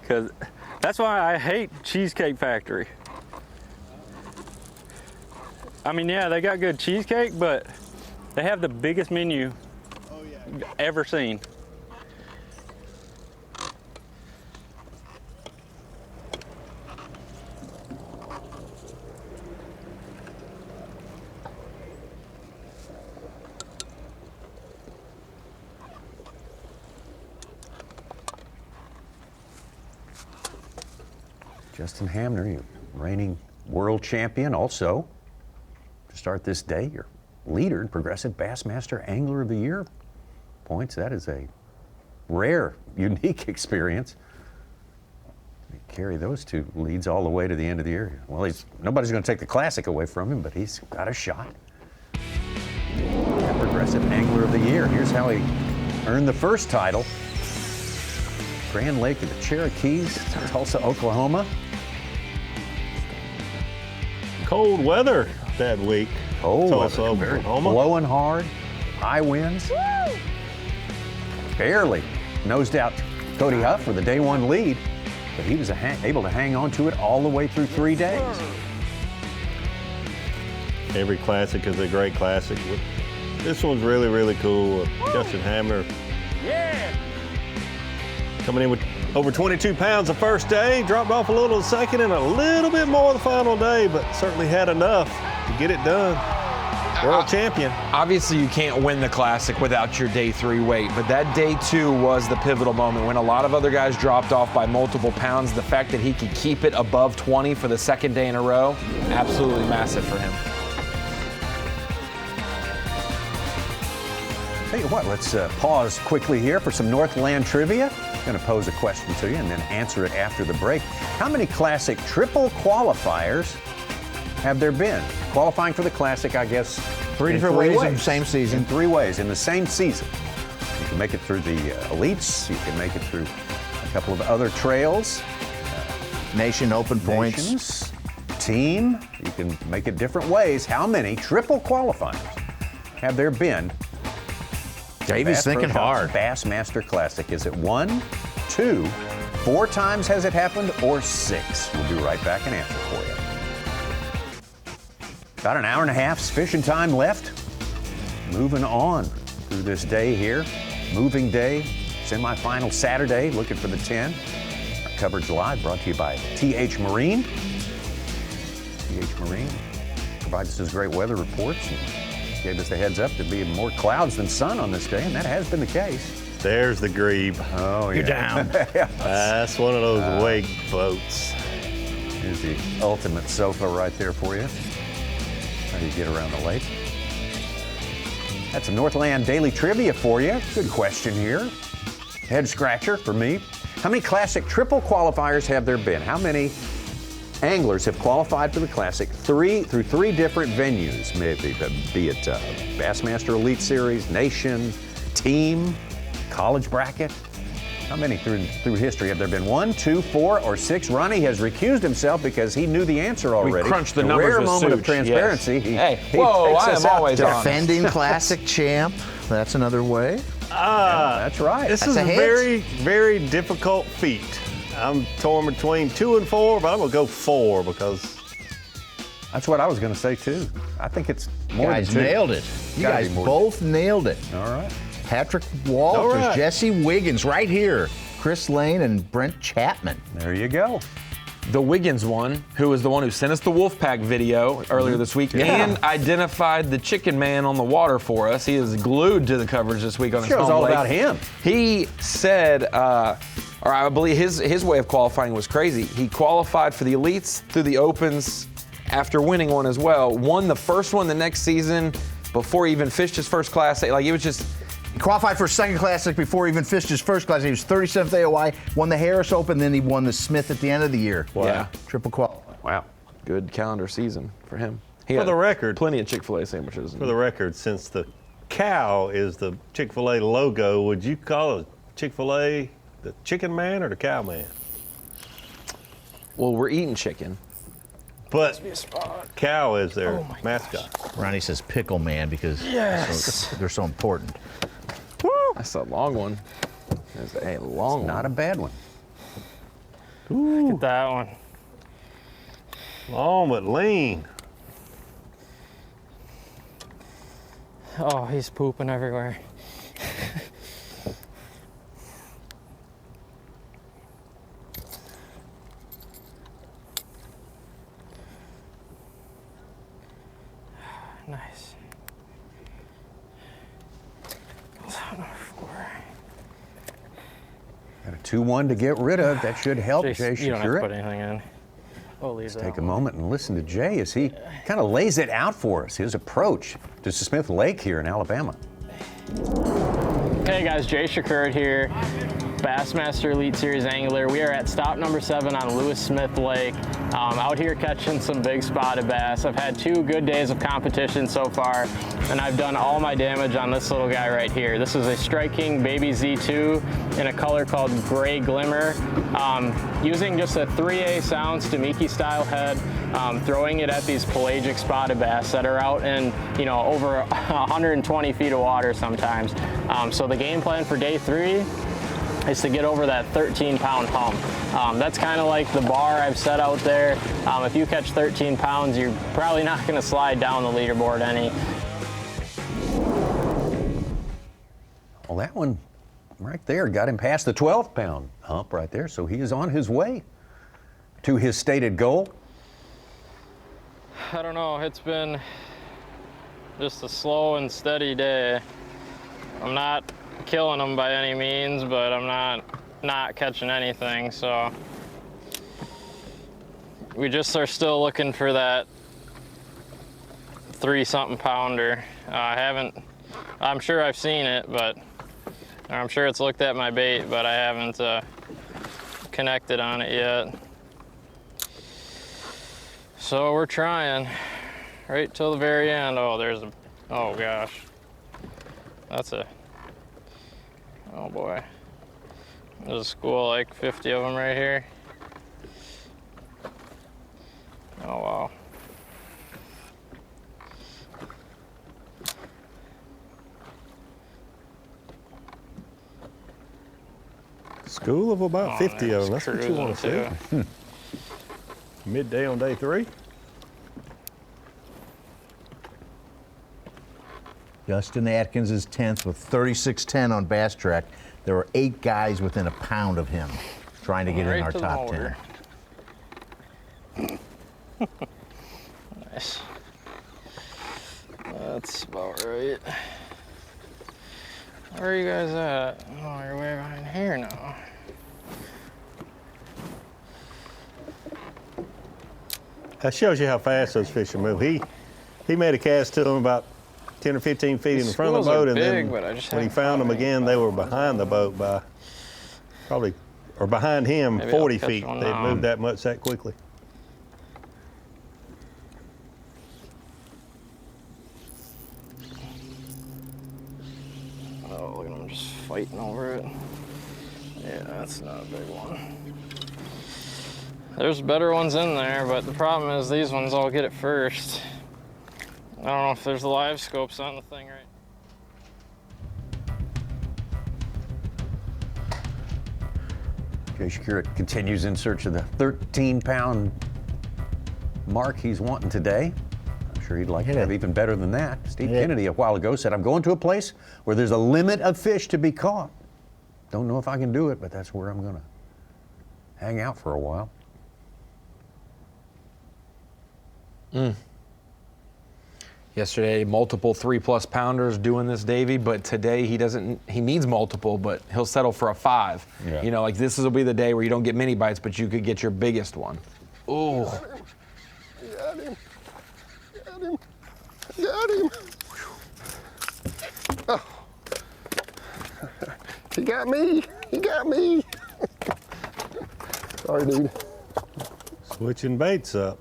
Because that's why I hate Cheesecake Factory. I mean, yeah, they got good cheesecake, but they have the biggest menu ever seen. Justin Hamner, you reigning world champion, also to start this day, your leader in Progressive Bassmaster Angler of the Year points. That is a rare, unique experience. You carry those two leads all the way to the end of the year. Well, nobody's going to take the Classic away from him, but he's got a shot. Progressive Angler of the Year. Here's how he earned the first title. Grand Lake of the Cherokees, Tulsa, Oklahoma. Cold weather that week. Tulsa, Oklahoma. Blowing hard, high winds. Woo! Barely nosed out Cody Huff for the day one lead, but he was able to hang on to it all the way through 3 days. Every classic is a great classic. This one's really, really cool. Justin Hamner. Yeah. Coming in with over 22 pounds the first day, dropped off a little the second and a little bit more the final day, but certainly had enough to get it done. World champion. Obviously, you can't win the Classic without your day 3 weight, but that day 2 was the pivotal moment when a lot of other guys dropped off by multiple pounds. The fact that he could keep it above 20 for the second day in a row, absolutely massive for him. Tell you what, let's pause quickly here for some Northland trivia. I'm going to pose a question to you and then answer it after the break. How many Classic triple qualifiers have there been? Qualifying for the Classic, I guess, Three different ways in the same season. In 3 ways, in the same season. You can make it through the elites. You can make it through a couple of other trails. Nation open points. Nations, team, you can make it different ways. How many triple qualifiers have there been? Davey's Bass thinking Pro Shops hard. Bassmaster Classic. Is it 1, 2, 4 times has it happened, or 6? We'll be right back and answer for you. About an hour and a half's fishing time left. Moving on through this day here. Moving day, semifinal Saturday, looking for the 10. Our coverage live brought to you by TH Marine. TH Marine provides us those great weather reports and gave us the heads up to be more clouds than sun on this day, and that has been the case. There's the grebe. Oh, yeah. You're down. That's one of those wake boats. Here's the ultimate sofa right there for you. How do you get around the lake? That's some Northland Daily Trivia for you. Good question here. Head scratcher for me. How many Classic triple qualifiers have there been? How many anglers have qualified for the Classic through three different venues? Maybe be it Bassmaster Elite Series, Nation, Team, College Bracket. How many through history have there been? 1, 2, 4, or 6? Ronnie has recused himself because he knew the answer already. We crunched the A numbers rare with moment of Such, transparency. yes. He Whoa, takes I us am out always to- honest. Defending classic champ. That's another way. That's right. This That's is a a hit. very, very difficult feat. I'm torn between 2 and 4, but I'm gonna go 4 because That's what I was going to say too. I think it's more You guys than 2. nailed it. You Gotta guys be more both nailed it. All right. Patrick Walters, All right. Jesse Wiggins, right here. Chris Lane and Brent Chapman. There you go. The Wiggins one, who was the one who sent us the Wolfpack video earlier this week and identified the chicken man on the water for us. He is glued to the coverage this week on his Show's home all lake. about him. He said, or I believe his way of qualifying was crazy. He qualified for the elites through the opens after winning one as well. Won the first one the next season before he even fished his first class. Like, it was just... He qualified for a second classic before he even fished his first classic. He was 37th AOI, won the Harris Open, then he won the Smith at the end of the year. Wow. Yeah. Triple qual. Wow. Good calendar season for him. He For had the record- plenty of Chick-fil-A sandwiches. for the record, since the cow is the Chick-fil-A logo, would you call it Chick-fil-A the chicken man or the cow man? Well, we're eating chicken. But cow is their mascot. Ronnie says pickle man because they're so important. That's a long one. That's a long one. Not a bad one. Look at that one. Long but lean. Oh, he's pooping everywhere. Nice. Got a 2-1 to get rid of. That should help Jay You don't have secure to put it. anything in. We'll leave that Take a one. moment and listen to Jay as he kind of lays it out for us, his approach to Smith Lake here in Alabama. Hey guys, Jay Shakur here, Bassmaster Elite Series angler. We are at stop number 7 on Lewis Smith Lake. Out here catching some big spotted bass. I've had 2 good days of competition so far, and I've done all my damage on this little guy right here. This is a Strike King Baby Z2 in a color called Gray Glimmer. Using just a 3/8 ounce Damiki style head, throwing it at these pelagic spotted bass that are out in, over 120 feet of water sometimes. So the game plan for day 3 is to get over that 13-pound hump. That's kind of like the bar I've set out there. If you catch 13 pounds, you're probably not going to slide down the leaderboard any. Well, that one right there got him past the 12-pound hump right there, so he is on his way to his stated goal. I don't know, it's been just a slow and steady day. I'm not killing them by any means, but I'm not catching anything, so we just are still looking for that 3-something pounder. I'm sure I've seen it, but I'm sure it's looked at my bait, but I haven't connected on it yet. So we're trying right till the very end. Oh gosh, oh boy. There's a school like 50 of them right here. Oh, wow. School of about 50 of them. That's what you want to cruising, see. Midday on day 3. Justin Atkins is 10th with 36.10 on Bass Track. There were 8 guys within a pound of him trying to get in our to the top motor. 10. Nice. That's about right. Where are you guys at? Oh, you're way behind here now. That shows you how fast those fish move. He made a cast to them about 10 or 15 feet in the front of the boat, and big, then but I just when he haven't found them caught any. again, they were behind the boat by probably, or behind him, Maybe I'll 40 catch feet. one They've now. moved that much that quickly. Oh, look at them just fighting over it. Yeah, that's not a big one. There's better ones in there, but the problem is these ones all get it first. I don't know if there's live scopes on the thing right. Jay Shakira continues in search of the 13-pound mark he's wanting today. I'm sure he'd like to have even better than that. Steve Kennedy a while ago said, I'm going to a place where there's a limit of fish to be caught. Don't know if I can do it, but that's where I'm going to hang out for a while. Yesterday, multiple 3+ pounders doing this, Davey, but today he needs multiple, but he'll settle for a 5. Yeah. You know, like this will be the day where you don't get many bites, but you could get your biggest one. Ooh. Got him. Got him. Got him. Oh. He got me. He got me. Sorry, dude. Switching baits up.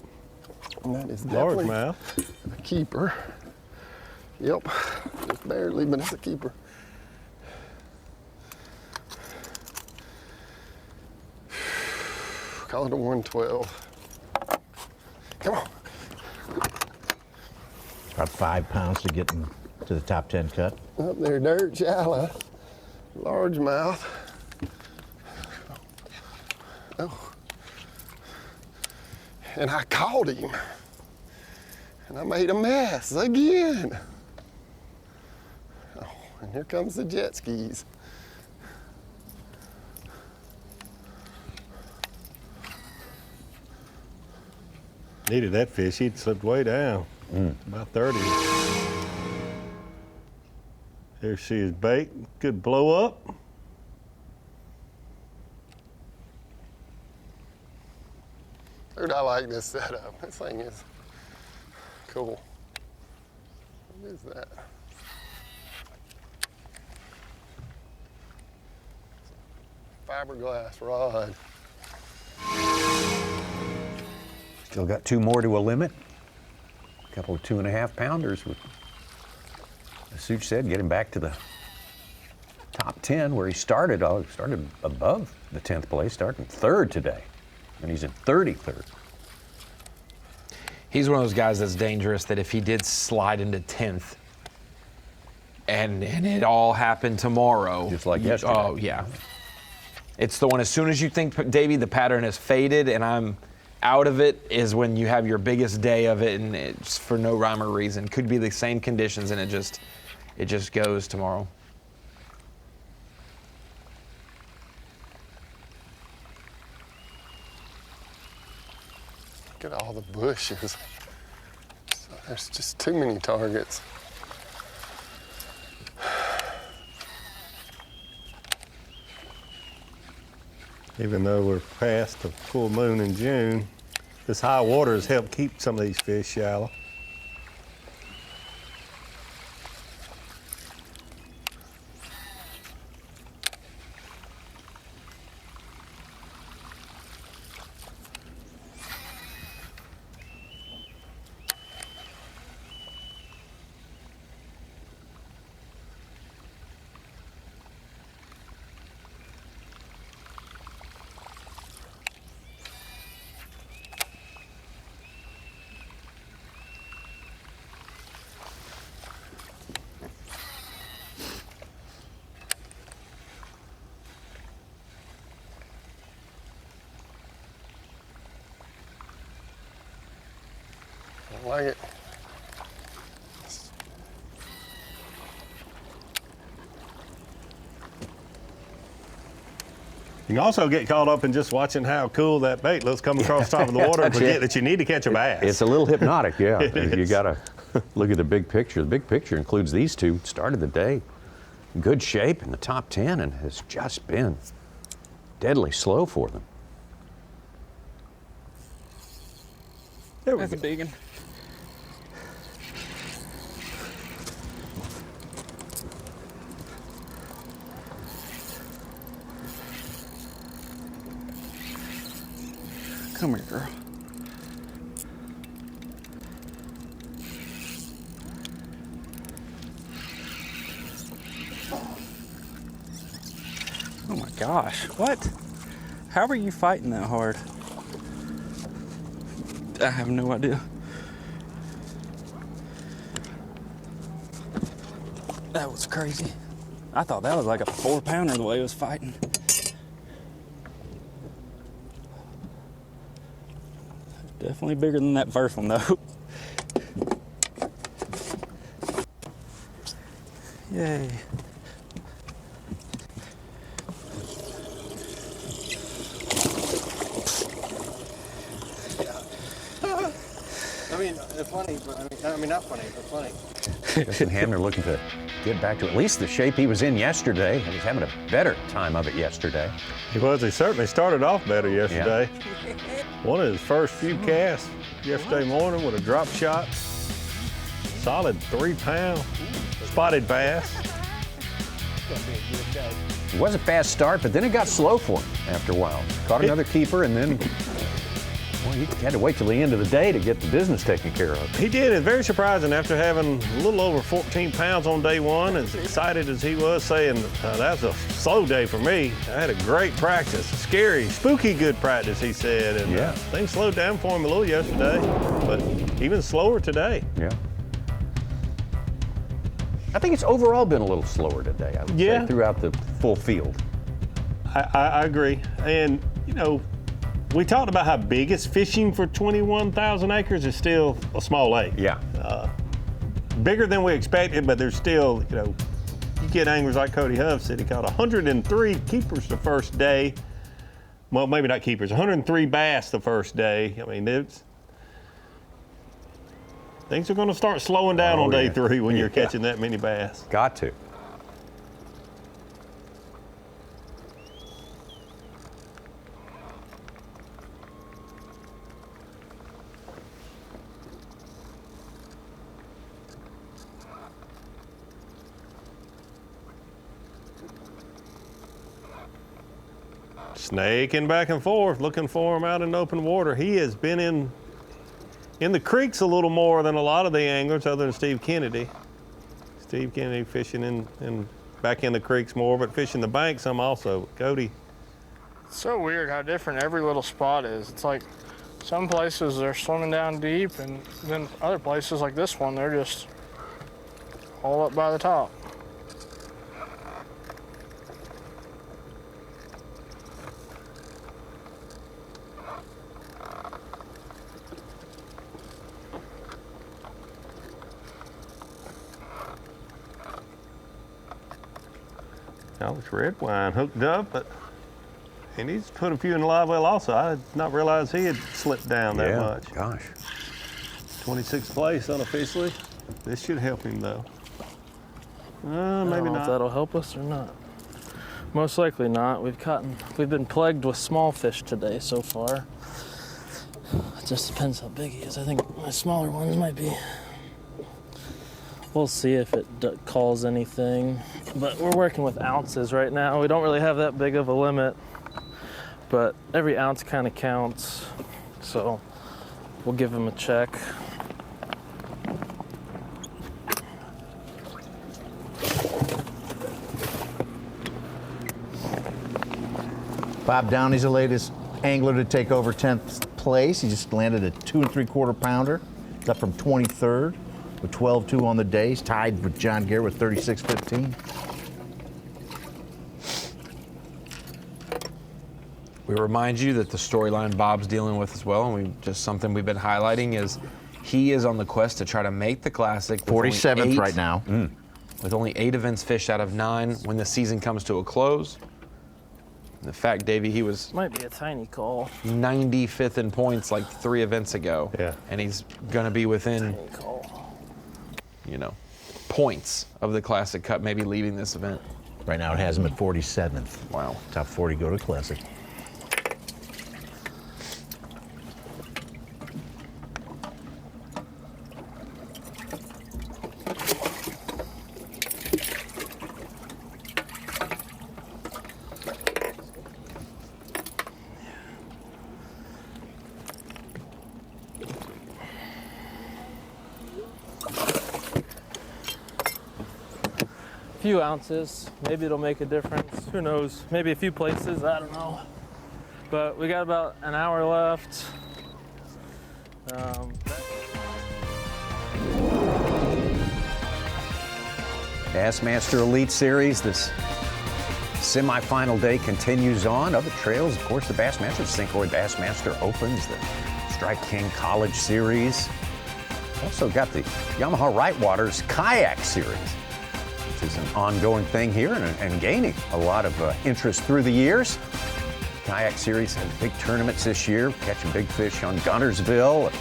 And that is definitely Largemouth. a keeper. Yep, just barely, but it's a keeper. Call it a 112. Come on. About 5 pounds to get to the top 10 cut. Up there, dirt shallow, largemouth. Oh. And I caught him. And I made a mess again. Oh, and here comes the jet skis. Needed that fish. He'd slipped way down. About 30. There she is, bait. Good blow up. Dude, I like this setup. This thing is cool. What is that? Fiberglass rod. Still got 2 more to a limit. A couple of 2.5 pounders. As Such said, get him back to the top 10 where he started. Oh, he started above the 10th place, starting 3rd today. And he's in 33rd. He's one of those guys that's dangerous that if he did slide into 10th and it all happened tomorrow. Just like yesterday. Oh, yeah. It's the one, as soon as you think, Davey, the pattern has faded and I'm out of it, is when you have your biggest day of it, and it's for no rhyme or reason. Could be the same conditions and it just goes tomorrow. Look at all the bushes. There's just too many targets. Even though we're past the full moon in June, this high water has helped keep some of these fish shallow. like it. You can also get caught up in just watching how cool that bait looks coming across the top of the water and forget that you need to catch a bass. It's a little hypnotic, yeah. It You is. got to look at the big picture. The big picture includes these two. Started the day in good shape in the top 10 and has just been deadly slow for them. That's a big one. Come here, girl. Oh my gosh, what? How are you fighting that hard? I have no idea. That was crazy. I thought that was like a 4-pounder the way it was fighting. Definitely bigger than that first one though. Yay. I mean, it's funny, but I mean, not funny, but funny. Justin Hamner looking to get back to at least the shape he was in yesterday. He was having a better time of it yesterday. He was. He certainly started off better yesterday. One of his first few casts yesterday morning with a drop shot. Solid 3-pound spotted bass. It was a fast start, but then it got slow for him after a while. Caught another keeper, and then, well, he had to wait till the end of the day to get the business taken care of. He did. It's very surprising after having a little over 14 pounds on day one, as excited as he was, saying, that's a slow day for me. I had a great practice, scary, spooky good practice, he said. And things slowed down for him a little yesterday, but even slower today. Yeah. I think it's overall been a little slower today, I would say, throughout the full field. I agree. And, you know, we talked about how big it's fishing for 21,000 acres is still a small lake. Yeah. Bigger than we expected, but there's still, you know, you get anglers like Cody Huff said he caught 103 keepers the first day. Well, maybe not keepers, 103 bass the first day. I mean, things are going to start slowing down on day 3 when you're catching that many bass. Got to. Snaking back and forth, looking for him out in open water. He has been in the creeks a little more than a lot of the anglers other than Steve Kennedy. Steve Kennedy fishing back in the creeks more, but fishing the bank some also. Cody. It's so weird how different every little spot is. It's like some places they're swimming down deep, and then other places like this one, they're just all up by the top. Now it's red wine hooked up, but he needs to put a few in the live well also. I did not realize he had slipped down that much. Gosh. 26th place unofficially. This should help him though. I don't Maybe know not. if that'll help us or not. Most likely not. We've been plagued with small fish today so far. It just depends how big he is. I think my smaller ones might be. We'll see if it calls anything. But we're working with ounces right now. We don't really have that big of a limit, but every ounce kind of counts. So we'll give him a check. Bob Downey's the latest angler to take over 10th place. He just landed a 2 3/4 pounder. He's up from 23rd with 12-2 on the day. He's tied with John Gare with 36-15. We remind you that the storyline Bob's dealing with as well, and something we've been highlighting is he is on the quest to try to make the Classic. with only 47th right now. With only 8 events fished out of 9 when the season comes to a close. And the fact, Davey, he was Might be a tiny call. 95th in points like 3 events ago. Yeah. And he's going to be within, points of the Classic Cup, maybe leading this event. Right now it has him at 47th. Wow. Top 40 go to Classic. Few ounces, maybe it'll make a difference. Who knows? Maybe a few places, I don't know. But we got about an hour left. Bassmaster Elite Series, this semifinal day continues on. Other trails, of course, the Bassmaster, St. Croix Bassmaster Opens, the Strike King College Series. Also got the Yamaha Rightwaters Kayak Series, which is an ongoing thing here and gaining a lot of interest through the years. Kayak Series had big tournaments this year, catching big fish on Guntersville,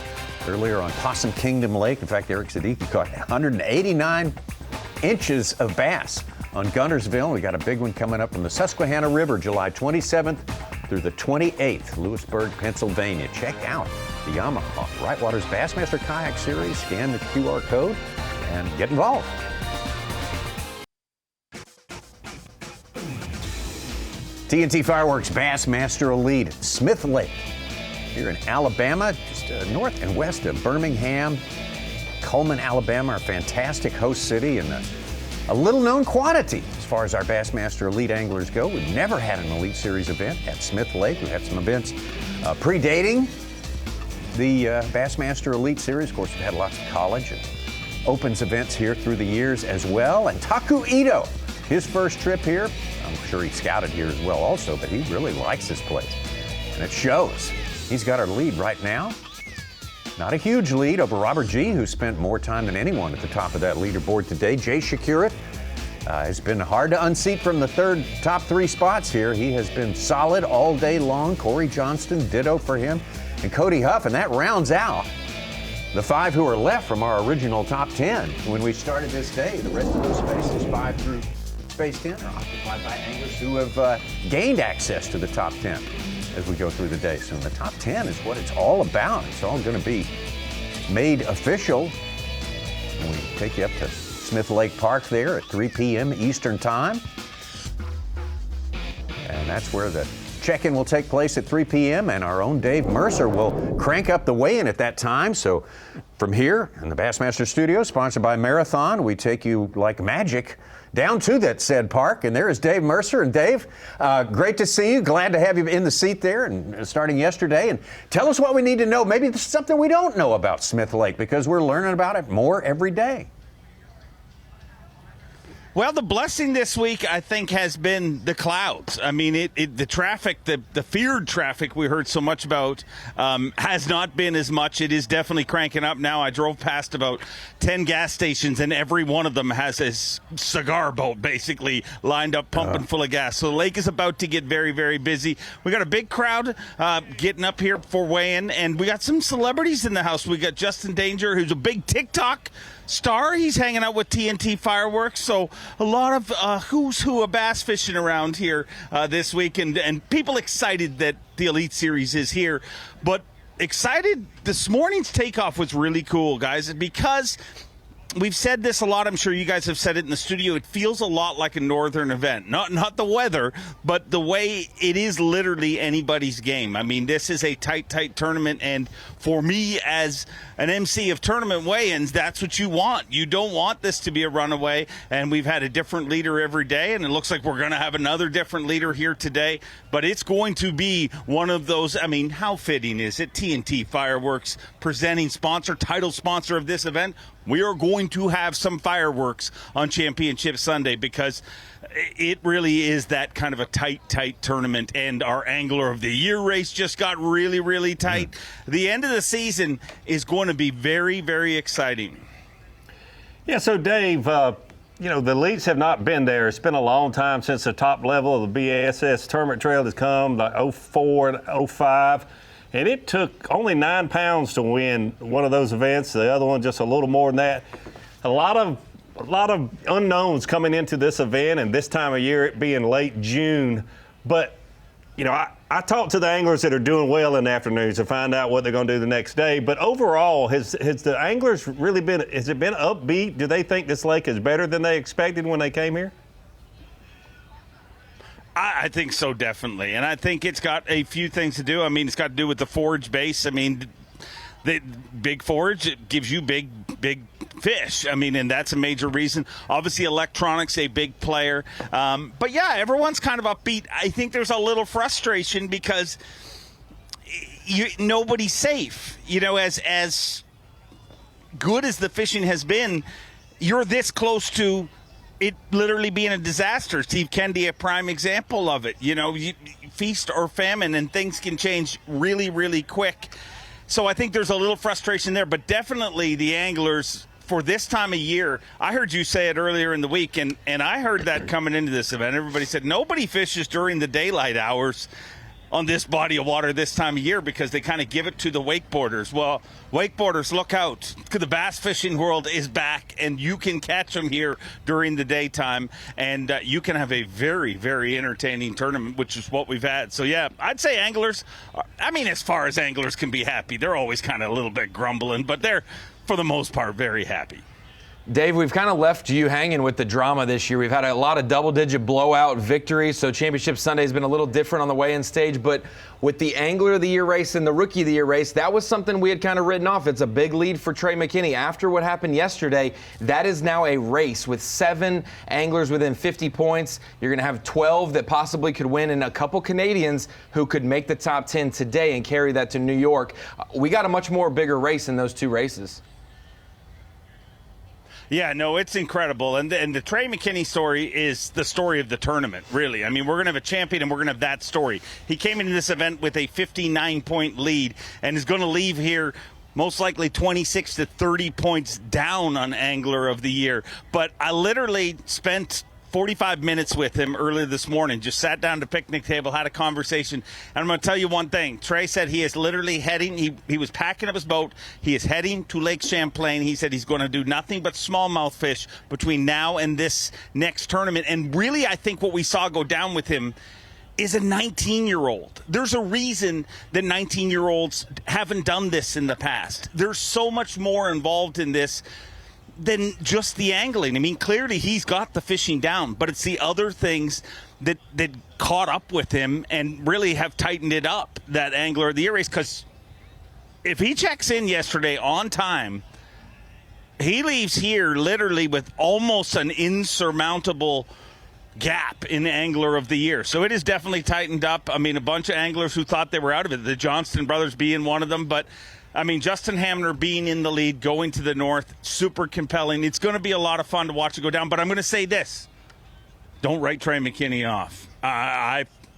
earlier on Possum Kingdom Lake. In fact, Eric Siddiqui caught 189 inches of bass on Guntersville. We got a big one coming up from the Susquehanna River, July 27th through the 28th, Lewisburg, Pennsylvania. Check out the Yamaha Rightwaters Bassmaster Kayak Series. Scan the QR code and get involved. TNT Fireworks Bassmaster Elite at Smith Lake here in Alabama, just north and west of Birmingham. Cullman, Alabama, our fantastic host city, and a little-known quantity as far as our Bassmaster Elite anglers go. We've never had an Elite Series event at Smith Lake. We've had some events predating the Bassmaster Elite Series. Of course, we've had lots of college and opens events here through the years as well. And Taku Ito, his first trip here, I'm sure he scouted here as well also, but he really likes this place. And it shows. He's got our lead right now. Not a huge lead over Robert G., who spent more time than anyone at the top of that leaderboard today. Jay Shakurit has been hard to unseat from the top 3 spots here. He has been solid all day long. Corey Johnston, ditto for him, and Cody Huff, and that rounds out the 5 who are left from our original top 10 when we started this day. The rest of those spaces, 5 through space 10, are occupied by anglers who have gained access to the top 10 as we go through the day. So the top 10 is what it's all about. It's all going to be made official. And we take you up to Smith Lake Park there at 3 p.m. Eastern Time. And that's where the check-in will take place at 3 p.m. and our own Dave Mercer will crank up the weigh-in at that time. So from here in the Bassmaster Studio, sponsored by Marathon, we take you like magic down to that said park, and there is Dave Mercer. And Dave, great to see you. Glad to have you in the seat there and starting yesterday. And tell us what we need to know. Maybe this is something we don't know about Smith Lake because we're learning about it more every day. Well, the blessing this week, I think, has been the clouds. I mean, the traffic, the feared traffic we heard so much about has not been as much. It is definitely cranking up now. I drove past about 10 gas stations, and every one of them has a cigar boat basically lined up, pumping full of gas. So the lake is about to get very, very busy. We got a big crowd getting up here for weigh-in, and we got some celebrities in the house. We got Justin Danger, who's a big TikTok star. He's hanging out with TNT Fireworks. So a lot of who's who of bass fishing around here this week, and people excited that the Elite Series is here. But excited, this morning's takeoff was really cool, guys, because we've said this a lot. I'm sure you guys have said it in the studio. It feels a lot like a northern event. Not the weather, but the way it is literally anybody's game. I mean, this is a tight tournament, and for me as an MC of tournament weigh-ins, that's what you want. You don't want this to be a runaway, and we've had a different leader every day, and it looks like we're going to have another different leader here today, but it's going to be one of those. I mean, how fitting is it? TNT Fireworks, presenting sponsor, title sponsor of this event. We are going to have some fireworks on Championship Sunday because it really is that kind of a tight tournament. And our Angler of the Year race just got really, really tight. The end of the season is going to be very, very exciting. Yeah, so Dave, you know, the elites have not been there. It's been a long time since the top level of the B.A.S.S tournament trail has come, like 04 and 05. And it took only 9 pounds to win one of those events. The other one just a little more than that. A lot of unknowns coming into this event, and this time of year, it being late June. But, you know, I talked to the anglers that are doing well in the afternoons to find out what they're going to do the next day. But overall, has the anglers really has it been upbeat? Do they think this lake is better than they expected when they came here? I think so, definitely. And I think it's got a few things to do. I mean, it's got to do with the forage base. I mean, the big forage, it gives you big fish. I mean, and that's a major reason. Obviously, electronics, a big player. But, yeah, everyone's kind of upbeat. I think there's a little frustration because nobody's safe. You know, as good as the fishing has been, you're this close to it literally being a disaster. Steve Kennedy, a prime example of it. You know, feast or famine, and things can change really, really quick. So I think there's a little frustration there, but definitely the anglers for this time of year, I heard you say it earlier in the week, and I heard that coming into this event. Everybody said nobody fishes during the daylight hours on this body of water this time of year because they kind of give it to the wakeboarders. Well, wakeboarders, look out. The bass fishing world is back, and you can catch them here during the daytime, and you can have a very, very entertaining tournament, which is what we've had. So, yeah, I'd say anglers, I mean, as far as anglers can be happy, they're always kind of a little bit grumbling, but they're, for the most part, very happy. Dave, we've kind of left you hanging with the drama this year. We've had a lot of double-digit blowout victories, so Championship Sunday has been a little different on the weigh-in stage. But with the Angler of the Year race and the Rookie of the Year race, that was something we had kind of written off. It's a big lead for Trey McKinney. After what happened yesterday, that is now a race with 7 anglers within 50 points. You're going to have 12 that possibly could win and a couple Canadians who could make the top 10 today and carry that to New York. We got a much more bigger race in those 2 races. Yeah, no, it's incredible. And the Trey McKinney story is the story of the tournament, really. I mean, we're going to have a champion, and we're going to have that story. He came into this event with a 59-point lead and is going to leave here most likely 26 to 30 points down on Angler of the Year. But I literally spent 45 minutes with him earlier this morning, just sat down at the picnic table, had a conversation. And I'm going to tell you one thing. Trey said he is literally heading, he was packing up his boat. He is heading to Lake Champlain. He said he's going to do nothing but smallmouth fish between now and this next tournament. And really, I think what we saw go down with him is a 19-year-old. There's a reason that 19-year-olds haven't done this in the past. There's so much more involved in this than just the angling. I mean, clearly he's got the fishing down, but it's the other things that caught up with him and really have tightened it up, that Angler of the Year race. Because if he checks in yesterday on time, he leaves here literally with almost an insurmountable gap in Angler of the Year. So it is definitely tightened up. I mean, a bunch of anglers who thought they were out of it, the Johnston brothers being one of them, but I mean, Justin Hamner being in the lead, going to the north, super compelling. It's going to be a lot of fun to watch it go down. But I'm going to say this. Don't write Trey McKinney off.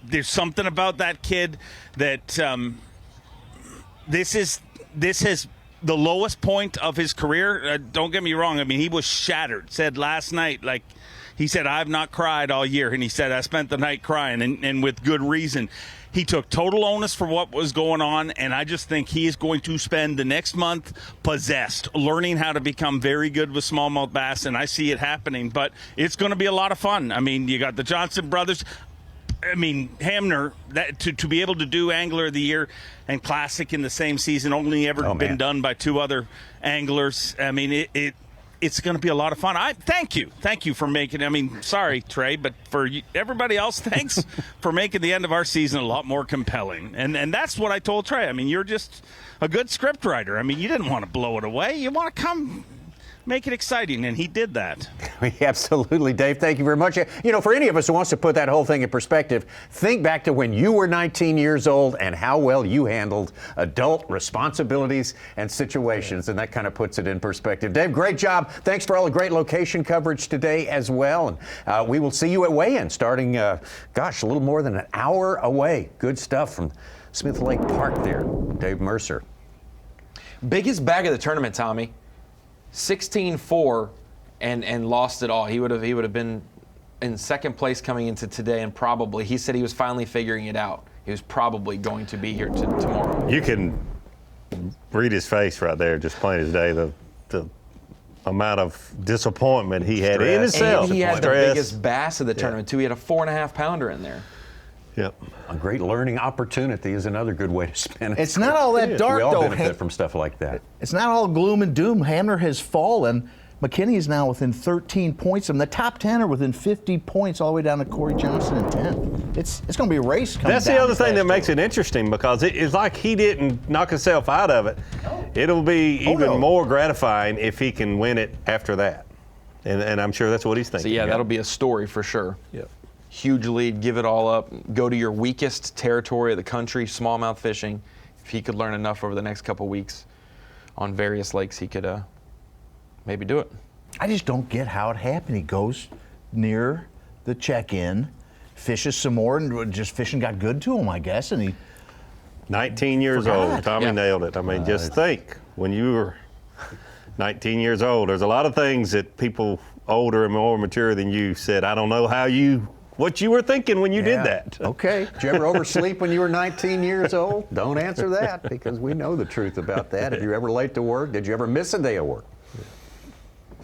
There's something about that kid that this is the lowest point of his career. Don't get me wrong. I mean, he was shattered. Said last night, like, he said, I've not cried all year. And he said, I spent the night crying, and with good reason. He took total onus for what was going on, and I just think he is going to spend the next month possessed, learning how to become very good with smallmouth bass, and I see it happening. But it's going to be a lot of fun. I mean, you got the Johnson brothers. I mean, Hamner, that to be able to do Angler of the Year and Classic in the same season, only ever been done by 2 other anglers. I mean, it's going to be a lot of fun. Thank you for making. I mean, sorry, Trey, but for everybody else, thanks for making the end of our season a lot more compelling. And that's what I told Trey. I mean, you're just a good script writer. I mean, you didn't want to blow it away. You want to come make it exciting, and he did that. Absolutely, Dave. Thank you very much. You know, for any of us who wants to put that whole thing in perspective, think back to when you were 19 years old and how well you handled adult responsibilities and situations, and that kind of puts it in perspective. Dave, great job. Thanks for all the great location coverage today as well, and we will see you at weigh-in starting, a little more than an hour away. Good stuff from Smith Lake Park there. Dave Mercer. Biggest bag of the tournament, Tommy. 16-4 and lost it all. He would have been in second place coming into today, and probably, he said he was finally figuring it out. He was probably going to be here tomorrow. You can read his face right there, just plain as day, the amount of disappointment he had in himself. And he had the biggest bass of the tournament, too. He had a 4.5 pounder in there. Yep. A great learning opportunity is another good way to spend it. It's not all that dark, we all though. benefit from stuff like that. It's not all gloom and doom. Hamner has fallen. McKinney is now within 13 points. And the top 10 are within 50 points all the way down to Corey Johnson in 10th. It's going to be a race coming That's down the other thing that fast, makes it interesting, because it's like he didn't knock himself out of it. It'll be even more gratifying if he can win it after that. And I'm sure that's what he's thinking. So, yeah, that'll be a story for sure. Yep. Huge lead, give it all up, go to your weakest territory of the country, smallmouth fishing. If he could learn enough over the next couple weeks on various lakes, he could maybe do it. I just don't get how it happened. He goes near the check-in, fishes some more, and just fishing got good to him, I guess, and he 19 years old. Tommy nailed it. I mean, just think, when you were 19 years old, there's a lot of things that people older and more mature than you said, I don't know what you were thinking when you did that. Okay. Did you ever oversleep when you were 19 years old? Don't answer that, because we know the truth about that. If you were ever late to work, did you ever miss a day of work?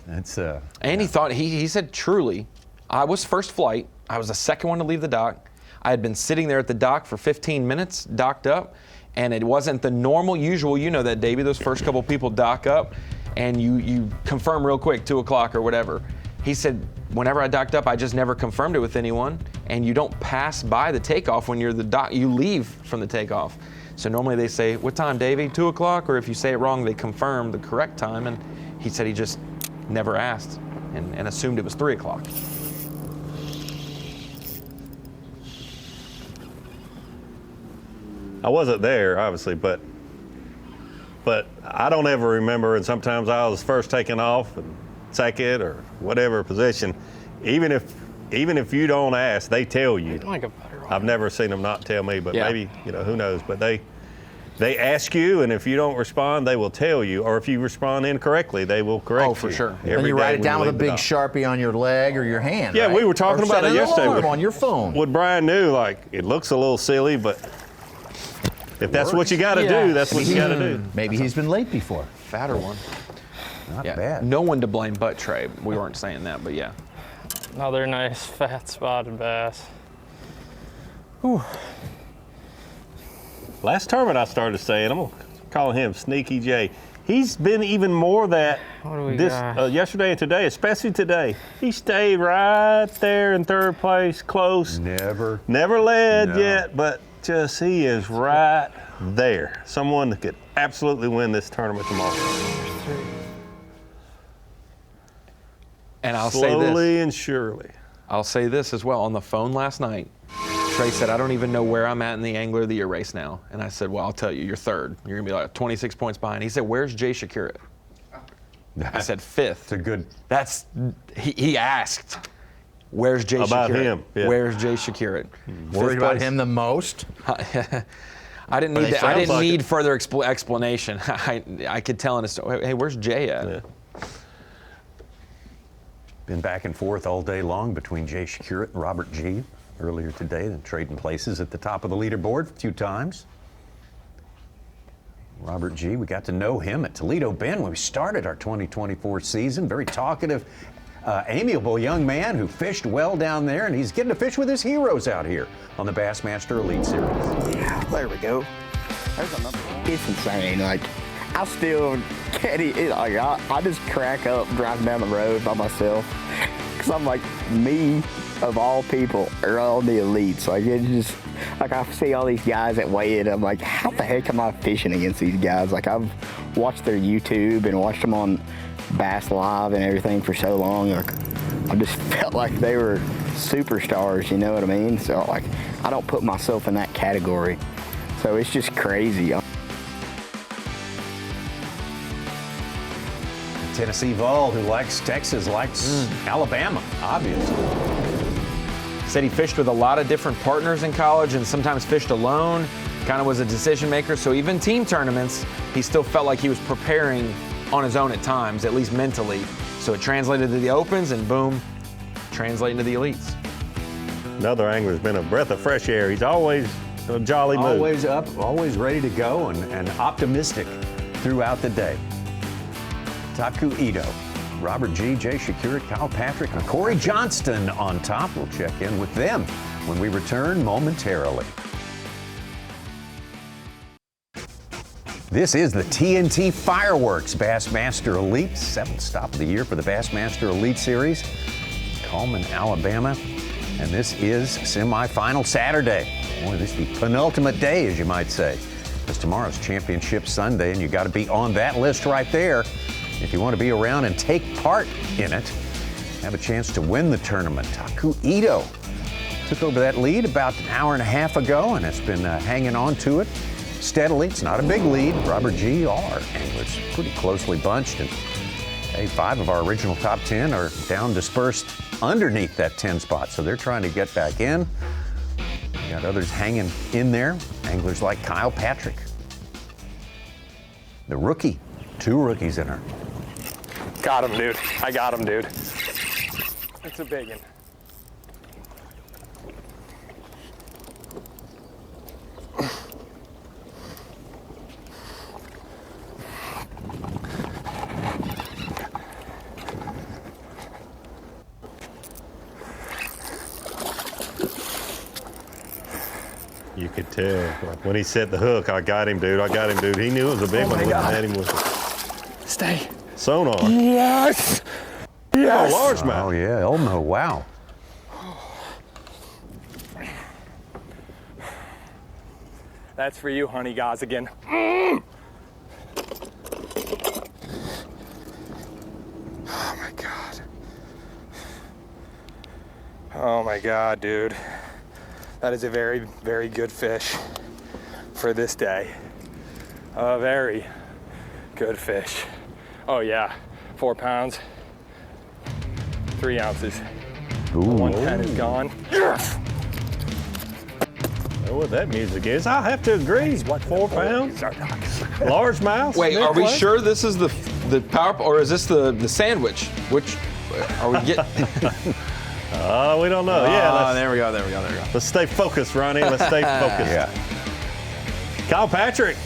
That's And he thought, he said, truly, I was first flight. I was the second one to leave the dock. I had been sitting there at the dock for 15 minutes, docked up, and it wasn't the normal, usual, you know that, Davey, those first couple people dock up, and you confirm real quick, 2 o'clock or whatever. He said, whenever I docked up, I just never confirmed it with anyone, and you don't pass by the takeoff when you're the dock. You leave from the takeoff. So normally they say, what time, Davey? 2 o'clock? Or if you say it wrong, they confirm the correct time, and he said he just never asked and assumed it was 3 o'clock. I wasn't there, obviously, but I don't ever remember, and sometimes I was first taking off and second or whatever position. Even if you don't ask, they tell you. I've never seen them not tell me, but maybe, who knows, but they ask you, and if you don't respond, they will tell you, or if you respond incorrectly, they will correct you. Oh, for sure. And you write it down with a big Sharpie on your leg or your hand. Yeah, right? we were talking about it yesterday. On your phone. What Brian knew, it looks a little silly, but if that's what you got to do, that's what you got to do. Maybe he's been late before. Fatter one. Not bad. No one to blame but Trey. We weren't saying that, but yeah. Another nice fat spotted bass. Whew. Last tournament I started saying, I'm going to call him Sneaky J. He's been even more that yesterday and today, especially today. He stayed right there in third place, close. Never led yet, but just he is right there. Someone that could absolutely win this tournament tomorrow. And I'll say this. Slowly and surely. I'll say this as well. On the phone last night, Trey said, I don't even know where I'm at in the Angler of the Year race now. And I said, well, I'll tell you, you're third. You're going to be like 26 points behind. He said, where's Jay Shakurit? I said, fifth. It's a good. He asked, where's Jay Shakurit? About him. Yeah. Where's Jay Shakurit? Worried about him the most? I didn't need further explanation. I could tell in a story, hey, where's Jay at? Yeah. Been back and forth all day long between Jay Shakurit and Robert G. earlier today, then trading places at the top of the leaderboard a few times. Robert G., we got to know him at Toledo Bend when we started our 2024 season. Very talkative, amiable young man who fished well down there, and he's getting to fish with his heroes out here on the Bassmaster Elite Series. Yeah, there we go. There's another one. It's insane. I still can't eat. I just crack up driving down the road by myself. Because I'm like, me, of all people, are on the elites. It's just, I see all these guys that weigh in. I'm like, how the heck am I fishing against these guys? I've watched their YouTube and watched them on Bass Live and everything for so long. Like, I just felt like they were superstars, you know what I mean? So like, I don't put myself in that category. So it's just crazy. Tennessee Vol, who likes Texas, likes Alabama, obviously. Said he fished with a lot of different partners in college and sometimes fished alone, kind of was a decision maker. So even team tournaments, he still felt like he was preparing on his own at times, at least mentally. So it translated to the Opens and boom, translating to the elites. Another angler's been a breath of fresh air. He's always in a jolly mood. Always up, always ready to go, and optimistic throughout the day. Taku Ito, Robert G., Jay Shakura, Kyle Patrick, and Corey Johnston on top. We'll check in with them when we return momentarily. This is the TNT Fireworks Bassmaster Elite, 7th stop of the year for the Bassmaster Elite Series. Cullman, Alabama, and this is semifinal Saturday. Boy, this is the penultimate day, as you might say, because tomorrow's Championship Sunday, and you got to be on that list right there if you want to be around and take part in it. Have a chance to win the tournament. Taku Ito took over that lead about an hour and a half ago, and has been hanging on to it steadily. It's not a big lead. Robert G. are anglers pretty closely bunched, and hey, 5 of our original top 10 are down dispersed underneath that 10 spot, so they're trying to get back in. We got others hanging in there, anglers like Kyle Patrick, the rookie, 2 rookies in her. Got him, dude. I got him, dude. It's a big one. You could tell. Like when he set the hook, I got him, dude. I got him, dude. He knew it was a big one when I had him with it. Stay. Sonar. Yes. Yes. Oh, largemouth. Oh, yeah, Elmo, wow. That's for you, honey guys, again. Oh my God. Oh my God, dude. That is a very, very good fish for this day. A very good fish. Oh yeah, 4 pounds, 3 ounces. Ooh. 110 is gone. Yes! Know what that music is? I'll have to agree. What, 4 pounds? Largemouth. Wait, are we Smith Lake? sure this is the power, or is this the sandwich? Which are we getting? We don't know. Yeah, there we go. let's stay focused, Ronnie. Let's stay focused. Yeah. Kyle Patrick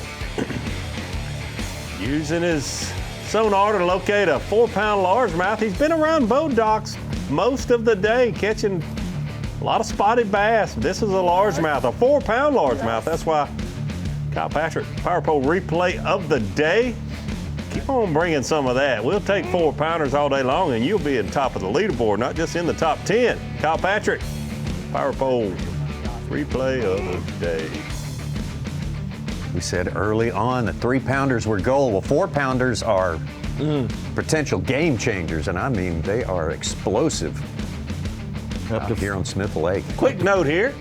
using his sonar to locate a 4-pound largemouth. He's been around boat docks most of the day catching a lot of spotted bass. This is a largemouth, a 4-pound largemouth. That's why Kyle Patrick, Power Pole replay of the day. Keep on bringing some of that. We'll take 4-pounders all day long, and you'll be at the top of the leaderboard, not just in the top 10. Kyle Patrick, Power Pole replay of the day. We said early on that 3-pounders were goal. Well, 4-pounders are potential game changers, and I mean they are explosive up here on Smith Lake. Quick note here.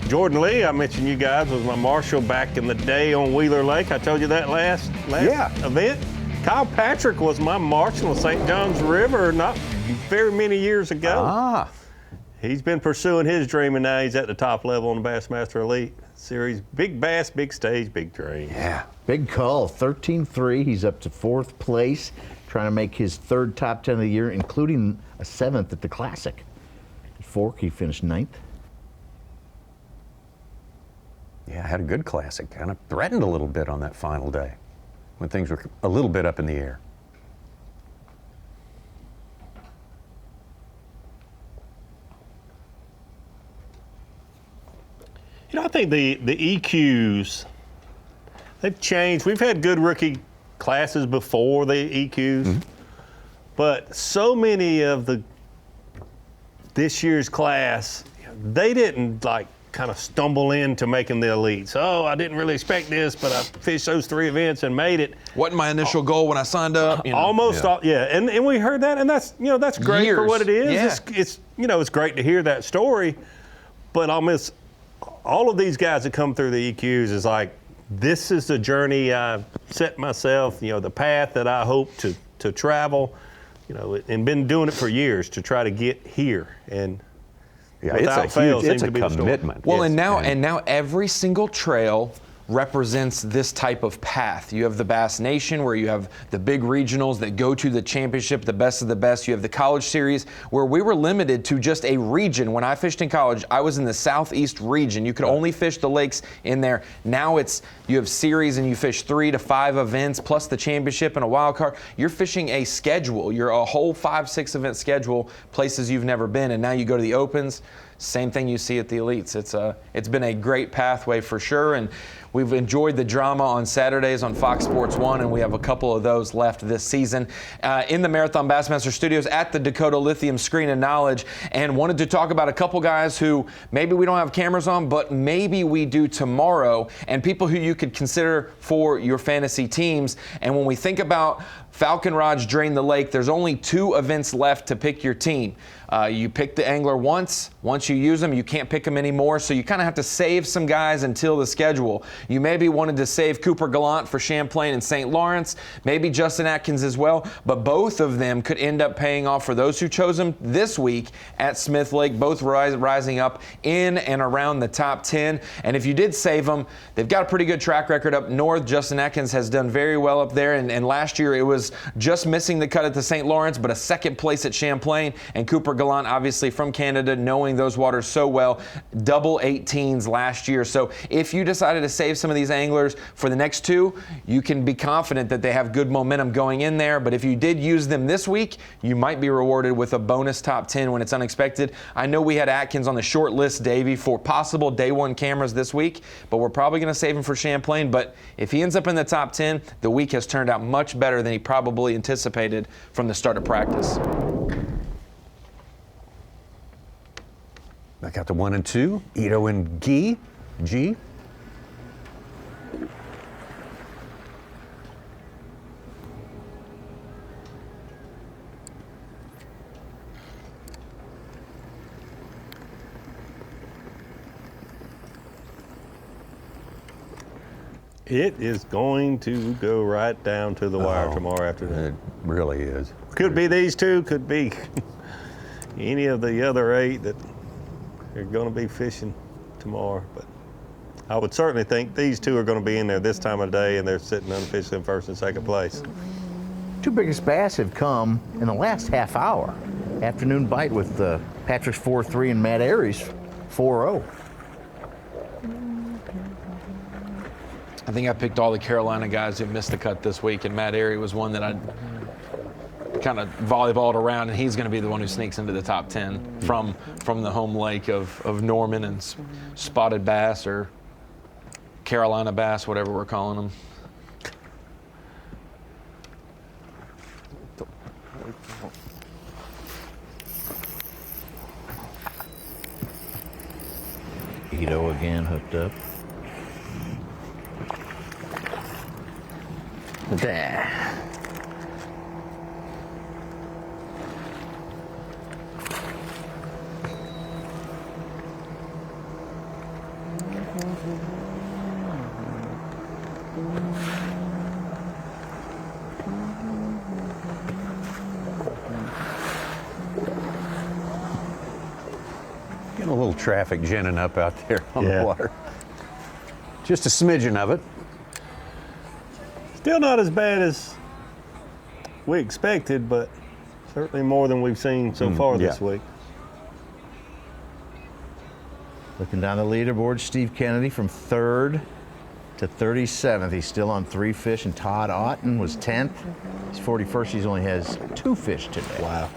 Jordan Lee, I mentioned you guys, was my marshal back in the day on Wheeler Lake. I told you that last event. Kyle Patrick was my marshal on St. Johns River not very many years ago. He's been pursuing his dream, and now he's at the top level on the Bassmaster Elite Series. Big bass, big stage, big dream. Yeah. Big call, 13-3. He's up to 4th place, trying to make his 3rd top 10 of the year, including a 7th at the Classic. At Fork, he finished 9th. Yeah, had a good Classic. Kind of threatened a little bit on that final day when things were a little bit up in the air. You know, I think the EQs, they've changed. We've had good rookie classes before the EQs, but so many of this year's class, they didn't like kind of stumble into making the elites. Oh, I didn't really expect this, but I fished those 3 events and made it. Wasn't my initial goal when I signed up. You know. Almost, and we heard that, and that's that's great for what it is. Yeah. It's great to hear that story, but almost all of these guys that come through the EQs is like, this is the journey I set myself. The path that I hope to travel. And been doing it for years to try to get here, and without fail, it's seems a to be the story. commitment. Well, and now every single trail represents this type of path. You have the Bass Nation, where you have the big regionals that go to the championship, the best of the best. You have the College Series, where we were limited to just a region. When I fished in college, I was in the Southeast region. You could only fish the lakes in there. Now you have series, and you fish 3 to 5 events plus the championship and a wild card. You're fishing a schedule. You're a whole 5-6 event schedule, places you've never been, and now you go to the Opens. Same thing you see at the elites. It's been a great pathway for sure, and we've enjoyed the drama on Saturdays on Fox Sports 1, and we have a couple of those left this season. In the Marathon Bassmaster Studios at the Dakota Lithium Screen of Knowledge, and wanted to talk about a couple guys who maybe we don't have cameras on, but maybe we do tomorrow, and people who you could consider for your fantasy teams. And when we think about Falcon Rods Drain the Lake, there's only 2 events left to pick your team. You pick the angler once you use them, you can't pick them anymore, so you kind of have to save some guys until the schedule. You maybe wanted to save Cooper Gallant for Champlain and St. Lawrence, maybe Justin Atkins as well, but both of them could end up paying off for those who chose them this week at Smith Lake, both rising up in and around the top 10. And if you did save them, they've got a pretty good track record up north. Justin Atkins has done very well up there, and last year it was just missing the cut at the St. Lawrence, but a second place at Champlain. And Cooper Gallant, obviously from Canada, knowing those waters so well, double 18s last year. So if you decided to save some of these anglers for the next 2, you can be confident that they have good momentum going in there. But if you did use them this week, you might be rewarded with a bonus top 10 when it's unexpected. I know we had Atkins on the short list, Davey, for possible day 1 cameras this week, but we're probably going to save him for Champlain. But if he ends up in the top 10, the week has turned out much better than he probably anticipated from the start of practice. Back out to 1 and 2. Ito and G. It is going to go right down to the wire tomorrow afternoon. It really is. Could be these 2, could be any of the other 8 that are going to be fishing tomorrow. But I would certainly think these 2 are going to be in there this time of day, and they're sitting unfished in first and second place. 2 biggest bass have come in the last half hour. Afternoon bite with Patrick's 4-3 and Matt Aries 4-0. I think I picked all the Carolina guys who missed the cut this week, and Matt Aries was one that I kind of volleyballed around, and he's going to be the one who sneaks into the top 10 from the home lake of Norman and spotted bass, or Carolina bass, whatever we're calling them. Ito again hooked up. There. Getting a little traffic ginning up out there on the water. Just a smidgen of it. Still not as bad as we expected, but certainly more than we've seen so far this week. Looking down the leaderboard, Steve Kennedy from 3rd to 37th. He's still on 3 fish, and Todd Otten was 10th. He's 41st. He only has 2 fish today. Wow.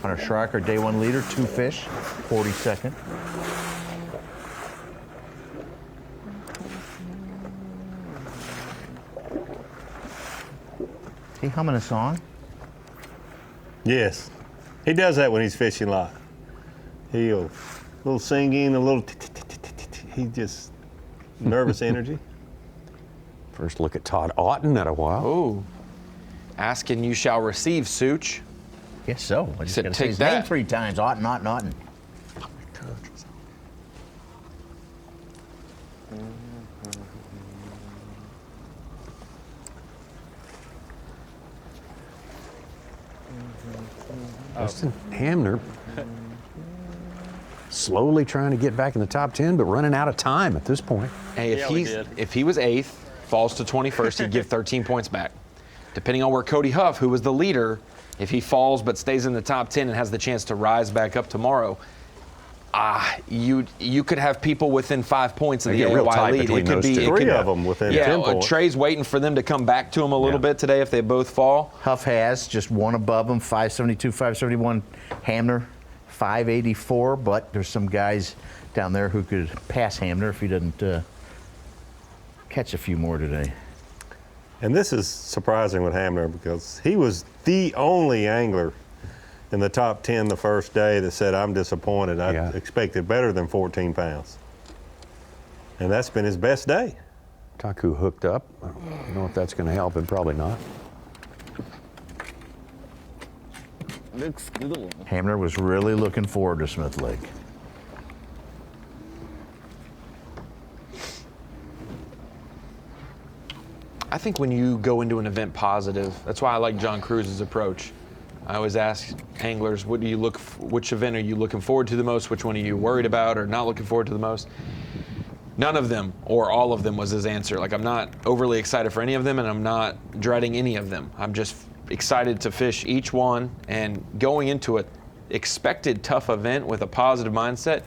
Hunter Schreiker, day 1 leader, 2 fish, 42nd. He humming a song? Yes. He does that when he's fishing live. He'll little singing, a little. He just nervous energy. First look at Todd Auten at a while. Ooh. Ask and you shall receive, Such. Guess so. I just Said, got to say take his name that. 3 times. Otten. Justin Hamner slowly trying to get back in the top 10, but running out of time at this point. Hey, if he was 8th, falls to 21st, he'd give 13 points back. Depending on where Cody Huff, who was the leader, if he falls but stays in the top 10 and has the chance to rise back up tomorrow, you could have people within 5 points of the AOY lead. It could be 3 of them within 10 points. Trey's waiting for them to come back to him a little bit today if they both fall. Huff has just one above him, 572, 571. Hamner, 584. But there's some guys down there who could pass Hamner if he doesn't catch a few more today. And this is surprising with Hamner because he was the only angler in the top 10 the first day that said, I'm disappointed. I expected better than 14 pounds. And that's been his best day. Taku hooked up. I don't know if that's going to help him. Probably not. Looks good. Hamner was really looking forward to Smith Lake. I think when you go into an event positive, that's why I like John Cruz's approach. I always ask anglers, which event are you looking forward to the most? Which one are you worried about or not looking forward to the most? None of them or all of them was his answer. Like, I'm not overly excited for any of them and I'm not dreading any of them. I'm just excited to fish each one and going into an expected tough event with a positive mindset.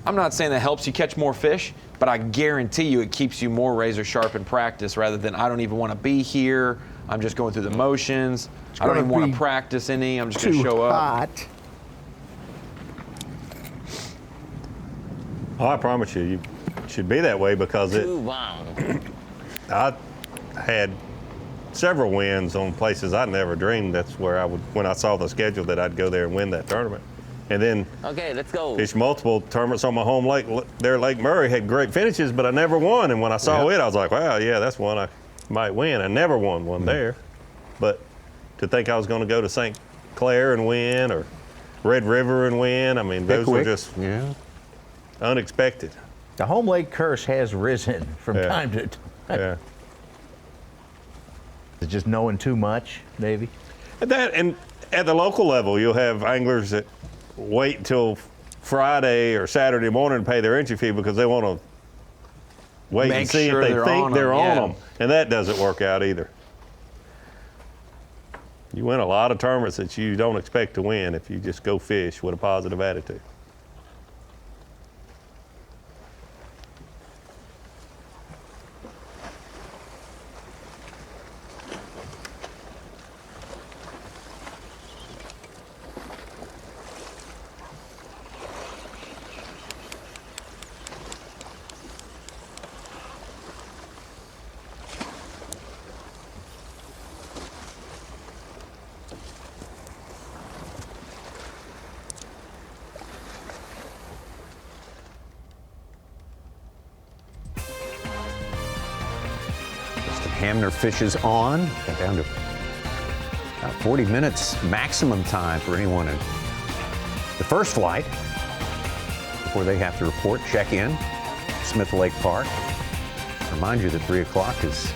I'm not saying that helps you catch more fish, but I guarantee you it keeps you more razor sharp in practice rather than I don't even want to be here. I'm just going through the motions. I don't even want to practice any. I'm just going to show up. Oh, I promise you, you should be that way because I had several wins on places I never dreamed. That's where when I saw the schedule, that I'd go there and win that tournament. And then okay, let's go. Fished multiple tournaments on my home lake. There, Lake Murray had great finishes, but I never won. And when I saw it, I was like, wow, yeah, that's one I might win. I never won one there. But to think I was going to go to St. Clair and win or Red River and win, I mean, those were just unexpected. The home lake curse has risen from time to time. Yeah. Is it just knowing too much, maybe? And at the local level, you'll have anglers that wait until Friday or Saturday morning to pay their entry fee because they want to wait and see if they think they're on them. And that doesn't work out either. You win a lot of tournaments that you don't expect to win if you just go fish with a positive attitude. Hamner fishes on. Got down to about 40 minutes maximum time for anyone in the first flight before they have to report, check in, Smith Lake Park. Remind you that 3 o'clock is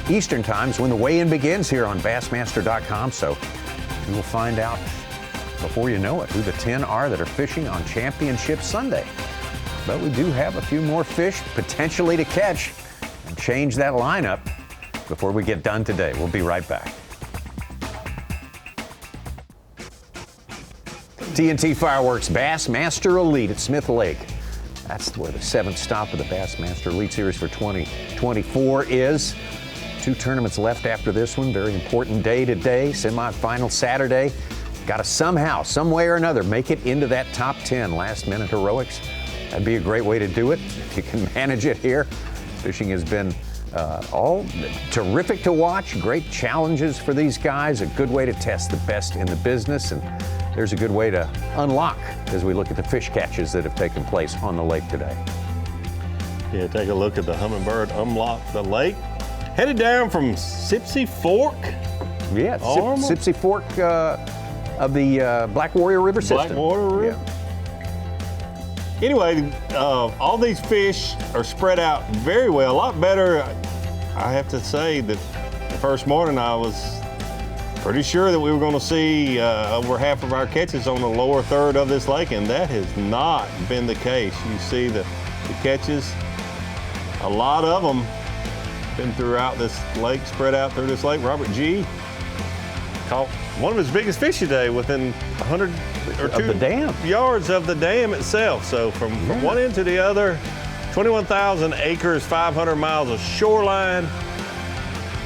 Eastern time is when the weigh-in begins here on Bassmaster.com. So you will find out before you know it who the 10 are that are fishing on Championship Sunday. But we do have a few more fish potentially to catch and change that lineup before we get done today. We'll be right back. TNT Fireworks Bassmaster Elite at Smith Lake. That's where the 7th stop of the Bassmaster Elite Series for 2024 is. 2 tournaments left after this one. Very important day today. Semifinal Saturday. Got to somehow, some way or another, make it into that top 10. Last minute heroics. That'd be a great way to do it if you can manage it here. Fishing has been all terrific to watch. Great challenges for these guys. A good way to test the best in the business. And there's a good way to unlock as we look at the fish catches that have taken place on the lake today. Yeah, take a look at the Humminbird unlock the lake. Headed down from Sipsey Fork. Yeah, Sipsey Fork of the Black Warrior River system. Blackwater River. Yeah. Anyway, all these fish are spread out very well, a lot better. I have to say that the first morning I was pretty sure that we were going to see over half of our catches on the lower third of this lake, and that has not been the case. You see the catches, a lot of them been throughout this lake, spread out through this lake. Robert G. caught one of his biggest fish today within 100 or 2 yards of the dam itself. So from one end to the other, 21,000 acres, 500 miles of shoreline.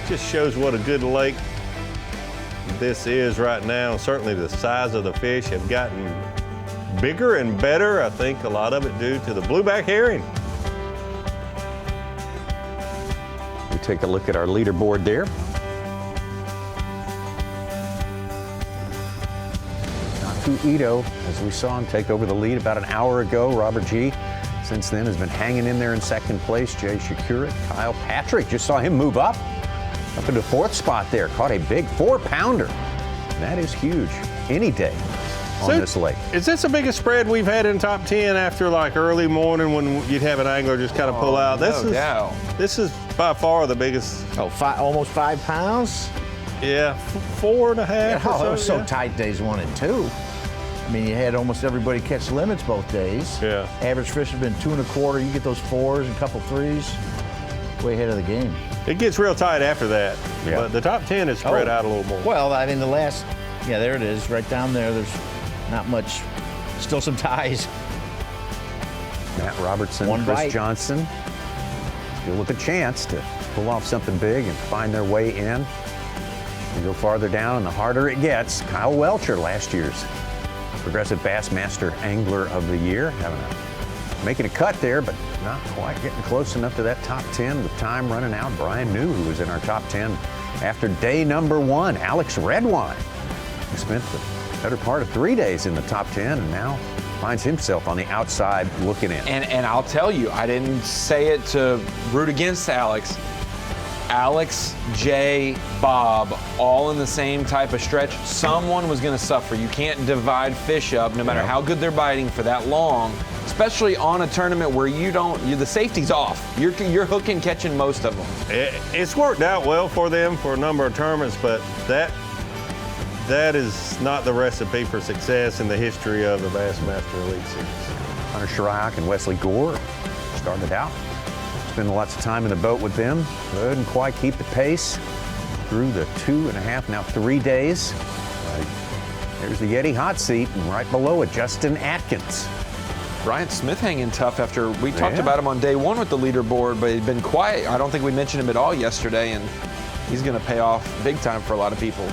Just shows what a good lake this is right now. Certainly the size of the fish have gotten bigger and better. I think a lot of it due to the blueback herring. We take a look at our leaderboard there. Ito, as we saw him take over the lead about an hour ago. Robert G. since then has been hanging in there in second place. Jay Shakurik, Kyle Patrick, just saw him move up into fourth spot there. Caught a big 4-pounder. That is huge any day on this lake. Is this the biggest spread we've had in top 10 after like early morning when you'd have an angler just kind of pull out? This is by far the biggest. Almost 5 pounds? Yeah, 4.5 Yeah, or so. it was so tight days 1 and 2. I mean, you had almost everybody catch limits both days. Yeah. Average fish has been 2 1/4. You get those 4s and a couple 3s. Way ahead of the game. It gets real tight after that. Yeah. But the top 10 is spread out a little more. Well, I mean, the last, there it is, right down there. There's not much, still some ties. Matt Robertson, Chris Johnson, still with a chance to pull off something big and find their way in. You go farther down, and the harder it gets. Kyle Welcher, last year's Progressive Bassmaster Angler of the Year, making a cut there, but not quite getting close enough to that top 10 with time running out. Brian New, who was in our top 10 after day number 1. Alex Redwine, who spent the better part of 3 days in the top 10 and now finds himself on the outside looking in. And I'll tell you, I didn't say it to root against Alex. Alex, Jay, Bob, all in the same type of stretch. Someone was going to suffer. You can't divide fish up, no matter how good they're biting for that long, especially on a tournament where the safety's off. You're hooking, catching most of them. It's worked out well for them for a number of tournaments, but that is not the recipe for success in the history of the Bassmaster Elite Series. Hunter Shryock and Wesley Gore started out. Spending lots of time in the boat with them. Couldn't quite keep the pace through the 2.5, now 3 days. There's the Yeti hot seat, and right below it, Justin Atkins. Bryant Smith hanging tough after we talked about him on day 1 with the leaderboard, but he'd been quiet. I don't think we mentioned him at all yesterday, and he's going to pay off big time for a lot of people.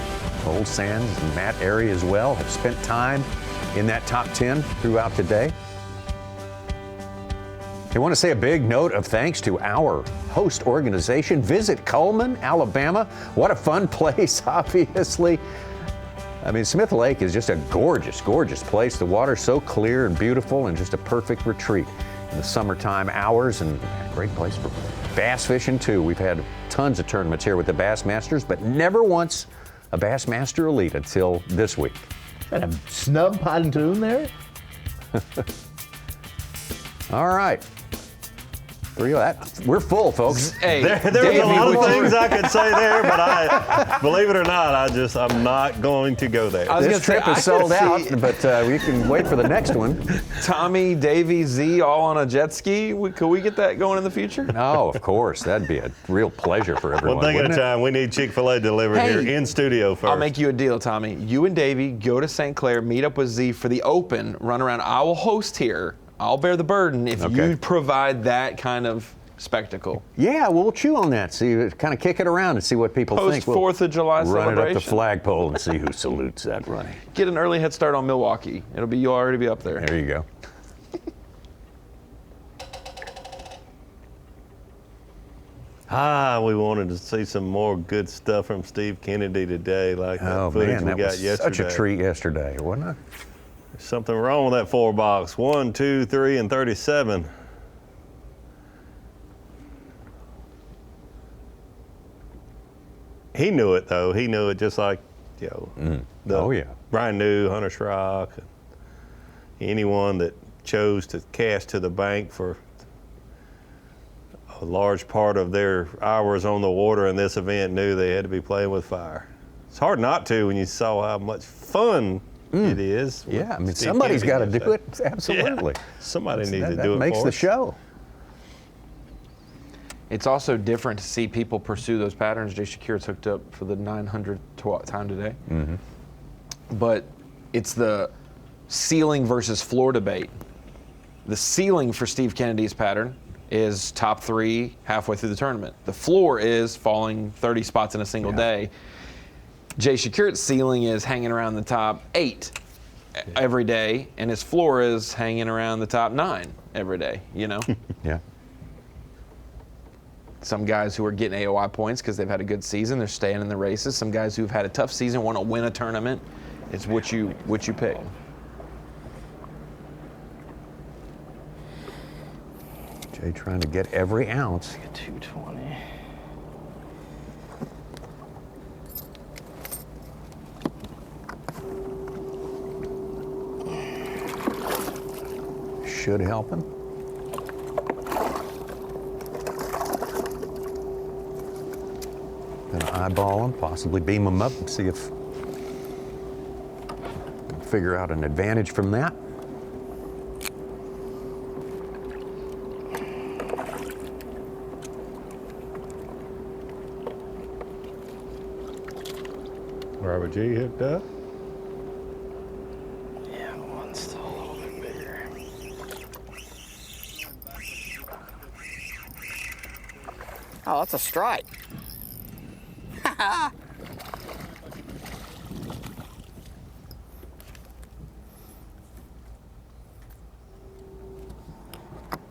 Old Sands and Matt Airy as well have spent time in that top 10 throughout the day. I want to say a big note of thanks to our host organization. Visit Cullman, Alabama. What a fun place, obviously. I mean, Smith Lake is just a gorgeous, gorgeous place. The water's so clear and beautiful and just a perfect retreat in the summertime hours, and a great place for bass fishing, too. We've had tons of tournaments here with the Bassmasters, but never once a Bassmaster Elite until this week. Is that a snub pontoon there? All right. We're full, folks. Hey, there's a lot of things I could say there, but I, believe it or not, I'm not going to go there. This trip is sold out, but we can wait for the next one. Tommy, Davey, Z, all on a jet ski. Could we get that going in the future? No, of course. That'd be a real pleasure for everyone. One thing at a time. We need Chick-fil-A delivered here in studio first. I'll make you a deal, Tommy. You and Davey go to St. Clair, meet up with Z for the Open, run around. I will host here. I'll bear the burden if you provide that kind of spectacle. Yeah, we'll chew on that. See, kind of kick it around and see what people think. Post 4th of July celebration. Run it up the flagpole and see who salutes that running. Get an early head start on Milwaukee. You'll already be up there. There you go. We wanted to see some more good stuff from Steve Kennedy today, like Oh that footage man, we that got was yesterday. such a treat yesterday, wasn't it? There's something wrong with that 4-box. 1, 2, 3, and 37. He knew it though. He knew it just like, Oh yeah. Brian New, Hunter Schrock, anyone that chose to cast to the bank for a large part of their hours on the water in this event knew they had to be playing with fire. It's hard not to when you saw how much fun it is. Yeah, I mean, Steve somebody's got to Kennedy do it. Absolutely. Yeah, somebody needs to that do it makes for the us. show. It's also different to see people pursue those patterns. Jay Shakir's hooked up for the 900th time today. But it's the ceiling versus floor debate. The ceiling for Steve Kennedy's pattern is top 3 halfway through the tournament. The floor is falling 30 spots in a single day. Jay Shakir's ceiling is hanging around the top 8 every day, and his floor is hanging around the top 9 every day, Yeah. Some guys who are getting AOI points because they've had a good season, they're staying in the races. Some guys who've had a tough season want to win a tournament. It's what you pick. Jay trying to get every ounce. 220. Should help him. Gonna eyeball him, possibly beam him up and see if figure out an advantage from that. Robert G hooked up. Yeah, one's still a little bit bigger. Oh, that's a strike.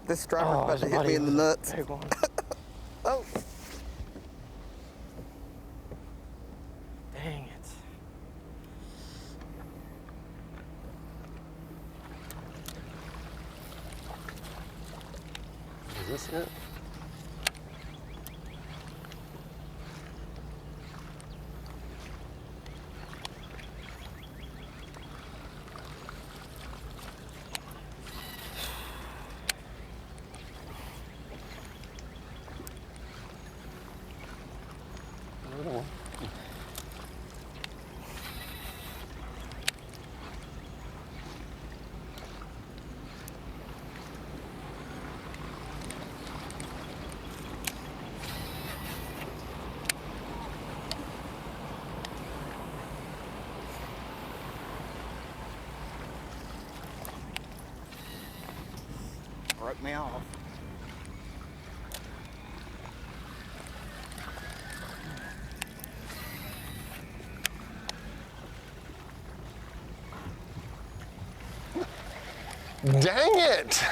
This striker's about to hit me in the nuts. Oh. Dang it. Is this it? Broke me off. Dang it!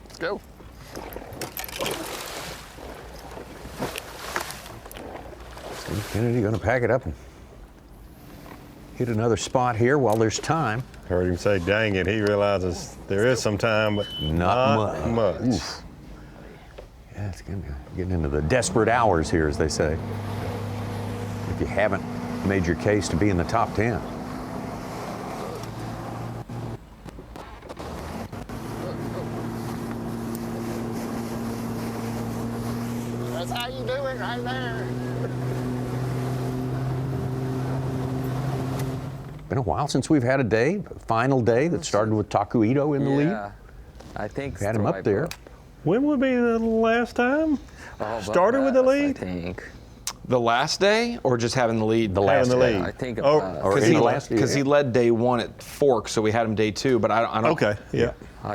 Let's go. Steve Kennedy going to pack it up and hit another spot here while there's time. Heard him say, dang it. He realizes there is some time, but Not much. Oof. Yeah, it's getting into the desperate hours here, as they say. If you haven't made your case to be in the top 10. That's how you do it right there. Been a while since we've had a day, final day that started with Taku Ito in the lead. I think Had him up there. When would be the last time? Started with the lead? I think. The last day, or just having the lead? The last day. I think Because he led day 1 at Fork, so we had him day 2. But I don't. Okay, yeah.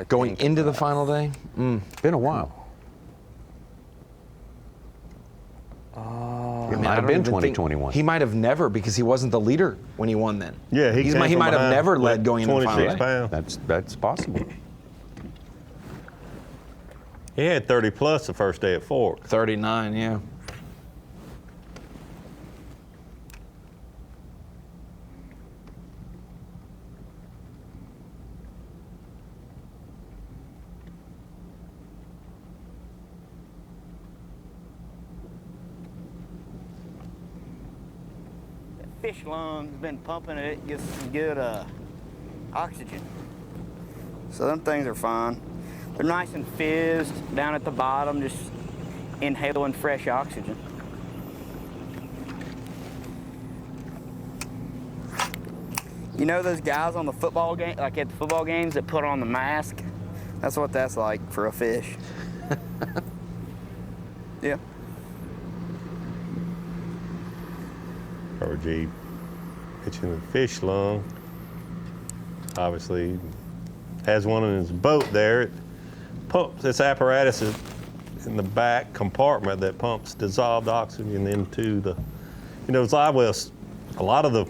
Going into the final day, been a while. It might have been 2021. He might have never, because he wasn't the leader when he won then. Yeah, he might have behind, never led going into the final day. pounds. That's possible. He had 30 plus the first day at Fork. 39, yeah. Fish lungs been pumping it, gets some good oxygen. So them things are fine. They're nice and fizzed down at the bottom, just inhaling fresh oxygen. You know those guys on the football game, like at the football games that put on the mask? That's what that's like for a fish. Yeah. RG pitching the fish lung. Obviously has one in his boat there. It pumps, this apparatus is in the back compartment that pumps dissolved oxygen into the, those live wells. A lot of the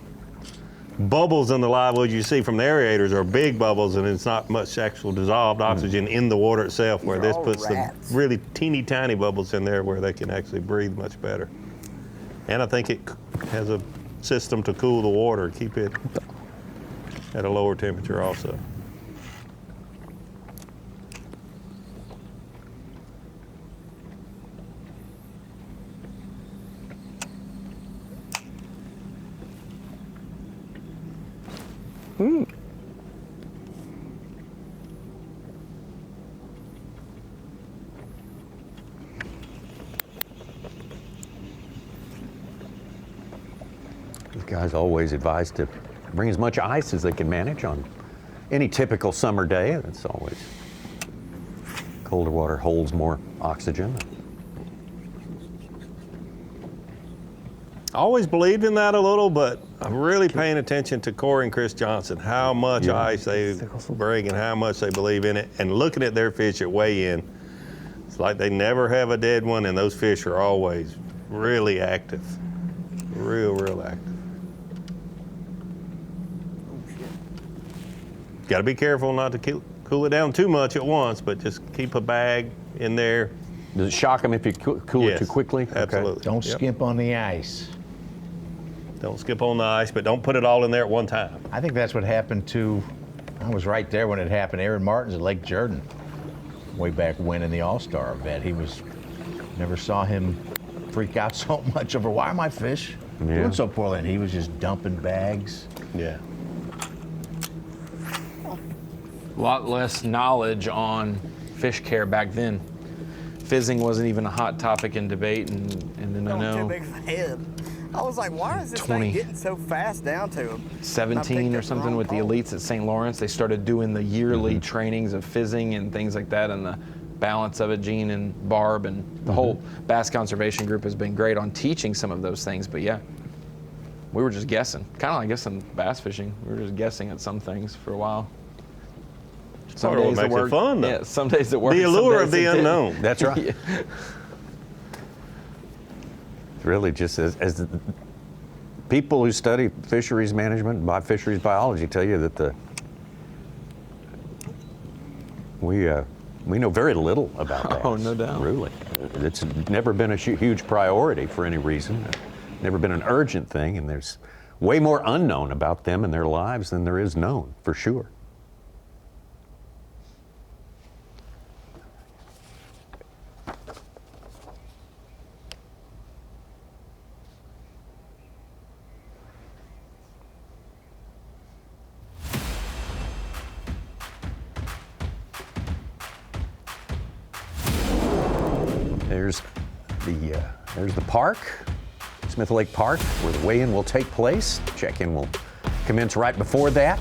bubbles in the live wells you see from the aerators are big bubbles, and it's not much actual dissolved oxygen in the water itself, where this puts the really teeny tiny bubbles in there where they can actually breathe much better. And I think it has a system to cool the water, keep it at a lower temperature also. These guys always advised to bring as much ice as they can manage on any typical summer day. It's always colder water holds more oxygen. I always believed in that a little, but I'm really paying attention to Corey and Chris Johnson, how much ice they bring and how much they believe in it, and looking at their fish at weigh-in. It's like they never have a dead one, and those fish are always really active, real active. Got to be careful not to cool it down too much at once, but just keep a bag in there. Does it shock them if you cool it too quickly? Absolutely. Okay. Don't skimp on the ice. Don't skip on the ice, but don't put it all in there at one time. I think that's what happened to, I was right there when it happened, Aaron Martin's at Lake Jordan, way back when in the All-Star event. Never saw him freak out so much over, why are my fish doing so poorly? And he was just dumping bags. Yeah. A lot less knowledge on fish care back then. Fizzing wasn't even a hot topic in debate, and then I know. Too big of a head. I was like, why is this thing getting so fast down to him? 17 or something with the elites at St. Lawrence. They started doing the yearly trainings of fizzing and things like that, and the balance of it. Gene and Barb and the whole bass conservation group has been great on teaching some of those things. But yeah, we were just guessing. Kind of like guessing bass fishing. We were just guessing at some things for a while. Some days it worked. Fun, though. Yeah, some days it worked. The allure of the unknown. That's right. Yeah. Really, just as the people who study fisheries management and fisheries biology tell you that we know very little about that. Oh, no doubt. Really, it's never been a huge priority for any reason. Never been an urgent thing, and there's way more unknown about them and their lives than there is known, for sure. There's the park, Smith Lake Park, where the weigh-in will take place. Check-in will commence right before that.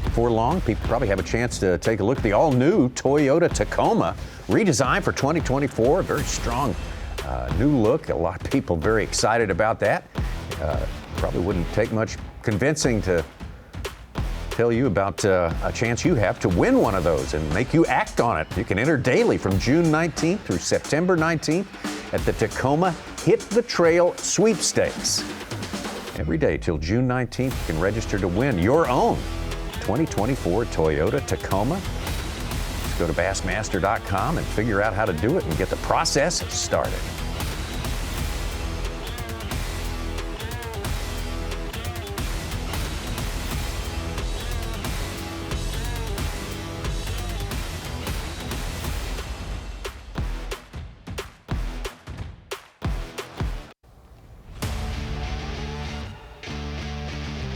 Before long, people probably have a chance to take a look at the all-new Toyota Tacoma, redesigned for 2024. Very strong new look. A lot of people very excited about that. Probably wouldn't take much convincing to tell you about a chance you have to win one of those and make you act on it. You can enter daily from June 19th through September 19th at the Tacoma Hit the Trail Sweepstakes. Every day till June 19th, you can register to win your own 2024 Toyota Tacoma. It's Go to Bassmaster.com and figure out how to do it and get the process started.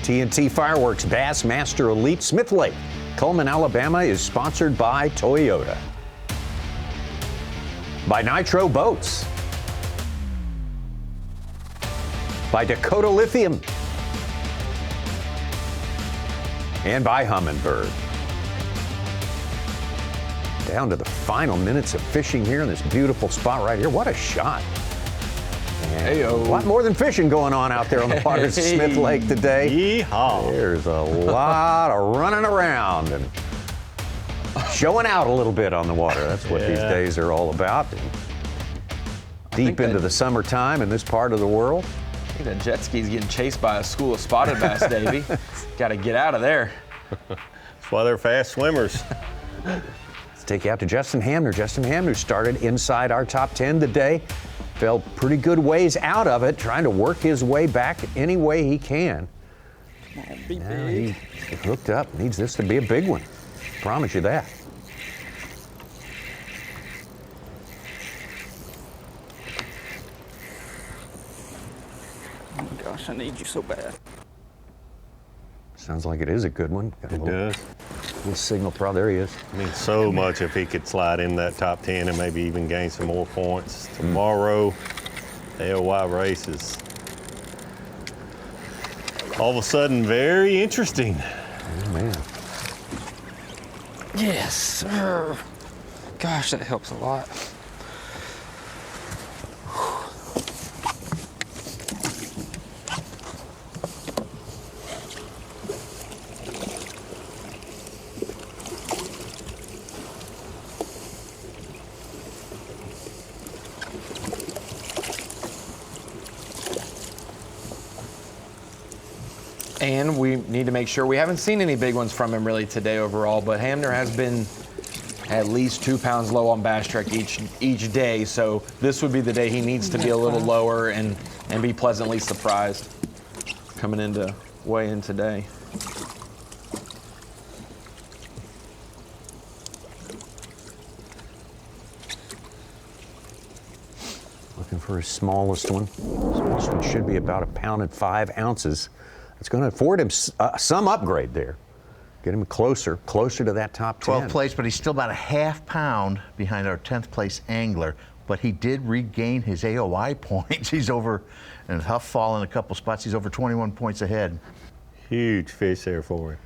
TNT Fireworks Bassmaster Elite Smith Lake, Cullman, Alabama is sponsored by Toyota. By Nitro Boats. By Dakota Lithium. And by Humminbird. Down to the final minutes of fishing here in this beautiful spot right here. What a shot. And a lot more than fishing going on out there on the waters of Smith Lake today. Yeehaw. There's a lot of running around and showing out a little bit on the water. That's what these days are all about. And deep into the summertime in this part of the world. I think that jet ski's getting chased by a school of spotted bass, Davey. Got to get out of there. That's why they're fast swimmers. Let's take you out to Justin Hamner. Justin Hamner started inside our top 10 today. Fell pretty good ways out of it, trying to work his way back any way he can. Now he hooked up. Needs this to be a big one. Promise you that. Oh my gosh, I need you so bad. Sounds like it is a good one. Got a It little, does. little signal pro. There he is. I mean, so much if he could slide in that top 10 and maybe even gain some more points. Tomorrow, AOY races. All of a sudden, very interesting. Oh, man. Yes, sir. Gosh, that helps a lot. And we need to make sure we haven't seen any big ones from him really today overall, but Hamner has been at least 2 pounds low on Bass Trek each day, so this would be the day he needs to be a little lower and be pleasantly surprised coming into weigh-in today. Looking for his smallest one. Smallest one should be about 1.5 pounds. It's going to afford him some upgrade there. Get him closer to that top 10. 12th place, but he's still about a half pound behind our 10th place angler. But he did regain his AOI points. He's over, and Huff fall in a couple spots. He's over 21 points ahead. Huge fish there for him.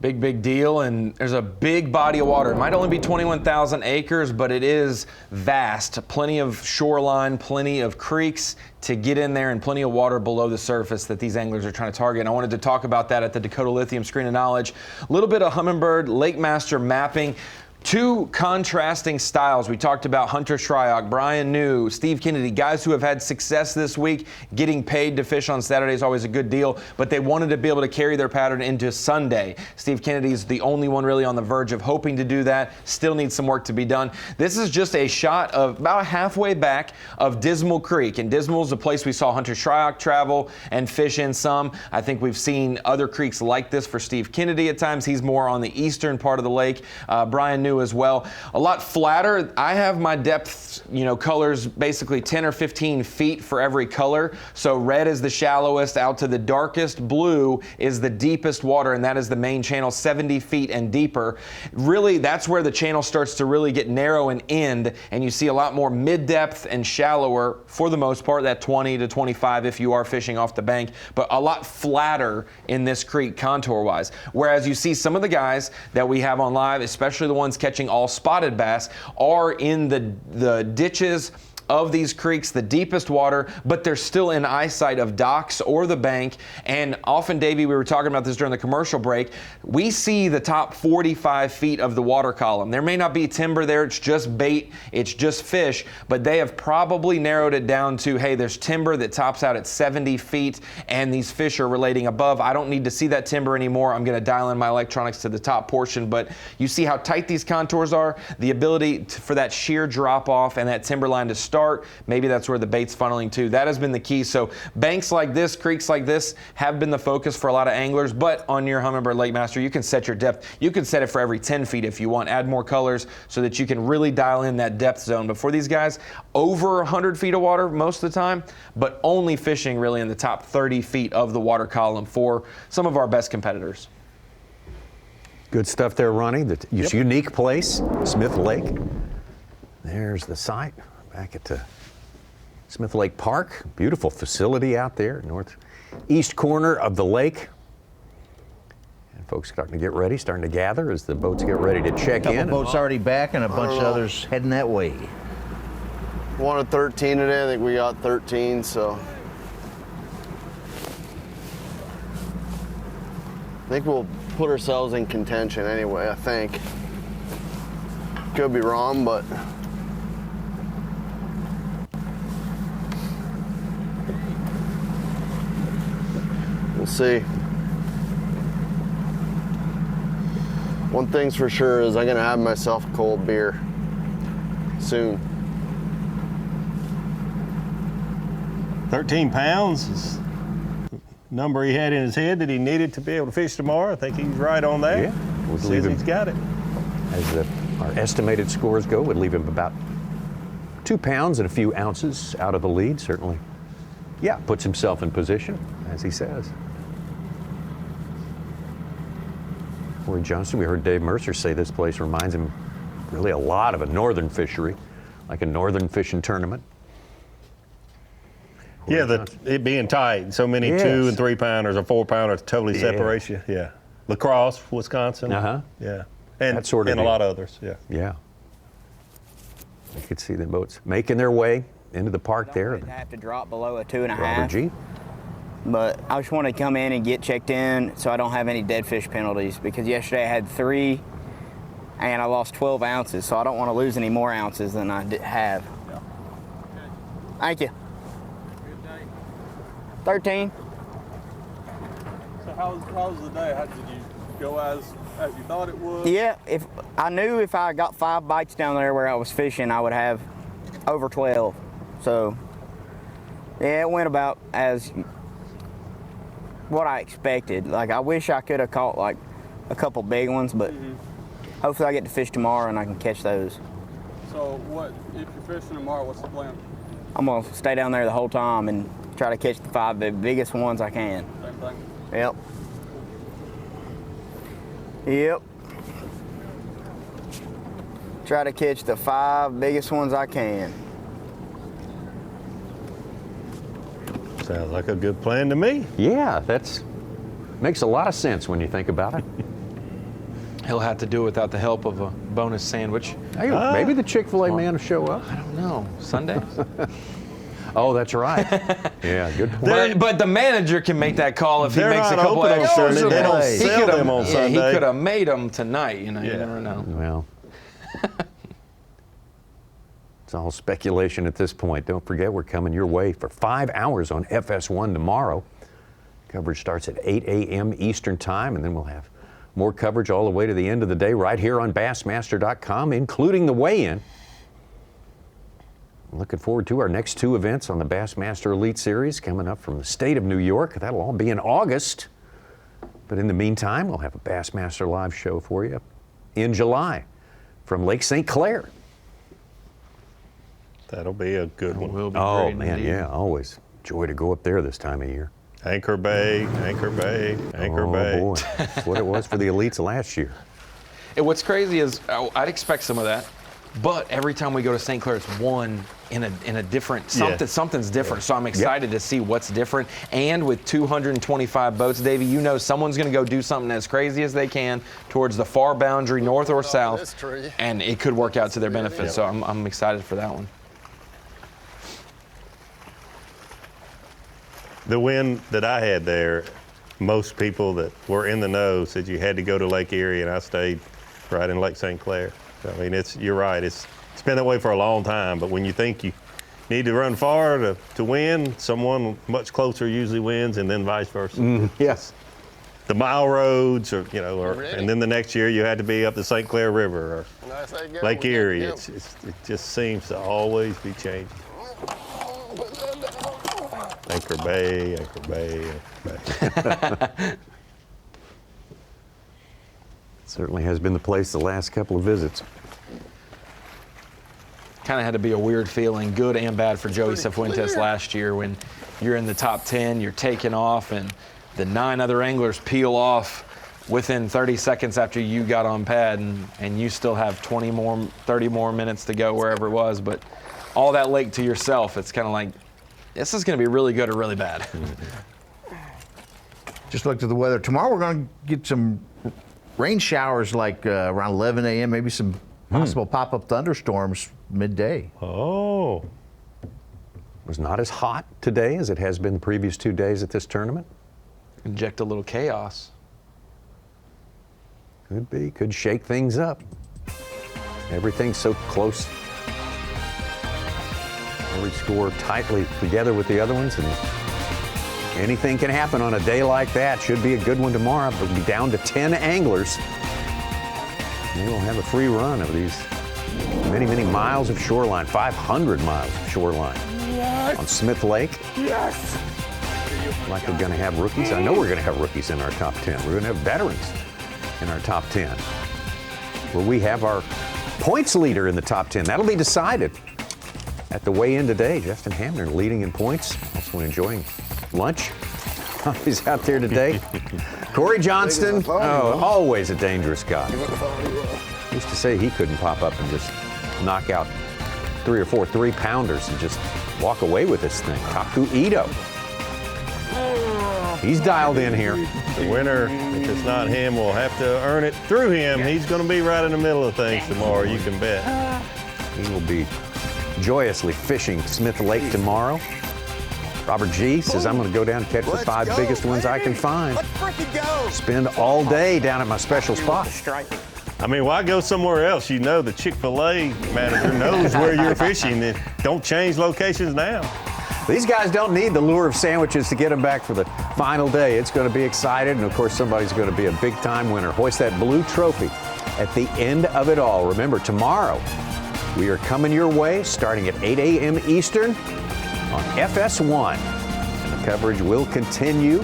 Big deal, and there's a big body of water. It might only be 21,000 acres, but it is vast. Plenty of shoreline, plenty of creeks to get in there, and plenty of water below the surface that these anglers are trying to target. And I wanted to talk about that at the Dakota Lithium Screen of Knowledge. A little bit of Humminbird, Lake Master mapping. Two contrasting styles. We talked about Hunter Shryock, Brian New, Steve Kennedy, guys who have had success this week. Getting paid to fish on Saturday is always a good deal, but they wanted to be able to carry their pattern into Sunday. Steve Kennedy is the only one really on the verge of hoping to do that. Still needs some work to be done. This is just a shot of about halfway back of Dismal Creek, and Dismal is a place we saw Hunter Shryock travel and fish in some. I think we've seen other creeks like this for Steve Kennedy at times. He's more on the eastern part of the lake. Brian New as well. A lot flatter. I have my depth, colors basically 10 or 15 feet for every color. So red is the shallowest, out to the darkest blue is the deepest water, and that is the main channel, 70 feet and deeper. Really, that's where the channel starts to really get narrow and end, and you see a lot more mid-depth and shallower, for the most part, that 20 to 25 if you are fishing off the bank, but a lot flatter in this creek contour-wise. Whereas you see some of the guys that we have on live, especially the ones catching all spotted bass, are in the ditches of these creeks, the deepest water, but they're still in eyesight of docks or the bank. And often, Davey, we were talking about this during the commercial break, we see the top 45 feet of the water column. There may not be timber there, it's just bait, it's just fish, but they have probably narrowed it down to, hey, there's timber that tops out at 70 feet and these fish are relating above. I don't need to see that timber anymore. I'm going to dial in my electronics to the top portion, but you see how tight these contours are, the ability for that sheer drop off and that timber line to start. Maybe that's where the bait's funneling to. That has been the key. So banks like this, creeks like this have been the focus for a lot of anglers, but on your Humminbird Lake Master, you can set your depth. You can set it for every 10 feet if you want. Add more colors so that you can really dial in that depth zone. But for these guys, over 100 feet of water most of the time, but only fishing really in the top 30 feet of the water column for some of our best competitors. Good stuff there, Ronnie. This unique place, Smith Lake. There's the site back at the Smith Lake Park. Beautiful facility out there, northeast corner of the lake. And folks starting to get ready, starting to gather as the boats get ready to check in. Couple boats already back and a bunch of others heading that way. Wanted 13 today. I think we got 13, so I think we'll put ourselves in contention anyway, I think. Could be wrong, but we'll see. One thing's for sure is I'm gonna have myself a cold beer soon. 13 pounds is the number he had in his head that he needed to be able to fish tomorrow. I think he's right on that. Yeah, we'll Says leave him, he's got it. As our estimated scores go, would leave him about 2 pounds and a few ounces out of the lead. Certainly, yeah, puts himself in position, as he says. Corey Johnson, we heard Dave Mercer say this place reminds him really a lot of a northern fishery, like a northern fishing tournament. Yeah, it being tight. So many 2 and 3 pounders or 4 pounders totally separate you. Yeah. La Crosse, Wisconsin. Uh-huh. Yeah. And, that sort of and a deal. lot of others. Yeah. Yeah. You could see the boats making their way into the park there. They have to drop below a 2.5. Robert G. But I just want to come in and get checked in so I don't have any dead fish penalties, because yesterday I had 3 and I lost 12 ounces, so I don't want to lose any more ounces than I have. Thank you. 13. So how was the day? How did you go as you thought it would? Yeah, if I knew if I got 5 bites down there where I was fishing, I would have over 12. So yeah, it went about as what I expected. Like, I wish I could have caught like a couple big ones, but hopefully I get to fish tomorrow and I can catch those. So what if you're fishing tomorrow? What's the plan? I'm gonna stay down there the whole time and try to catch the 5 the biggest ones I can. Same thing. Yep. Yep. Try to catch the 5 biggest ones I can. Sounds like a good plan to me. Yeah, makes a lot of sense when you think about it. He'll have to do it without the help of a bonus sandwich. Hey, maybe the Chick-fil-A man will show up. I don't know. Sunday? Oh, that's right. Yeah, good point. But the manager can make that call if he makes a couple open on extras. Sunday. They don't sell them on Sunday. He could have made them tonight. You never know. Well, it's all speculation at this point. Don't forget, we're coming your way for 5 hours on FS1 tomorrow. Coverage starts at 8 a.m. Eastern Time, and then we'll have more coverage all the way to the end of the day right here on Bassmaster.com, including the weigh-in. Looking forward to our next 2 events on the Bassmaster Elite Series coming up from the state of New York. That'll all be in August. But in the meantime, we'll have a Bassmaster Live show for you in July from Lake St. Clair. That'll be a good one. Will be Oh, great man, indeed. yeah, always joy to go up there this time of year. Anchor Bay, Anchor Bay, Anchor Bay. Oh, boy. That's what it was for the elites last year. And what's crazy is I'd expect some of that, but every time we go to St. Clair, it's one in a different something's different. So I'm excited to see what's different. And with 225 boats, Davey, you know someone's going to go do something as crazy as they can towards the far boundary, north or south, and it could work out to their benefit. So I'm excited for that one. The wind that I had there, most people that were in the know said you had to go to Lake Erie, and I stayed right in Lake St. Clair. So, I mean, you're right. It's been that way for a long time, but when you think you need to run far to win, someone much closer usually wins, and then vice versa. Yes. The mile roads, and then the next year you had to be up the St. Clair River or Lake Erie. It just seems to always be changing. Anchor Bay, Anchor Bay, Anchor Bay. Certainly has been the place the last couple of visits. Kind of had to be a weird feeling, good and bad, for Joey Cifuentes last year when you're in the top 10, you're taking off, and the 9 other anglers peel off within 30 seconds after you got on pad, and you still have 20 more, 30 more minutes to go wherever it was. But all that lake to yourself, it's kind of like, this is going to be really good or really bad. Just looked at the weather. Tomorrow we're going to get some rain showers like around 11 a.m., maybe some possible pop-up thunderstorms midday. Oh. Was not as hot today as it has been the previous 2 days at this tournament. Inject a little chaos. Could be, could shake things up. Everything's so close. We score tightly together with the other ones, and anything can happen on a day like that. Should be a good one tomorrow. We'll be down to 10 anglers. They will have a free run of these many, many miles of shoreline, 500 miles of shoreline on Smith Lake. Yes. Like we're going to have rookies. I know we're going to have rookies in our top 10. We're going to have veterans in our top 10. Will we have our points leader in the top 10? That'll be decided at the weigh-in today. Justin Hamner leading in points, also enjoying lunch. He's out there today. Corey Johnston, always a dangerous guy. Used to say he couldn't pop up and just knock out 3 or 4 3-pounders and just walk away with this thing. Taku Ito. He's dialed in here. The winner, if it's not him, will have to earn it through him. He's going to be right in the middle of things tomorrow, you can bet. He will be joyously fishing Smith Lake tomorrow. Robert G says, I'm going to go down and catch the 5 biggest ones I can find. Let's freaking go. Spend all day down at my special spot. I mean, why go somewhere else? You know the Chick-fil-A manager knows where you're fishing. And don't change locations now. These guys don't need the lure of sandwiches to get them back for the final day. It's going to be excited, and of course somebody's going to be a big-time winner. Hoist that blue trophy at the end of it all. Remember, tomorrow we are coming your way starting at 8 a.m. Eastern on FS1. And the coverage will continue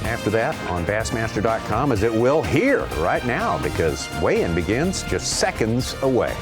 after that on Bassmaster.com, as it will here right now, because weigh-in begins just seconds away.